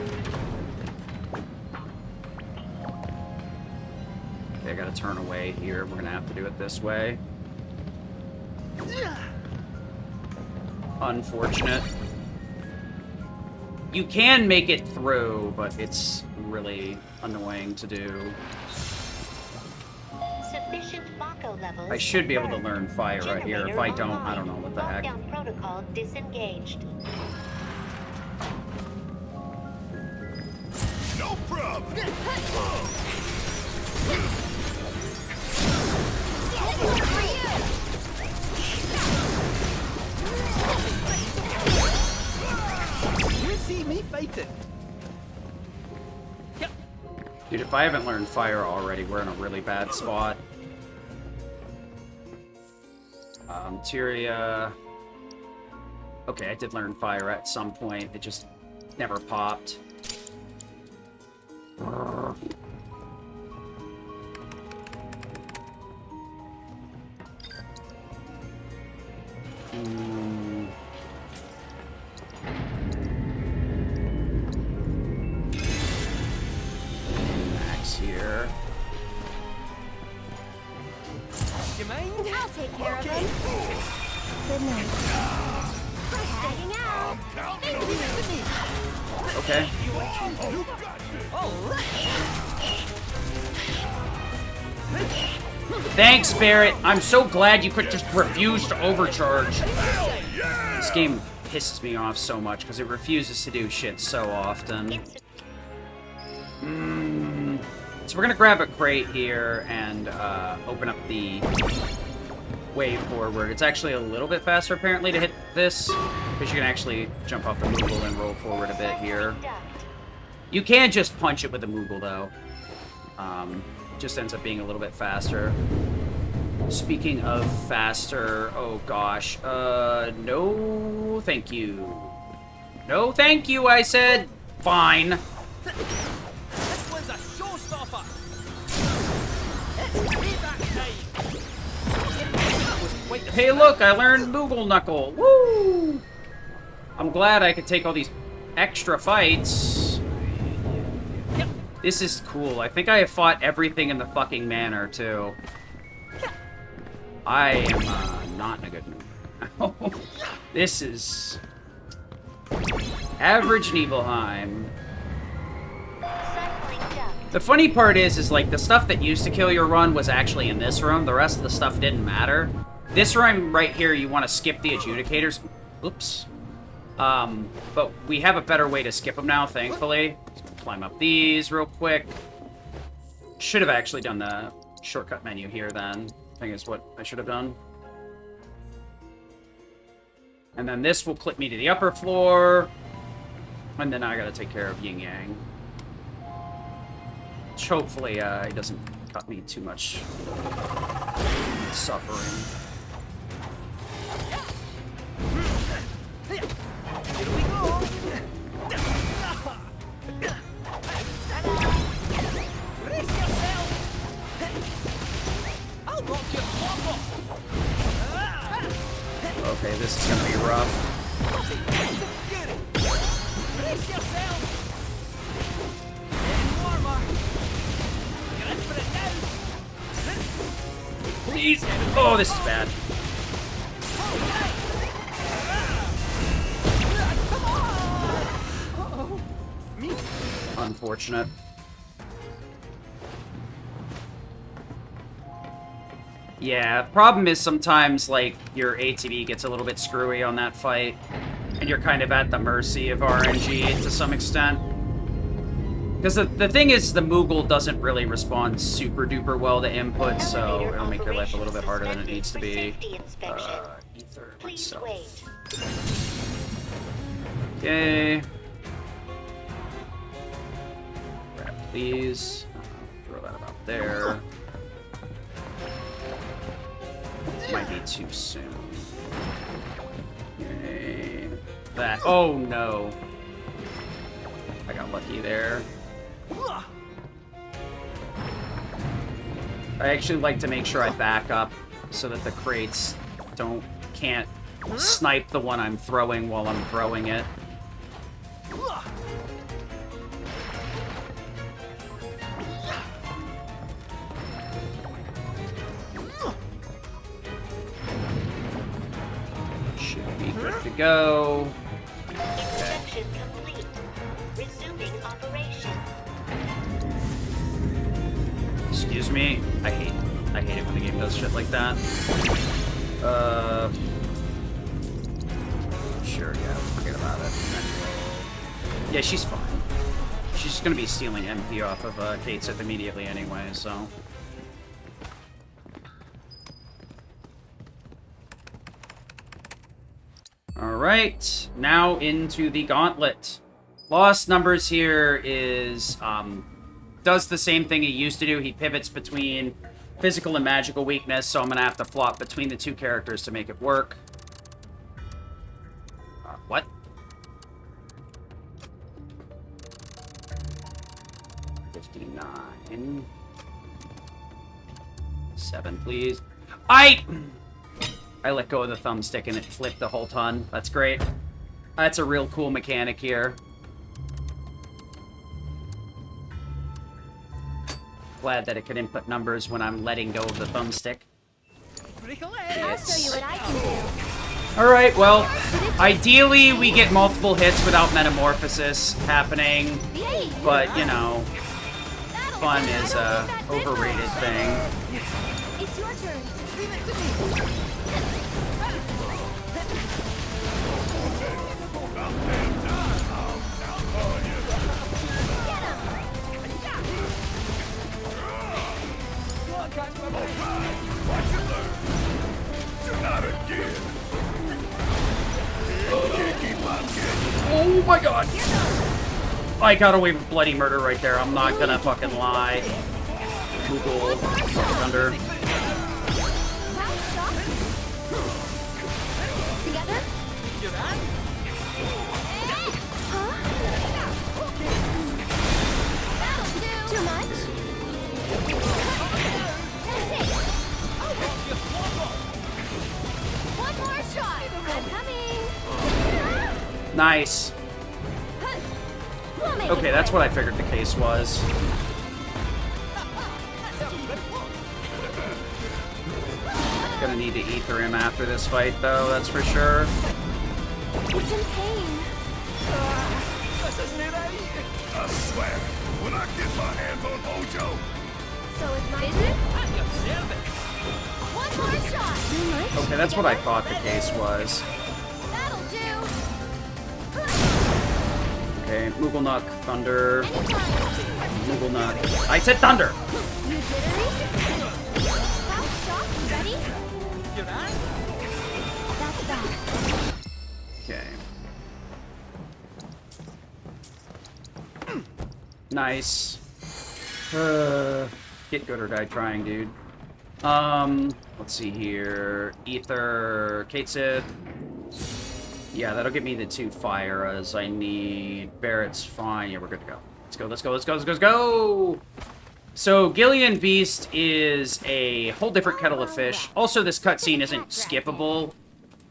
I gotta turn away here. We're gonna have to do it this way. Unfortunate. You can make it through, but it's really annoying to do. Sufficient Mako levels. I should be able to learn fire right here. If I don't know what the heck. Lockdown protocol disengaged. No problem. You see me fighting. Dude, if I haven't learned fire already, we're in a really bad spot. Tyria. Okay, I did learn fire at some point. It just never popped. Max here. You mind? I'll take care of him. Good night. Hanging out. Okay. Thanks, Barrett. I'm so glad you could just refuse to overcharge. This game pisses me off so much because it refuses to do shit so often. So we're gonna grab a crate here and open up the way forward. It's actually a little bit faster apparently to hit this because you can actually jump off the Moogle and roll forward a bit here. You can just punch it with the Moogle though. Just ends up being a little bit faster. Speaking of faster, oh gosh, no thank you. No thank you, I said. Fine. This one's a showstopper. It's payback time. That was quite the Hey look, I learned Moogle Knuckle. Woo! I'm glad I could take all these extra fights. This is cool. I think I have fought everything in the fucking manor, too. I am not in a good mood. This is... average Nibelheim. The funny part is like, the stuff that used to kill your run was actually in this room. The rest of the stuff didn't matter. This room right here, you want to skip the adjudicators. Oops. But we have a better way to skip them now, thankfully. Climb up these real quick. Should have actually done the shortcut menu here then. I think is what I should have done. And then this will clip me to the upper floor. And then I gotta take care of Yin Yang. Which hopefully it doesn't cut me too much suffering. Here we go. Brace yourself. I'll rock your top off. Okay, this is gonna be rough. Brace yourself. Getting warmer. You're in for it now. Please. Oh, this is bad. Unfortunate. Yeah, problem is sometimes, like, your ATV gets a little bit screwy on that fight, and you're kind of at the mercy of RNG to some extent. Because the thing is, the Moogle doesn't really respond super duper well to input, so it'll make your life a little bit harder than it needs to be. Ether myself. Okay. Grab these. Throw that about there. Might be too soon. that. Oh no. I got lucky there. I actually like to make sure I back up so that the crates can't snipe the one I'm throwing while I'm throwing it. Should be good to go. Inspection complete. Resuming operation. Excuse me. I hate it when the game does shit like that. Sure, yeah, forget about it. Yeah, she's fine. She's just gonna be stealing MP off of Kate Sith immediately anyway, so. Alright, now into the gauntlet. Lost numbers here is, does the same thing he used to do. He pivots between physical and magical weakness, so I'm gonna have to flop between the two characters to make it work. What? $59. 7, please. I let go of the thumbstick and it flipped the whole ton. That's great. That's a real cool mechanic here. Glad that it can input numbers when I'm letting go of the thumbstick. I'll show you what I can do. Alright, well, ideally we get multiple hits without metamorphosis happening, but, you know, fun is a overrated thing. It's your turn. Leave it to me. Oh my god! I got away with bloody murder right there. I'm not gonna fucking lie. Google Thunder. Together? Too much? One more shot! I'm coming! Nice. Okay, that's what I figured the case was. Gonna need to ether him after this fight, though, that's for sure. It's in pain. This isn't it, I swear, when I get my hands on Hojo. So it's my turn? One more shot! Too much? Okay, that's what I thought the case was. That'll do! Okay, Moogle Thunder. Moogle I said Thunder! You jittery? House shot, ready? That's that. Okay. Nice. Get good or die trying, dude. Let's see here. Ether, Kate Sith. Yeah, that'll give me the 2 Fire-as I need. Barrett's fine. Yeah, we're good to go. Let's go, let's go, let's go, let's go, let's go! So, Gillian Beast is a whole different kettle of fish. Also, this cutscene isn't skippable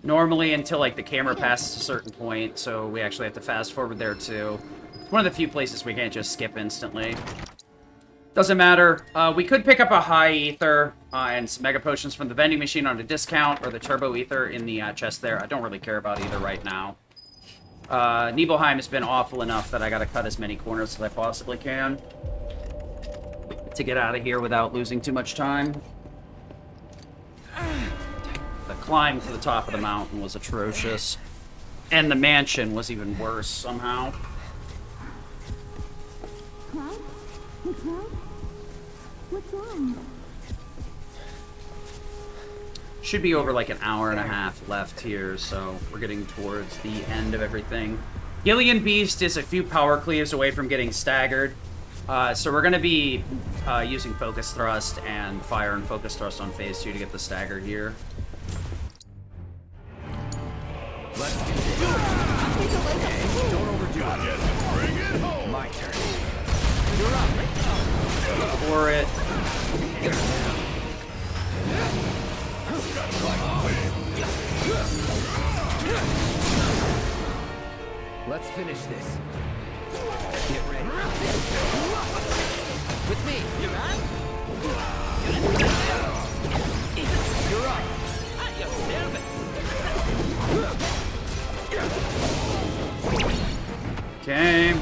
normally until, like, the camera passes a certain point, so we actually have to fast forward there, too. It's one of the few places we can't just skip instantly. Doesn't matter. We could pick up a high ether and some mega potions from the vending machine on a discount, or the turbo ether in the chest there. I don't really care about either right now. Nibelheim has been awful enough that I gotta cut as many corners as I possibly can to get out of here without losing too much time. The climb to the top of the mountain was atrocious. And the mansion was even worse somehow. What's wrong? Should be over like an hour and a half left here, so we're getting towards the end of everything. Gillian Beast is a few power cleaves away from getting staggered. So we're going to be using Focus Thrust and Fire and Focus Thrust on Phase 2 to get the stagger here. Let's For it. Let's finish this. Get ready. With me. You're on? You're up. At your service. Okay.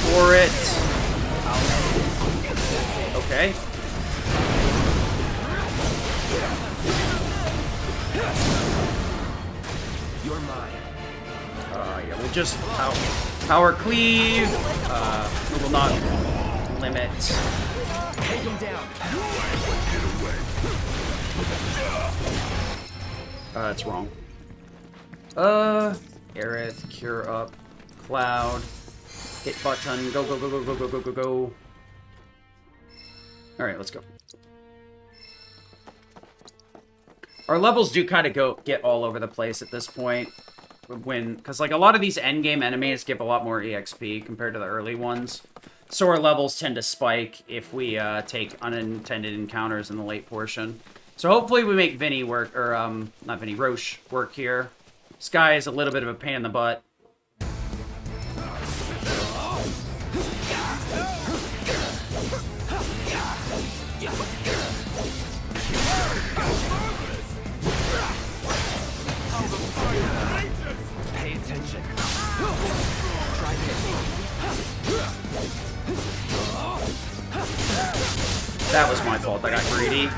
For it. Okay. You're mine. Yeah, we'll just power cleave. We will not limit. Take him down. It's wrong. Aerith, cure up, Cloud, hit button, go, go, go, go, go, go, go, go, go. Alright, let's go. Our levels do kind of get all over the place at this point. Because like a lot of these endgame enemies give a lot more EXP compared to the early ones. So our levels tend to spike if we take unintended encounters in the late portion. So hopefully we make Vinny work, or not Vinny, Roche work here. This guy is a little bit of a pain in the butt. Pay attention. Try That was my fault. I got greedy.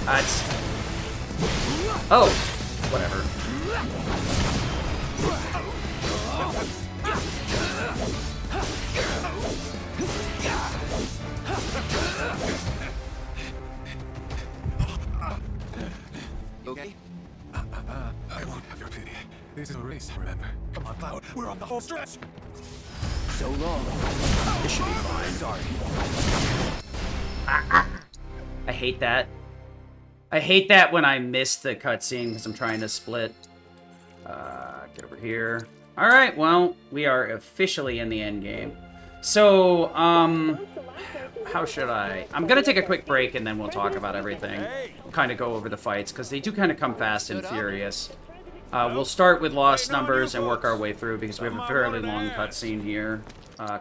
That's... Oh, whatever. Okay. I won't have your pity. This is a race, remember? Come on, Cloud. We're on the whole stretch. So long. This should be fine. Sorry. I hate that. I hate that when I miss the cutscene because I'm trying to split. Get over here. Alright, well, we are officially in the end game. So, how should I? I'm gonna take a quick break and then we'll talk about everything. Kind of go over the fights, because they do kind of come fast and furious. We'll start with Lost Numbers and work our way through, because we have a fairly long cutscene here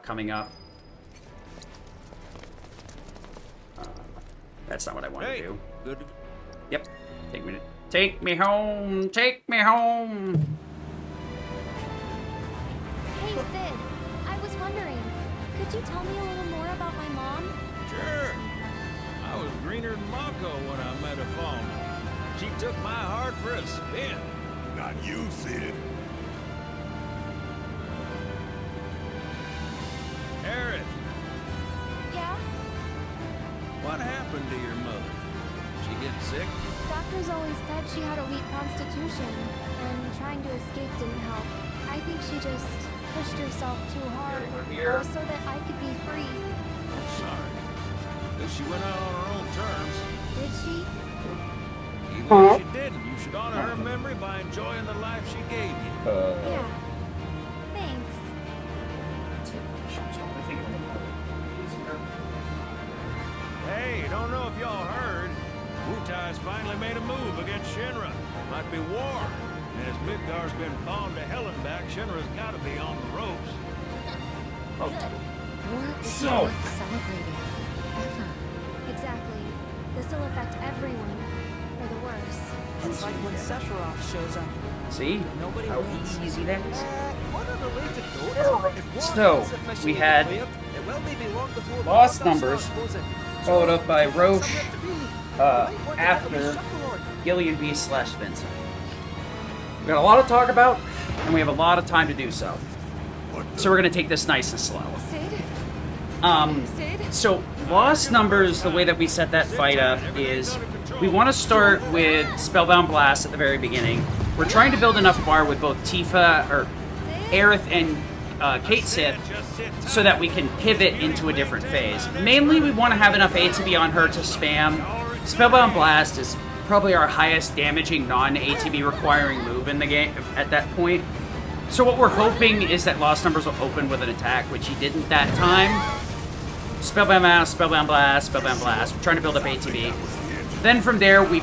coming up. That's not what I wanted to do. Good. Yep. Take me home. Take me home. Hey, Sid. I was wondering, could you tell me a little more about my mom? Sure. I was greener than Mako when I met her phone. She took my heart for a spin. Not you, Sid. Aerith, Yeah? what happened to your mother? She get sick? Doctors always said she had a weak constitution, and trying to escape didn't help. I think she just pushed herself too hard, so that I could be free. I'm sorry. But she went out on her own terms. Did she? Even if she didn't, you should honor her memory by enjoying the life she gave you. Yeah. Thanks. Hey, don't know if y'all heard. Wutai's finally made a move against Shinra. Might be war. And as Midgar's been pawned to hell and back, Shinra's gotta be on the ropes. War is not worth celebrating. Ever. Exactly. This will affect everyone. For the worse. It's like when Sephiroth shows up. See? Nobody How wins. easy that is? On a related note, if war So, is officially we had declared, it will be long before the Lost others Numbers, start closing. followed up by Roche, Somewhere to be. after Gillian B / Vincent. We've got a lot to talk about, and we have a lot of time to do so. So we're going to take this nice and slow. So Lost Numbers, the way that we set that fight up is we want to start with Spellbound Blast at the very beginning. We're trying to build enough bar with both Tifa, or Aerith and Kate Sith so that we can pivot into a different phase. Mainly, we want to have enough ATB on her to spam. Spellbound Blast is probably our highest damaging non-ATB requiring move in the game at that point. So what we're hoping is that Lost Numbers will open with an attack, which he didn't that time. Spellbound Blast, Spellbound Blast, Spellbound Blast. We're trying to build up ATB. Then from there, we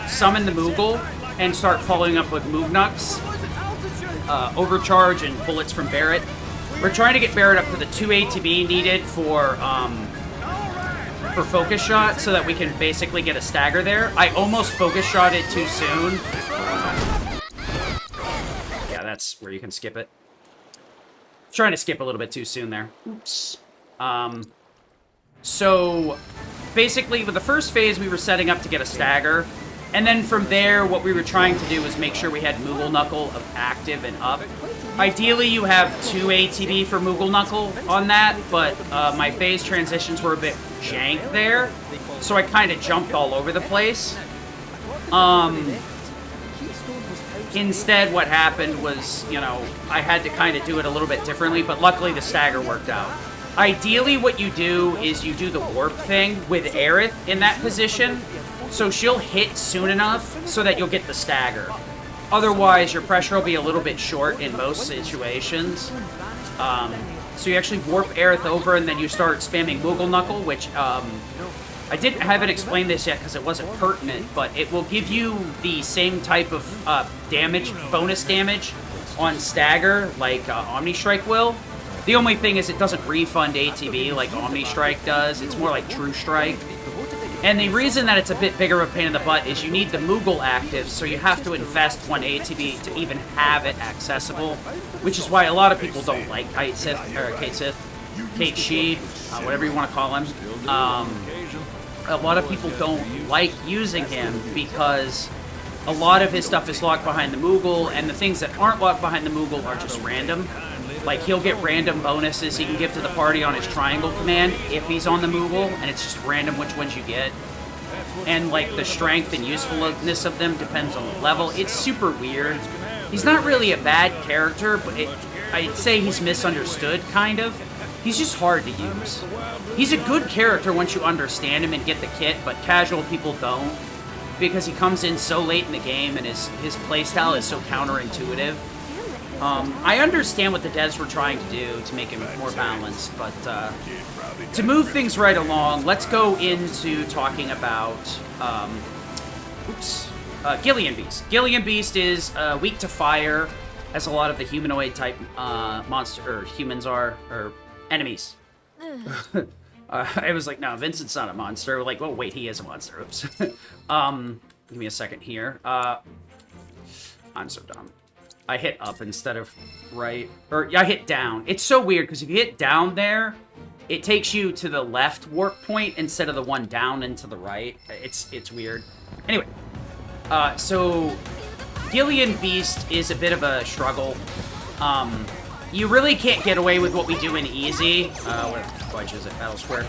summon the Moogle and start following up with Moognucks, Overcharge, and bullets from Barret. We're trying to get Barret up to the 2 ATB needed for Focus Shot so that we can basically get a stagger there. I almost Focus Shot it too soon. Yeah, that's where you can skip it. Trying to skip a little bit too soon there. Oops. So, basically, with the first phase, we were setting up to get a stagger. And then from there, what we were trying to do was make sure we had Moogle Knuckle active and up. Ideally, you have 2 ATB for Moogle Knuckle on that, but my phase transitions were a bit jank there, so I kind of jumped all over the place. Instead, what happened was, you know, I had to kind of do it a little bit differently, but luckily the stagger worked out. Ideally, what you do is you do the warp thing with Aerith in that position, so she'll hit soon enough so that you'll get the stagger. Otherwise, your pressure will be a little bit short in most situations. So you actually warp Aerith over, and then you start spamming Moogle Knuckle, which, I haven't explained this yet because it wasn't pertinent, but it will give you the same type of damage, bonus damage on stagger like Omni Strike will. The only thing is it doesn't refund ATB like Omni Strike does. It's more like True Strike. And the reason that it's a bit bigger of a pain in the butt is you need the Moogle active, so you have to invest 1 ATB to even have it accessible, which is why a lot of people don't like Kate Sith, Kate She, whatever you want to call him. A lot of people don't like using him because a lot of his stuff is locked behind the Moogle, and the things that aren't locked behind the Moogle are just random. Like, he'll get random bonuses he can give to the party on his triangle command if he's on the Moogle, and it's just random which ones you get. And, like, the strength and usefulness of them depends on the level. It's super weird. He's not really a bad character, but I'd say he's misunderstood, kind of. He's just hard to use. He's a good character once you understand him and get the kit, but casual people don't, because he comes in so late in the game and his playstyle is so counterintuitive. I understand what the devs were trying to do to make him more balanced, but to move things right along, let's go into talking about Gillian Beast. Gillian Beast is weak to fire, as a lot of the humanoid type humans are, or enemies. I was like, no, Vincent's not a monster. Like, oh wait, he is a monster. Oops. Give me a second here. I'm so dumb. I hit up instead of right. Or I hit down. It's so weird, because if you hit down there, it takes you to the left warp point instead of the one down and to the right. It's weird. Anyway, so Gillian Beast is a bit of a struggle. You really can't get away with what we do in easy. What fudge is it? Battle Square.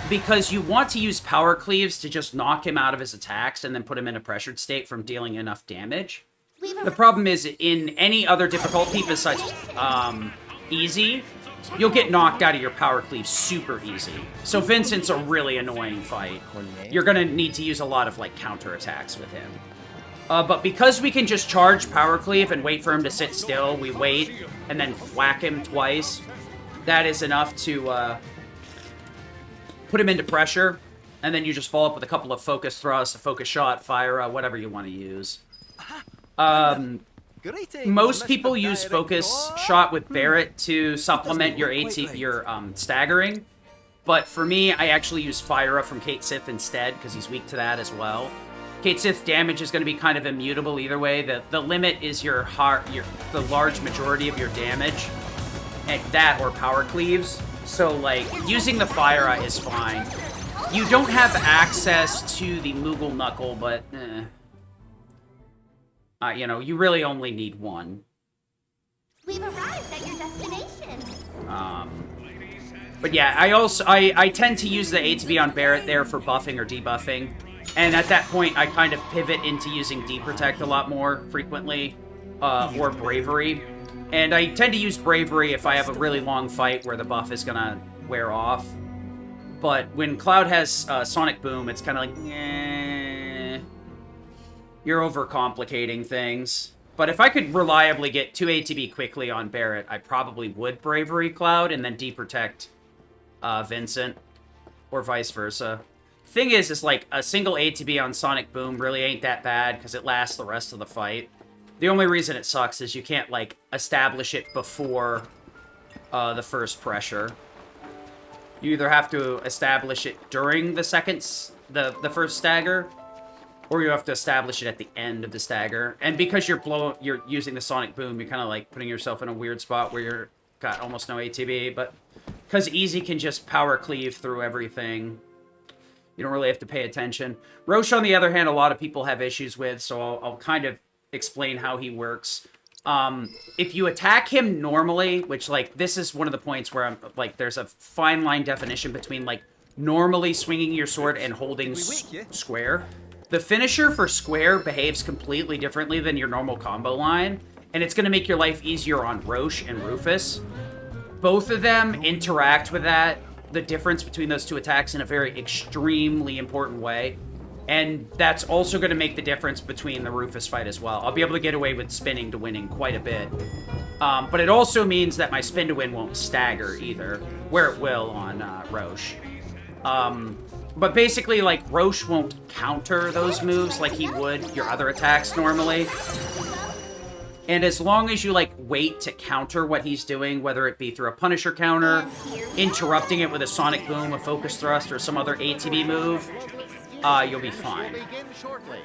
Because you want to use power cleaves to just knock him out of his attacks and then put him in a pressured state from dealing enough damage. The problem is, in any other difficulty besides easy, you'll get knocked out of your power cleave super easy. So Vincent's a really annoying fight. You're gonna need to use a lot of, like, counterattacks with him. But because we can just charge power cleave and wait for him to sit still, we wait and then whack him twice. That is enough to put him into pressure, and then you just follow up with a couple of focus thrusts, a focus shot, fire, whatever you want to use. Most people use focus shot with Barret to supplement your staggering, but for me, I actually use fire up from Kate Sith instead, because he's weak to that as well. Kate Sith's damage is going to be kind of immutable either way. The limit is the large majority of your damage, and that or power cleaves. So, like, using the fire eye is fine. You don't have access to the Moogle Knuckle, but you know, you really only need one. We've arrived at your destination. But yeah, I tend to use the ATB on Barret there for buffing or debuffing. And at that point, I kind of pivot into using D-Protect a lot more frequently, or Bravery. And I tend to use Bravery if I have a really long fight where the buff is gonna wear off. But when Cloud has Sonic Boom, it's kind of like, eh, you're overcomplicating things. But if I could reliably get 2 ATB quickly on Barret, I probably would Bravery Cloud and then deprotect Vincent, or vice versa. Thing is like, a single ATB on Sonic Boom really ain't that bad, because it lasts the rest of the fight. The only reason it sucks is you can't, like, establish it before the first pressure. You either have to establish it during the the first stagger, or you have to establish it at the end of the stagger. And because you're using the Sonic Boom, you're kind of like putting yourself in a weird spot where you're got almost no ATB. But because Easy can just power cleave through everything, you don't really have to pay attention. Roche, on the other hand, a lot of people have issues with, so I'll kind of explain how he works. If you attack him normally, which, like, this is one of the points where I'm, like, there's a fine line definition between, like, normally swinging your sword and holding square. The finisher for square behaves completely differently than your normal combo line, and it's going to make your life easier on Roche and Rufus. Both of them interact with that, the difference between those two attacks, in a very extremely important way. And that's also going to make the difference between the Rufus fight as well. I'll be able to get away with spinning to winning quite a bit. But it also means that my spin to win won't stagger either, where it will on Roche. But basically, like, Roche won't counter those moves like he would your other attacks normally. And as long as you, like, wait to counter what he's doing, whether it be through a Punisher counter, interrupting it with a Sonic Boom, a Focus Thrust, or some other ATB move, you'll be fine.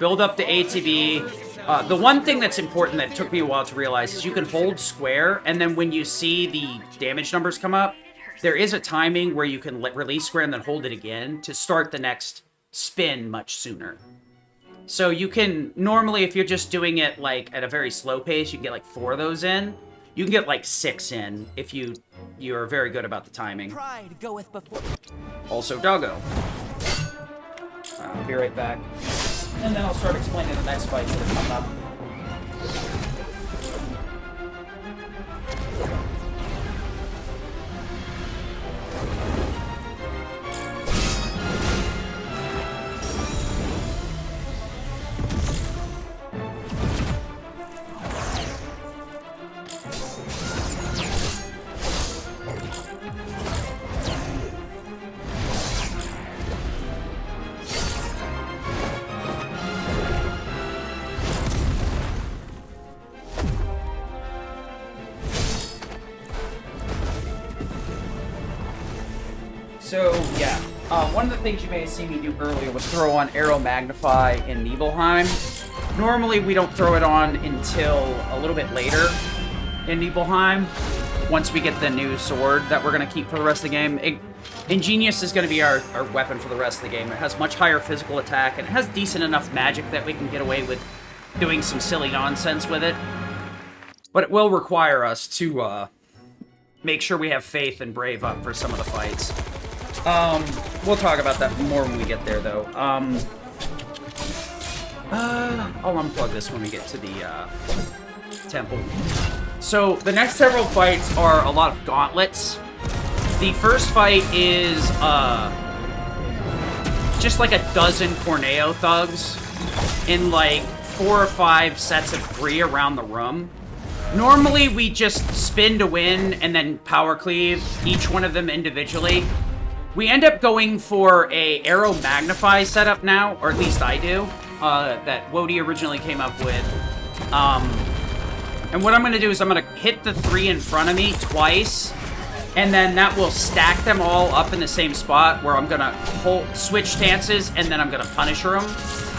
Build up the ATB. The one thing that's important that took me a while to realize is you can hold square, and then when you see the damage numbers come up, there is a timing where you can release square and then hold it again to start the next spin much sooner. So you can, normally if you're just doing it like at a very slow pace, you can get like 4 of those in. You can get like 6 in if you're very good about the timing. Pride goeth before. Also Doggo. I'll be right back. And then I'll start explaining the next fights that are coming up. So, yeah. One of the things you may have seen me do earlier was throw on Arrow Magnify in Nibelheim. Normally, we don't throw it on until a little bit later in Nibelheim, once we get the new sword that we're going to keep for the rest of the game. Ingenious is going to be our weapon for the rest of the game. It has much higher physical attack, and it has decent enough magic that we can get away with doing some silly nonsense with it. But it will require us to make sure we have faith and brave up for some of the fights. We'll talk about that more when we get there, though. I'll unplug this when we get to the, temple. So, the next several fights are a lot of gauntlets. The first fight is, just like a dozen Corneo thugs in, like, 4 or 5 sets of 3 around the room. Normally, we just spin to win and then power cleave each one of them individually. We end up going for a Arrow Magnify setup now, or at least I do, that Wody originally came up with. And what I'm going to do is I'm going to hit the 3 in front of me twice, and then that will stack them all up in the same spot where I'm going to switch stances, and then I'm going to Punisher them.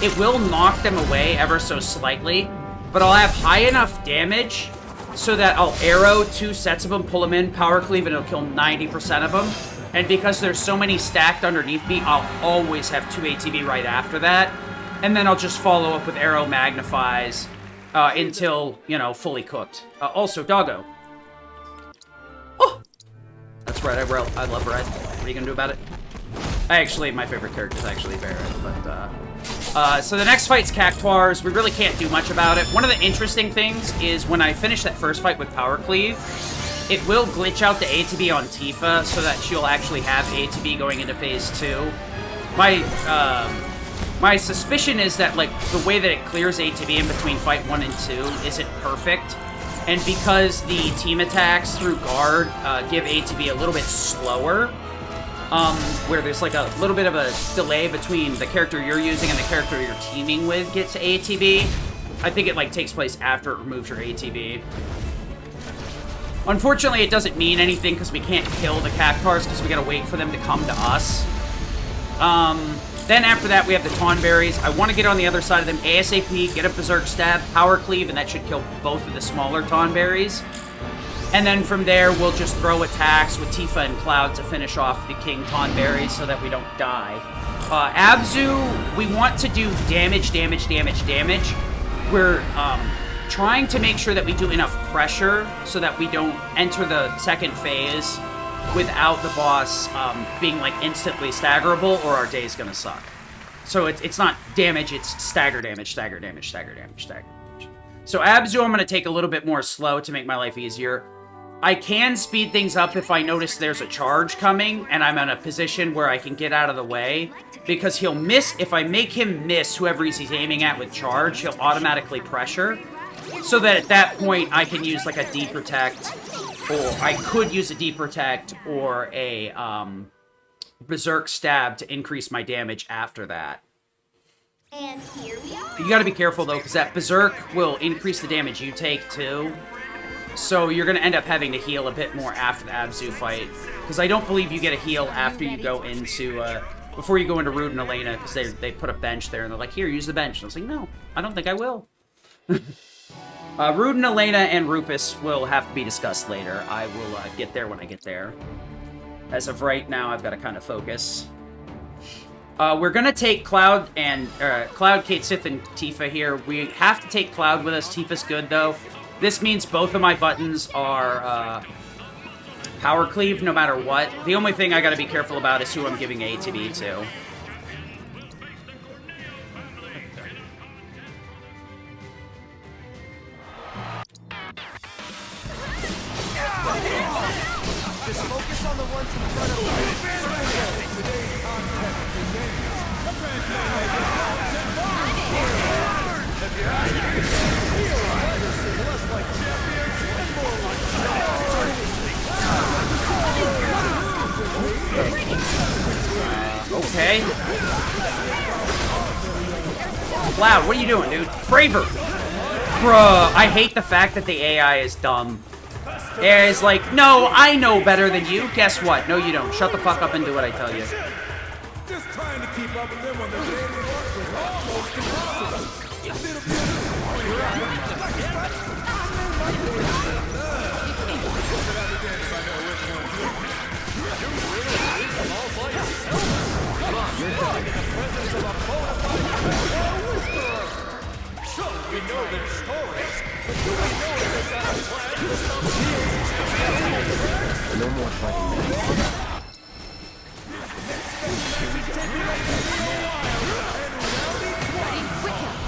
It will knock them away ever so slightly, but I'll have high enough damage so that I'll arrow 2 sets of them, pull them in, power cleave, and it'll kill 90% of them. And because there's so many stacked underneath me, I'll always have 2 ATB right after that. And then I'll just follow up with Arrow Magnifies until, you know, fully cooked. Also, Doggo. Oh! That's right, I love Red. What are you gonna do about it? My favorite character is actually Barret, but, So the next fight's Cactuars. We really can't do much about it. One of the interesting things is when I finish that first fight with Power Cleave, it will glitch out the A to B on Tifa so that she'll actually have A to B going into phase 2. My suspicion is that, like, the way that it clears A to B in between fight 1 and 2 isn't perfect. And because the team attacks through guard give A to B a little bit slower, where there's like a little bit of a delay between the character you're using and the character you're teaming with gets A to B, I think it, like, takes place after it removes your A to B. Unfortunately, it doesn't mean anything because we can't kill the Cactuars because we gotta wait for them to come to us. Then after that, we have the Tonberries. I want to get on the other side of them ASAP, get a Berserk Stab, Power Cleave, and that should kill both of the smaller Tonberries. And then from there, we'll just throw attacks with Tifa and Cloud to finish off the King Tonberries so that we don't die. Abzu, we want to do damage. We're trying to make sure that we do enough pressure so that we don't enter the second phase without the boss being, like, instantly staggerable, or our day's gonna suck. So it's not damage, it's stagger damage. So Abzu, I'm gonna take a little bit more slow to make my life easier. I can speed things up if I notice there's a charge coming, and I'm in a position where I can get out of the way, because he'll miss. If I make him miss whoever he's aiming at with charge, he'll automatically pressure. So that at that point, I can use, like, a D-Protect, or I could use a D-Protect or a Berserk Stab to increase my damage after that. And here we are. You gotta be careful, though, because that Berserk will increase the damage you take, too. So you're gonna end up having to heal a bit more after the Abzu fight. Because I don't believe you get a heal after you go into, before you go into Rude and Elena, because they put a bench there, and they're like, here, use the bench. And I was like, no, I don't think I will. Rude and Elena and Rufus will have to be discussed later. I will get there when I get there. As of right now, I've got to kind of focus. We're gonna take Cloud and Cloud, Kate Sith, and Tifa here. We have to take Cloud with us. Tifa's good though. This means both of my buttons are Power Cleave no matter what. The only thing I got to be careful about is who I'm giving A to B to. Just focus on the ones in front of you. Okay. Cloud, what are you doing, dude? Braver! Bruh, I hate the fact that the AI is dumb. It's like, no, I know better than you. Guess what? No, you don't. Shut the fuck up and do what I tell you. Just trying to keep up with them on the daily work was almost impossible. Sure, we know their stories, but do we know if they got a plan to stop No more fighting now.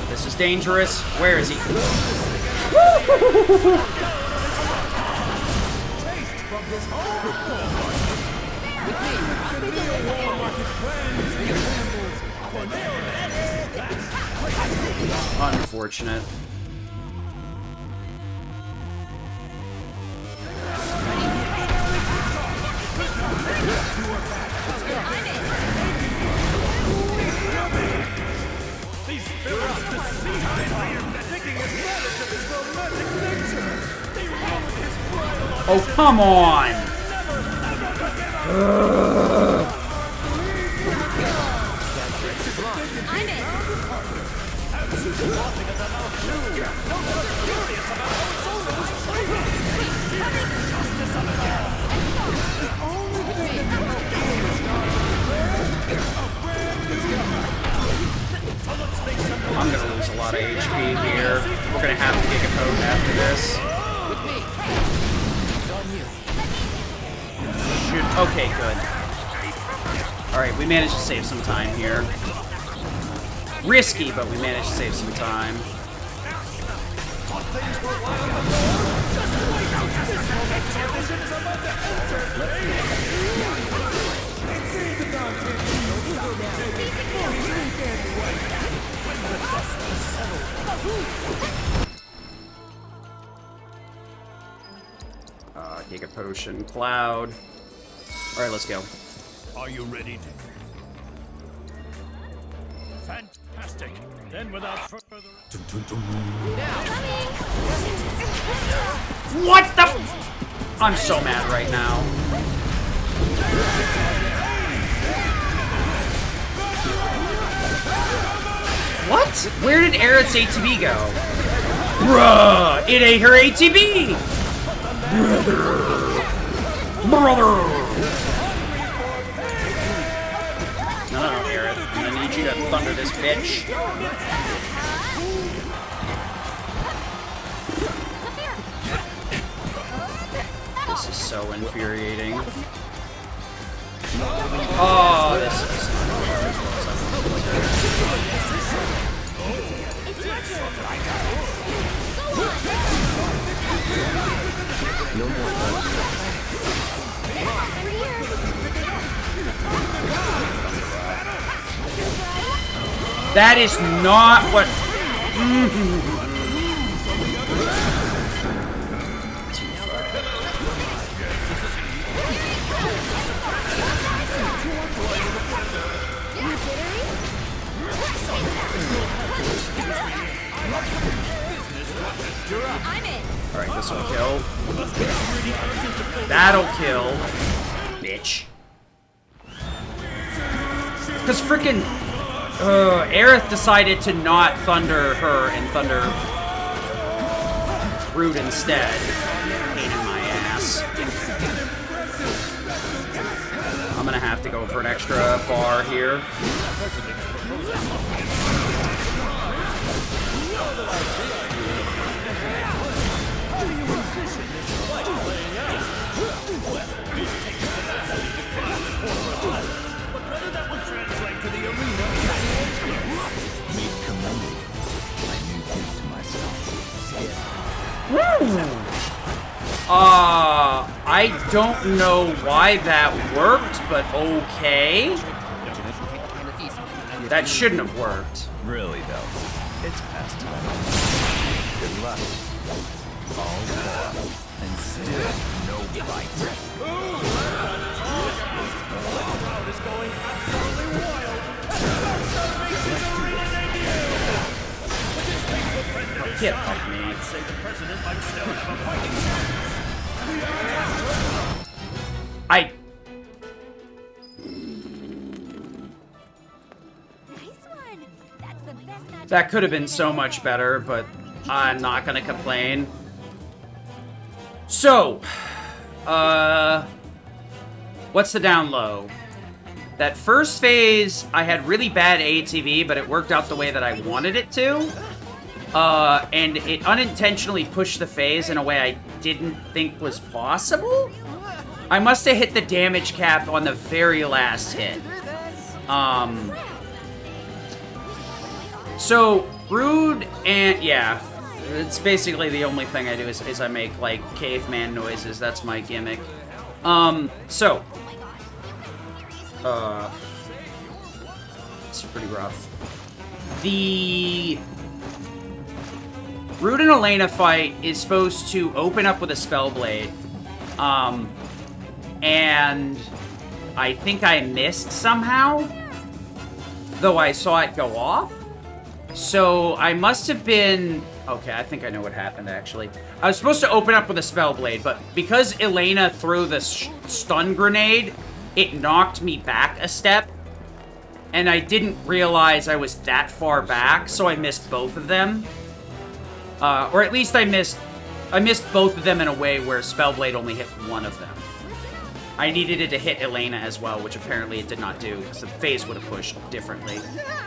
This is dangerous. Where is he? Unfortunate. These villains deceive him by thinking his relative is romantic nature. They ruined his bridal. Oh, come on! I'm gonna lose a lot of HP here. We're gonna have to get a code after this. Okay, good. Alright, we managed to save some time here. Risky, but we managed to save some time. Giga Potion, Cloud. Alright, let's go. Are you ready to... Fantastic. Then without further... What the... I'm so mad right now. What? Where did Aerith's ATB go? Bruh! It ate her ATB! Brother! No, Aerith. I'm gonna need you to thunder this bitch. This is so infuriating. Oh, this is... No more. That is not what... Alright, this will kill. That'll kill. Bitch. Because frickin' Aerith decided to not thunder her and thunder Rude instead. Pain in my ass. I'm gonna have to go for an extra bar here. I don't know why that worked, but okay. That shouldn't have worked. Really, though. It's past time. Good luck. All four. And still no bite. Is going absolutely wild. Get off me. I'd say the president might still have a fighting chance. That could have been so much better, but I'm not gonna complain. So, what's the down low? That first phase, I had really bad ATV, but it worked out the way that I wanted it to. And it unintentionally pushed the phase in a way I didn't think was possible. I must have hit the damage cap on the very last hit. So, Rude and... yeah. It's basically the only thing I do is I make, like, caveman noises. That's my gimmick. So... it's pretty rough. The... Rude and Elena fight is supposed to open up with a Spellblade. And... I think I missed somehow. Though I saw it go off. So, I must have been... okay, I think I know what happened, actually. I was supposed to open up with a Spellblade, but because Elena threw the stun grenade, it knocked me back a step. And I didn't realize I was that far back, so I missed both of them. Or at least I missed both of them in a way where Spellblade only hit one of them. I needed it to hit Elena as well, which apparently it did not do, because the phase would have pushed differently.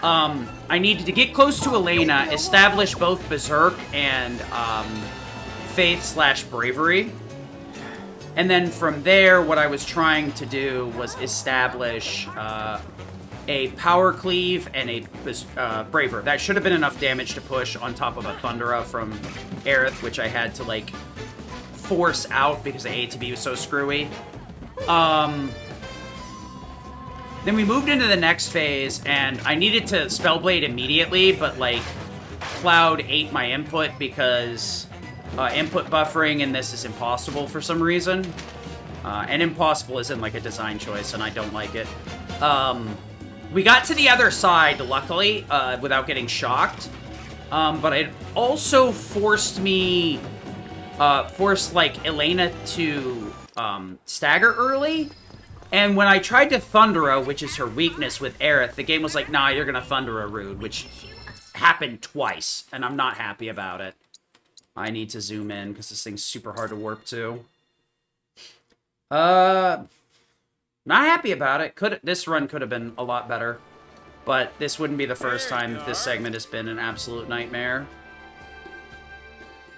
I needed to get close to Elena, establish both Berserk and Faith/Bravery. And then from there, what I was trying to do was establish a power cleave, and a braver. That should have been enough damage to push on top of a Thundera from Aerith, which I had to, like, force out because the ATB was so screwy. Then we moved into the next phase, and I needed to Spellblade immediately, but, like, Cloud ate my input because input buffering in this is impossible for some reason. And impossible isn't, like, a design choice, and I don't like it. We got to the other side, luckily, without getting shocked. But it also forced me... forced, like, Elena to stagger early. And when I tried to Thundera, which is her weakness with Aerith, the game was like, nah, you're gonna Thundera Rude, which happened twice, and I'm not happy about it. I need to zoom in, because this thing's super hard to warp to. Not happy about it. This run could have been a lot better. But this wouldn't be the first time this segment has been an absolute nightmare.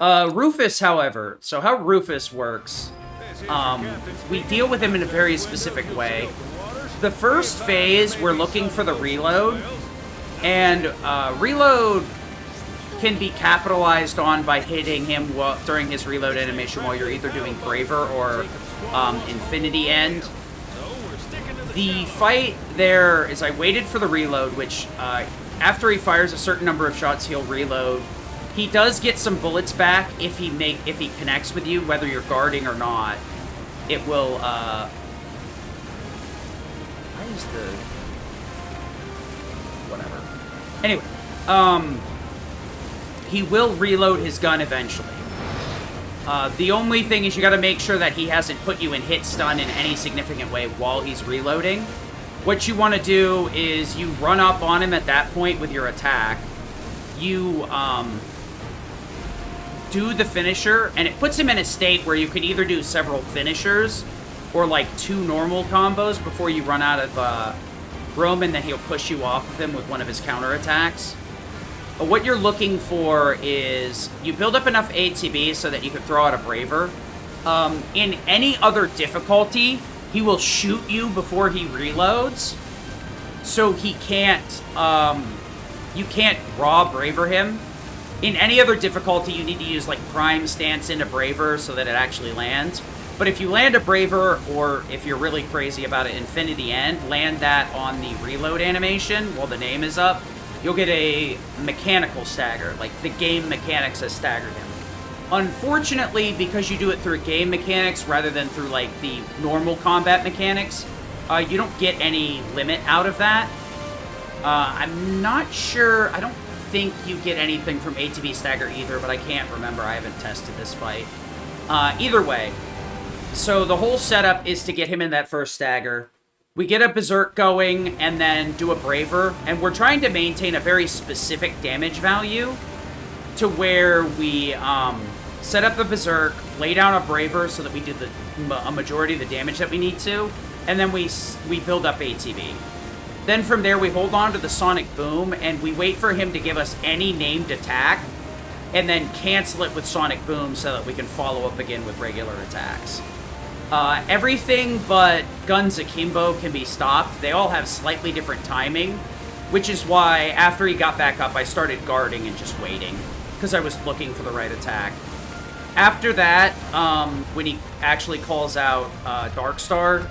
Rufus, however. So how Rufus works... we deal with him in a very specific way. The first phase, we're looking for the reload, and reload can be capitalized on by hitting him during his reload animation while you're either doing Braver or Infinity End. The fight there is I waited for the reload, which after he fires a certain number of shots, he'll reload. He does get some bullets back if he connects with you, whether you're guarding or not. It will, why is the... whatever. Anyway, he will reload his gun eventually. The only thing is you gotta make sure that he hasn't put you in hit stun in any significant way while he's reloading. What you want to do is you run up on him at that point with your attack. You, do the finisher, and it puts him in a state where you can either do several finishers or like 2 normal combos before you run out of room, and then he'll push you off of him with one of his counterattacks. What you're looking for is you build up enough ATB so that you can throw out a Braver. In any other difficulty, he will shoot you before he reloads, so he can't, you can't raw Braver him. In any other difficulty, you need to use, like, Prime Stance into Braver so that it actually lands. But if you land a Braver, or if you're really crazy about it, Infinity End, land that on the reload animation while the name is up, you'll get a mechanical stagger. Like, the game mechanics has staggered him. Unfortunately, because you do it through game mechanics rather than through, like, the normal combat mechanics, you don't get any limit out of that. I'm not sure... I don't think you get anything from ATB stagger either, but I can't remember. I haven't tested this fight. Either way, so the whole setup is to get him in that first stagger. We get a Berserk going and then do a Braver, and we're trying to maintain a very specific damage value to where we set up the Berserk, lay down a Braver so that we do a majority of the damage that we need to, and then we build up ATB. Then from there, we hold on to the Sonic Boom, and we wait for him to give us any named attack, and then cancel it with Sonic Boom so that we can follow up again with regular attacks. Everything but Guns Akimbo can be stopped. They all have slightly different timing, which is why after he got back up, I started guarding and just waiting, because I was looking for the right attack. After that, when he actually calls out Darkstar,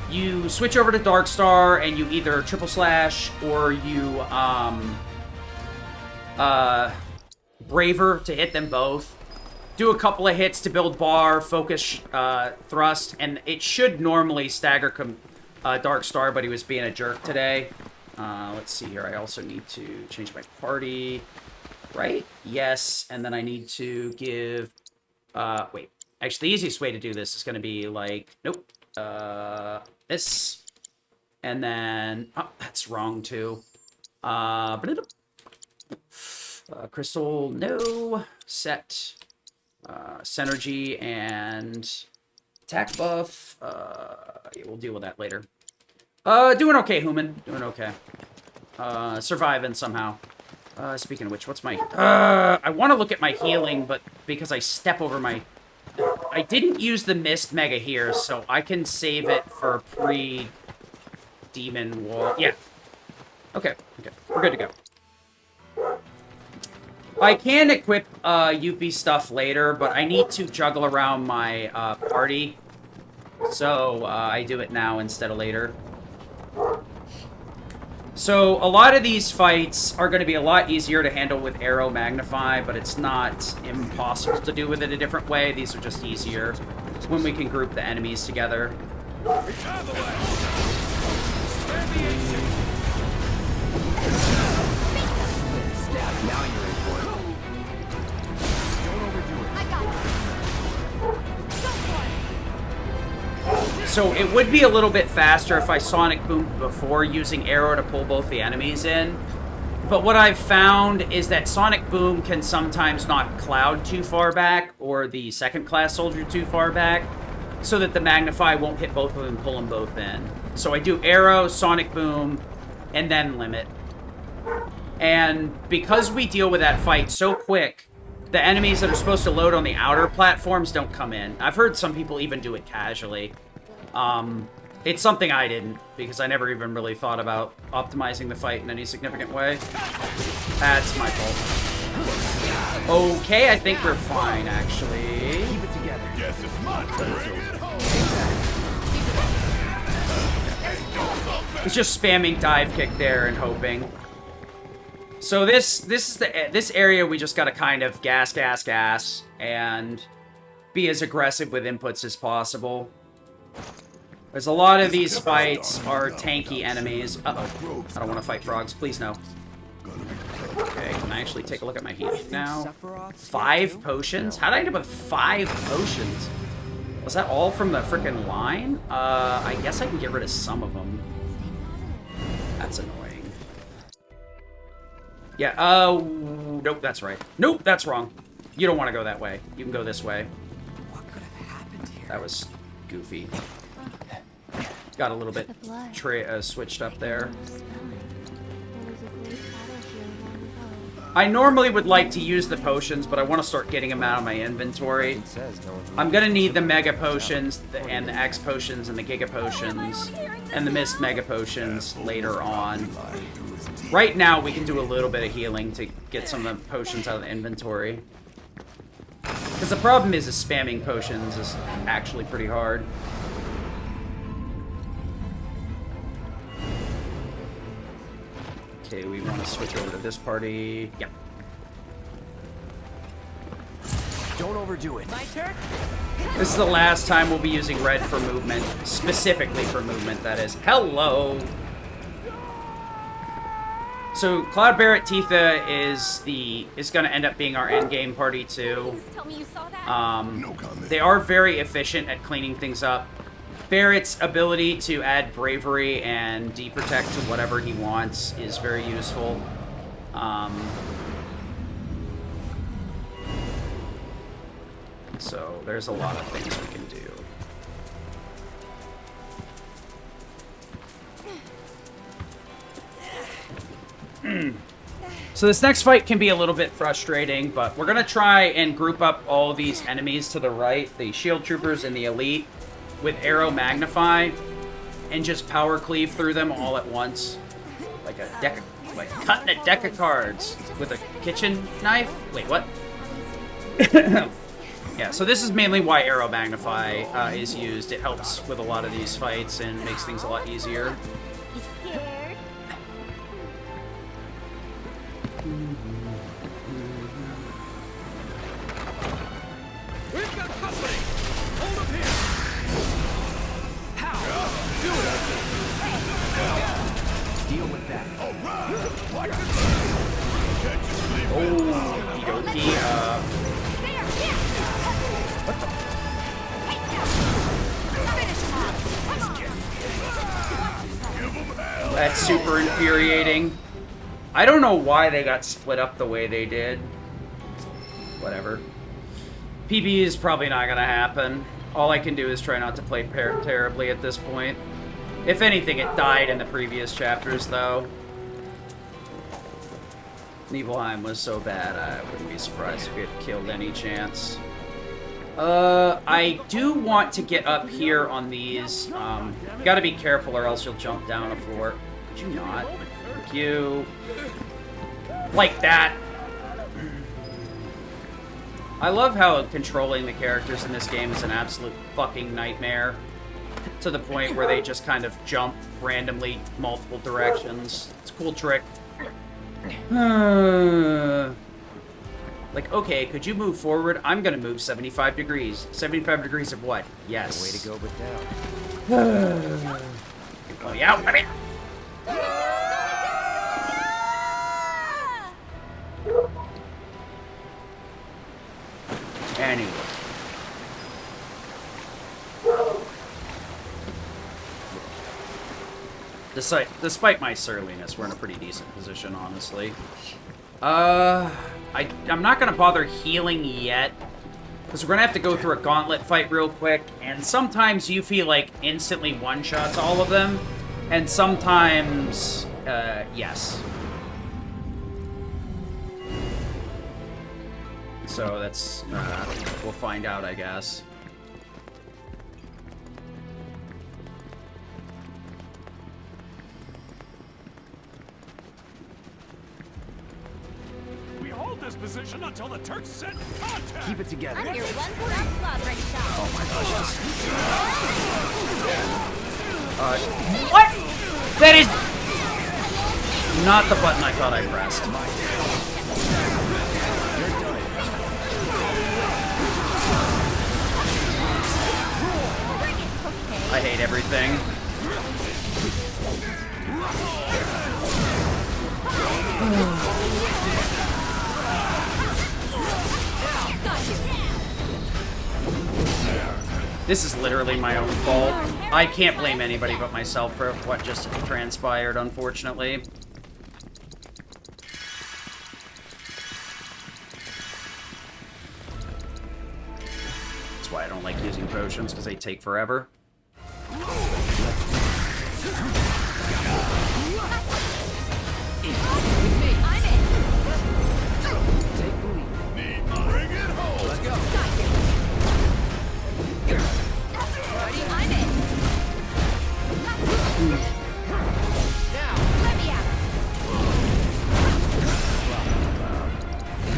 you switch over to Darkstar, and you either triple slash or you Braver to hit them both. Do a couple of hits to build bar, focus thrust, and it should normally stagger Darkstar, but he was being a jerk today. Let's see here. I also need to change my party. Right? Yes. And then I need to give... wait. Actually, the easiest way to do this is going to be like... Nope. This. And then... Oh, that's wrong, too. Crystal, no. Set. Synergy and attack buff. Yeah, we'll deal with that later. Doing okay, human. Doing okay. Surviving somehow. Speaking of which, what's my... I want to look at my healing, but because I step over my... I didn't use the Mist Mega here, so I can save it for pre-Demon Wall. Yeah. Okay, we're good to go. I can equip UP stuff later, but I need to juggle around my party. So I do it now instead of later. So a lot of these fights are going to be a lot easier to handle with Arrow Magnify, but it's not impossible to do with it a different way. These are just easier when we can group the enemies together. Now you're in for it. Don't overdo it. I got it. Go for it. So it would be a little bit faster if I Sonic Boomed before using Arrow to pull both the enemies in. But what I've found is that Sonic Boom can sometimes knock Cloud too far back, or the second class soldier too far back, so that the Magnify won't hit both of them and pull them both in. So I do Arrow, Sonic Boom, and then Limit. And because we deal with that fight so quick, the enemies that are supposed to load on the outer platforms don't come in. I've heard some people even do it casually. It's something I didn't, because I never even really thought about optimizing the fight in any significant way. That's my fault. Okay, I think we're fine, actually. Keep it together. Yes, it's my turn. It's just spamming dive kick there and hoping. So this area we just gotta kind of gas, and be as aggressive with inputs as possible. There's a lot of these fights are tanky enemies. Uh-oh. I don't want to fight frogs. Please, no. Okay, can I actually take a look at my heat now? 5 potions? How did I end up with 5 potions? Was that all from the frickin' line? I guess I can get rid of some of them. That's annoying. Yeah, nope, that's right. Nope, that's wrong. You don't want to go that way. You can go this way. What could have happened here? That was goofy. Got a little bit switched up there. I normally would like to use the potions, but I want to start getting them out of my inventory. I'm going to need the Mega Potions, and the X Potions, and the Giga Potions, and the Mist Mega Potions later on. Right now, we can do a little bit of healing to get some of the potions out of the inventory. Because the problem is spamming potions is actually pretty hard. Okay, we want to switch over to this party. Yep. Don't overdo it. My turn. This is the last time we'll be using red for movement. Specifically for movement, that is. Hello! So, Cloud Barret Tifa is going to end up being our endgame party, too. Tell me you saw that. They are very efficient at cleaning things up. Barrett's ability to add bravery and deprotect to whatever he wants is very useful. So there's a lot of things we can do. So this next fight can be a little bit frustrating, but we're going to try and group up all these enemies to the right, the shield troopers and the elite, with Arrow Magnify, and just power cleave through them all at once. Like a deck, like cutting a deck of cards with a kitchen knife? Wait, what? Yeah, so this is mainly why Arrow Magnify is used. It helps with a lot of these fights and makes things a lot easier. You scared? We've got company! Hold up here! How? Do it! Deal with that. Oh, Hidoki, what the? That's super infuriating. I don't know why they got split up the way they did. Whatever. PB is probably not going to happen. All I can do is try not to play terribly at this point. If anything, it died in the previous chapters, though. Nibelheim was so bad, I wouldn't be surprised if it killed any chance. I do want to get up here on these. Gotta be careful or else you'll jump down a floor. Could you not? Thank you. Like that. I love how controlling the characters in this game is an absolute fucking nightmare. To the point where they just kind of jump randomly multiple directions. It's a cool trick. Like, okay, could you move forward? I'm gonna move 75 degrees. 75 degrees of what? Yes. Way to go, but down. Oh, yeah, I mean. Anyway. Despite my surliness, we're in a pretty decent position, honestly. I'm not gonna bother healing yet, because we're gonna have to go through a gauntlet fight real quick, and sometimes you feel like instantly one-shots all of them, and sometimes, yes. So that's, we'll find out, I guess. We hold this position until the Turks send contact. Keep it together. I'm your one-stop squad ready shot. Oh my gosh, what? That is not the button I thought I pressed. I hate everything. This is literally my own fault. I can't blame anybody but myself for what just transpired, unfortunately. That's why I don't like using potions, because they take forever.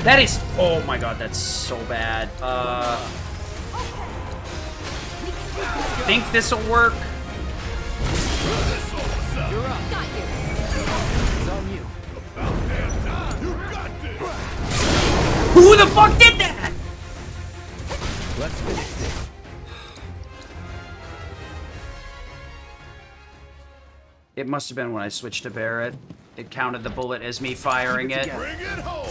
That is, oh my god, that's so bad. I think this'll work. You're up. It's on you. Who the fuck did that? Let's finish this. It must have been when I switched to Barrett. It counted the bullet as me firing it. Bring it home.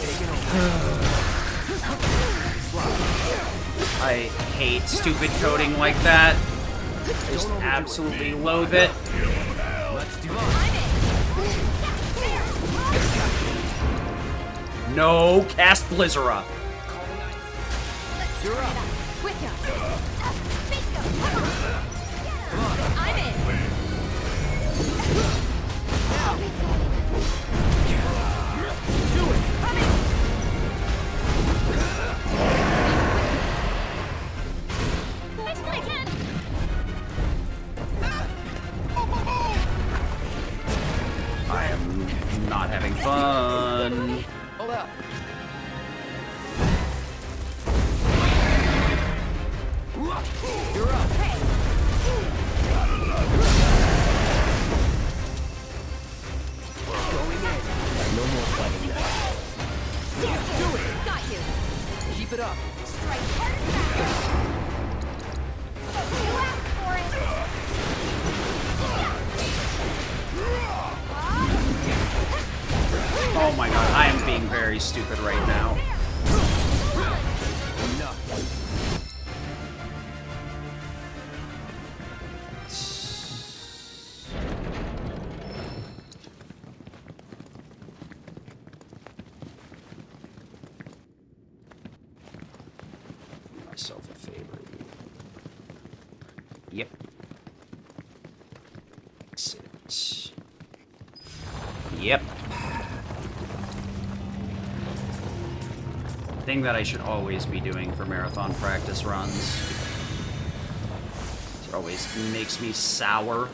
I hate stupid coding like that. I just absolutely loathe it. Let's do No, cast Blizzara. You're up. I'm in. I am not having fun. Hold up. You're up. Going in. No more fighting now. Do it. Got you. Keep it up. Strike hard and fast. You asked for it. Oh my god, I am being very stupid right now. Enough. Myself a favor. Yep. Exit. Yep. Thing that I should always be doing for marathon practice runs. It always makes me sour.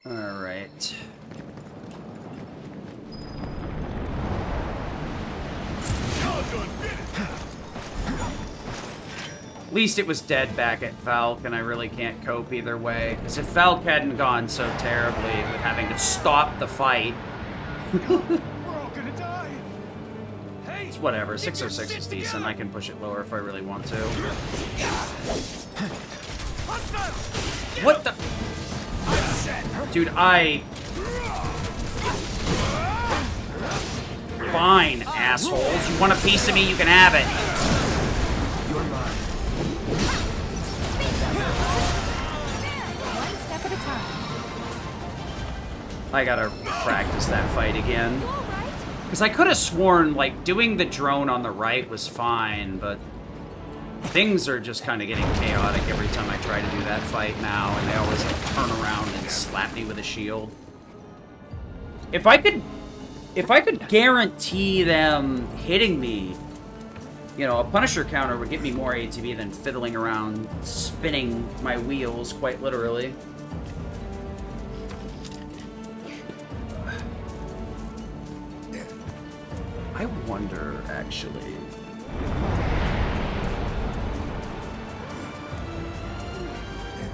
Alright. At least it was dead back at Falk, and I really can't cope either way. Because if Falk hadn't gone so terribly with having to stop the fight... We're all gonna die. It's whatever, 606 is decent. I can push it lower if I really want to. What the... Dude, Fine, assholes. You want a piece of me, you can have it. You're mine. One step at a time. I gotta practice that fight again. Because I could have sworn, like, doing the drone on the right was fine, but things are just kind of getting chaotic every time I try to do that fight now, and they always, like, turn around and slap me with a shield. If I could guarantee them hitting me, you know, a Punisher counter would get me more ATB than fiddling around, spinning my wheels, quite literally. I wonder, actually.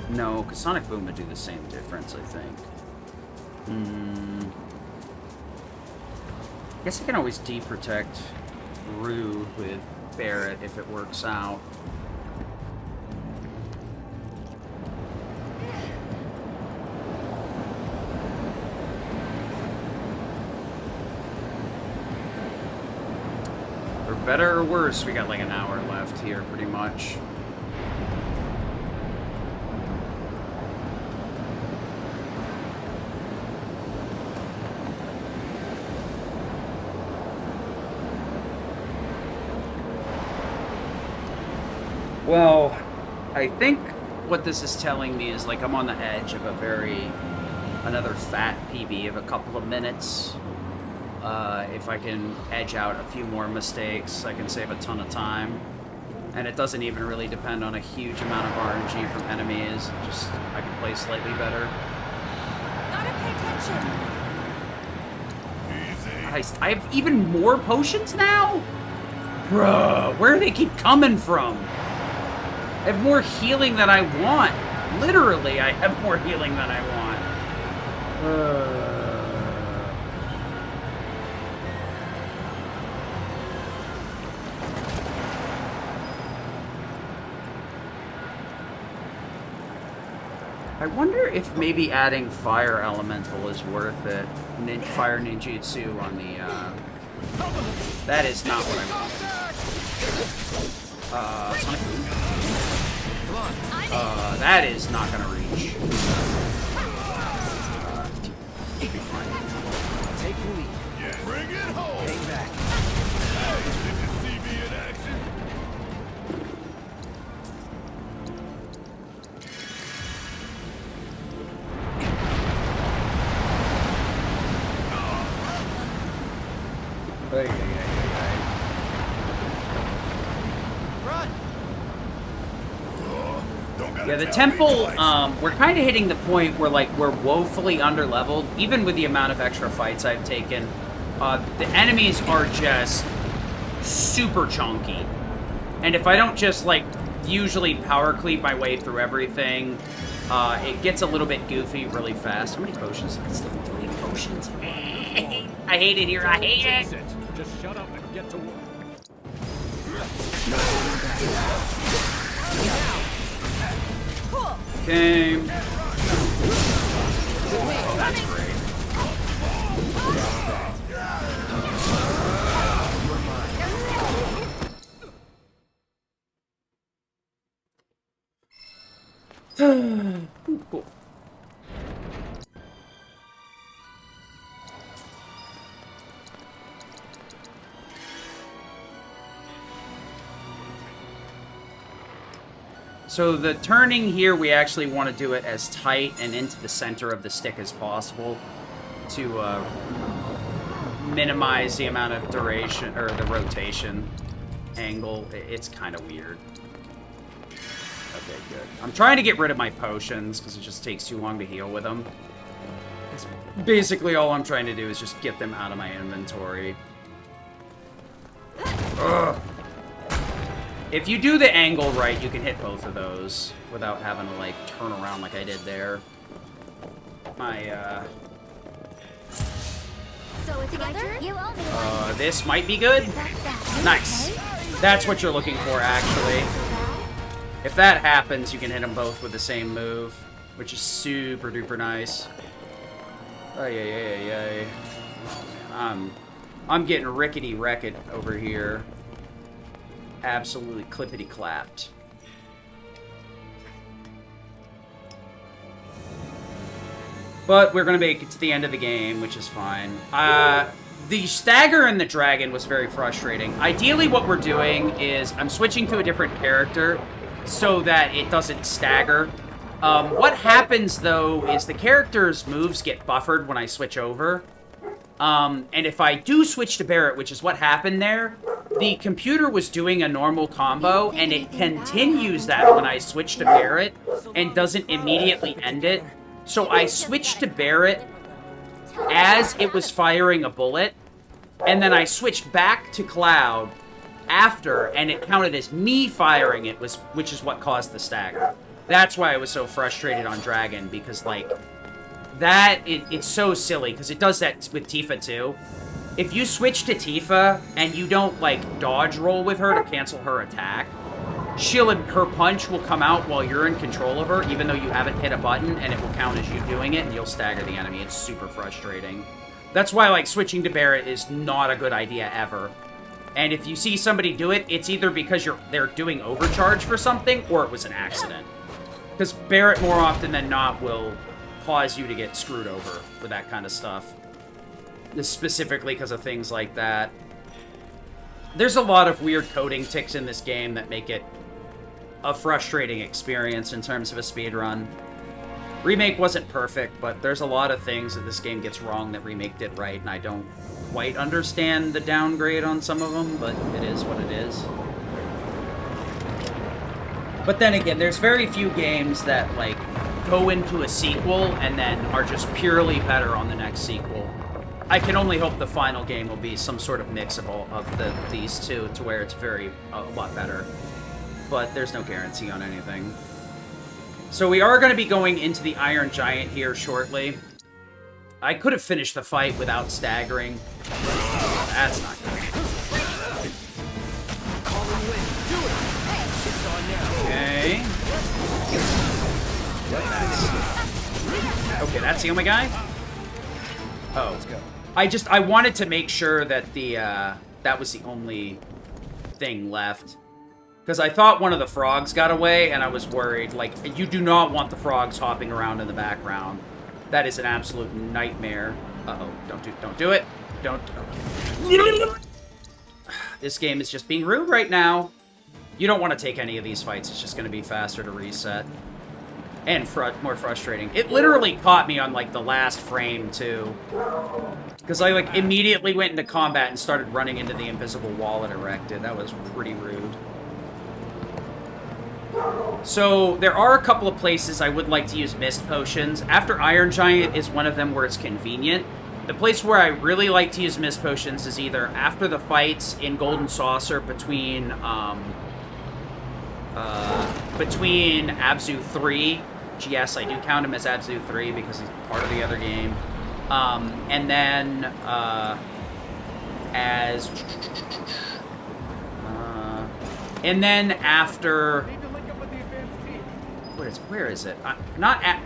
No, because Sonic Boom would do the same difference, I think. I guess I can always deprotect Rude with Barret if it works out. For better or worse, we got like an hour left here, pretty much. Well, I think what this is telling me is, like, I'm on the edge of another fat PB of a couple of minutes. If I can edge out a few more mistakes, I can save a ton of time. And it doesn't even really depend on a huge amount of RNG from enemies, just I can play slightly better. Gotta pay attention. I have even more potions now? Bruh, where do they keep coming from? I have more healing than I want. Literally, I have more healing than I want. I wonder if maybe adding Fire Elemental is worth it. Fire Ninjutsu on the, That is not what I want. Sonic Boom. That is not gonna reach. Take the lead. Yeah, bring it home. Hang back. Did you see me in action? Yeah, the temple, we're kind of hitting the point where, like, we're woefully underleveled, even with the amount of extra fights I've taken. The enemies are just super chunky. And if I don't just, like, usually power cleave my way through everything, it gets a little bit goofy really fast. How many potions? That's still 3 potions. I hate it here, I hate it! Just shut up and get to work. Okay. That's great. Cool. So the turning here, we actually want to do it as tight and into the center of the stick as possible to minimize the amount of duration, or the rotation angle. It's kind of weird. Okay, good. I'm trying to get rid of my potions, because it just takes too long to heal with them. That's basically all I'm trying to do is just get them out of my inventory. Ugh. If you do the angle right, you can hit both of those without having to, like, turn around like I did there. My, So it's together? You owe me one. this might be good. Nice. That's what you're looking for, actually. If that happens, you can hit them both with the same move, which is super duper nice. Ay. I'm getting rickety wrecked over here. Absolutely clippity clapped. But we're gonna make it to the end of the game, which is fine. The stagger in the dragon was very frustrating. Ideally, what we're doing is I'm switching to a different character so that it doesn't stagger. What happens, though, is the character's moves get buffered when I switch over. And if I do switch to Barret, which is what happened there, the computer was doing a normal combo, and it continues that when I switch to Barret and doesn't immediately end it. So I switched to Barret as it was firing a bullet, and then I switched back to Cloud after, and it counted as me firing it, which is what caused the stagger. That's why I was so frustrated on Dragon, because, like, it's so silly, because it does that with Tifa, too. If you switch to Tifa, and you don't, like, dodge roll with her to cancel her attack, her punch will come out while you're in control of her, even though you haven't hit a button, and it will count as you doing it, and you'll stagger the enemy. It's super frustrating. That's why, like, switching to Barret is not a good idea ever. And if you see somebody do it, it's either because they're doing overcharge for something, or it was an accident. Because Barret, more often than not, will cause you to get screwed over with that kind of stuff. Specifically because of things like that. There's a lot of weird coding ticks in this game that make it a frustrating experience in terms of a speedrun. Remake wasn't perfect, but there's a lot of things that this game gets wrong that Remake did right, and I don't quite understand the downgrade on some of them, but it is what it is. But then again, there's very few games that, like, go into a sequel and then are just purely better on the next sequel. I can only hope the final game will be some sort of mix of all of these two to where it's a lot better. But there's no guarantee on anything. So we are going to be going into the Iron Giant here shortly. I could have finished the fight without staggering. That's not good. Okay. Okay, that's the only guy? Oh. Let's go. I wanted to make sure that that was the only thing left. Because I thought one of the frogs got away, and I was worried. Like, you do not want the frogs hopping around in the background. That is an absolute nightmare. Uh-oh. Don't do it. Don't. Okay. This game is just being rude right now. You don't want to take any of these fights. It's just going to be faster to reset. And more frustrating. It literally caught me on, like, the last frame, too. Because I, like, immediately went into combat and started running into the invisible wall it erected. That was pretty rude. So, there are a couple of places I would like to use mist potions. After Iron Giant is one of them where it's convenient. The place where I really like to use mist potions is either after the fights in Golden Saucer between Abzu 3. Yes, I do count him as Abzu 3 because he's part of the other game. And then, and then after... Where is it?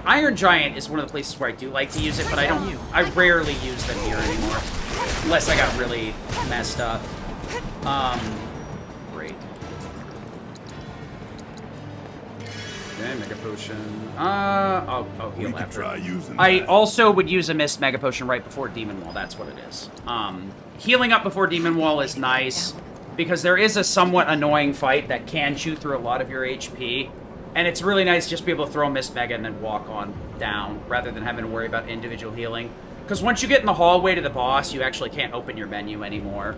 Iron Giant is one of the places where I do like to use it, but I rarely use them here anymore. Unless I got really messed up. Great. Okay, Mega Potion. I'll heal after. I also would use a Mist Mega Potion right before Demon Wall. That's what it is. Healing up before Demon Wall is nice, because there is a somewhat annoying fight that can chew through a lot of your HP. And it's really nice just to be able to throw Mist Mega and then walk on down, rather than having to worry about individual healing. Because once you get in the hallway to the boss, you actually can't open your menu anymore.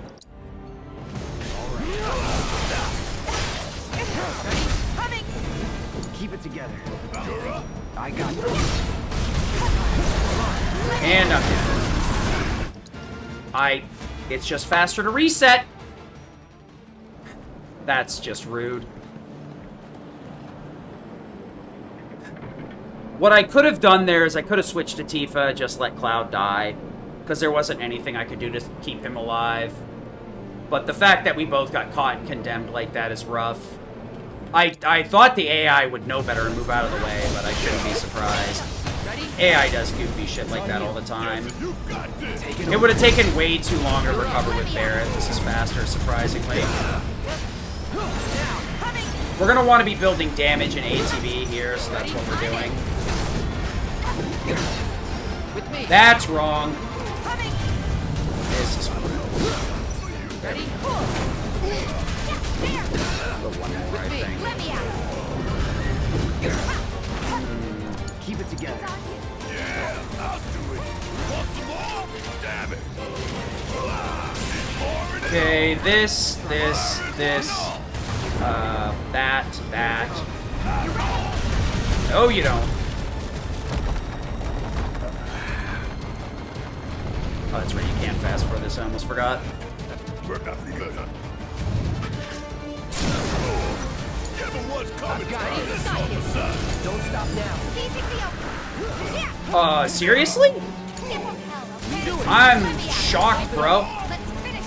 Keep it together. I got you. And I'm dead. It's just faster to reset. That's just rude. What I could have done there is I could have switched to Tifa, just let Cloud die. Because there wasn't anything I could do to keep him alive. But the fact that we both got caught and condemned like that is rough. I thought the AI would know better and move out of the way, but I shouldn't be surprised. AI does goofy shit like that all the time. It would have taken way too long to recover with Barret. This is faster, surprisingly. We're going to want to be building damage in ATB here, so that's what we're doing. That's wrong. This is wrong. Ready? The one more, I think. Let me out. Keep it together. Yeah, I'll do it. Want some more? Damn it. Okay, this, that. No, you don't. Oh, that's right, you can't fast for this, I almost forgot. Don't stop now. Seriously? I'm shocked, bro.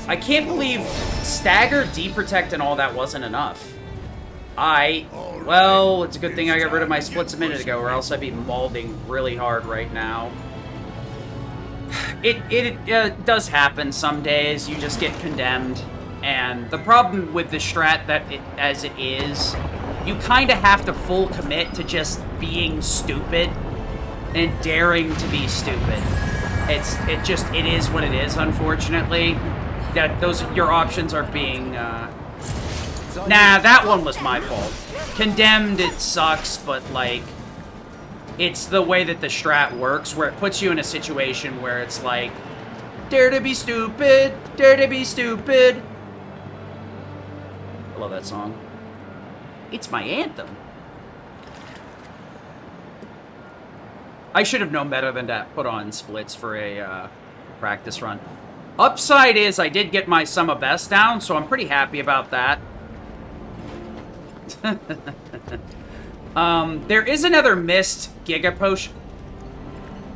I can't believe stagger, deprotect, and all that wasn't enough. Well, it's a good thing I got rid of my splits a minute ago, or else I'd be mauling really hard right now. It does happen some days. You just get condemned. And the problem with the strat as it is, you kind of have to full commit to just being stupid and daring to be stupid. It is what it is, unfortunately. Your options are being, Nah, that one was my fault. Condemned, it sucks, but, like, it's the way that the strat works, where it puts you in a situation where it's like, dare to be stupid, dare to be stupid. I love that song. It's my anthem. I should have known better than to put on splits for a practice run. Upside is I did get my sum of best down, so I'm pretty happy about that. There is another missed Giga Potion.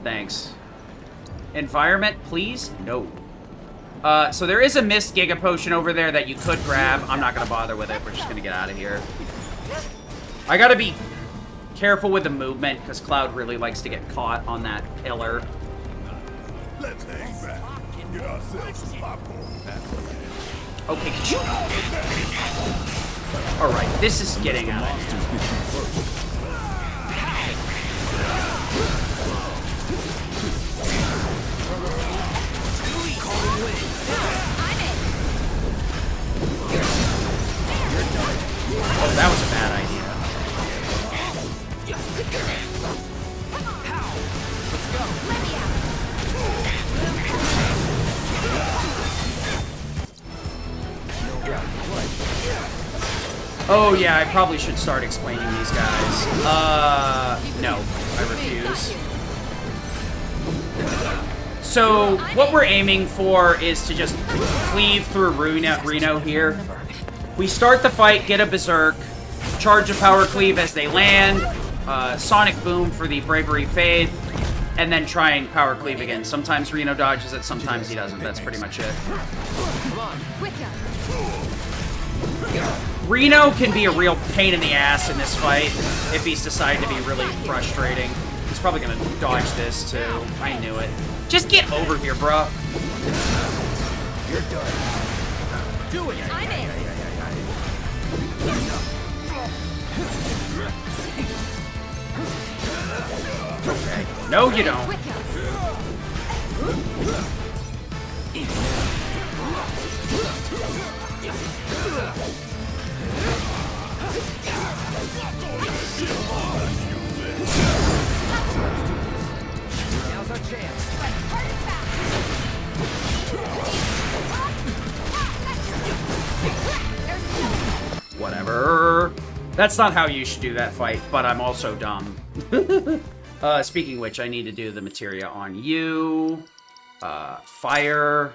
Thanks. Environment, please? No. So there is a missed Giga Potion over there that you could grab. I'm not gonna bother with it. We're just gonna get out of here. I gotta be careful with the movement, because Cloud really likes to get caught on that pillar. Let's hang back. Get ourselves some popcorn. Okay, could you... Alright, this is getting out of here. Oh, that was a bad idea. Oh yeah, I probably should start explaining these guys. No, I refuse. So, what we're aiming for is to just cleave through Reno here. We start the fight, get a Berserk, charge a Power Cleave as they land, Sonic Boom for the Bravery Faith, and then try and Power Cleave again. Sometimes Reno dodges it, sometimes he doesn't. That's pretty much it. Reno can be a real pain in the ass in this fight if he's decided to be really frustrating. He's probably gonna dodge this too. I knew it. Just get over here, bro. You're done. Do it. I'm in. Okay. No, you don't. Now's our chance. Whatever. That's not how you should do that fight, but I'm also dumb. Speaking of which, I need to do the materia on you. Fire.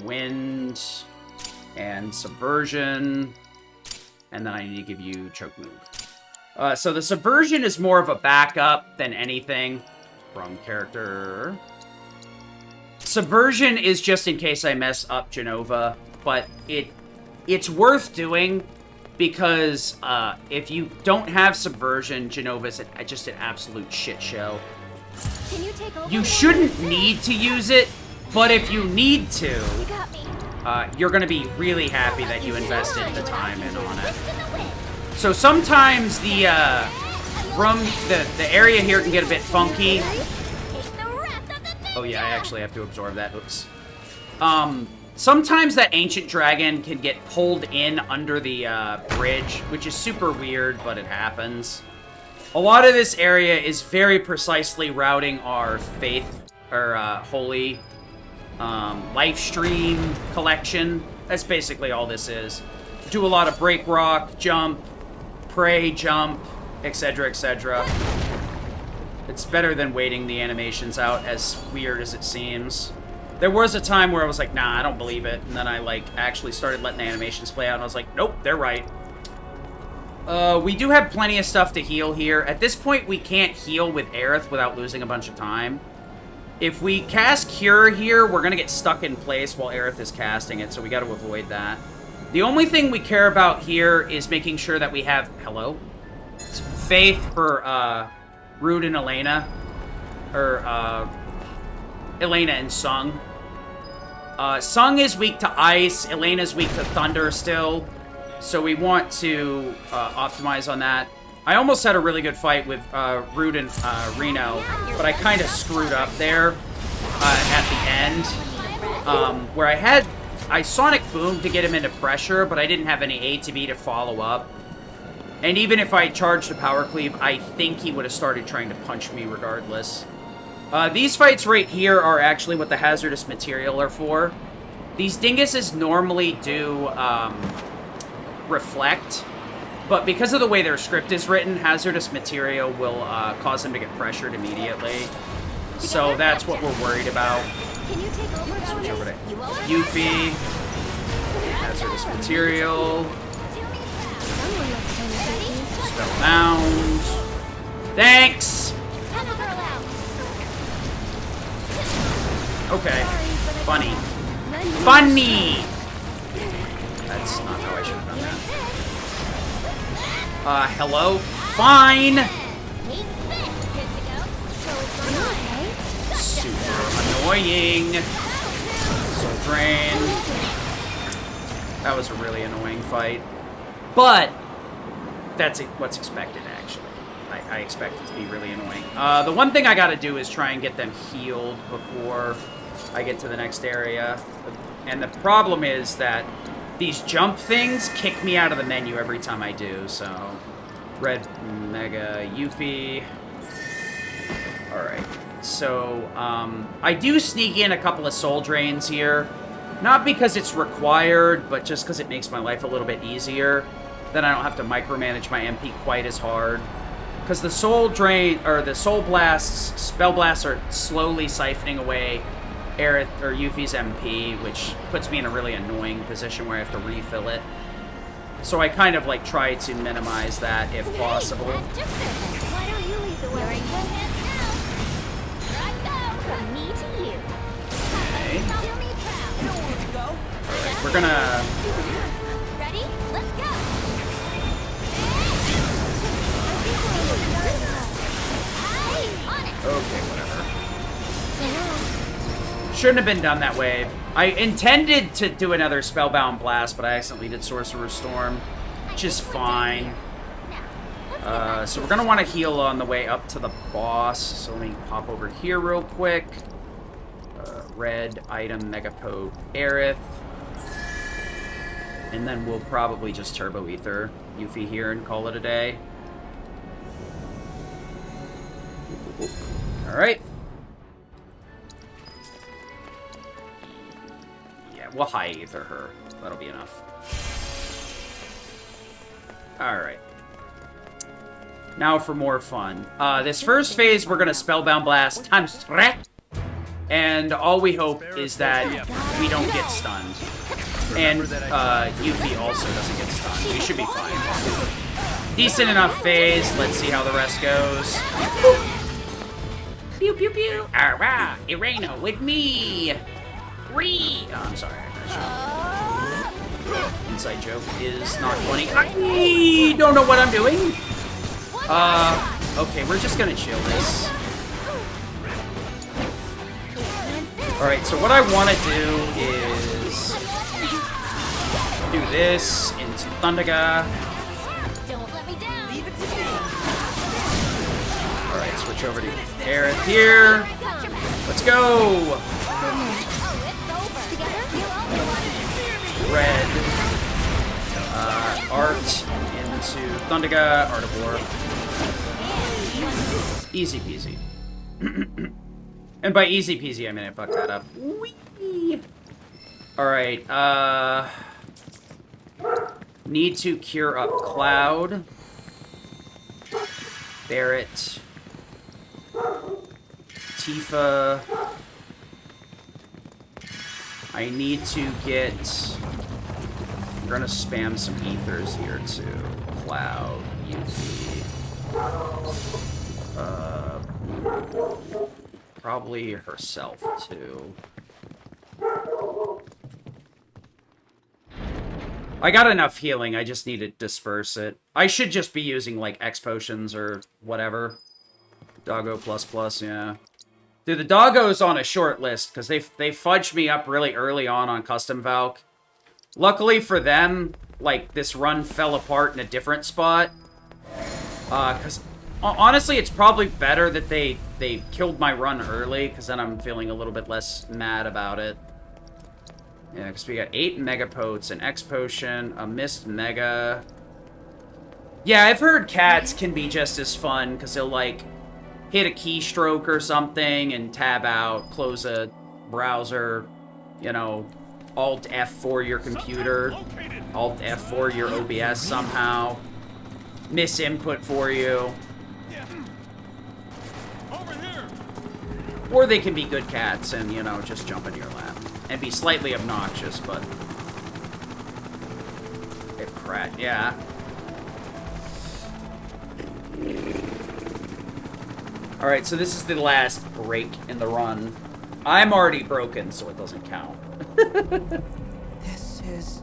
Wind. And subversion. And then I need to give you choke move. So the subversion is more of a backup than anything. Wrong character. Subversion is just in case I mess up Genova, but it's worth doing because if you don't have subversion, Genova's just an absolute shit show. Can you take over? You shouldn't need to use it, but if you need to, you're going to be really happy that you invested the time in on it. So sometimes the area here can get a bit funky. Oh yeah, I actually have to absorb that. Oops. Sometimes that ancient dragon can get pulled in under the bridge, which is super weird, but it happens. A lot of this area is very precisely routing our faith or holy life stream collection. That's basically all this is. Do a lot of break rock, jump, pray, jump, etc., etc. It's better than waiting the animations out, as weird as it seems. There was a time where I was like, nah, I don't believe it. And then I, like, actually started letting the animations play out, and I was like, nope, they're right. We do have plenty of stuff to heal here. At this point, we can't heal with Aerith without losing a bunch of time. If we cast Cure here, we're gonna get stuck in place while Aerith is casting it, so we gotta avoid that. The only thing we care about here is making sure that we have... Hello? Faith for, Rude and Elena. Or, Elena and Sung. Sung is weak to ice. Elena's weak to thunder still. So we want to optimize on that. I almost had a really good fight with Rude and Reno, but I kind of screwed up there at the end. Where I Sonic Boom to get him into pressure, but I didn't have any A to B to follow up. And even if I charged a power cleave, I think he would have started trying to punch me regardless. These fights right here are actually what the hazardous material are for. These dinguses normally do reflect, but because of the way their script is written, hazardous material will cause them to get pressured immediately. So that's what we're worried about. Can you take over? Switch over to Yuffie. Hazardous material. Spellbound. Thanks! Okay. Funny. Funny! That's not how I should have done that. Hello? Fine! Super annoying. Soul Drain. That was a really annoying fight. But that's what's expected, actually. I expect it to be really annoying. The one thing I gotta do is try and get them healed before I get to the next area. And the problem is that these jump things kick me out of the menu every time I do, so... Red Mega Yuffie. Alright. So, I do sneak in a couple of soul drains here. Not because it's required, but just because it makes my life a little bit easier. Then I don't have to micromanage my MP quite as hard. Because the soul drain, or the soul blasts, spell blasts are slowly siphoning away Aerith, or Yuffie's MP, which puts me in a really annoying position where I have to refill it. So I kind of like try to minimize that if possible. Why don't you lead the way? You're in good hands now. Here I go. From me to you. Okay. Do me proud. I don't want to go. Alright, we're gonna... Ready? Let's go. Okay, whatever. Shouldn't have been done that way. I intended to do another Spellbound Blast, but I accidentally did Sorcerer's Storm, which is fine. So we're going to want to heal on the way up to the boss. So let me pop over here real quick. Red item, Mega Poke, Aerith. And then we'll probably just Turbo Ether Yuffie here and call it a day. Alright. Yeah, we'll high ether her. That'll be enough. Alright. Now for more fun. This first phase, we're gonna Spellbound Blast times 3. And all we hope is that we don't get stunned. And Yuffie also doesn't get stunned. We should be fine. Decent enough phase. Let's see how the rest goes. Pew pew pew. Alright, Irena with me. Oh, I'm sorry. Inside joke is not funny. I don't know what I'm doing. Okay, we're just gonna chill this. Alright, so what I want to do is do this into Thundaga. Alright, switch over to Aerith here. Let's go! Red. Art into Thundaga, Art of War. Easy peasy. And by easy peasy, I mean I fucked that up. Whee! Alright, need to cure up Cloud. Barret. Tifa. I need to get... We're gonna spam some ethers here too. Cloud, Yuffie. Probably herself too. I got enough healing, I just need to disperse it. I should just be using like X potions or whatever. Doggo ++, yeah. Dude, the Doggo's on a short list because they fudged me up really early on Custom Valk. Luckily for them, like, this run fell apart in a different spot. Because, honestly, it's probably better that they killed my run early, because then I'm feeling a little bit less mad about it. Yeah, because we got 8 Mega Potes, an X Potion, a Mist Mega. Yeah, I've heard cats can be just as fun, because they'll, like, hit a keystroke or something and tab out, close a browser, you know, Alt F4 your computer, Alt F4 your OBS somehow, miss input for you. Or they can be good cats and, you know, just jump in your lap. And be slightly obnoxious, but... If Pratt, yeah. Alright, so this is the last break in the run. I'm already broken, so it doesn't count. This is...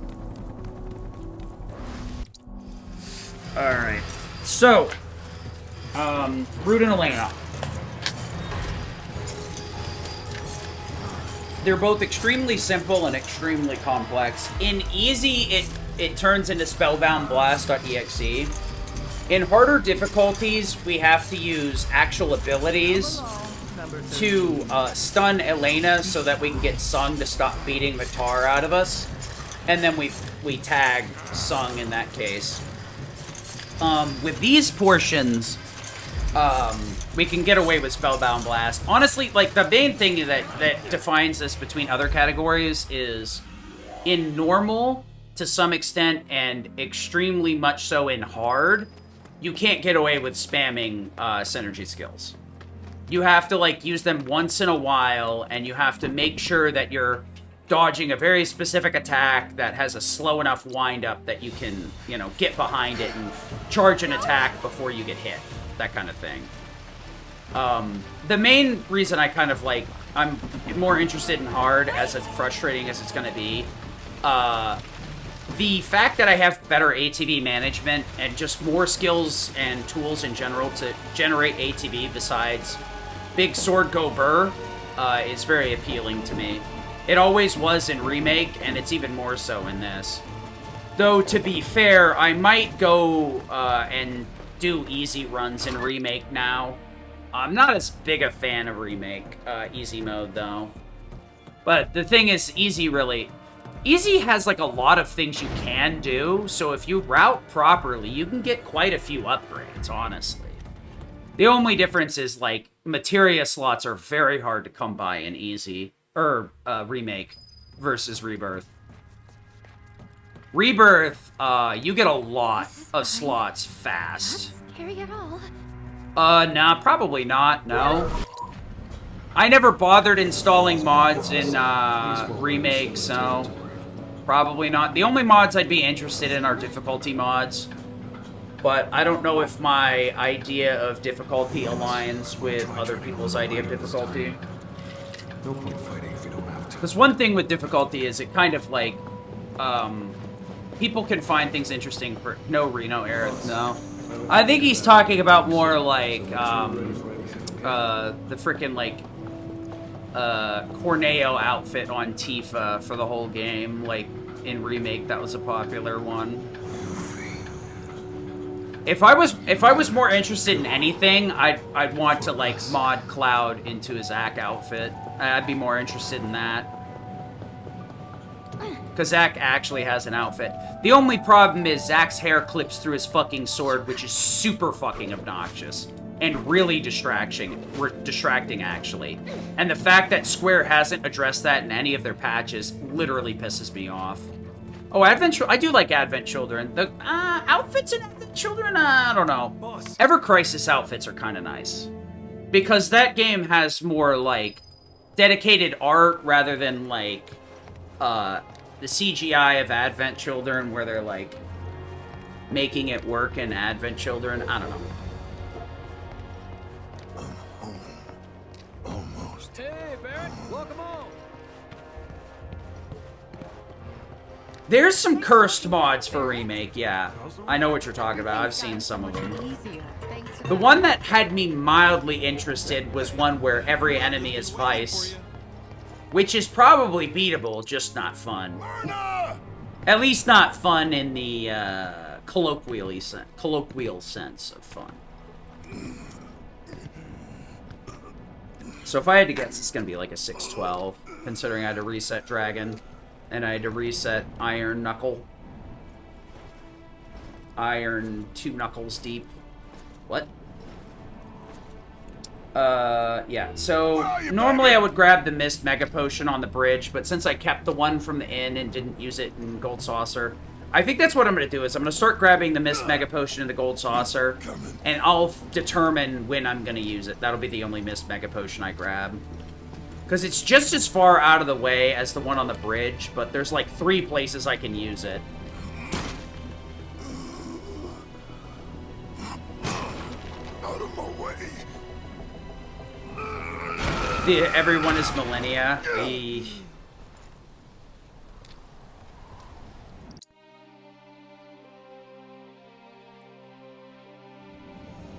Alright. So, Root and Elena. They're both extremely simple and extremely complex. In easy, it turns into Spellbound Blast.exe. In harder difficulties, we have to use actual abilities to stun Elena so that we can get Sung to stop beating the tar out of us. And then we tag Sung in that case. With these portions, we can get away with Spellbound Blast. Honestly, like, the main thing that defines this between other categories is in normal, to some extent, and extremely much so in hard, you can't get away with spamming synergy skills. You have to, like, use them once in a while, and you have to make sure that you're dodging a very specific attack that has a slow enough wind-up that you can, you know, get behind it and charge an attack before you get hit. That kind of thing. The main reason I kind of, like, I'm more interested in hard, as frustrating as it's going to be, the fact that I have better ATB management and just more skills and tools in general to generate ATB besides Big Sword Go Burr is very appealing to me. It always was in Remake, and it's even more so in this. Though, to be fair, I might go and do easy runs in Remake now. I'm not as big a fan of Remake easy mode, though. But the thing is, Easy has, like, a lot of things you can do, so if you route properly, you can get quite a few upgrades, honestly. The only difference is, like, materia slots are very hard to come by in Easy, or Remake, versus Rebirth. Rebirth, you get a lot of slots fast. scary at all. Nah, probably not, no. I never bothered installing mods in, Remake, so... Probably not. The only mods I'd be interested in are difficulty mods. But I don't know if my idea of difficulty aligns with other people's idea of difficulty. No point fighting if you don't have to. Because one thing with difficulty is it kind of like, people can find things interesting for... No, Reno, Aerith, no. I think he's talking about more like, the frickin' like, Corneo outfit on Tifa for the whole game. Like, in Remake, that was a popular one. If I was more interested in anything, I'd want to like mod Cloud into his Zack outfit. I'd be more interested in that. Because Zack actually has an outfit. The only problem is Zack's hair clips through his fucking sword, which is super fucking obnoxious. And really distracting, actually. And the fact that Square hasn't addressed that in any of their patches literally pisses me off. Oh, I do like Advent Children. The outfits in Advent Children, I don't know. Ever Crisis outfits are kind of nice. Because that game has more, like, dedicated art rather than, like, the CGI of Advent Children where they're, like, making it work in Advent Children. I don't know. Almost. Hey, Barrett, welcome home. There's some cursed mods for Remake, yeah. I know what you're talking about. I've seen some of them. The one that had me mildly interested was one where every enemy is Vice. Which is probably beatable, just not fun. At least not fun in the colloquial sense of fun. So if I had to guess, it's going to be like a 612, considering I had to reset Dragon, and I had to reset Iron Knuckle. Iron 2 Knuckles deep. What? Yeah, so normally I would grab the Mist Mega Potion on the bridge, but since I kept the one from the inn and didn't use it in Gold Saucer, I think that's what I'm going to do, is I'm going to start grabbing the Mist Mega Potion in the Gold Saucer, and I'll determine when I'm going to use it. That'll be the only Mist Mega Potion I grab. Because it's just as far out of the way as the one on the bridge, but there's like 3 places I can use it. Out of my way. Everyone is Millennia.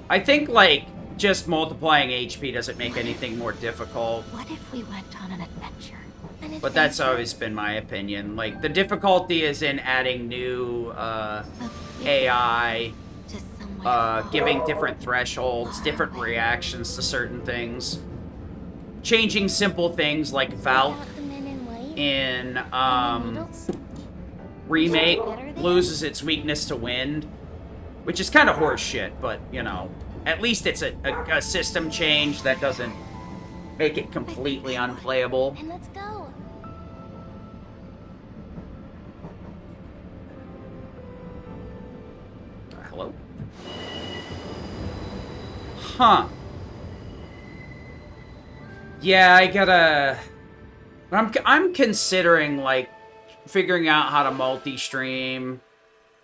I think, like, just multiplying HP doesn't make anything more difficult. What if we went on an adventure? But that's always been my opinion. Like, the difficulty is in adding new, AI, giving different thresholds, different reactions to certain things. Changing simple things like Valk in, Remake loses its weakness to wind, which is kind of horse shit, but, you know, at least it's a system change that doesn't make it completely unplayable. And let's go. Hello? Huh. Yeah, I gotta... I'm considering, like, figuring out how to multi-stream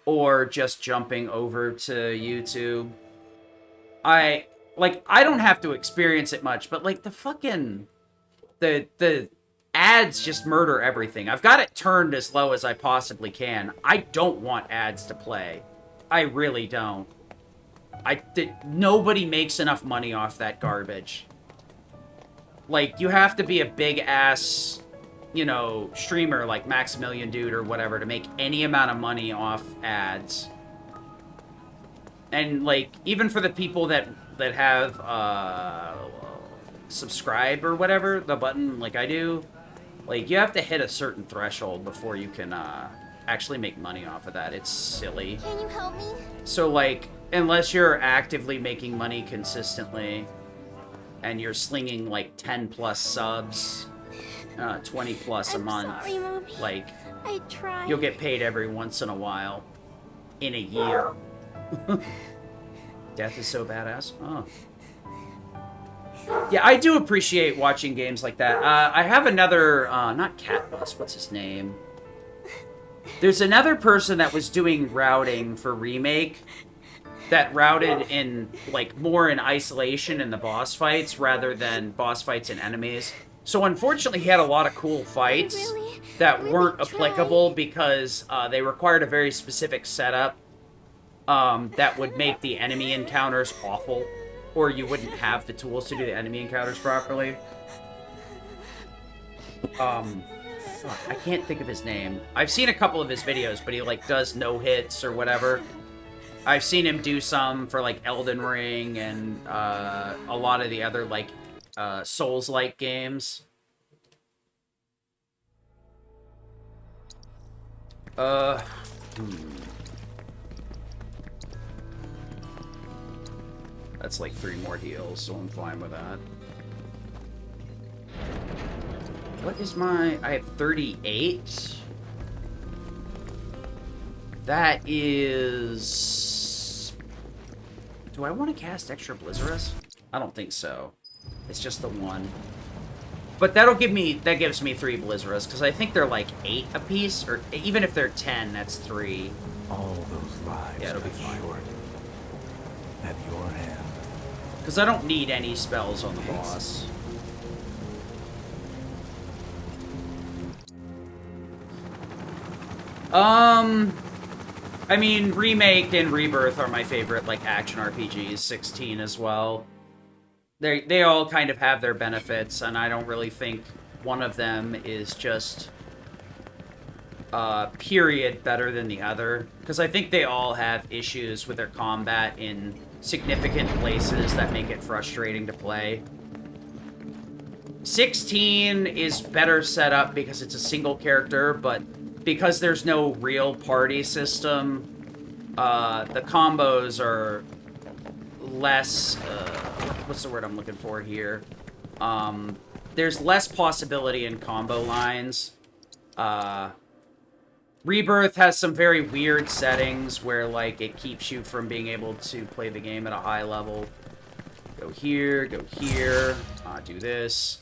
or just jumping over to YouTube. I don't have to experience it much, but, like, the fucking... The ads just murder everything. I've got it turned as low as I possibly can. I don't want ads to play. I really don't. Nobody makes enough money off that garbage. Like, you have to be a big-ass, you know, streamer like Maximilian Dude or whatever to make any amount of money off ads. And, like, even for the people that have, subscribe or whatever, the button like I do, like, you have to hit a certain threshold before you can, actually make money off of that. It's silly. Can you help me? So, like, unless you're actively making money consistently, and you're slinging, like, 10+ subs, 20+ a month, sorry, Mommy. like, I tried. you'll get paid every once in a while. In a year. Death is so badass. Oh. Yeah, I do appreciate watching games like that. I have another, not Catbus, what's his name? There's another person that was doing routing for Remake that routed in, like, more in isolation in the boss fights rather than boss fights and enemies. So unfortunately, he had a lot of cool fights that weren't applicable because they required a very specific setup that would make the enemy encounters awful, or you wouldn't have the tools to do the enemy encounters properly. I can't think of his name. I've seen a couple of his videos, but he, like, does no-hits or whatever. I've seen him do some for, like, Elden Ring and a lot of the other, like, Souls-like games. That's like 3 more heals, so I'm fine with that. What is my... I have 38. That is... Do I want to cast extra Blizzardus? I don't think so. It's just the one. But that'll give me... That gives me 3 Blizzardus, because I think they're like 8 apiece, or even if they're 10, that's 3. All those lives, yeah, it'll be fine. At your hand. Because I don't need any spells on the boss. I mean, Remake and Rebirth are my favorite, like, action RPGs. 16 as well. They all kind of have their benefits, and I don't really think one of them is just, period, better than the other. Because I think they all have issues with their combat in significant places that make it frustrating to play. 16 is better set up because it's a single character, but because there's no real party system, the combos are less, what's the word I'm looking for here? There's less possibility in combo lines. Rebirth has some very weird settings where, like, it keeps you from being able to play the game at a high level. Go here, do this.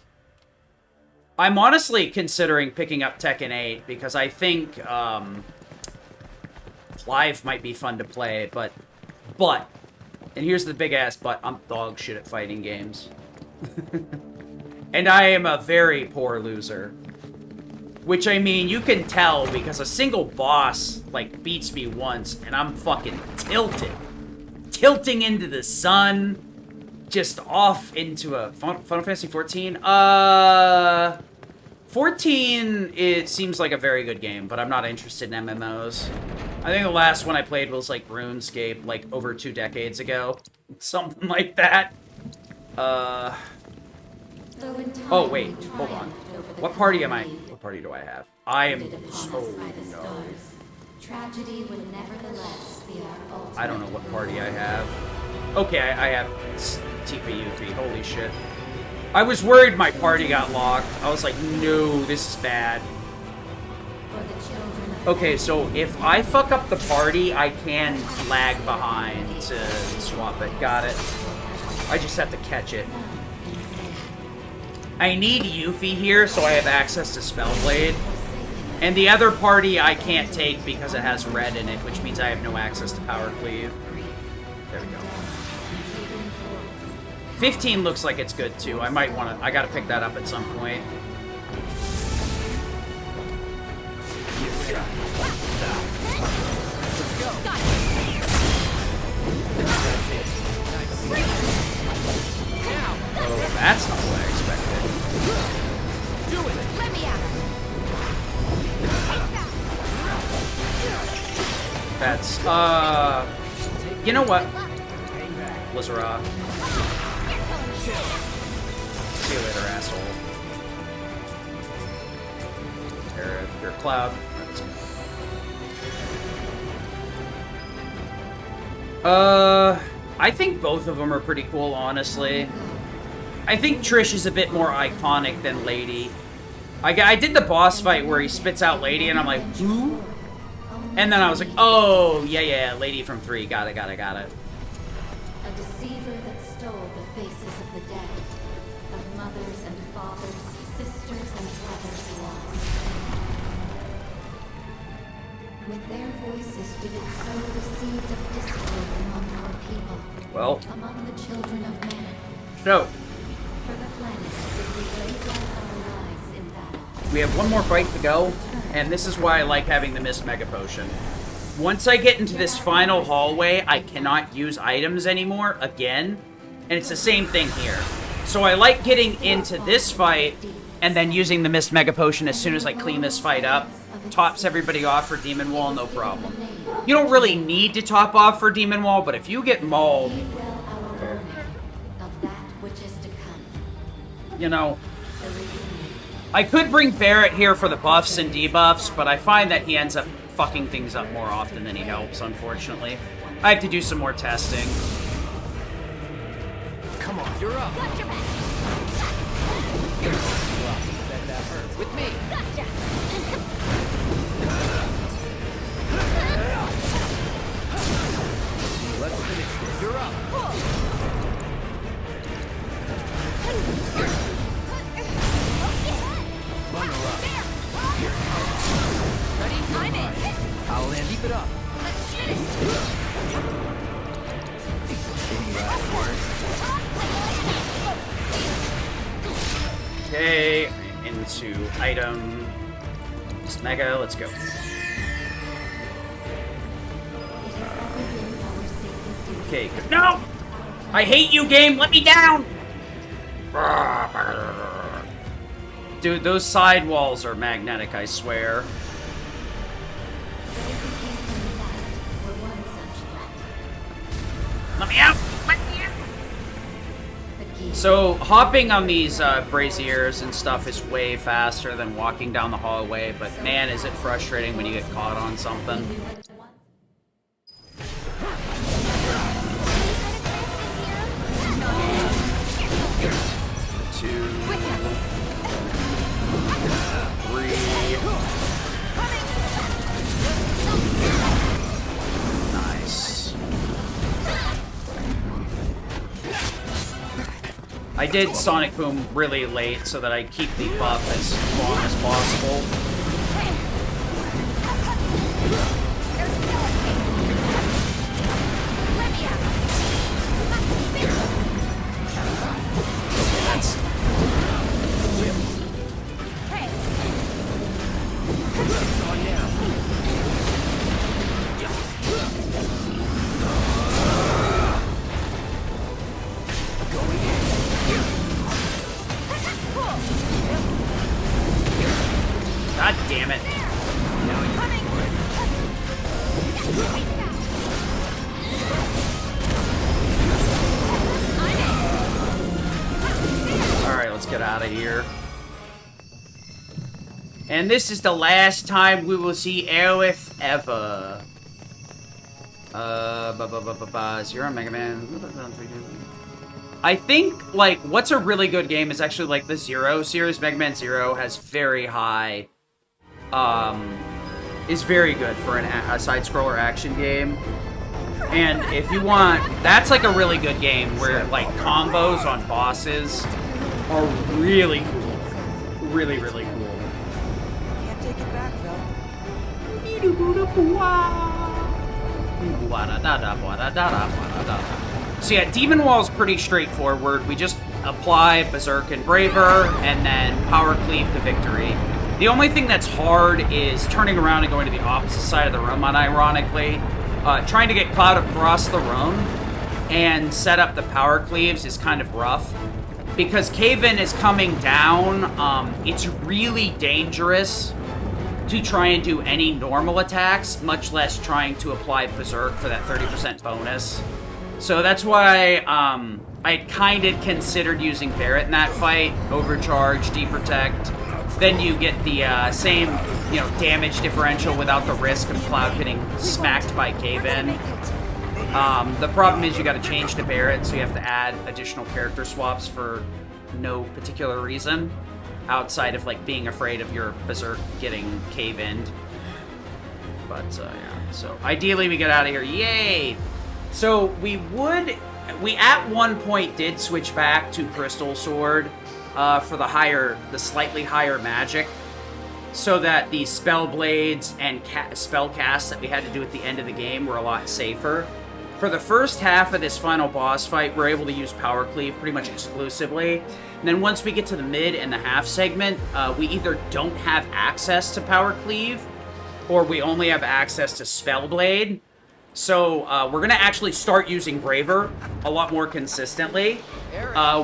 I'm honestly considering picking up Tekken 8 because I think Live might be fun to play, but, and here's the big-ass but, I'm dog shit at fighting games. And I am a very poor loser. Which, I mean, you can tell because a single boss, like, beats me once, and I'm fucking tilted. Tilting into the sun. Just off into a... Final Fantasy 14? 14, it seems like a very good game, but I'm not interested in MMOs. I think the last one I played was, like, RuneScape, like, over 2 decades ago. Something like that. Oh, wait. Hold on. What party am I... What party do I have? I am... Oh, no. Tragedy would nevertheless be our ultimate. I don't know what party I have. Okay, I have Tifa Yuffie. Holy shit. I was worried my party got locked. I was like, no, this is bad. Okay, so if I fuck up the party, I can lag behind to swap it. Got it. I just have to catch it. I need Yuffie here so I have access to Spellblade. And the other party I can't take because it has red in it, which means I have no access to Power Cleave. There we go. 15 looks like it's good too. I might want to... I gotta pick that up at some point. Oh, that's not what I expected. Do it! Let me out! That's, you know what? Blizzard. See you later, asshole. You're a cloud. I think both of them are pretty cool, honestly. I think Trish is a bit more iconic than Lady. I did the boss fight where he spits out Lady, and I'm like, who? And then I was like, oh, yeah, Lady from 3. Got it. deceiver that stole the faces of the dead, of mothers and fathers, sisters and brothers lost. With their voices we did sow the seeds of discord among our people. Well. Among the children of man. So. For the planet did we lay down our lives in battle. We have one more fight to go, and this is why I like having the Mist Mega Potion. Once I get into this final hallway, I cannot use items anymore again, and it's the same thing here. So I like getting into this fight, and then using the Mist Mega Potion as soon as I clean this fight up. Tops everybody off for Demon Wall, no problem. You don't really need to top off for Demon Wall, but if you get mauled, you know, I could bring Barret here for the buffs and debuffs, but I find that he ends up fucking things up more often than he helps, unfortunately. I have to do some more testing. Come on, you're up. Gotcha, man. Well, that hurt. With me. Gotcha. Let's finish this. You're up. Bundle up. Ready? I'm in. I'll land. Keep it up. Let's finish. Any last words? Okay, into item. Just Mega, let's go. Okay, no! I hate you, game! Let me down! Dude, those side walls are magnetic, I swear. Let me out! Let me out! So, hopping on these braziers and stuff is way faster than walking down the hallway, but man, is it frustrating when you get caught on something. 2, 3. Nice. I did Sonic Boom really late so that I keep the buff as long as possible. God damn it. Alright, let's get out of here. And this is the last time we will see Aerith ever. Zero Mega Man. I think, like, what's a really good game is actually, like, the Zero series. Mega Man Zero has very high, is very good for a side-scroller action game. And if you want, that's, like, a really good game where, like, combos on bosses are really cool. Really, really cool. Can't take it back, though. So yeah, Demon Wall's pretty straightforward. We just apply Berserk and Braver, and then Power Cleave to victory. The only thing that's hard is turning around and going to the opposite side of the room, unironically. Trying to get Cloud across the room and set up the Power Cleaves is kind of rough. Because Cave-In is coming down, it's really dangerous to try and do any normal attacks, much less trying to apply Berserk for that 30% bonus. So that's why I kind of considered using Barret in that fight. Overcharge, Deprotect. Then you get the same, you know, damage differential without the risk of Cloud getting smacked by Cave-In. The problem is you got to change to Barret, so you have to add additional character swaps for no particular reason, outside of like being afraid of your Berserk getting Cave-In'd. But yeah, so ideally we get out of here. Yay! So we would we at one point did switch back to Crystal Sword for the slightly higher magic, so that the spell blades and spell casts that we had to do at the end of the game were a lot safer. For the first half of this final boss fight, we're able to use Power Cleave pretty much exclusively. And then once we get to the mid and the half segment, we either don't have access to Power Cleave, or we only have access to Spell Blade. So we're going to actually start using Braver a lot more consistently.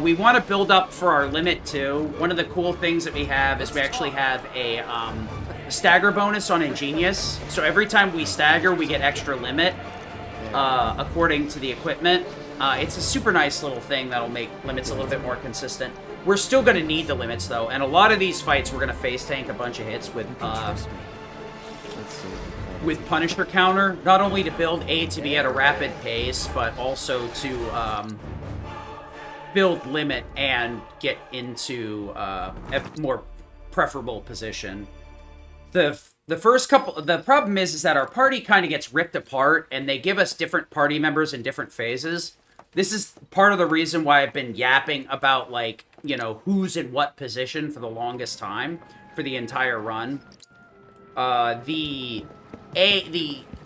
We want to build up for our limit too. One of the cool things that we have is we actually have a stagger bonus on Ingenious. So every time we stagger, we get extra limit according to the equipment. It's a super nice little thing that'll make limits a little bit more consistent. We're still going to need the limits though, and a lot of these fights we're going to face tank a bunch of hits with Punisher counter, not only to build A to B at a rapid pace, but also to build limit and get into a more preferable position. The problem is that our party kind of gets ripped apart, and they give us different party members in different phases. This is part of the reason why I've been yapping about, like, you know, who's in what position for the longest time, for the entire run. The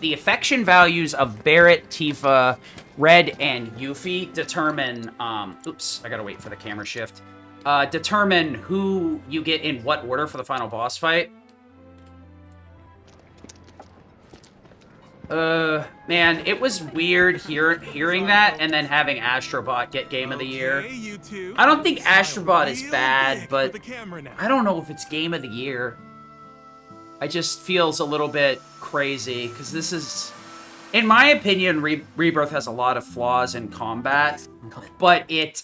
affection values of Barret, Tifa, Red, and Yuffie determine, oops, I gotta wait for the camera shift, determine who you get in what order for the final boss fight. Man, it was weird hearing that and then having Astrobot get Game of the Year. I don't think Astrobot is bad, but I don't know if it's Game of the Year. I just feels a little bit crazy, because this is, in my opinion, Rebirth has a lot of flaws in combat, but it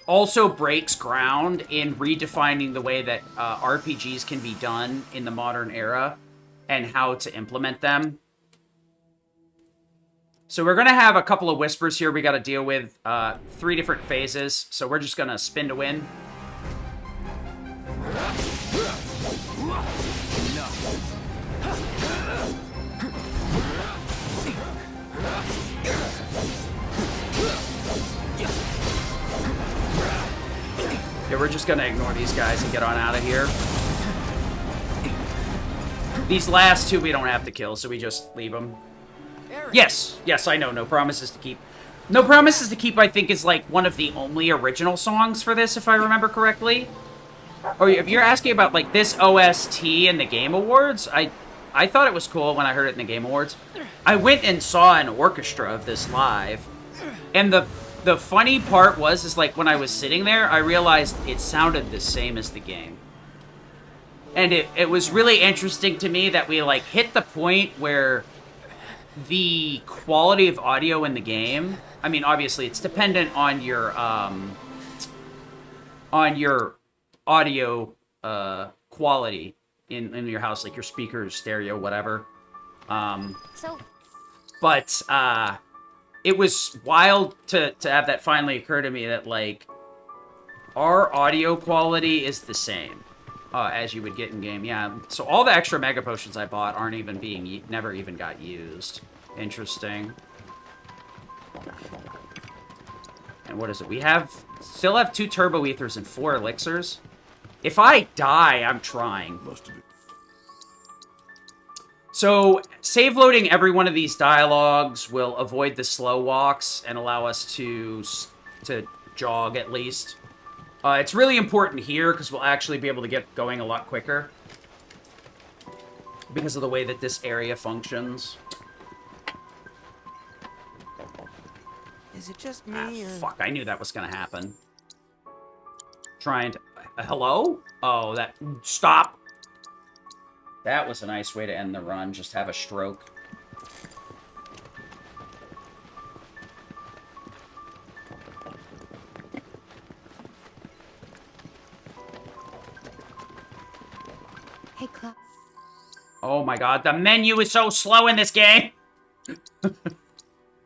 also breaks ground in redefining the way that RPGs can be done in the modern era and how to implement them. So we're going to have a couple of whispers here we got to deal with, 3 different phases, so we're just going to spin to win. Yeah, we're just gonna ignore these guys and get on out of here. These last 2 we don't have to kill, so we just leave them. Yes, yes, I know, No Promises to Keep. No Promises to Keep, I think, is like one of the only original songs for this, if I remember correctly. Oh, if you're asking about, like, this OST in the Game Awards, I thought it was cool when I heard it in the Game Awards. I went and saw an orchestra of this live, and the funny part was, like, when I was sitting there, I realized it sounded the same as the game. And it was really interesting to me that we, like, hit the point where the quality of audio in the game, I mean, obviously, it's dependent on your audio quality in your house, like your speakers, stereo, whatever. But it was wild to have that finally occur to me that, like, our audio quality is the same as you would get in game. Yeah, so all the extra Mega Potions I bought aren't even never even got used. Interesting. And what is it? We still have 2 Turbo Ethers and 4 Elixirs. If I die, I'm trying. So, save loading every one of these dialogues will avoid the slow walks and allow us to jog, at least. It's really important here, because we'll actually be able to get going a lot quicker. Because of the way that this area functions. Is it just me, or... Fuck, I knew that was gonna happen. Trying to... hello? Oh, that... Stop! That was a nice way to end the run, just have a stroke. Hey, Cloud. Oh my god, the menu is so slow in this game! I'm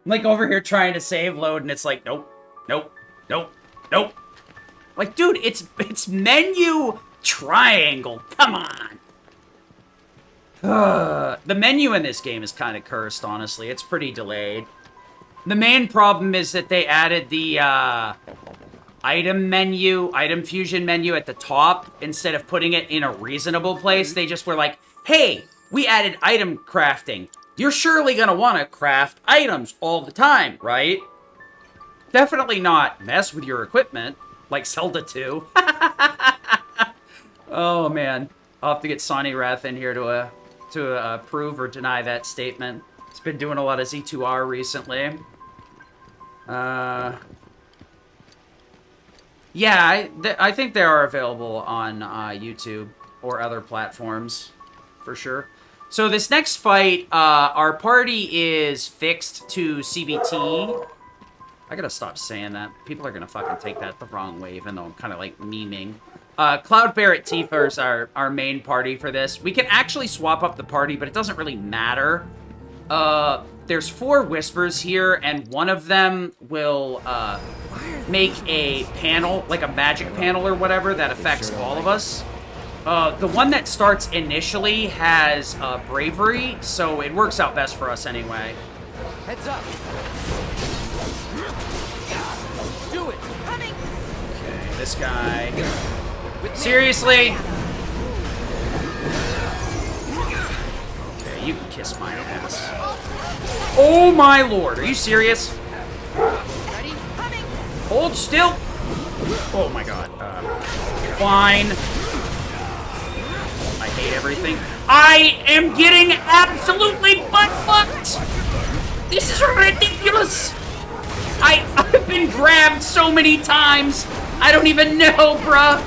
like over here trying to save load, and it's like, nope, nope, nope, nope. Like, dude, it's menu triangle, come on! The menu in this game is kind of cursed, honestly. It's pretty delayed. The main problem is that they added the item fusion menu at the top instead of putting it in a reasonable place. They just were like, hey, we added item crafting. You're surely gonna want to craft items all the time, right? Definitely not mess with your equipment, like Zelda 2. Oh, man. I'll have to get Sonny Wrath in here to prove or deny that statement. He's been doing a lot of Z2R recently. Yeah, I think they are available on YouTube or other platforms, for sure. So this next fight, our party is fixed to CBT. I gotta stop saying that. People are gonna fucking take that the wrong way, even though I'm kind of like memeing. Cloud Barret Tifa is our main party for this. We can actually swap up the party, but it doesn't really matter. There's 4 Whispers here, and one of them will make a panel, like a magic panel or whatever, that affects all of us. The one that starts initially has Bravery, so it works out best for us anyway. Heads up. Do it. Coming. Okay, this guy. Seriously? Okay, you can kiss my ass. Oh my lord, are you serious? Ready? Coming. Hold still. Oh my god. Fine. I hate everything. I am getting absolutely butt-fucked! This is ridiculous! I've been grabbed so many times! I don't even know, bruh!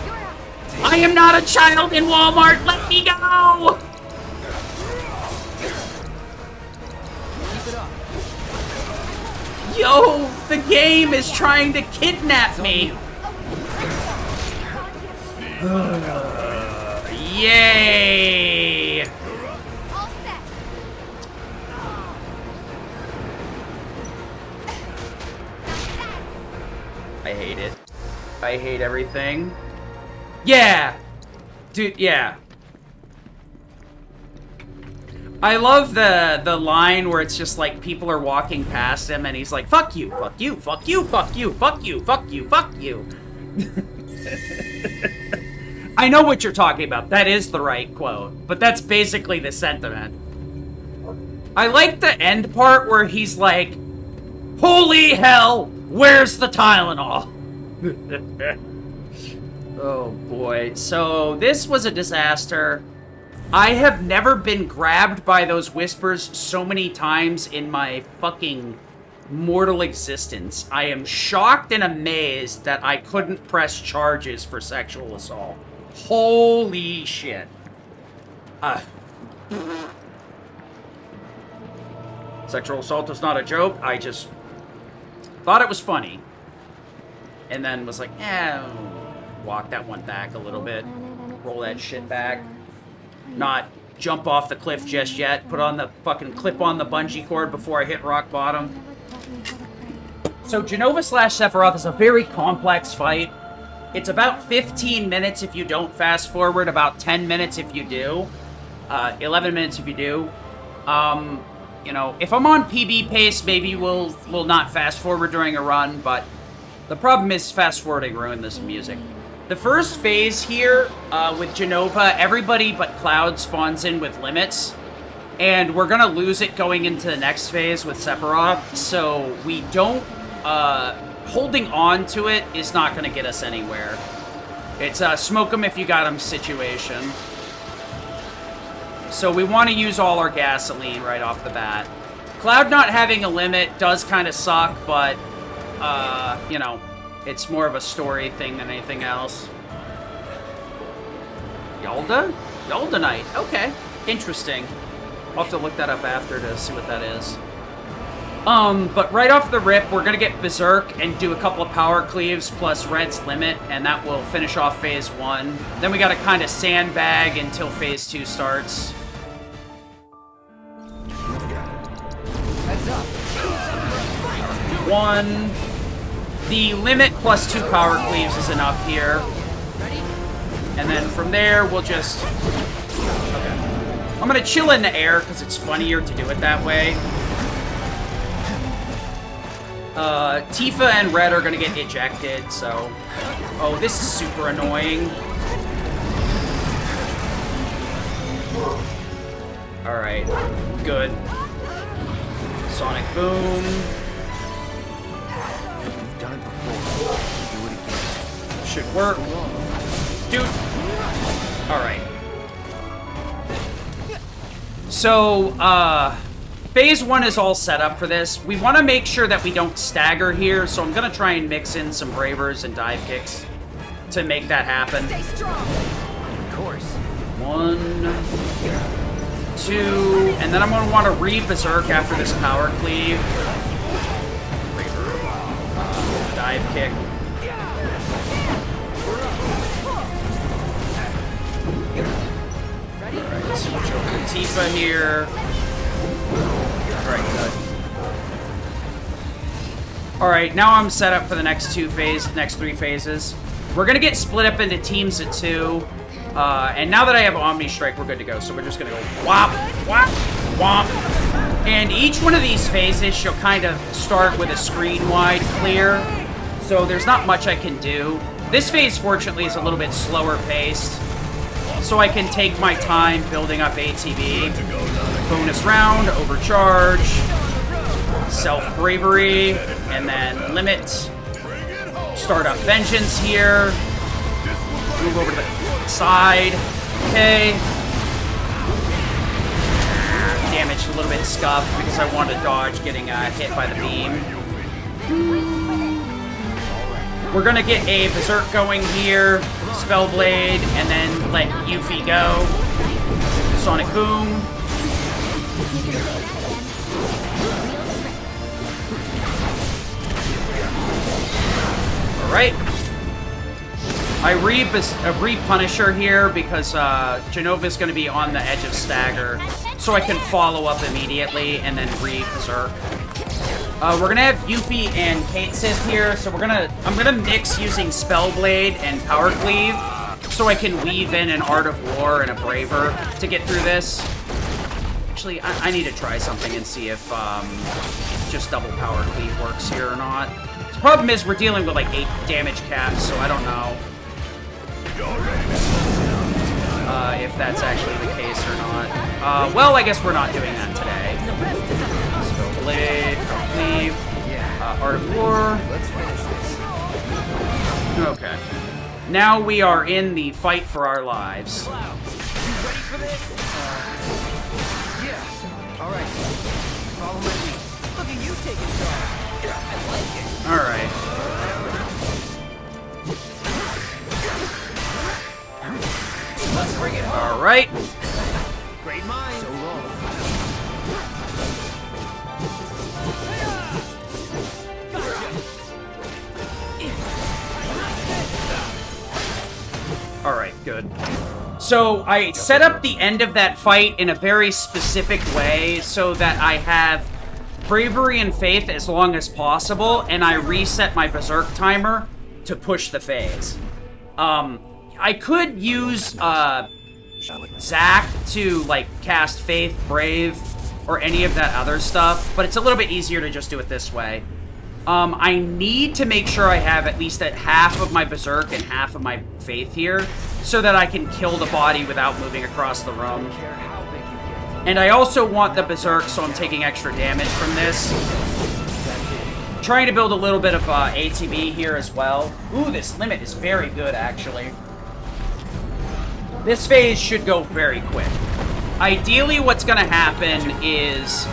I am not a child in Walmart! Let me go! Keep it up. Yo! The game is trying to kidnap me! Yay! I hate it. I hate everything. Yeah! Dude, yeah. I love the line where it's just like people are walking past him and he's like, fuck you, fuck you, fuck you, fuck you, fuck you, fuck you, fuck you. I know what you're talking about. That is the right quote. But that's basically the sentiment. I like the end part where he's like, holy hell, where's the Tylenol? Oh boy. So this was a disaster. I have never been grabbed by those Whispers so many times in my fucking mortal existence. I am shocked and amazed that I couldn't press charges for sexual assault. Holy shit. Sexual assault is not a joke. I just thought it was funny. And then was like, walk that one back a little bit. Roll that shit back. Not jump off the cliff just yet. Put on the fucking clip on the bungee cord before I hit rock bottom. So Jenova / Sephiroth is a very complex fight. It's about 15 minutes if you don't fast forward, about 10 minutes if you do, 11 minutes if you do. You know, if I'm on PB pace, maybe we'll not fast forward during a run, but the problem is fast forwarding ruined this music. The first phase here with Jenova, everybody but Cloud spawns in with limits, and we're gonna lose it going into the next phase with Sephiroth, so we don't, holding on to it is not gonna get us anywhere. It's smoke 'em if you got 'em situation. So we want to use all our gasoline right off the bat. Cloud not having a limit does kind of suck, but, you know, it's more of a story thing than anything else. Yalda? Yalda Knight. Okay. Interesting. I'll have to look that up after to see what that is. But right off the rip, we're gonna get Berserk and do a couple of power cleaves plus Red's limit, and that will finish off phase 1. Then we gotta kind of sandbag until phase 2 starts. Heads up. 1. The limit plus 2 power cleaves is enough here. And then from there, we'll just... Okay. I'm gonna chill in the air because it's funnier to do it that way. Tifa and Red are gonna get ejected, so... Oh, this is super annoying. Alright, good. Sonic Boom. You've done it before. Do it again. Should work. Dude. Alright. So, Phase 1 is all set up for this. We want to make sure that we don't stagger here, so I'm going to try and mix in some Bravers and dive kicks to make that happen. Stay strong. Of course. 1, 2, and then I'm going to want to re-berserk after this power cleave. Dive kick. Alright, switch over to Tifa here. Alright, good. Alright, now I'm set up for the next three phases. We're gonna get split up into teams of 2. And now that I have Omni Strike, we're good to go. So we're just gonna go whop, whop, whomp. And each one of these phases shall kind of start with a screen-wide clear. So there's not much I can do. This phase, fortunately, is a little bit slower paced. So I can take my time building up ATB. Bonus round, overcharge, self-bravery, and then limit. Start up vengeance here. Move over to the side. Okay. Damaged a little bit scuffed because I wanted to dodge getting hit by the beam. We're gonna get a Berserk going here, Spellblade, and then let Yuffie go. Sonic Boom. Alright. I re-Punisher here because Genova's gonna be on the edge of stagger, so I can follow up immediately and then re-Berserk. We're gonna have Yuffie and Kate Sith here, so I'm gonna mix using Spellblade and Power Cleave, so I can weave in an Art of War and a Braver to get through this. Actually, I need to try something and see if just double Power Cleave works here or not. The problem is we're dealing with like 8 damage caps, so I don't know if that's actually the case or not. Well, I guess we're not doing that today. Spellblade, Power Cleave, Art of War. Let's finish this. Okay. Now we are in the fight for our lives. You ready for this? Yeah. All right. Follow my lead. Look at you taking charge. I like it. All right. Let's bring it home. All right. Great mind. So long. Alright, good. So, I set up the end of that fight in a very specific way so that I have Bravery and Faith as long as possible, and I reset my Berserk timer to push the phase. I could use, Zack to, like, cast Faith, Brave, or any of that other stuff, but it's a little bit easier to just do it this way. I need to make sure I have at least half of my Berserk and half of my Faith here, so that I can kill the body without moving across the room. And I also want the Berserk, so I'm taking extra damage from this. Trying to build a little bit of ATB here as well. Ooh, this limit is very good, actually. This phase should go very quick. Ideally, what's going to happen is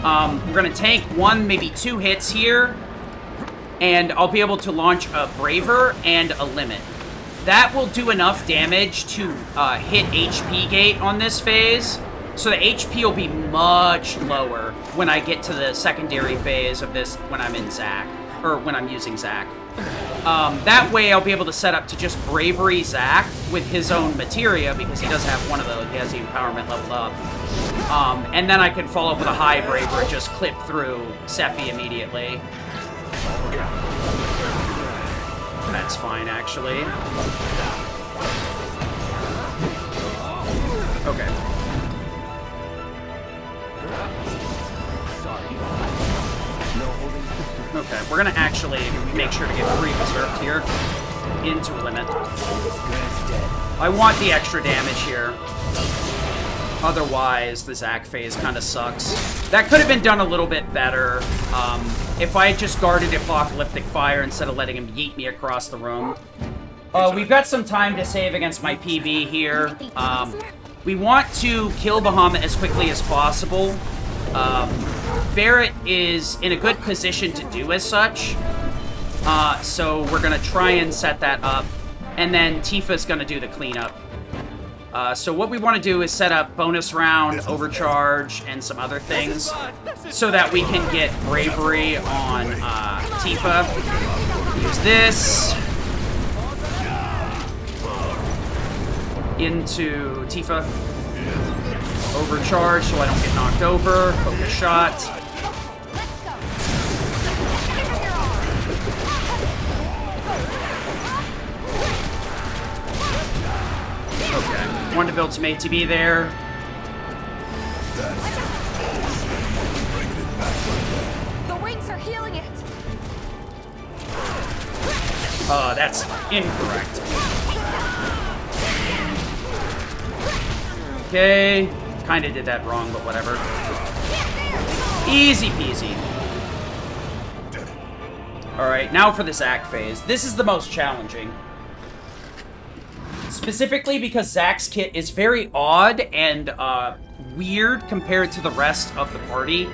we're going to tank 1, maybe 2 hits here, and I'll be able to launch a Braver and a Limit. That will do enough damage to hit HP gate on this phase, so the HP will be much lower when I get to the secondary phase of this when I'm in Zack, or when I'm using Zack. That way I'll be able to set up to just Bravery Zack with his own materia, because he does have one of those, he has the empowerment leveled up. And then I can follow up with a high Braver and just clip through Sephi immediately. That's fine, actually. Okay. Okay. gonna actually make sure to get pre-reserved here into a limit. I want the extra damage here. Otherwise, the Zac phase kind of sucks. That could have been done a little bit better if I had just guarded Apocalyptic Fire instead of letting him yeet me across the room. We've got some time to save against my PB here. We want to kill Bahamut as quickly as possible. Barrett is in a good position to do as such. So we're going to try and set that up. And then Tifa's going to do the cleanup. So what we want to do is set up bonus round, overcharge, and some other things so that we can get bravery on Tifa. Use this into Tifa. Overcharge so I don't get knocked over. Focus shot. Okay. Want to build some ATB there. The wings are healing it. That's incorrect. Okay. Kind of did that wrong, but whatever. Easy peasy. Alright, now for the Zac phase. This is the most challenging. Specifically because Zac's kit is very odd and weird compared to the rest of the party.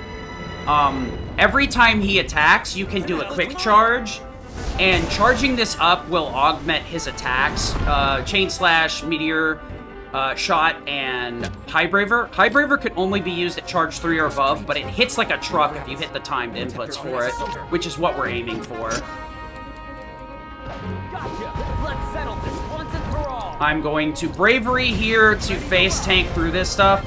Every time he attacks, you can do a quick charge, and charging this up will augment his attacks. Chain Slash, Meteor, Shot, and High Braver. High Braver could only be used at charge 3 or above, but it hits like a truck if you hit the timed inputs for it, which is what we're aiming for. Let's settle this once and for all. I'm going to Bravery here to face tank through this stuff.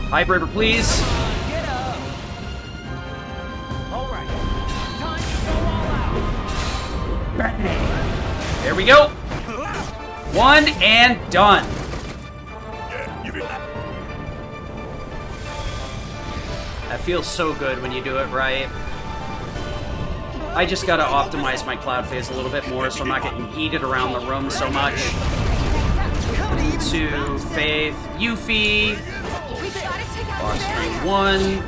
High Braver, please. Get up. All right. Time to go all out. There we go. One and done. That feels so good when you do it right. I just gotta optimize my cloud phase a little bit more so I'm not getting heated around the room so much. To Faith, Yuffie, Box Flame 1,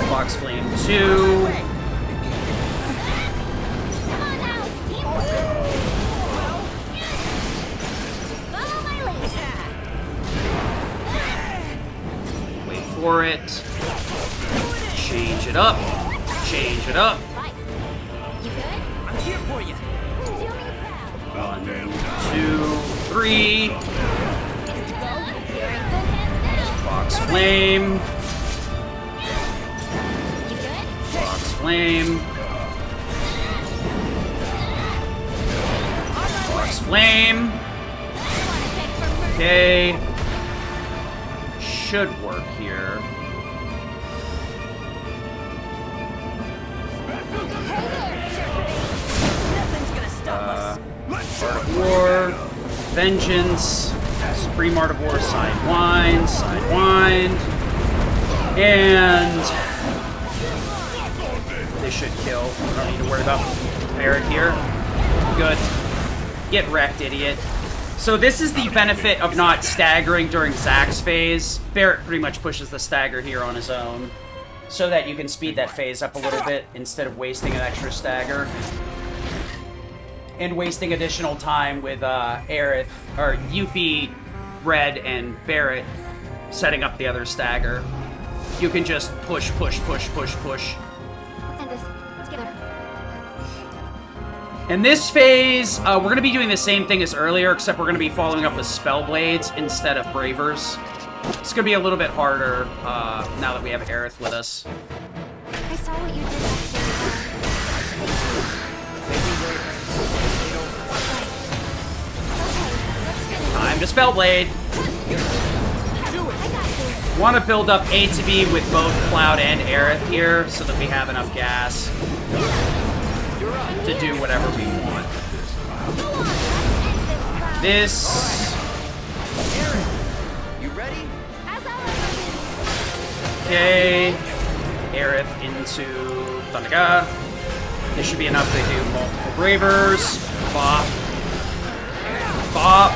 Box Flame 2. Wait for it. Change it up. Change it up. I'm here for you. 1, 2, 3. Box Flame. Box Flame. Box Flame. Okay. Should work here. Art of War, Vengeance, Supreme Art of War, Sidewind, Sidewind, and they should kill. I don't need to worry about Barrett here. Good. Get wrecked, idiot. So this is the benefit of not staggering during Zac's phase. Barrett pretty much pushes the stagger here on his own, so that you can speed that phase up a little bit instead of wasting an extra stagger. And wasting additional time with Aerith, or Yuffie, Red, and Barrett setting up the other stagger. You can just push, push, push, push, push. Let's end this together. In this phase, we're going to be doing the same thing as earlier, except we're going to be following up with Spellblades instead of Bravers. It's going to be a little bit harder now that we have Aerith with us. I saw what you did back there. Time to Spellblade. Want to build up A to B with both Cloud and Aerith here so that we have enough gas to do whatever we want. This. You ready? Okay. Aerith into Thundaga. This should be enough to do multiple Bravers. Bop. Bop.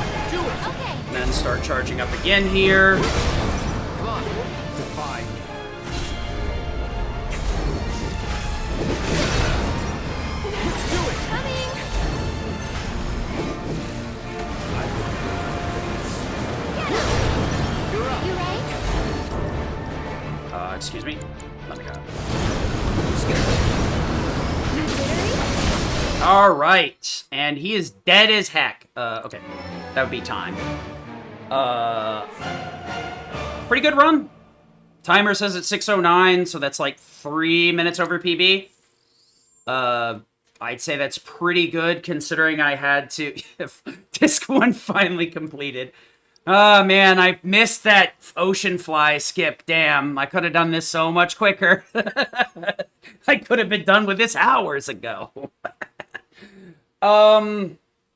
And then start charging up again here. Come on. Defy me. Do it. Coming. You're up. You ready? Excuse me. Thundaga. All right, and he is dead as heck. Okay, that would be time. Pretty good run. Timer says it's 6:09, so that's like 3 minutes over PB. I'd say that's pretty good considering I had to. Disc 1 finally completed. Oh man, I missed that ocean fly skip. Damn, I could have done this so much quicker. I could have been done with this hours ago.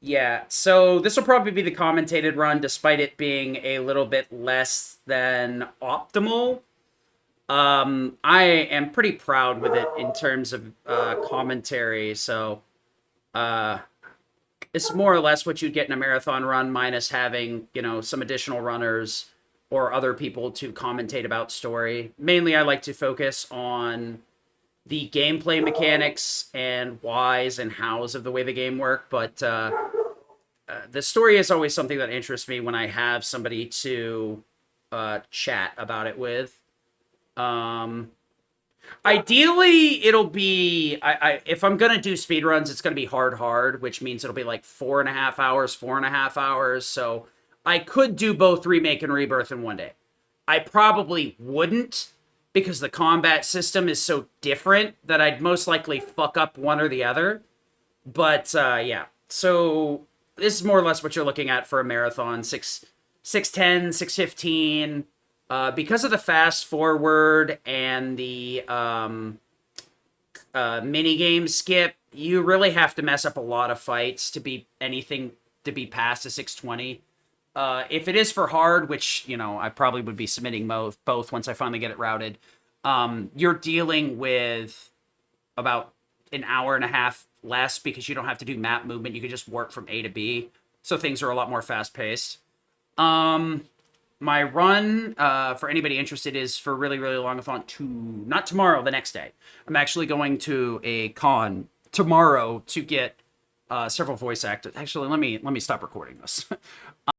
Yeah, so this will probably be the commentated run, despite it being a little bit less than optimal. I am pretty proud with it in terms of commentary, so it's more or less what you'd get in a marathon run, minus having, you know, some additional runners or other people to commentate about story. Mainly, I like to focus on the gameplay mechanics and whys and hows of the way the game work, but the story is always something that interests me when I have somebody to chat about it with. Ideally, it'll be, if I'm gonna do speedruns, it's gonna be hard, which means it'll be like 4.5 hours, so I could do both Remake and Rebirth in one day. I probably wouldn't, because the combat system is so different that I'd most likely fuck up one or the other. But, yeah. So, this is more or less what you're looking at for a marathon. 6:10, 6:15. Because of the fast forward and the minigame skip, you really have to mess up a lot of fights to be anything to be past a 6:20. If it is for hard, which, you know, I probably would be submitting both once I finally get it routed, you're dealing with about an hour and a half less because you don't have to do map movement. You can just work from A to B. So things are a lot more fast-paced. My run, for anybody interested, is for really, really long-a-thon not tomorrow, the next day. I'm actually going to a con tomorrow to get several voice actors. Actually, let me stop recording this.